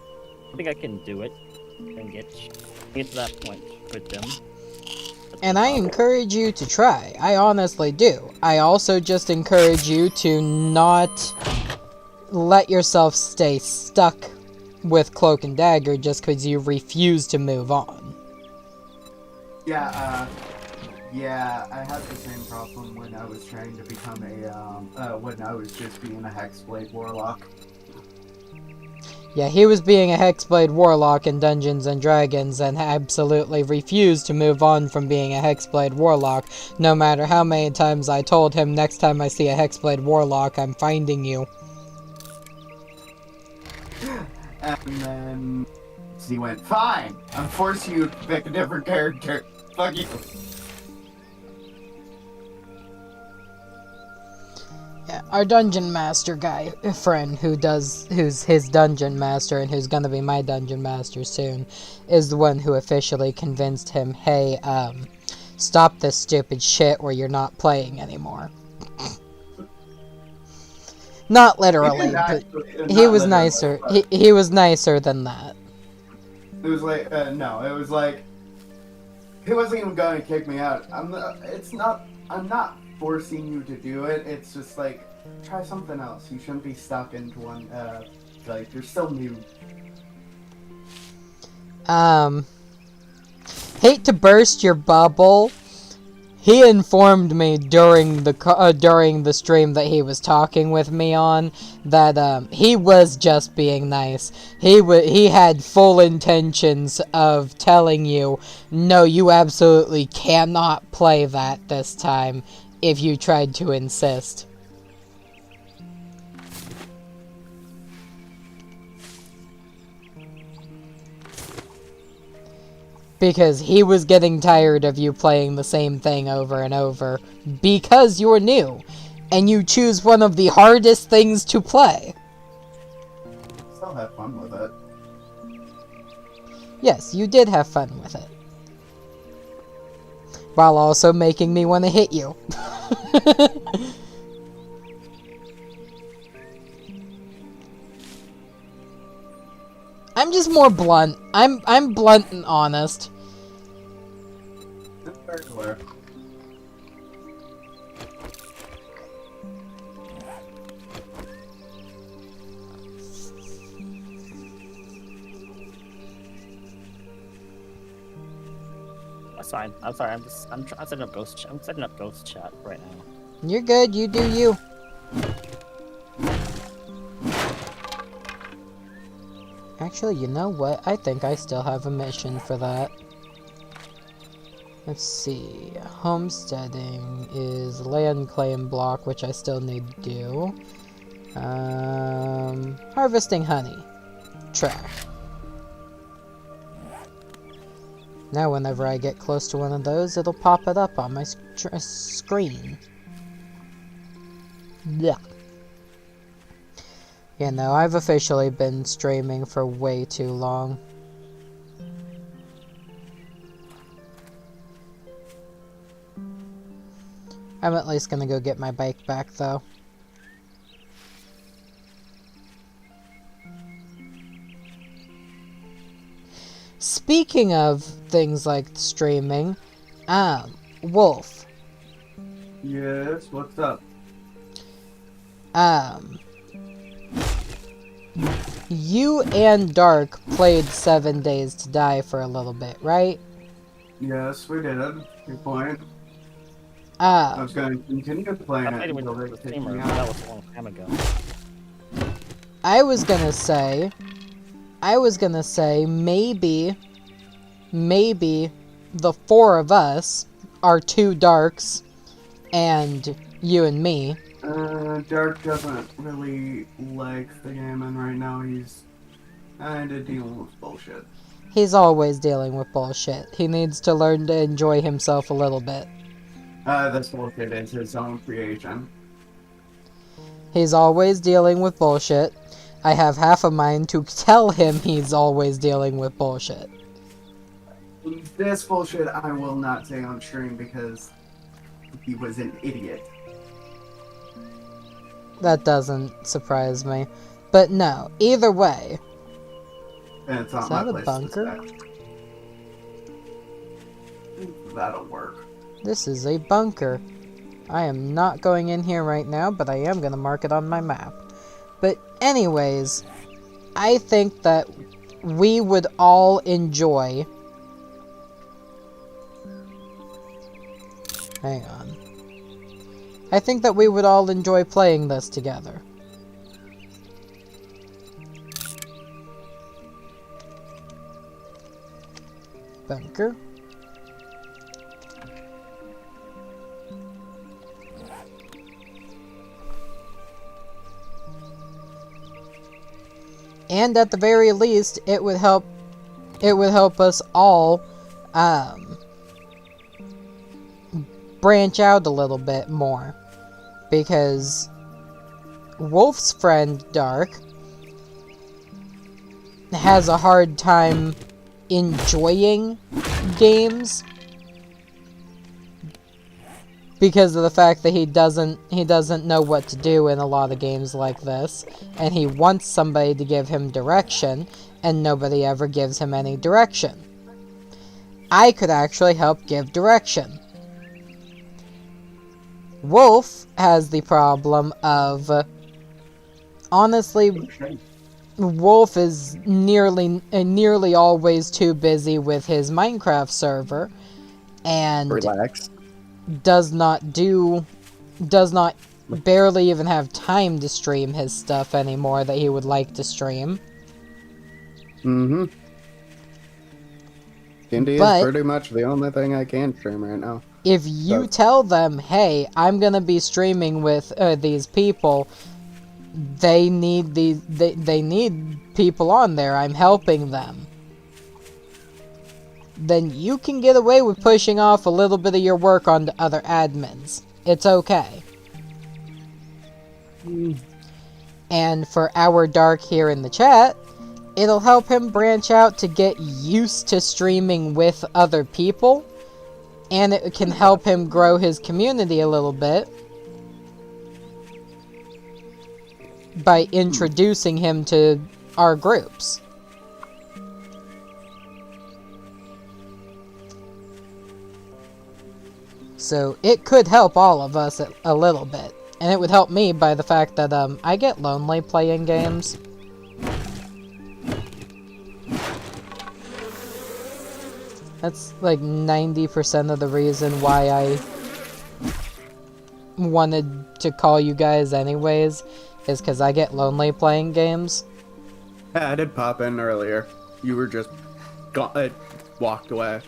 I think I can do it and get to that point with them. And I encourage you to try. I honestly do. I also just encourage you to not let yourself stay stuck with Cloak and Dagger just because you refuse to move on. Yeah, I had the same problem when I was trying to become when I was just being a Hexblade Warlock. Yeah, he was being a Hexblade Warlock in Dungeons & Dragons and absolutely refused to move on from being a Hexblade Warlock, no matter how many times I told him next time I see a Hexblade Warlock, I'm finding you. And then he went, fine, I'm forcing you to pick a different character. Fuck you. Yeah, our Dungeon Master guy, friend, who's his Dungeon Master and who's gonna be my Dungeon Master soon, is the one who officially convinced him, hey, stop this stupid shit or you're not playing anymore. Not literally, but he was nicer. He was nicer than that. It was like, no, it was like, he wasn't even going to kick me out. I'm not forcing you to do it. It's just like, try something else. You shouldn't be stuck into one, like, you're still new. Hate to burst your bubble. He informed me during the stream that he was talking with me on that he was just being nice. He had full intentions of telling you, no, you absolutely cannot play that this time if you tried to insist. Because he was getting tired of you playing the same thing over and over. Because you're new. And you choose one of the hardest things to play. Still have fun with it. Yes, you did have fun with it. While also making me want to hit you. I'm just more blunt. I'm blunt and honest. Burglar. That's fine. I'm sorry. I'm setting up ghost. I'm setting up ghost chat right now. You're good. You do you. Actually, you know what? I think I still have a mission for that. Let's see. Homesteading is land claim block, which I still need to do. Harvesting honey. Track. Now whenever I get close to one of those, it'll pop it up on my screen. Yeah. Yeah, no, I've officially been streaming for way too long. I'm at least gonna go get my bike back, though. Speaking of things like streaming, Wolf. Yes, what's up? You and Dark played 7 Days to Die for a little bit, right? Yes, we did. Good point. I was going to continue playing I it played it with until they the kicked streamer, me but that out. was a long time ago. I was gonna say, maybe the four of us are two Darks and you and me. Dark doesn't really like the game, and right now he's kinda dealing with bullshit. He's always dealing with bullshit. He needs to learn to enjoy himself a little bit. This bullshit is his own creation. He's always dealing with bullshit. I have half a mind to tell him he's always dealing with bullshit. This bullshit I will not say on stream because he was an idiot. That doesn't surprise me. But no, either way. And it's not Is my that a place bunker? to say. That'll work. This is a bunker. I am not going in here right now, but I am going to mark it on my map. But anyways, I think that we would all enjoy Hang on. I think that we would all enjoy playing this together. Bunker. And at the very least, it would help us all branch out a little bit more, because Wolf's friend Dark has a hard time enjoying games because of the fact that he doesn't know what to do in a lot of games like this, and he wants somebody to give him direction, and nobody ever gives him any direction. I could actually help give direction. Wolf has the problem of, honestly, Wolf is nearly always too busy with his Minecraft server, and Relax. does not barely even have time to stream his stuff anymore that he would like to stream. Mm-hmm. Indie is pretty much the only thing I can stream right now. If you tell them, hey, I'm gonna be streaming with these people, they need they need people on there, I'm helping them, then you can get away with pushing off a little bit of your work onto other admins. It's okay. And for our Dark here in the chat, it'll help him branch out to get used to streaming with other people, and it can help him grow his community a little bit by introducing him to our groups. So it could help all of us a little bit. And it would help me by the fact that I get lonely playing games. That's like 90% of the reason why I wanted to call you guys anyways, is because I get lonely playing games. Yeah, I did pop in earlier. You were just walked away.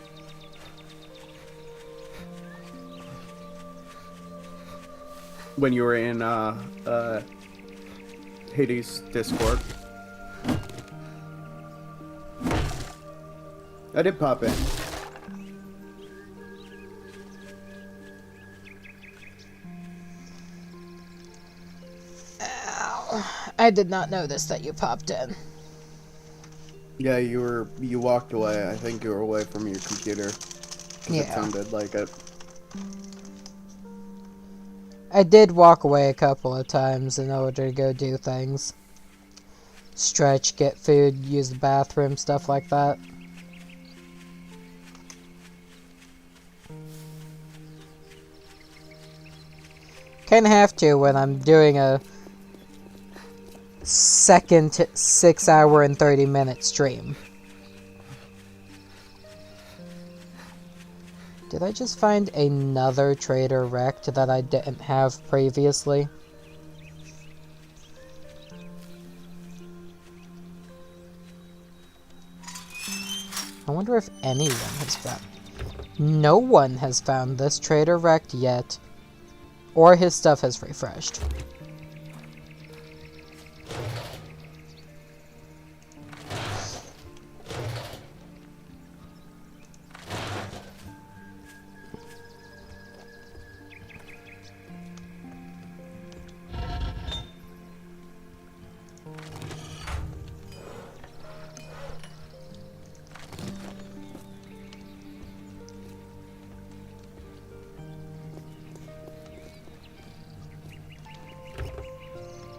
When you were in Hades' Discord. I did pop in. Ow. I did not notice that you popped in. Yeah, you walked away. I think you were away from your computer. Yeah. It sounded like it. I did walk away a couple of times in order to go do things. Stretch, get food, use the bathroom, stuff like that. Kinda have to when I'm doing a second 6 hour and 30-minute stream. Did I just find another trader wrecked that I didn't have previously? I wonder if anyone has found... No one has found this trader wrecked yet. Or his stuff has refreshed.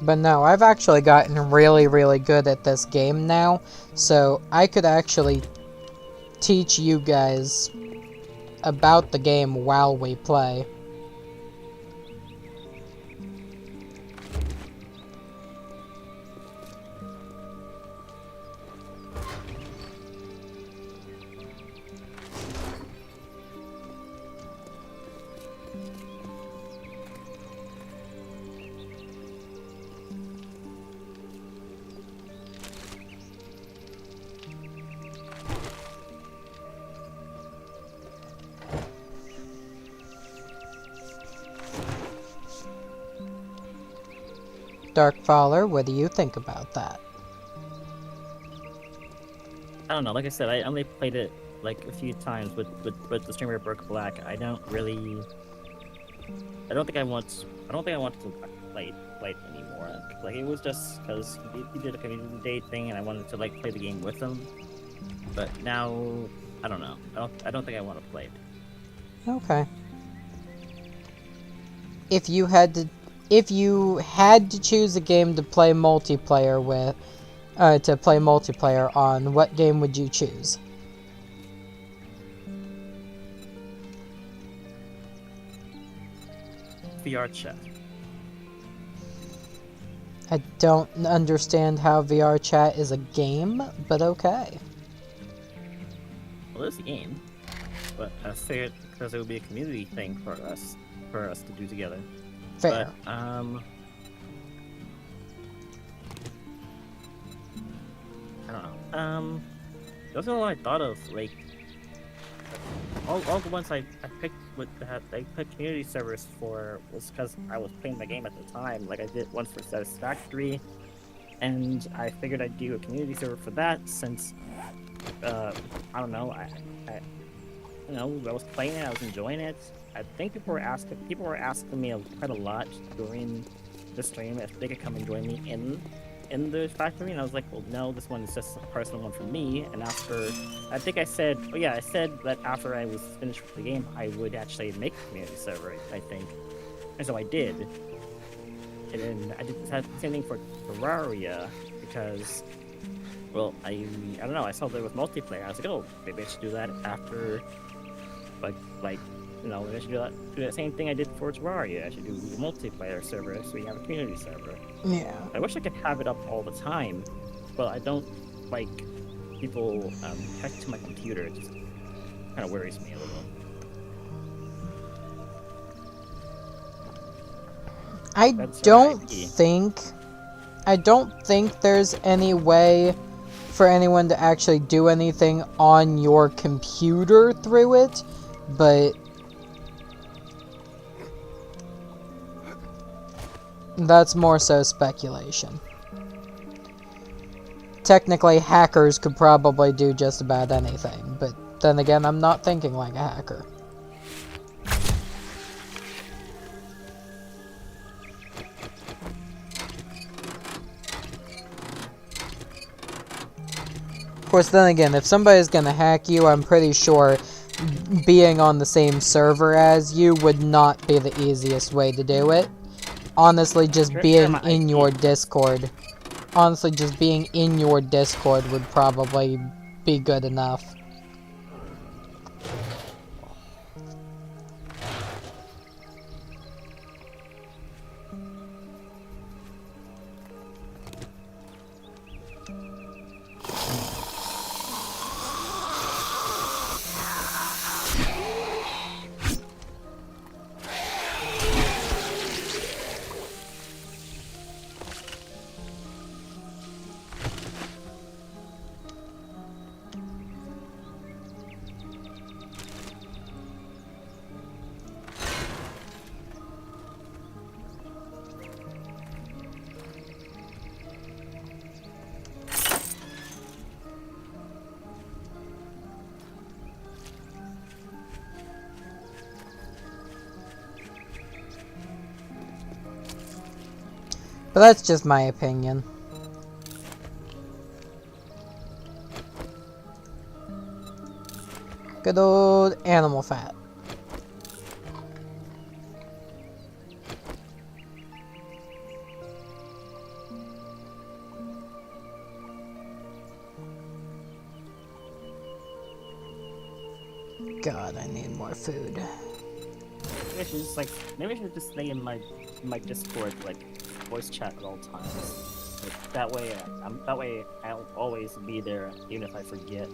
But no, I've actually gotten really, really good at this game now, so I could actually teach you guys about the game while we play. Darkfaller, what do you think about that? I don't know. Like I said, I only played it like a few times with the streamer Brook Black. I don't think I want to play it anymore. Like it was just because he did a community day thing, and I wanted to like play the game with him. But now, I don't know. I don't think I want to play it. Okay. If you had to choose a game to play multiplayer with, on, what game would you choose? VR chat. I don't understand how VR chat is a game, but okay. Well, it's a game, but I figured because it would be a community thing for us to do together. Fair. But, I don't know. Those are all I thought of. Like, all the ones I picked I picked community servers for was because I was playing the game at the time. Like, I did one for Satisfactory, and I figured I'd do a community server for that since, I don't know, I was playing it, I was enjoying it. I think people were asking me quite a lot during the stream if they could come and join me in the factory, and I was like, well, no, this one is just a personal one for me. And after, I think I said that after I was finished with the game, I would actually make a community server, I think. And so I did. And then I did the same thing for Terraria, because, well, I don't know, I saw there was multiplayer. I was like, oh, maybe I should do that after, maybe I should do that same thing I did for Terraria. I should do a multiplayer server so we have a community server. Yeah. I wish I could have it up all the time, but I don't like people hack to my computer. It just kind of worries me a little. I don't think there's any way for anyone to actually do anything on your computer through it, but that's more so speculation. Technically, hackers could probably do just about anything, but then again, I'm not thinking like a hacker. Of course, then again, if somebody's gonna hack you, I'm pretty sure being on the same server as you would not be the easiest way to do it. Honestly, just being in your Discord. Honestly, just being in your Discord would probably be good enough. But that's just my opinion. Good old animal fat. God, I need more food. Maybe I should just stay in my Discord, like, voice chat at all times. Like, that way I'll always be there, even if I forget.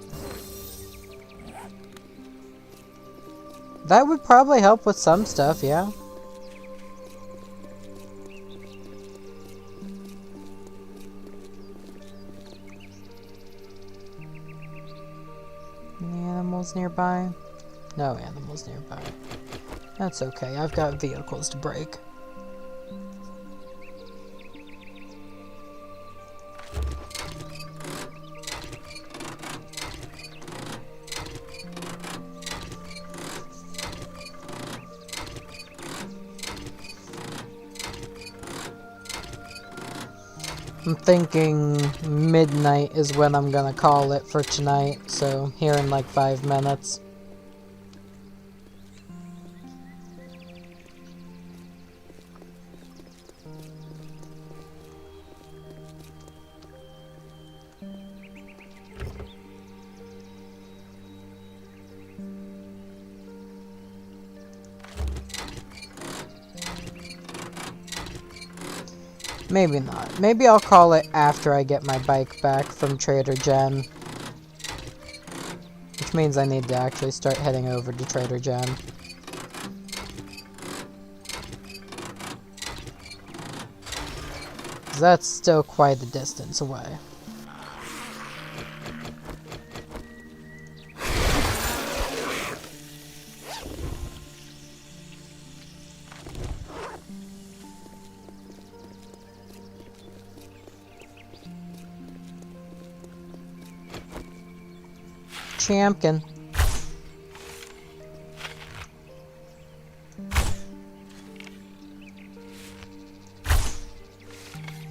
That would probably help with some stuff, yeah. Any animals nearby? No animals nearby. That's okay, I've got vehicles to break. I'm thinking midnight is when I'm gonna call it for tonight, so here in like 5 minutes. Maybe not. Maybe I'll call it after I get my bike back from Trader Jen. Which means I need to actually start heading over to Trader Jen. That's still quite a distance away. Champkin.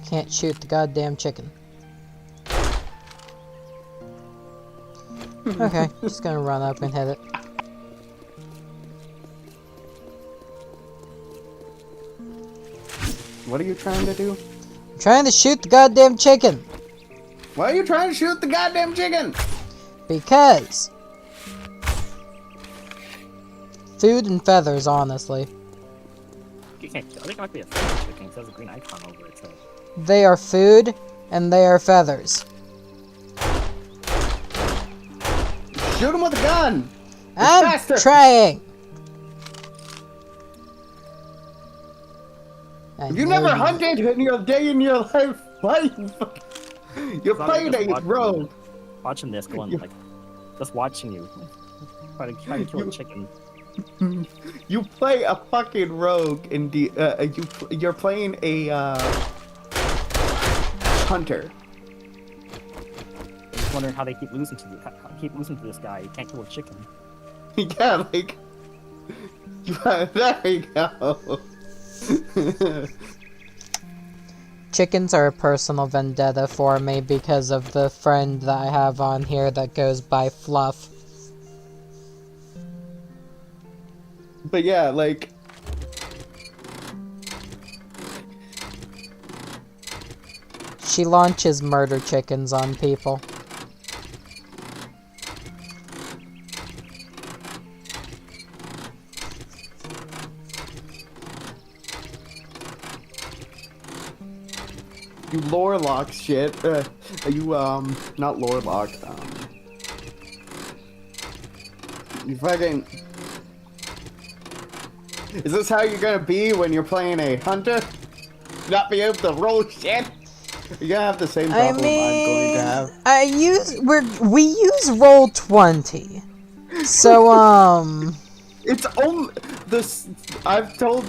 Can't shoot the goddamn chicken. Okay, just gonna run up and hit it. What are you trying to do? I'm trying to shoot the goddamn chicken! Why are you trying to shoot the goddamn chicken? Because food and feathers, honestly. You can't. I think it might be a feather chicken because there's a green icon over it. So. They are food and they are feathers. Shoot him with a gun! I'm faster. trying! You never hunted in your day in your life. Why? You're playing a rogue. Watching this, going like, just watching you, trying to kill a chicken. You play a fucking rogue in the. You're playing a hunter. I'm just wondering how they keep losing to this guy. You can't kill a chicken. Yeah, like. There we go. Chickens are a personal vendetta for me because of the friend that I have on here that goes by Fluff. But yeah, like. She launches murder chickens on people. You lorelock shit. Not lorelock. You fucking. Is this how you're gonna be when you're playing a hunter? Not be able to roll shit? You're gonna have the same problem I'm going to have. We use Roll20. So, It's only this. I've told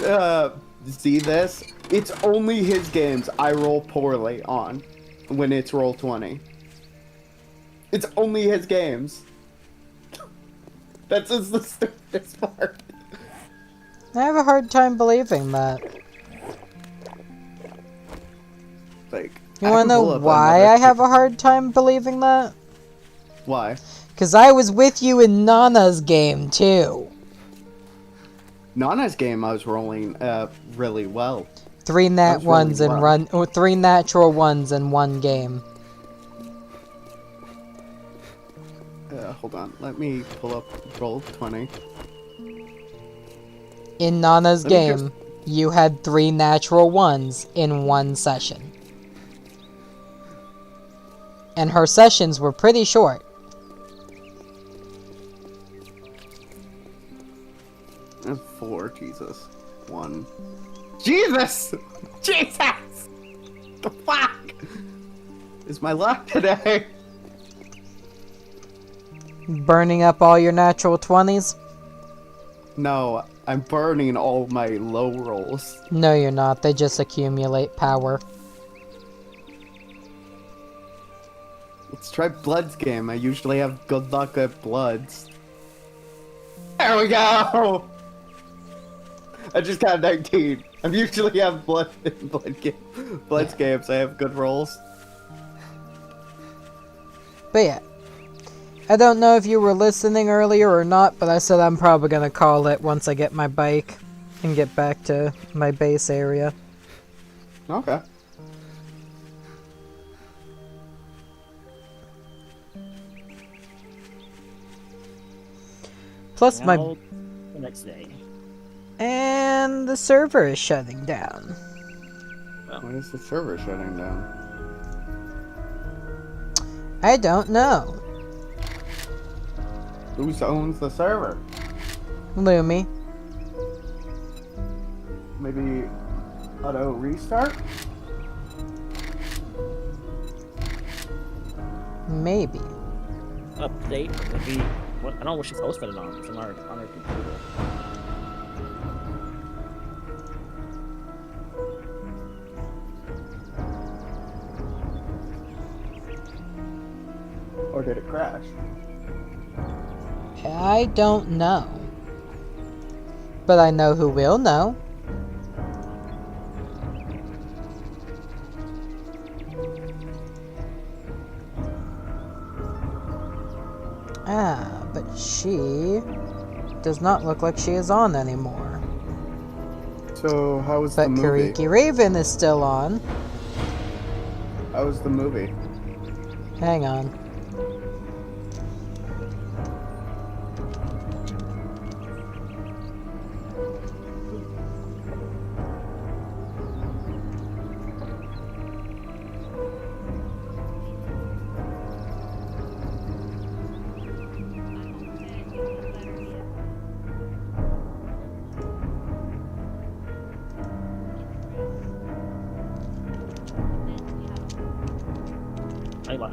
Z this. It's only his games I roll poorly on when it's Roll20. It's only his games. That's just the stupidest part. I have a hard time believing that. Like, you wanna know why I have a hard time believing that? Why? Because I was with you in Nana's game, too. Nana's game I was rolling really well. 3 natural ones in one game. Hold on, let me pull up Roll20. In Nana's game, you had 3 natural ones in one session. And her sessions were pretty short. And 4, Jesus. 1. Jesus! Jesus! The fuck is my luck today? Burning up all your natural 20s? No, I'm burning all my low rolls. No, you're not. They just accumulate power. Let's try Blood's game. I usually have good luck at Blood's. There we go! I just got 19. I usually have blood scams. I have good rolls. But yeah. I don't know if you were listening earlier or not, but I said I'm probably gonna call it once I get my bike and get back to my base area. Okay. Plus my... Now, the next day. And the server is shutting down. When is the server shutting down? I don't know. Who owns the server? Lumi. Maybe auto restart? Maybe. Update, maybe. What, I don't know what she's hosted it on. It's on her computer. Or did it crash? I don't know. But I know who will know. Ah, but she does not look like she is on anymore. So, how was But the movie? Kariki Raven is still on. How was the movie? Hang on.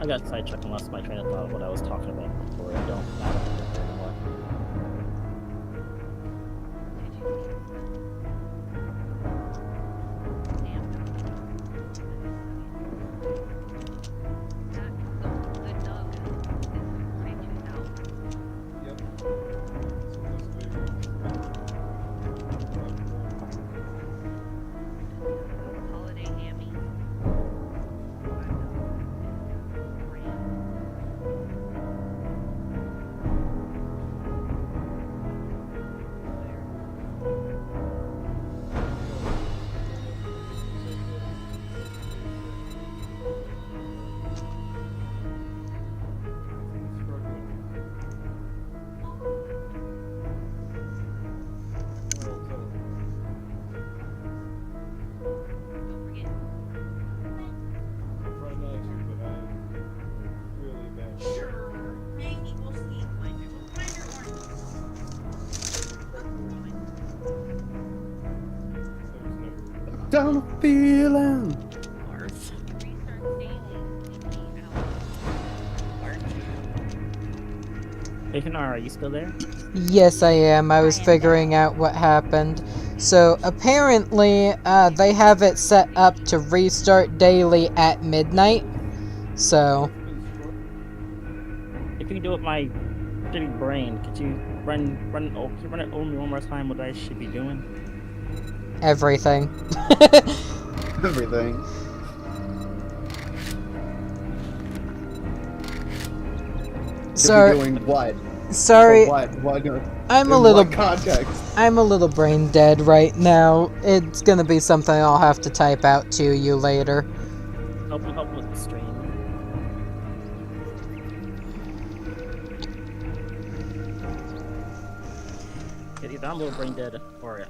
I got sidetracked and lost my train of thought of what I was talking about before. I don't remember anymore. Down the feeling. Hey, Hinara, are you still there? Yes, I am. I was figuring out what happened. So, apparently, they have it set up to restart daily at midnight. So... If you can do it with my shitty brain, could you run it over me one more time what I should be doing? everything. Everything. So, doing what? sorry, What? I'm a In little what context? I'm a little brain dead right now. It's gonna be something I'll have to type out to you later. Help with the stream. Either I'm a little brain dead, or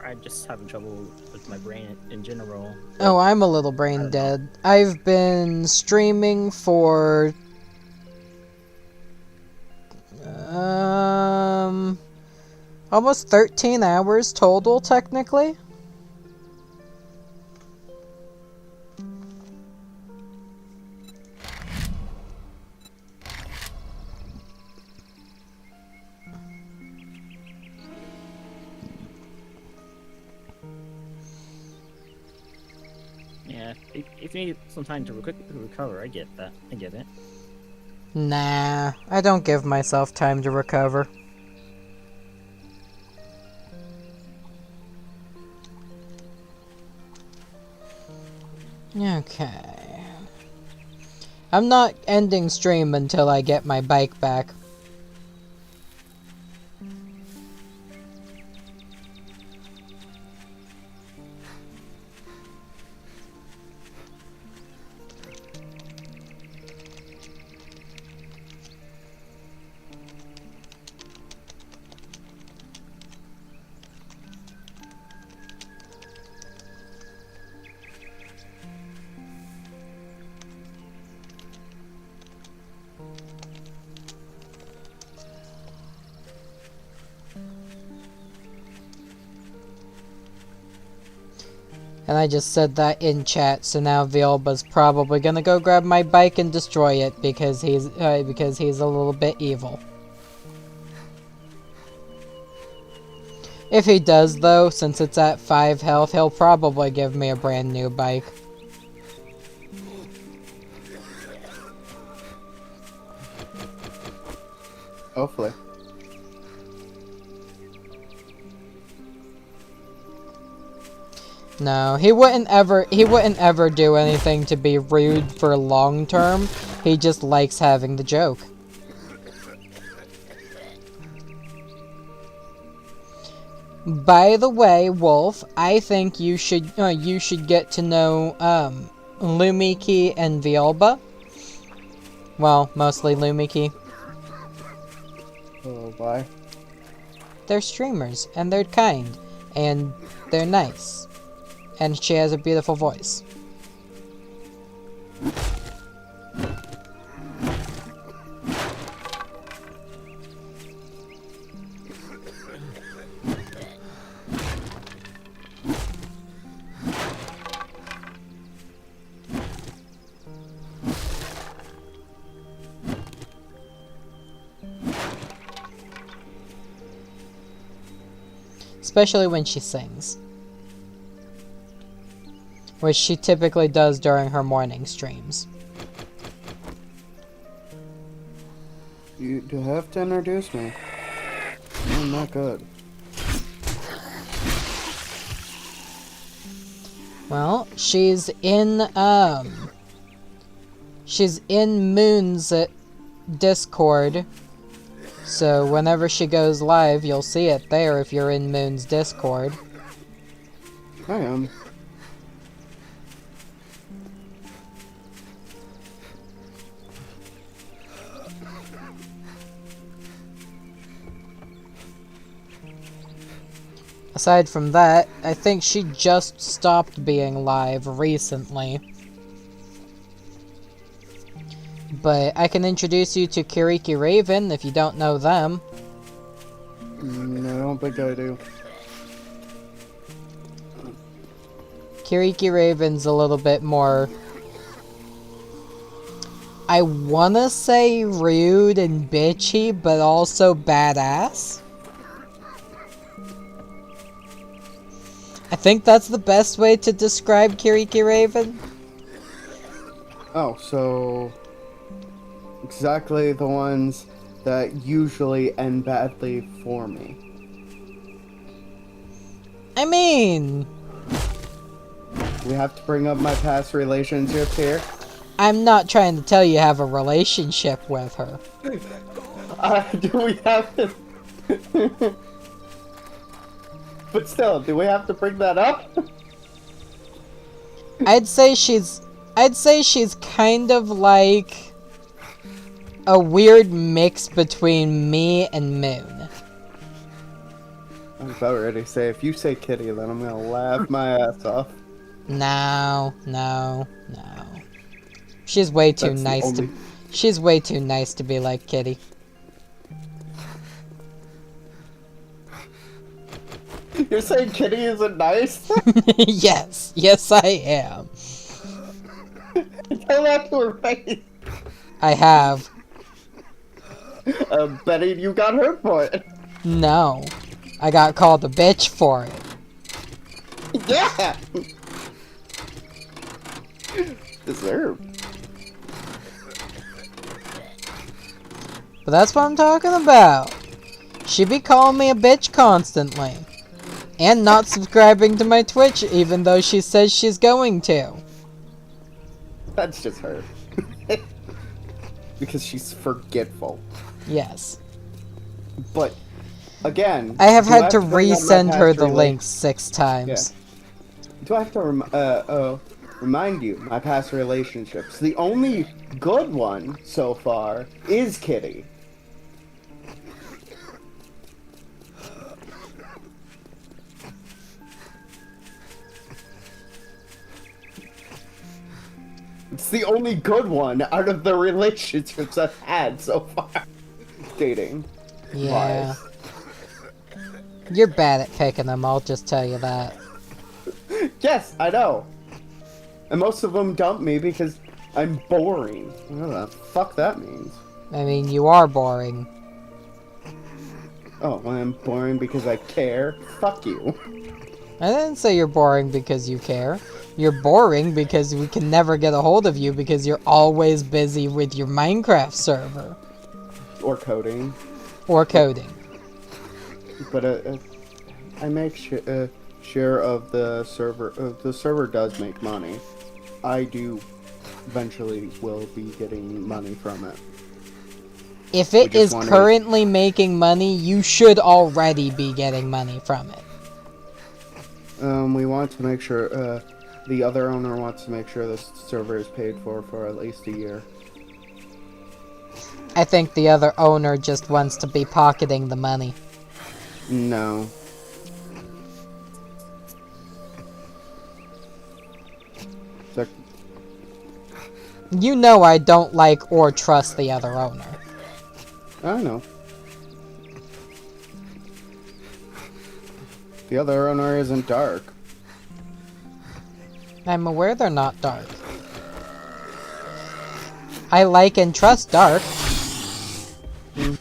I'm just having trouble with my brain in general. Oh, I'm a little brain dead. I've been streaming for almost 13 hours total, technically. Yeah, if you need some time to recover, I get that. I get it. Nah, I don't give myself time to recover. Okay. I'm not ending stream until I get my bike back. And I just said that in chat, so now Vilba's probably gonna go grab my bike and destroy it because he's a little bit evil. If he does though, since it's at 5 health, he'll probably give me a brand new bike. Hopefully. No, he wouldn't ever do anything to be rude for long term. He just likes having the joke. By the way, Wolf, I think you should get to know Lumiki and Vilba. Well, mostly Lumiki. Oh, why? They're streamers, and they're kind, and they're nice. And she has a beautiful voice. Especially when she sings. Which she typically does during her morning streams. You have to introduce me. I'm not good. Well, she's in Moon's Discord. So whenever she goes live, you'll see it there if you're in Moon's Discord. I am. Aside from that, I think she just stopped being live recently. But I can introduce you to Kiriki Raven if you don't know them. I don't think I do. Kiriki Raven's a little bit more... I wanna say rude and bitchy, but also badass. I think that's the best way to describe Kiriki Raven. Oh, so... exactly the ones that usually end badly for me. I mean... we have to bring up my past relationships here. I'm not trying to tell you have a relationship with her. Do we have to... but still, do we have to bring that up? I'd say she's kind of like a weird mix between me and Moon. I was about ready to say, if you say Kitty, then I'm gonna laugh my ass off. No. She's way too nice to... she's way too nice to be like Kitty. You're saying Kitty isn't nice? Yes I am. Tell that to her face. I have. Betty, you got hurt for it. No. I got called a bitch for it. Yeah! Deserved. But that's what I'm talking about. She be calling me a bitch constantly. And not subscribing to my Twitch, even though she says she's going to. That's just her. Because she's forgetful. Yes. But, again... I have do had to bring up my resend her past the link 6 times. Do I have to remind you, my past relationships? The only good one so far is Kitty. It's the only good one out of the relationships I've had so far. Dating. Yeah. You're bad at picking them, I'll just tell you that. Yes, I know. And most of them dump me because I'm boring. What the fuck that means? I mean, you are boring. Oh, well, I'm boring because I care? Fuck you. I didn't say you're boring because you care. You're boring because we can never get a hold of you because you're always busy with your Minecraft server. Or coding. Or coding. But I make share of the server. The server does make money. I do eventually will be getting money from it. If it is currently making money, you should already be getting money from it. We want to make sure, the other owner wants to make sure this server is paid for at least a year. I think the other owner just wants to be pocketing the money. No. You know I don't like or trust the other owner. I know. The other owner isn't dark. I'm aware they're not dark. I like and trust dark. I'm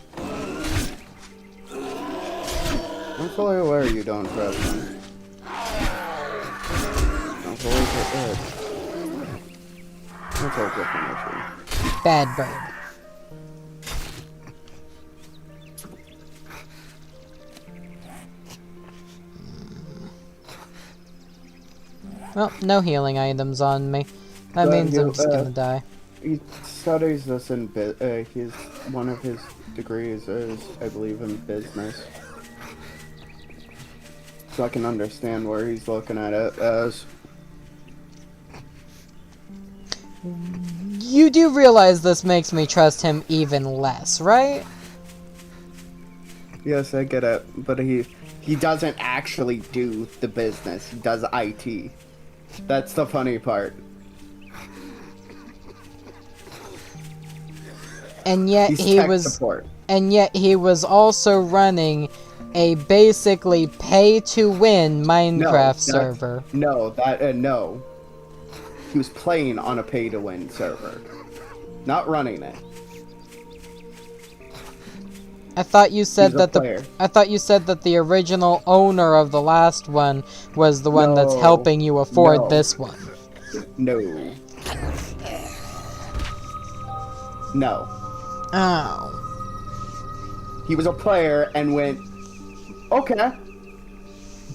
fully aware you don't trust me. I'm fully prepared. That's a different issue. Bad bird. Well, no healing items on me. That means I'm just gonna die. He studies this in one of his degrees is, I believe, in business. So I can understand where he's looking at it as. You do realize this makes me trust him even less, right? Yes, I get it, but he doesn't actually do the business. He does IT. That's the funny part. And yet He's he tech was support. And yet he was also running a basically pay-to-win Minecraft server. No. He was playing on a pay-to-win server. Not running it. I thought you said that the original owner of the last one was the one that's helping you afford this one. No. No. Oh. He was a player and went, okay,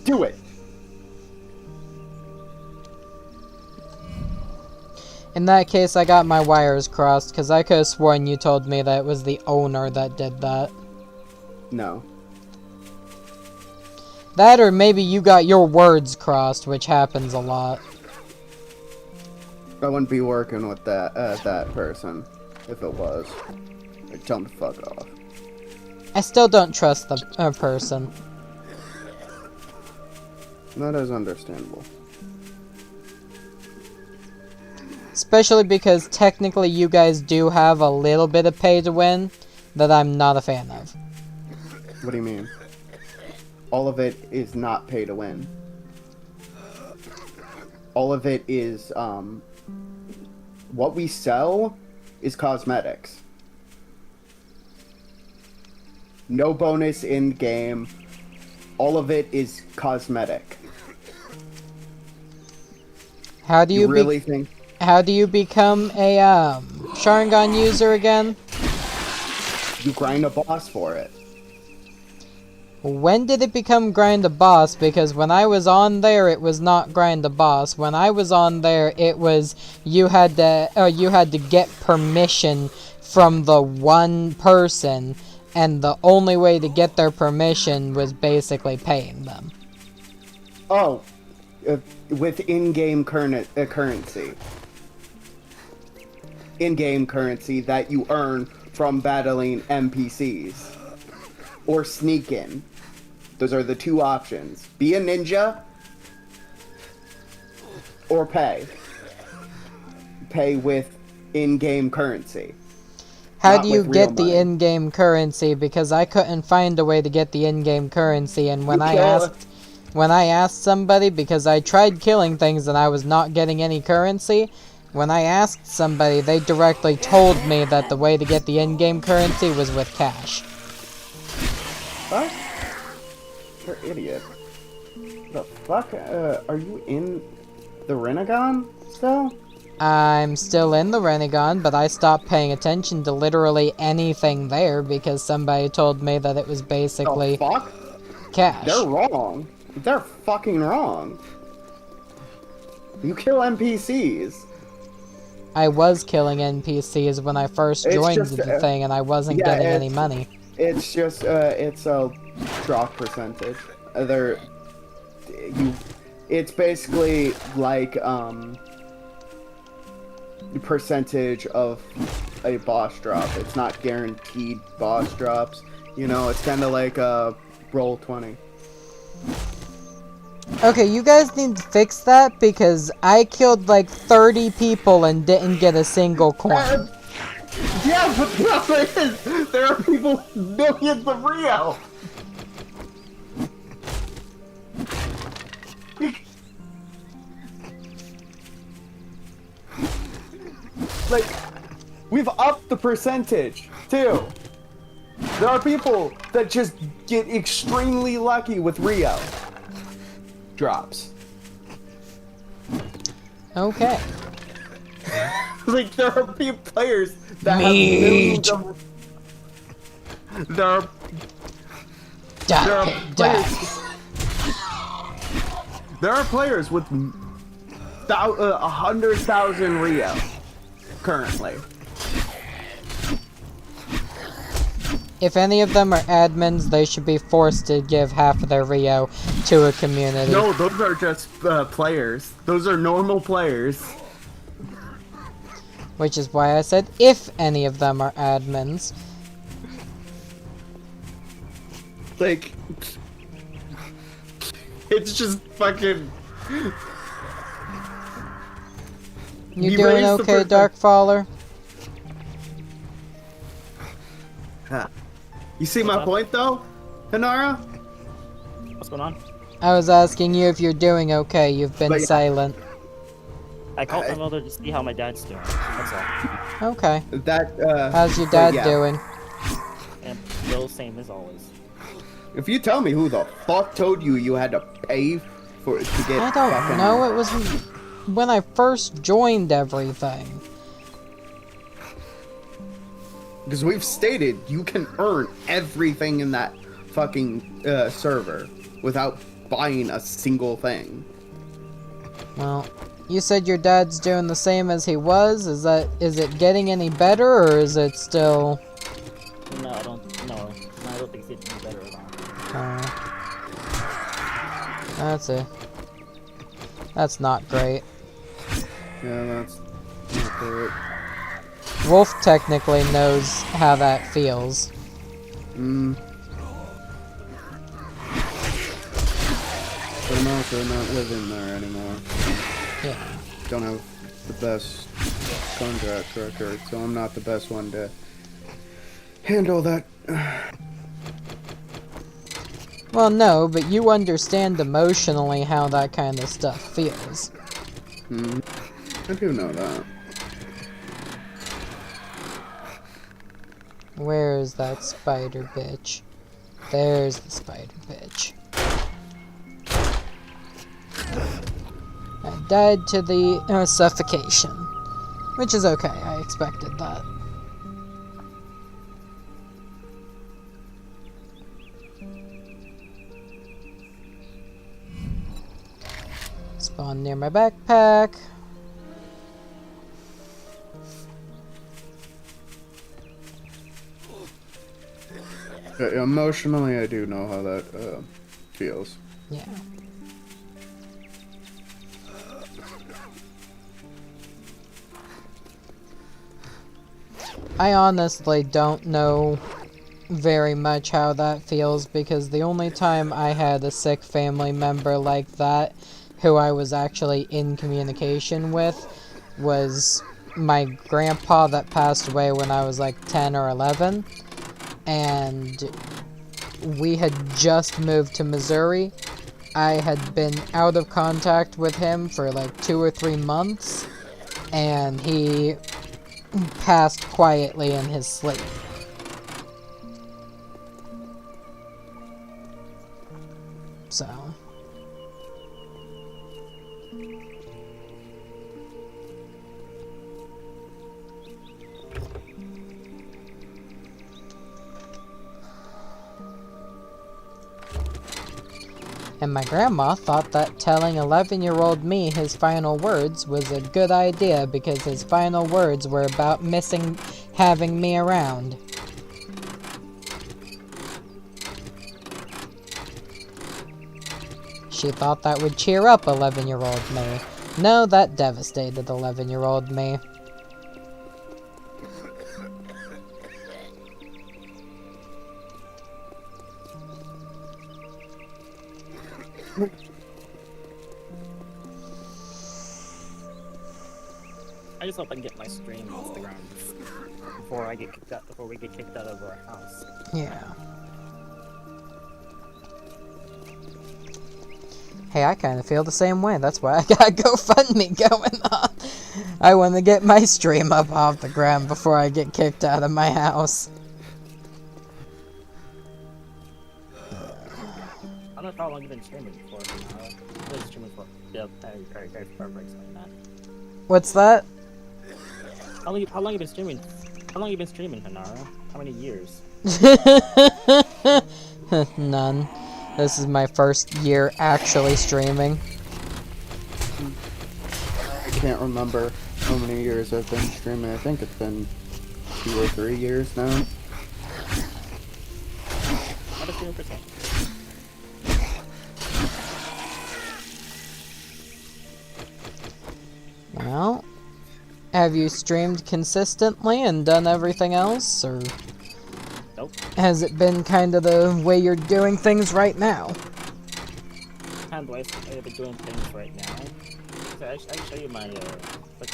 do it. In that case, I got my wires crossed, because I could have sworn you told me that it was the owner that did that. No. That, or maybe you got your words crossed, which happens a lot. I wouldn't be working with that person if it was. I'd tell him to fuck off. I still don't trust the person. That is understandable. Especially because technically you guys do have a little bit of pay to win that I'm not a fan of. What do you mean? All of it is not pay to win. All of it is, what we sell is cosmetics. No bonus in game. All of it is cosmetic. How do you really think? How do you become a Sharingan user again? You grind a boss for it. When did it become grind a boss? Because when I was on there, it was not grind a boss. When I was on there, it was you had to get permission from the one person, and the only way to get their permission was basically paying them. Oh, with in-game currency. In-game currency that you earn from battling NPCs. Or sneak in. Those are the two options. Be a ninja, or pay. Pay with in-game currency. How do you get the in-game currency? Because I couldn't find a way to get the in-game currency, and when I asked somebody, because I tried killing things and I was not getting any currency, when I asked somebody, they directly told me that the way to get the in-game currency was with cash. What? You're an idiot. The fuck? Are you in the Renegon still? I'm still in the Renegon, but I stopped paying attention to literally anything there because somebody told me that it was basically cash. They're wrong. They're fucking wrong. You kill NPCs. I was killing NPCs when I first joined the thing, and I wasn't getting any money. It's just, it's a drop percentage. It's basically like, percentage of a boss drop. It's not guaranteed boss drops. You know, it's kind of like roll 20. Okay, you guys need to fix that because I killed like 30 people and didn't get a single coin. Yeah, but the problem is, there are people with millions of Rio. Like, we've upped the percentage, too. There are people that just get extremely lucky with Rio drops. Okay. Like, there are players that have millions of... There are players with 100,000 Rio currently. If any of them are admins, they should be forced to give half of their Rio to a community. No, those are just players. Those are normal players. Which is why I said if any of them are admins. Like, it's just fucking... You doing okay, Darkfaller? Huh. You see my point, though, Hanara? What's going on? I was asking you if you're doing okay. You've been silent. I called my mother to see how my dad's doing. That's all. Okay. That, how's your dad doing? And still same as always. If you tell me who the fuck told you you had to pay for it to get I don't know. It was when I first joined everything. Because we've stated you can earn everything in that fucking server without buying a single thing. Well, you said your dad's doing the same as he was. Is it getting any better, or is it still? No, I don't think it's getting better at all. That's not great. Yeah, that's not great. Wolf technically knows how that feels. But I'm also not living there anymore. Yeah. Don't have the best contract record, so I'm not the best one to handle that. Well, no, but you understand emotionally how that kind of stuff feels. I do know that. Where is that spider bitch? There's the spider bitch. I died to the suffocation. Which is okay, I expected that. Spawn near my backpack. Emotionally, I do know how that feels. Yeah. I honestly don't know very much how that feels, because the only time I had a sick family member like that who I was actually in communication with was my grandpa that passed away when I was like 10 or 11, and we had just moved to Missouri. I had been out of contact with him for like 2 or 3 months, and he passed quietly in his sleep. So. And my grandma thought that telling 11-year-old me his final words was a good idea because his final words were about missing having me around. She thought that would cheer up 11-year-old me. No, that devastated 11-year-old me. I just hope I can get my stream off the ground before I get kicked out. Before we get kicked out of our house. Yeah. Hey, I kind of feel the same way. That's why I got GoFundMe going on. I want to get my stream up off the ground before I get kicked out of my house. I don't know how long you've been streaming for. I've been streaming for very far breaks like that. What's that? How long you been streaming? How long you been streaming, Hanara? How many years? None. This is my first year actually streaming. I can't remember how many years I've been streaming. I think it's been 2 or 3 years now. Not a streamer percent. Well, have you streamed consistently and done everything else, or Nope. has it been kind of the way you're doing things right now? Kind of the way I've been doing things right now. So I can show you my Twitch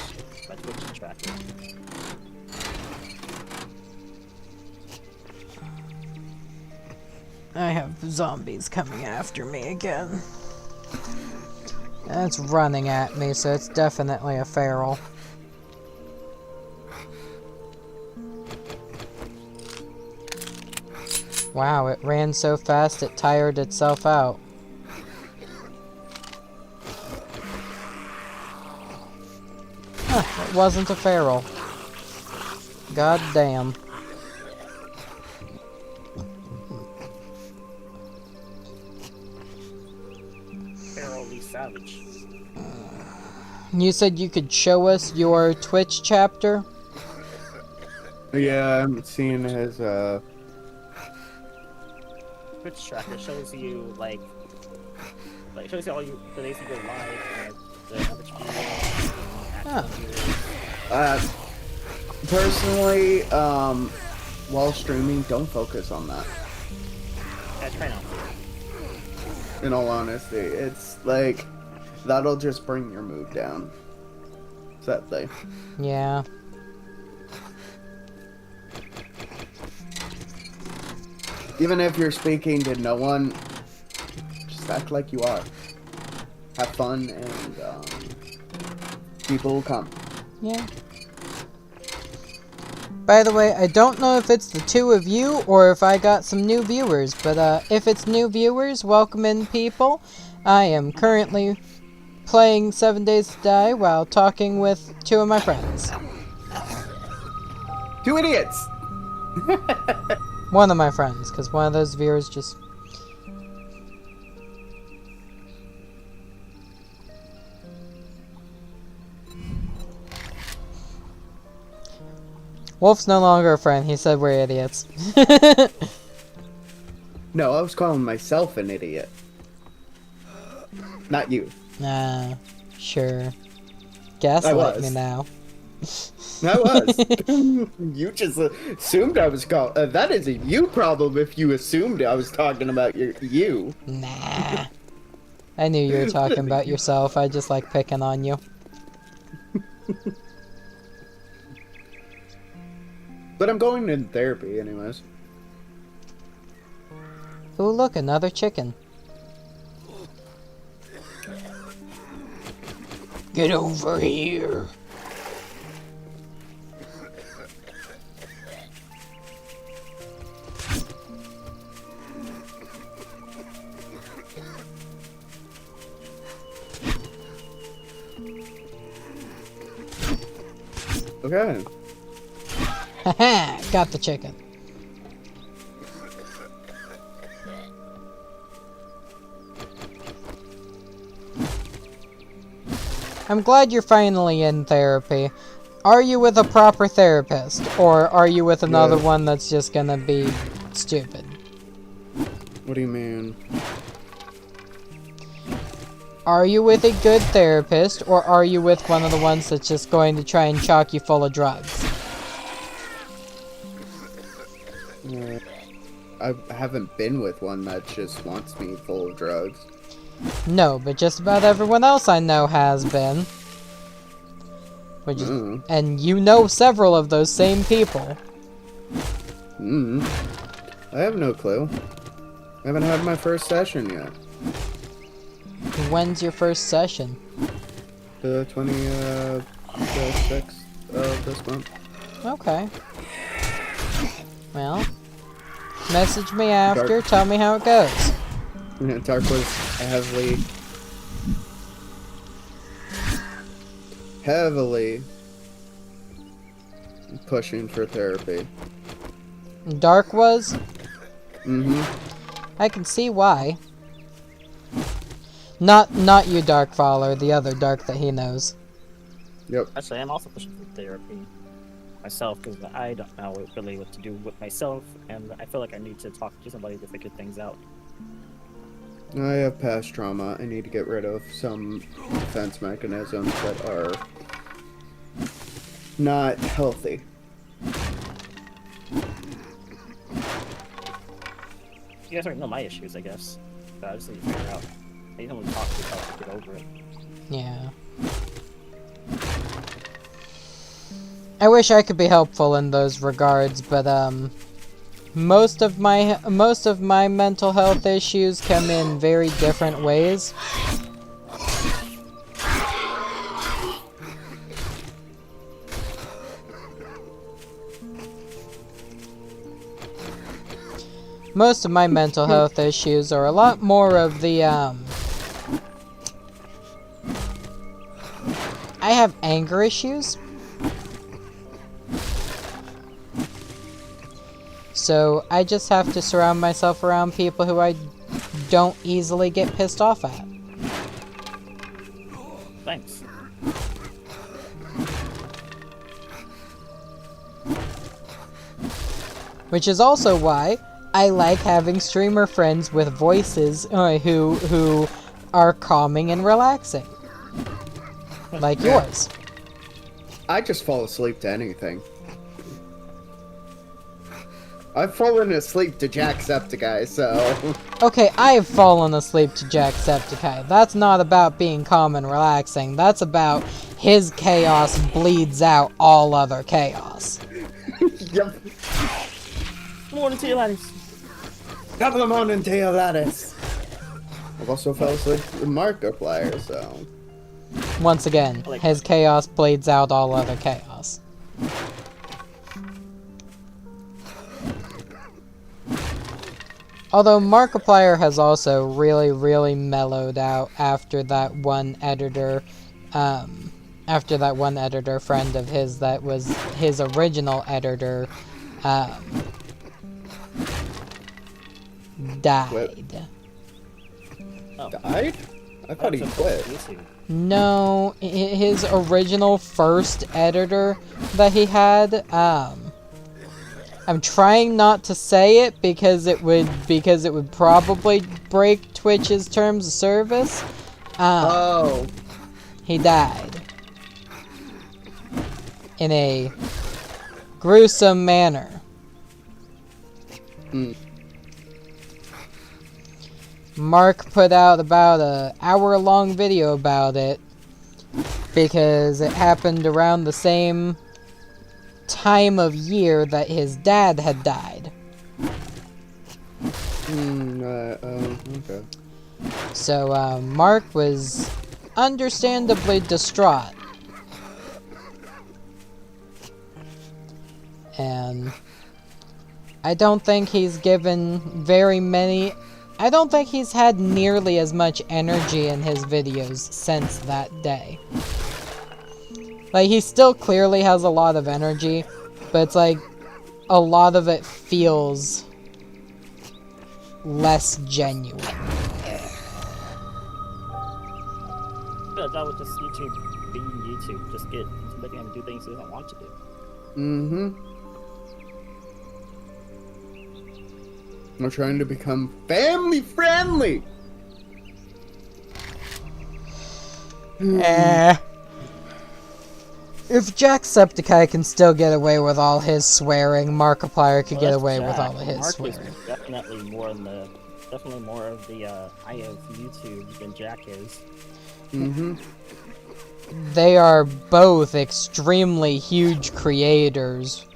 tracker. I have zombies coming after me again. It's running at me, so it's definitely a feral. Wow, it ran so fast it tired itself out. Huh, it wasn't a feral. God damn. Ferally savage. You said you could show us your Twitch chapter? Yeah, I haven't seen his Twitch tracker shows you like shows you all the days you go live, the average Oh. Personally, while streaming, don't focus on that. Yeah, try not. In all honesty, it's like that'll just bring your mood down. Sadly. Yeah. Even if you're speaking to no one, just act like you are. Have fun, and people will come. Yeah. By the way, I don't know if it's the two of you or if I got some new viewers, but if it's new viewers, welcome in, people. I am currently playing 7 Days to Die while talking with 2 of my friends. 2 idiots! One of my friends, because one of those viewers just... Wolf's no longer a friend. He said we're idiots. No, I was calling myself an idiot. Not you. Nah, sure. Gaslight me now. I was. You just assumed I was called. That is a you problem if you assumed I was talking about you. Nah. I knew you were talking about yourself. I just like picking on you. But I'm going in therapy anyways. Ooh, look, another chicken. Get over here. Okay. Haha, got the chicken. I'm glad you're finally in therapy. Are you with a proper therapist, or are you with another one that's just gonna be stupid? What do you mean? Are you with a good therapist, or are you with one of the ones that's just going to try and chock you full of drugs? I haven't been with one that just wants me full of drugs. No, but just about everyone else I know has been. Which is, and you know several of those same people. I have no clue. I haven't had my first session yet. When's your first session? The 26th of this month. Okay. Well, message me after, tell me how it goes. Dark was heavily pushing for therapy. Dark was? Mm-hmm. I can see why. Not you, Dark Faller, the other Dark that he knows. Yep. Actually, I'm also pushing for therapy myself because I don't know really what to do with myself, and I feel like I need to talk to somebody to figure things out. I have past trauma. I need to get rid of some defense mechanisms that are not healthy. You guys already know my issues, I guess. But I just need to figure out. I need to talk to yourself to get over it. Yeah. I wish I could be helpful in those regards, but most of my mental health issues come in very different ways. Most of my mental health issues are a lot more of the I have anger issues. So I just have to surround myself around people who I don't easily get pissed off at. Thanks. Which is also why I like having streamer friends with voices who are calming and relaxing. Like yours. I just fall asleep to anything. I've fallen asleep to Jacksepticeye, so... Okay, I've fallen asleep to Jacksepticeye. That's not about being calm and relaxing. That's about his chaos bleeds out all other chaos. Yep. Morning to you, laddies. Top of the morning to you, laddies. I've also fell asleep with Markiplier, so... Once again, his chaos bleeds out all other chaos. Although Markiplier has also really mellowed out after that one editor, friend of his that was his original editor, died. Oh. Died? I thought he quit. No, his original first editor that he had, I'm trying not to say it because it would probably break Twitch's terms of service. Oh. He died in a gruesome manner. Mark put out about an hour-long video about it because it happened around the same time of year that his dad had died. Okay. So, Mark was understandably distraught. And I don't think he's given I don't think he's had nearly as much energy in his videos since that day. Like, he still clearly has a lot of energy, but it's like, a lot of it feels less genuine. That was just YouTube being YouTube. Just letting him do things he doesn't want to do. I'm trying to become family friendly. If Jacksepticeye can still get away with all his swearing, Markiplier could get away with all of his Mark swearing. is definitely more of the eye of YouTube than Jack is. They are both extremely huge creators.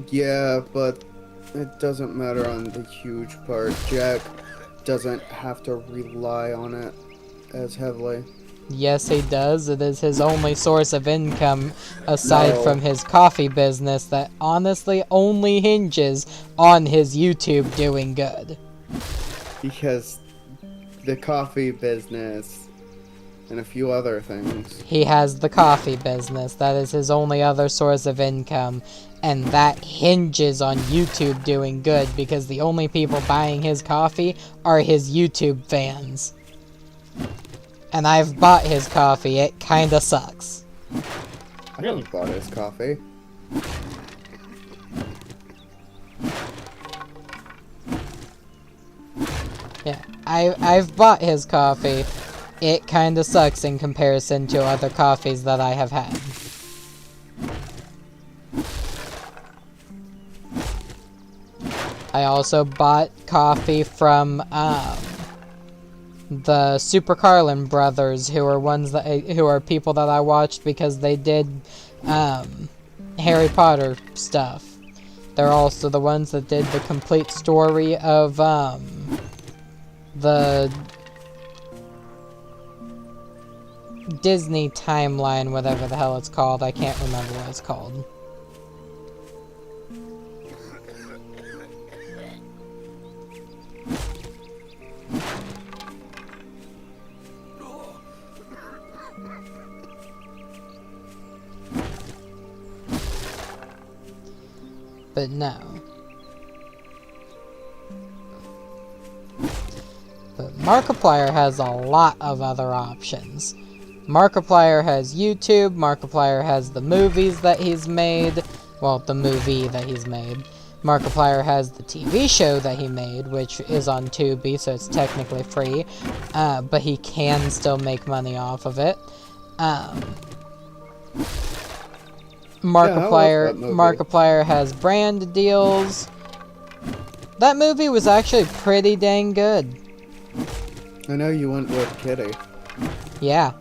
Yeah, but it doesn't matter on the huge part. Jack doesn't have to rely on it as heavily. Yes, he does. It is his only source of income aside from his coffee business that honestly only hinges on his YouTube doing good. Because the coffee business and a few other things. He has the coffee business. That is his only other source of income. And that hinges on YouTube doing good because the only people buying his coffee are his YouTube fans. And I've bought his coffee. It kinda sucks. I haven't bought his coffee. Yeah, I've bought his coffee. It kinda sucks in comparison to other coffees that I have had. I also bought coffee from, the Super Carlin brothers, who are people that I watched because they did Harry Potter stuff. They're also the ones that did the complete story of the Disney timeline, whatever the hell it's called. I can't remember what it's called. But no. But Markiplier has a lot of other options. Markiplier has YouTube, Markiplier has the movies that he's made, well, the movie that he's made. Markiplier has the TV show that he made, which is on Tubi, so it's technically free, but he can still make money off of it. Markiplier has brand deals. That movie was actually pretty dang good. I know you went with Kitty. Yeah.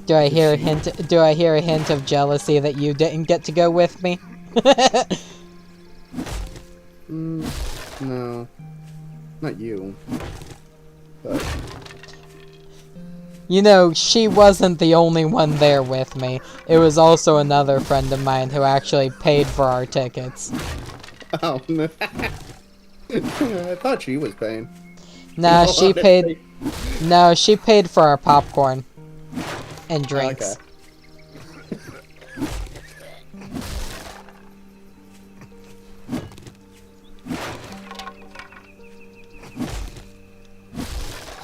Do I hear a hint of jealousy that you didn't get to go with me? No. Not you. But you know, she wasn't the only one there with me. It was also another friend of mine who actually paid for our tickets. oh, no. I thought she was paying. No, she paid. No, she paid for our popcorn and drinks. Okay.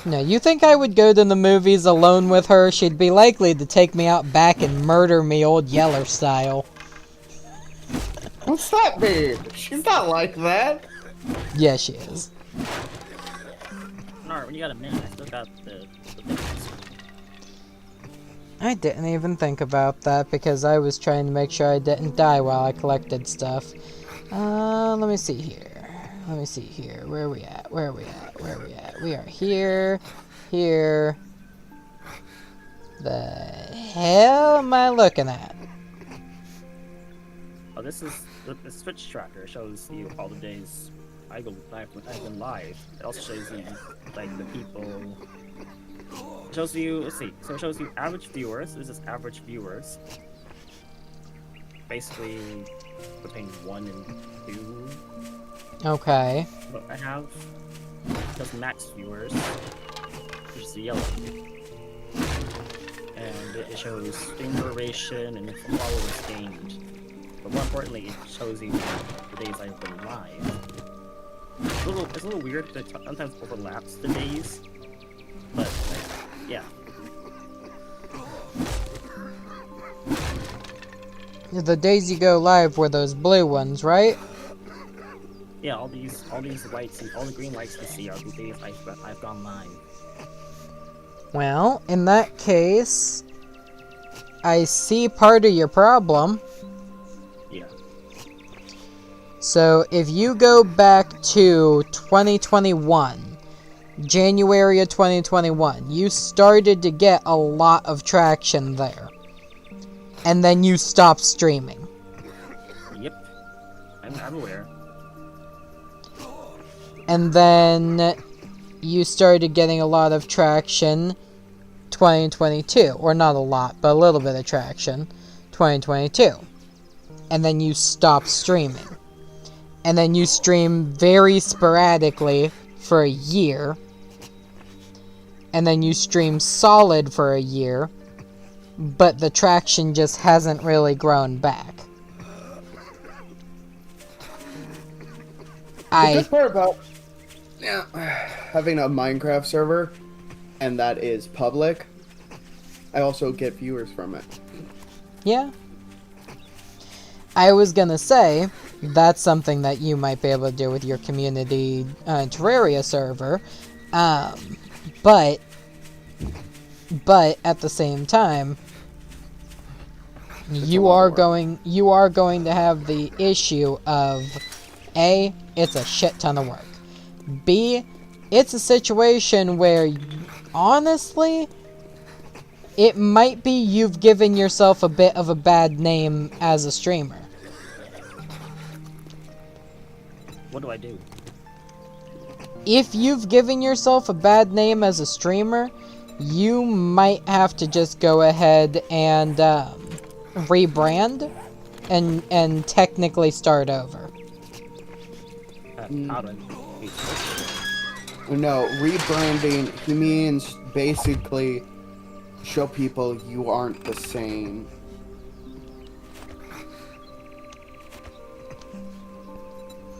No, you think I would go to the movies alone with her? She'd be likely to take me out back and murder me old Yeller style. What's that mean? She's not like that. Yeah, she is. No, when you got a minute, I still got the things. I didn't even think about that because I was trying to make sure I didn't die while I collected stuff. Let me see here. Let me see here. Where are we at? Where are we at? Where are we at? We are here. Here. The hell am I looking at? Oh, this is the Switch tracker. Shows you all the days I've been live. It also shows you like the people. It shows you. Let's see. So it shows you average viewers. This is average viewers. Basically, between 1 and 2. Okay. What I have does max viewers, which is the yellow, and it shows stream duration and followers gained. But more importantly, it shows you the days I've been live. It's a little weird because it sometimes overlaps the days, but yeah. The days you go live were those blue ones, right? Yeah, all these lights and all the green lights you see are the days I've gone live. Well, in that case, I see part of your problem. Yeah. So if you go back to 2021, January of 2021, you started to get a lot of traction there. And then you stopped streaming. Yep. I'm aware. And then you started getting a lot of traction 2022. Or not a lot, but a little bit of traction 2022. And then you stopped streaming. And then you stream very sporadically for a year. And then you stream solid for a year. But the traction just hasn't really grown back. The good part about having a Minecraft server, and that is public, I also get viewers from it. Yeah. I was gonna say, that's something that you might be able to do with your community Terraria server, but at the same time, you are going to have the issue of A, it's a shit ton of work. B, it's a situation where, honestly, it might be you've given yourself a bit of a bad name as a streamer. What do I do? If you've given yourself a bad name as a streamer, you might have to just go ahead and rebrand and technically start over. How do I No, rebranding, he means basically show people you aren't the same.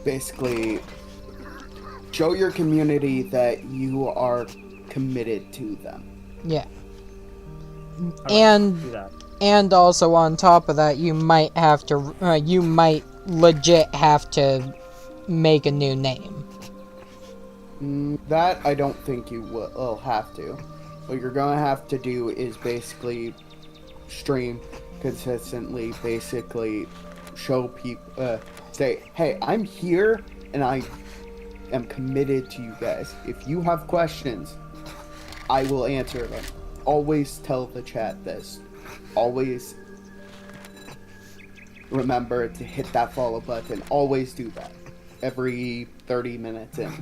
Basically, show your community that you are committed to them. Yeah. How do I do And that? also on top of that, you might have to you might legit have to make a new name. That I don't think you will have to. What you're gonna have to do is basically stream consistently, basically show people, say, hey, I'm here and I am committed to you guys. If you have questions, I will answer them. Always tell the chat this. Always remember to hit that follow button. Always do that. Every 30 minutes in.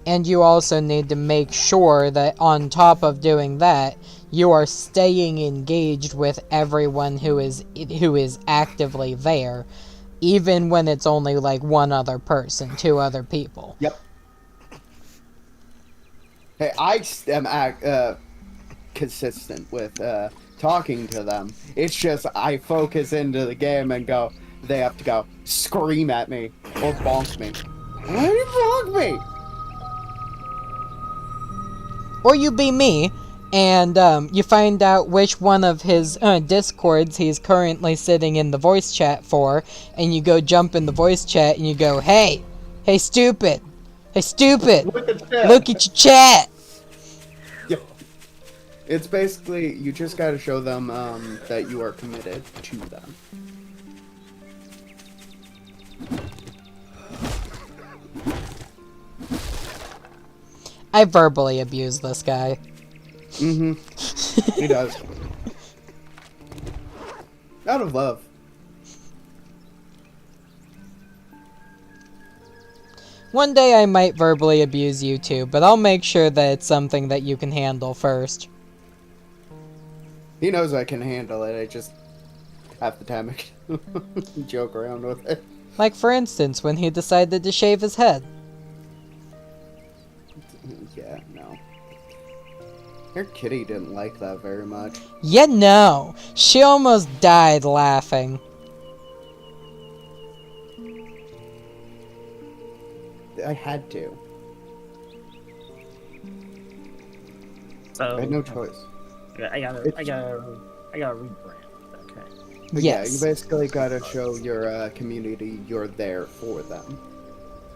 And you also need to make sure that on top of doing that, you are staying engaged with everyone who is actively there, even when it's only like one other person, 2 other people. Yep. Hey, I am consistent with talking to them. It's just I focus into the game and go, they have to go scream at me or bonk me. Why do you bonk me? or you be me, and you find out which one of his discords he's currently sitting in the voice chat for, and you go jump in the voice chat and you go, hey stupid, Look at that. look at your chat. Yeah. It's basically, you just gotta show them that you are committed to them. I verbally abuse this guy. Mm-hmm. He does. Out of love. One day I might verbally abuse you too, but I'll make sure that it's something that you can handle first. He knows I can handle it, I just half the time I joke around with it. Like for instance, when he decided to shave his head. Yeah, no. Your kitty didn't like that very much. Yeah, no. She almost died laughing. I had to. So I had no choice. I gotta rebrand. Okay. But Yes. yeah, you basically gotta show your community you're there for them.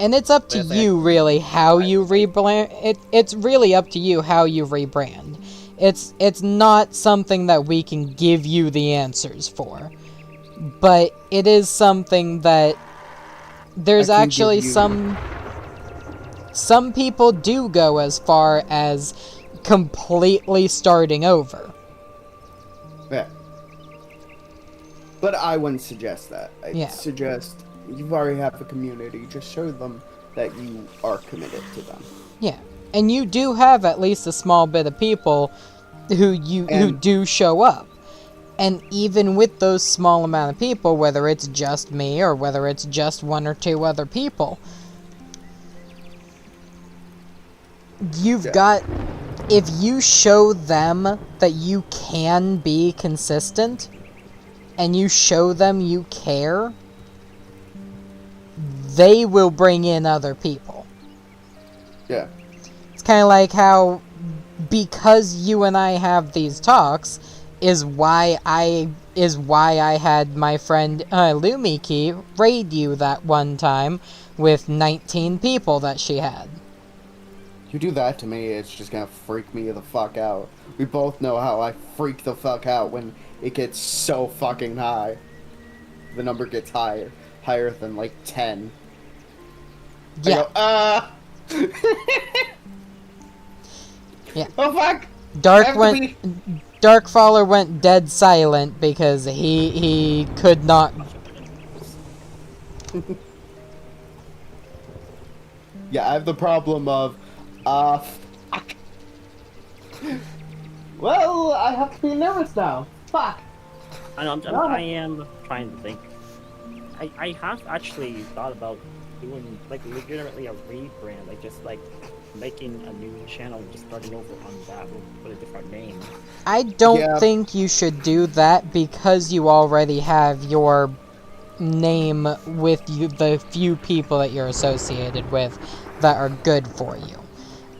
And it's up to you, really, how you rebrand. It's really up to you how you rebrand. It's not something that we can give you the answers for. But it is something that there's I can actually give you- some people do go as far as completely starting over. Yeah. But I wouldn't suggest that. I'd suggest you already have a community, just show them that you are committed to them. Yeah. And you do have at least a small bit of people who do show up. And even with those small amount of people, whether it's just me or whether it's just one or two other people, you've got, if you show them that you can be consistent and you show them you care, they will bring in other people. Yeah. It's kind of like how, because you and I have these talks, is why I had my friend Lumiki raid you that one time with 19 people that she had. You do that to me, it's just gonna freak me the fuck out. We both know how I freak the fuck out when it gets so fucking high. The number gets higher than like 10. Yeah. I go, Yeah. Oh fuck! Darkfaller went dead silent because he could not. Yeah, I have the problem of, fuck. Well, I have to be nervous now. Fuck. I am trying to think. I have actually thought about doing like legitimately a rebrand, like just like making a new channel, just starting over on that with a different name. I don't think you should do that because you already have your name with the few people that you're associated with that are good for you.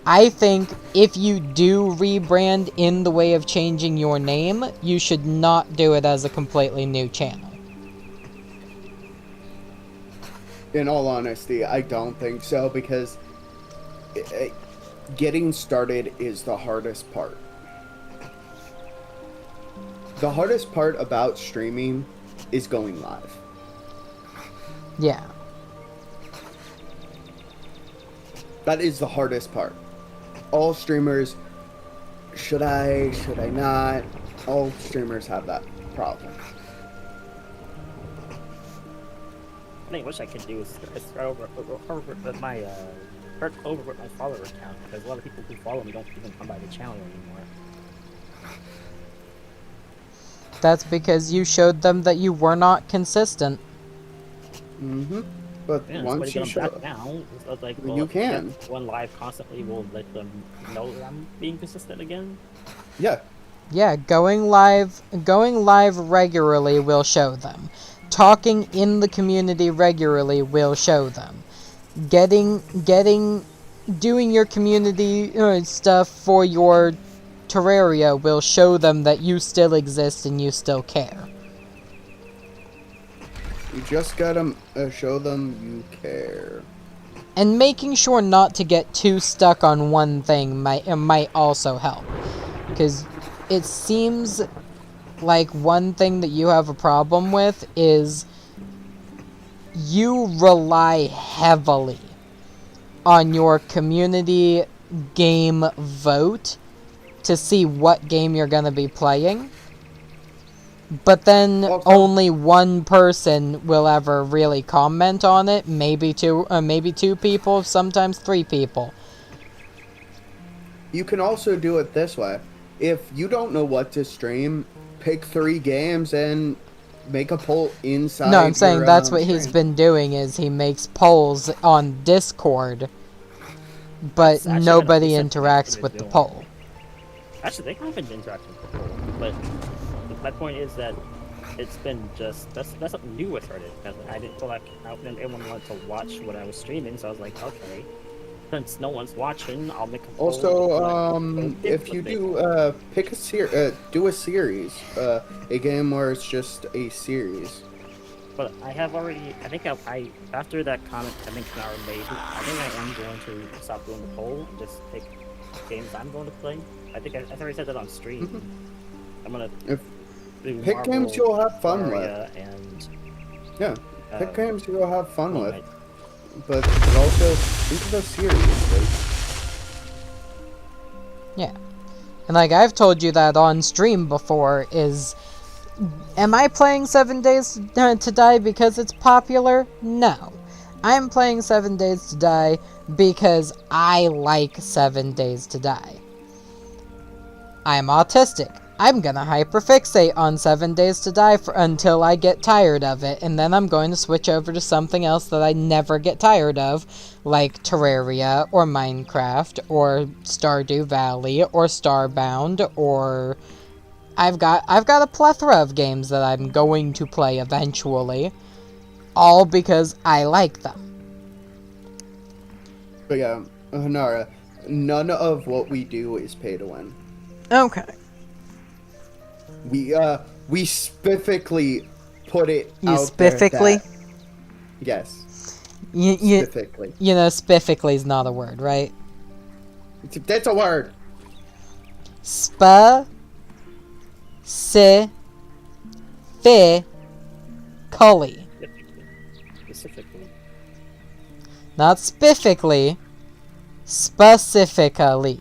I think if you do rebrand in the way of changing your name, you should not do it as a completely new channel. In all honesty, I don't think so, because getting started is the hardest part. The hardest part about streaming is going live. Yeah. That is the hardest part. All streamers, should I not? All streamers have that problem. I think what I could do is start over with my follower account, because a lot of people who follow me don't even come by the channel anymore. That's because you showed them that you were not consistent. Mm-hmm. But Yeah, once you show back now, it's like, you can. One live constantly will let them know that I'm being consistent again. Yeah. Yeah, going live regularly will show them. Talking in the community regularly will show them. Getting doing your community stuff for your Terraria will show them that you still exist and you still care. You just gotta show them you care. And making sure not to get too stuck on one thing might also help. Because it seems like one thing that you have a problem with is you rely heavily on your community game vote to see what game you're going to be playing. But then only one person will ever really comment on it. Maybe two people, sometimes 3 people. You can also do it this way. If you don't know what to stream, pick 3 games and make a poll inside. No, I'm saying that's what stream. he's been doing, is he makes polls on Discord, but nobody interacts with the poll. Actually, they have been interacting with the poll, but my point is that it's been just that's something new I started. I didn't feel like everyone wanted to watch what I was streaming, so I was like, okay, since no one's watching, I'll make a poll. Also, if you do pick a do a series, a game where it's just a series. But I have already. I think I after that comment I think Nara made, I think I am going to stop doing the poll. Just pick games I'm going to play. I think I already said that on stream. Mm-hmm. I'm gonna pick Marvel, games you'll have fun Aria, with. And pick games you'll have fun with. But also think of a series. Yeah. And like I've told you that on stream before, is am I playing 7 Days to Die because it's popular? No. I'm playing 7 Days to Die because I like 7 Days to Die. I'm autistic. I'm gonna hyperfixate on 7 Days to Die until I get tired of it, and then I'm going to switch over to something else that I never get tired of, like Terraria, or Minecraft, or Stardew Valley, or Starbound, or I've got a plethora of games that I'm going to play eventually, all because I like them. But yeah, Hanara, none of what we do is pay to win. Okay. We specifically put it You out specifically? there that, yes. Specifically. You know, specifically is not a word, right? That's a word. Specifically. Specifically. Not spiffically. Specifically.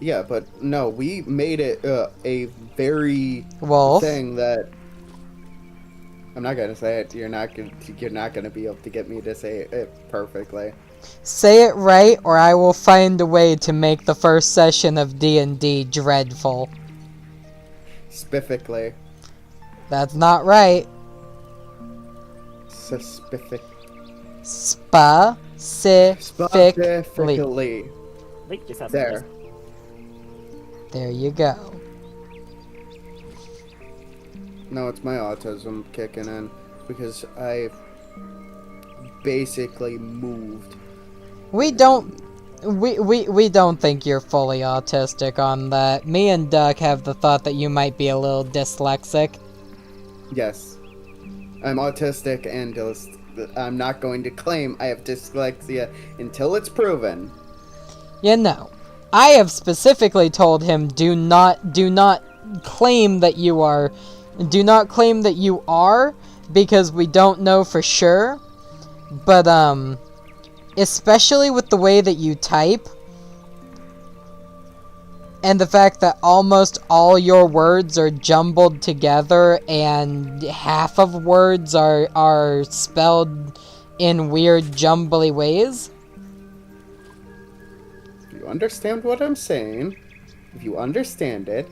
Yeah, but no, we made it a very Wolf. thing that I'm not gonna say it. You're not gonna be able to get me to say it perfectly. Say it right, or I will find a way to make the first session of D&D dreadful. Specifically. That's not right. Specific. Specifically. There. There you go. No, it's my autism kicking in because I've basically moved. We don't think you're fully autistic on that. Me and Duck have the thought that you might be a little dyslexic. Yes. I'm autistic and I'm not going to claim I have dyslexia until it's proven. You know, I have specifically told him do not claim that you are. Do not claim that you are, because we don't know for sure. But especially with the way that you type, and the fact that almost all your words are jumbled together and half of words are spelled in weird jumbly ways. If you understand what I'm saying, if you understand it,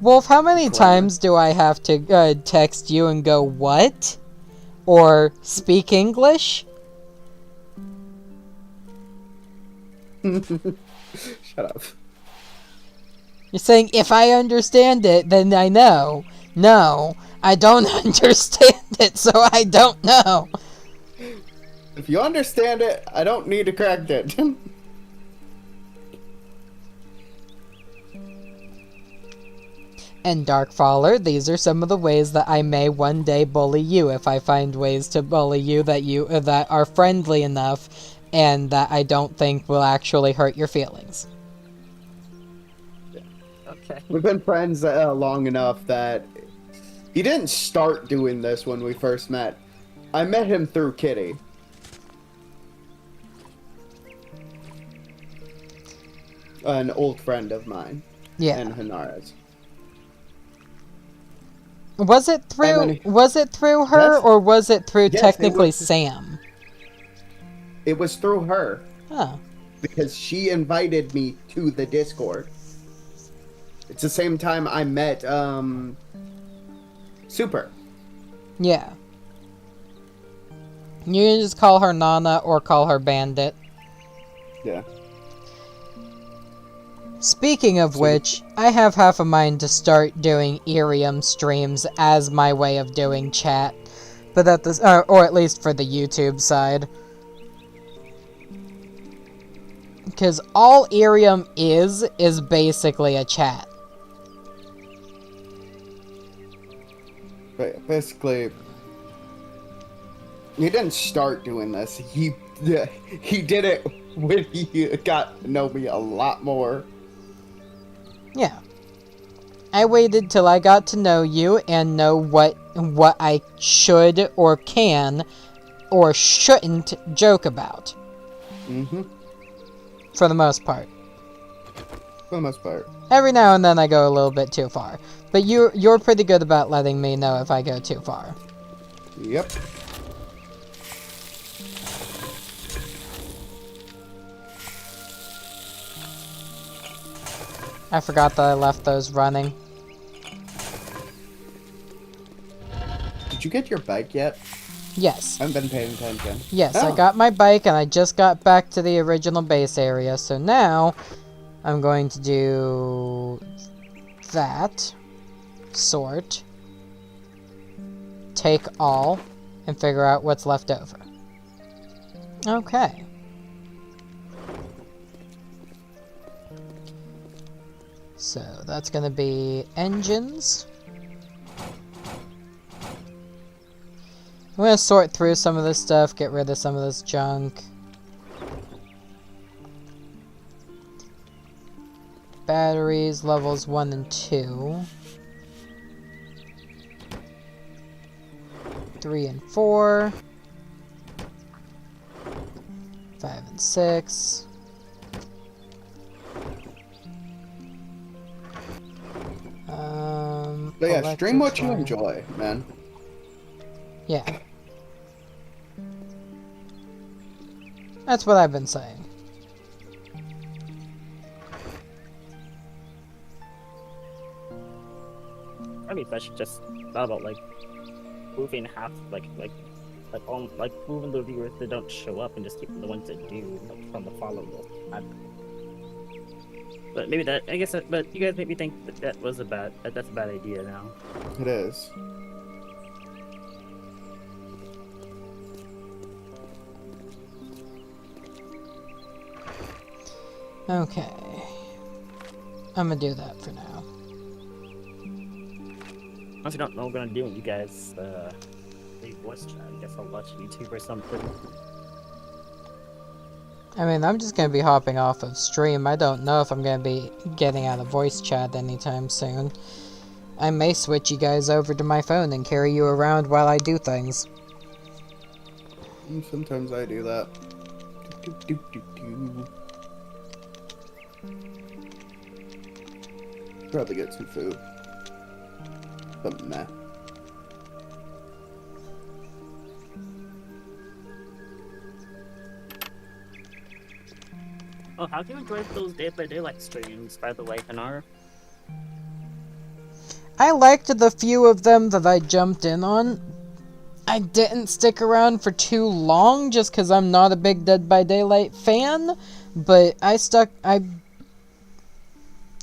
Wolf, how many times do I have to text you and go, what? Or speak English? Shut up. You're saying, if I understand it, then I know. No, I don't understand it, so I don't know. If you understand it, I don't need to correct it. And Darkfaller, these are some of the ways that I may one day bully you if I find ways to bully you that are friendly enough and that I don't think will actually hurt your feelings. Okay. We've been friends long enough that he didn't start doing this when we first met. I met him through Kitty. An old friend of mine. Yeah. And Hanara's. Was it through her, Yes. or was it through Yes, technically it was. Sam? It was through her. Huh. Because she invited me to the Discord. It's the same time I met, Super. Yeah. You can just call her Nana or call her Bandit. Yeah. Speaking of which, I have half a mind to start doing Irium streams as my way of doing chat. But that this, or at least for the YouTube side. Because all Irium is basically a chat. But basically, he didn't start doing this. He did it when he got to know me a lot more. Yeah. I waited till I got to know you and know what I should or can or shouldn't joke about. Mm-hmm. For the most part. For the most part. Every now and then I go a little bit too far. But you're pretty good about letting me know if I go too far. Yep. I forgot that I left those running. Did you get your bike yet? Yes. I haven't been paying attention. Yes, Oh. I got my bike and I just got back to the original base area. So now I'm going to do that. Sort. Take all. And figure out what's left over. Okay. So that's going to be engines. I'm going to sort through some of this stuff, get rid of some of this junk. Batteries, levels 1 and 2. 3 and 4. 5 and 6. But yeah, stream what you electric enjoy, man. Yeah. That's what I've been saying. I mean, I should just thought about like moving half, like moving the viewers that don't show up and just keeping the ones that do, like from the follow list. But maybe that, I guess, but you guys maybe think that that's a bad idea now. It is. Okay. I'm gonna do that for now. Once you don't know what we're gonna do, you guys, voice chat. I guess I'll watch YouTube or something. I mean, I'm just gonna be hopping off of stream. I don't know if I'm gonna be getting out of voice chat anytime soon. I may switch you guys over to my phone and carry you around while I do things. Sometimes I do that. Probably get some food. But meh. Oh, how do you enjoy those Dead by Daylight streams, by the way, Hanar? I liked the few of them that I jumped in on. I didn't stick around for too long just because I'm not a big Dead by Daylight fan, but I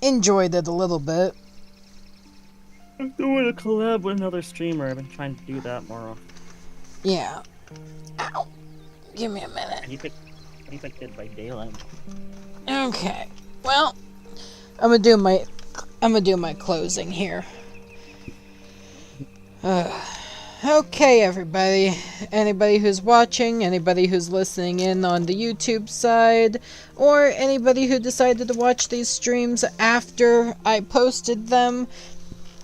enjoyed it a little bit. I'm doing a collab with another streamer. I've been trying to do that more often. Yeah. Ow. Give me a minute. He's like Dead by Daylight. Okay. Well, I'm gonna do my closing here. Okay, everybody. Anybody who's watching, anybody who's listening in on the YouTube side, or anybody who decided to watch these streams after I posted them,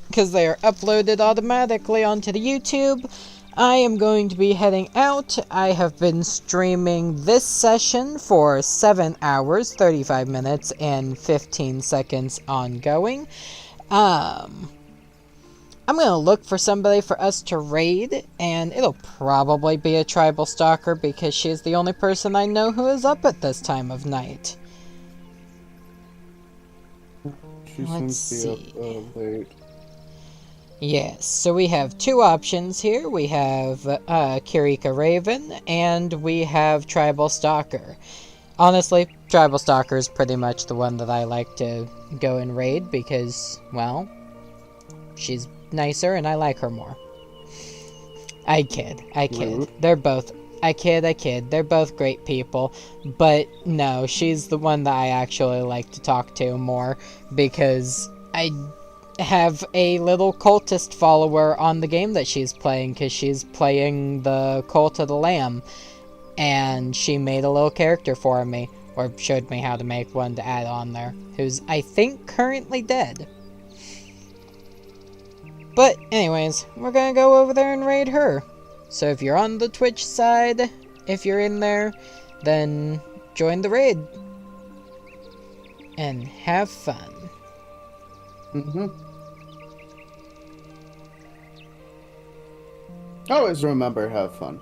because they are uploaded automatically onto the YouTube, I am going to be heading out. I have been streaming this session for 7 hours, 35 minutes, and 15 seconds ongoing. I'm gonna look for somebody for us to raid, and it'll probably be a tribal stalker because she's the only person I know who is up at this time of night. She seems to be up late. Yes, so we have two options here. We have Kirika Raven, and we have Tribal Stalker. Honestly, Tribal Stalker is pretty much the one that I like to go and raid because, well, she's nicer and I like her more. I kid. They're both... I kid. They're both great people. But no, she's the one that I actually like to talk to more because I have a little cultist follower on the game that she's playing because she's playing the Cult of the Lamb. And she made a little character for me, or showed me how to make one to add on there, who's, I think, currently dead. But, anyways, we're gonna go over there and raid her. So if you're on the Twitch side, if you're in there, then join the raid. And have fun. Always remember, have fun.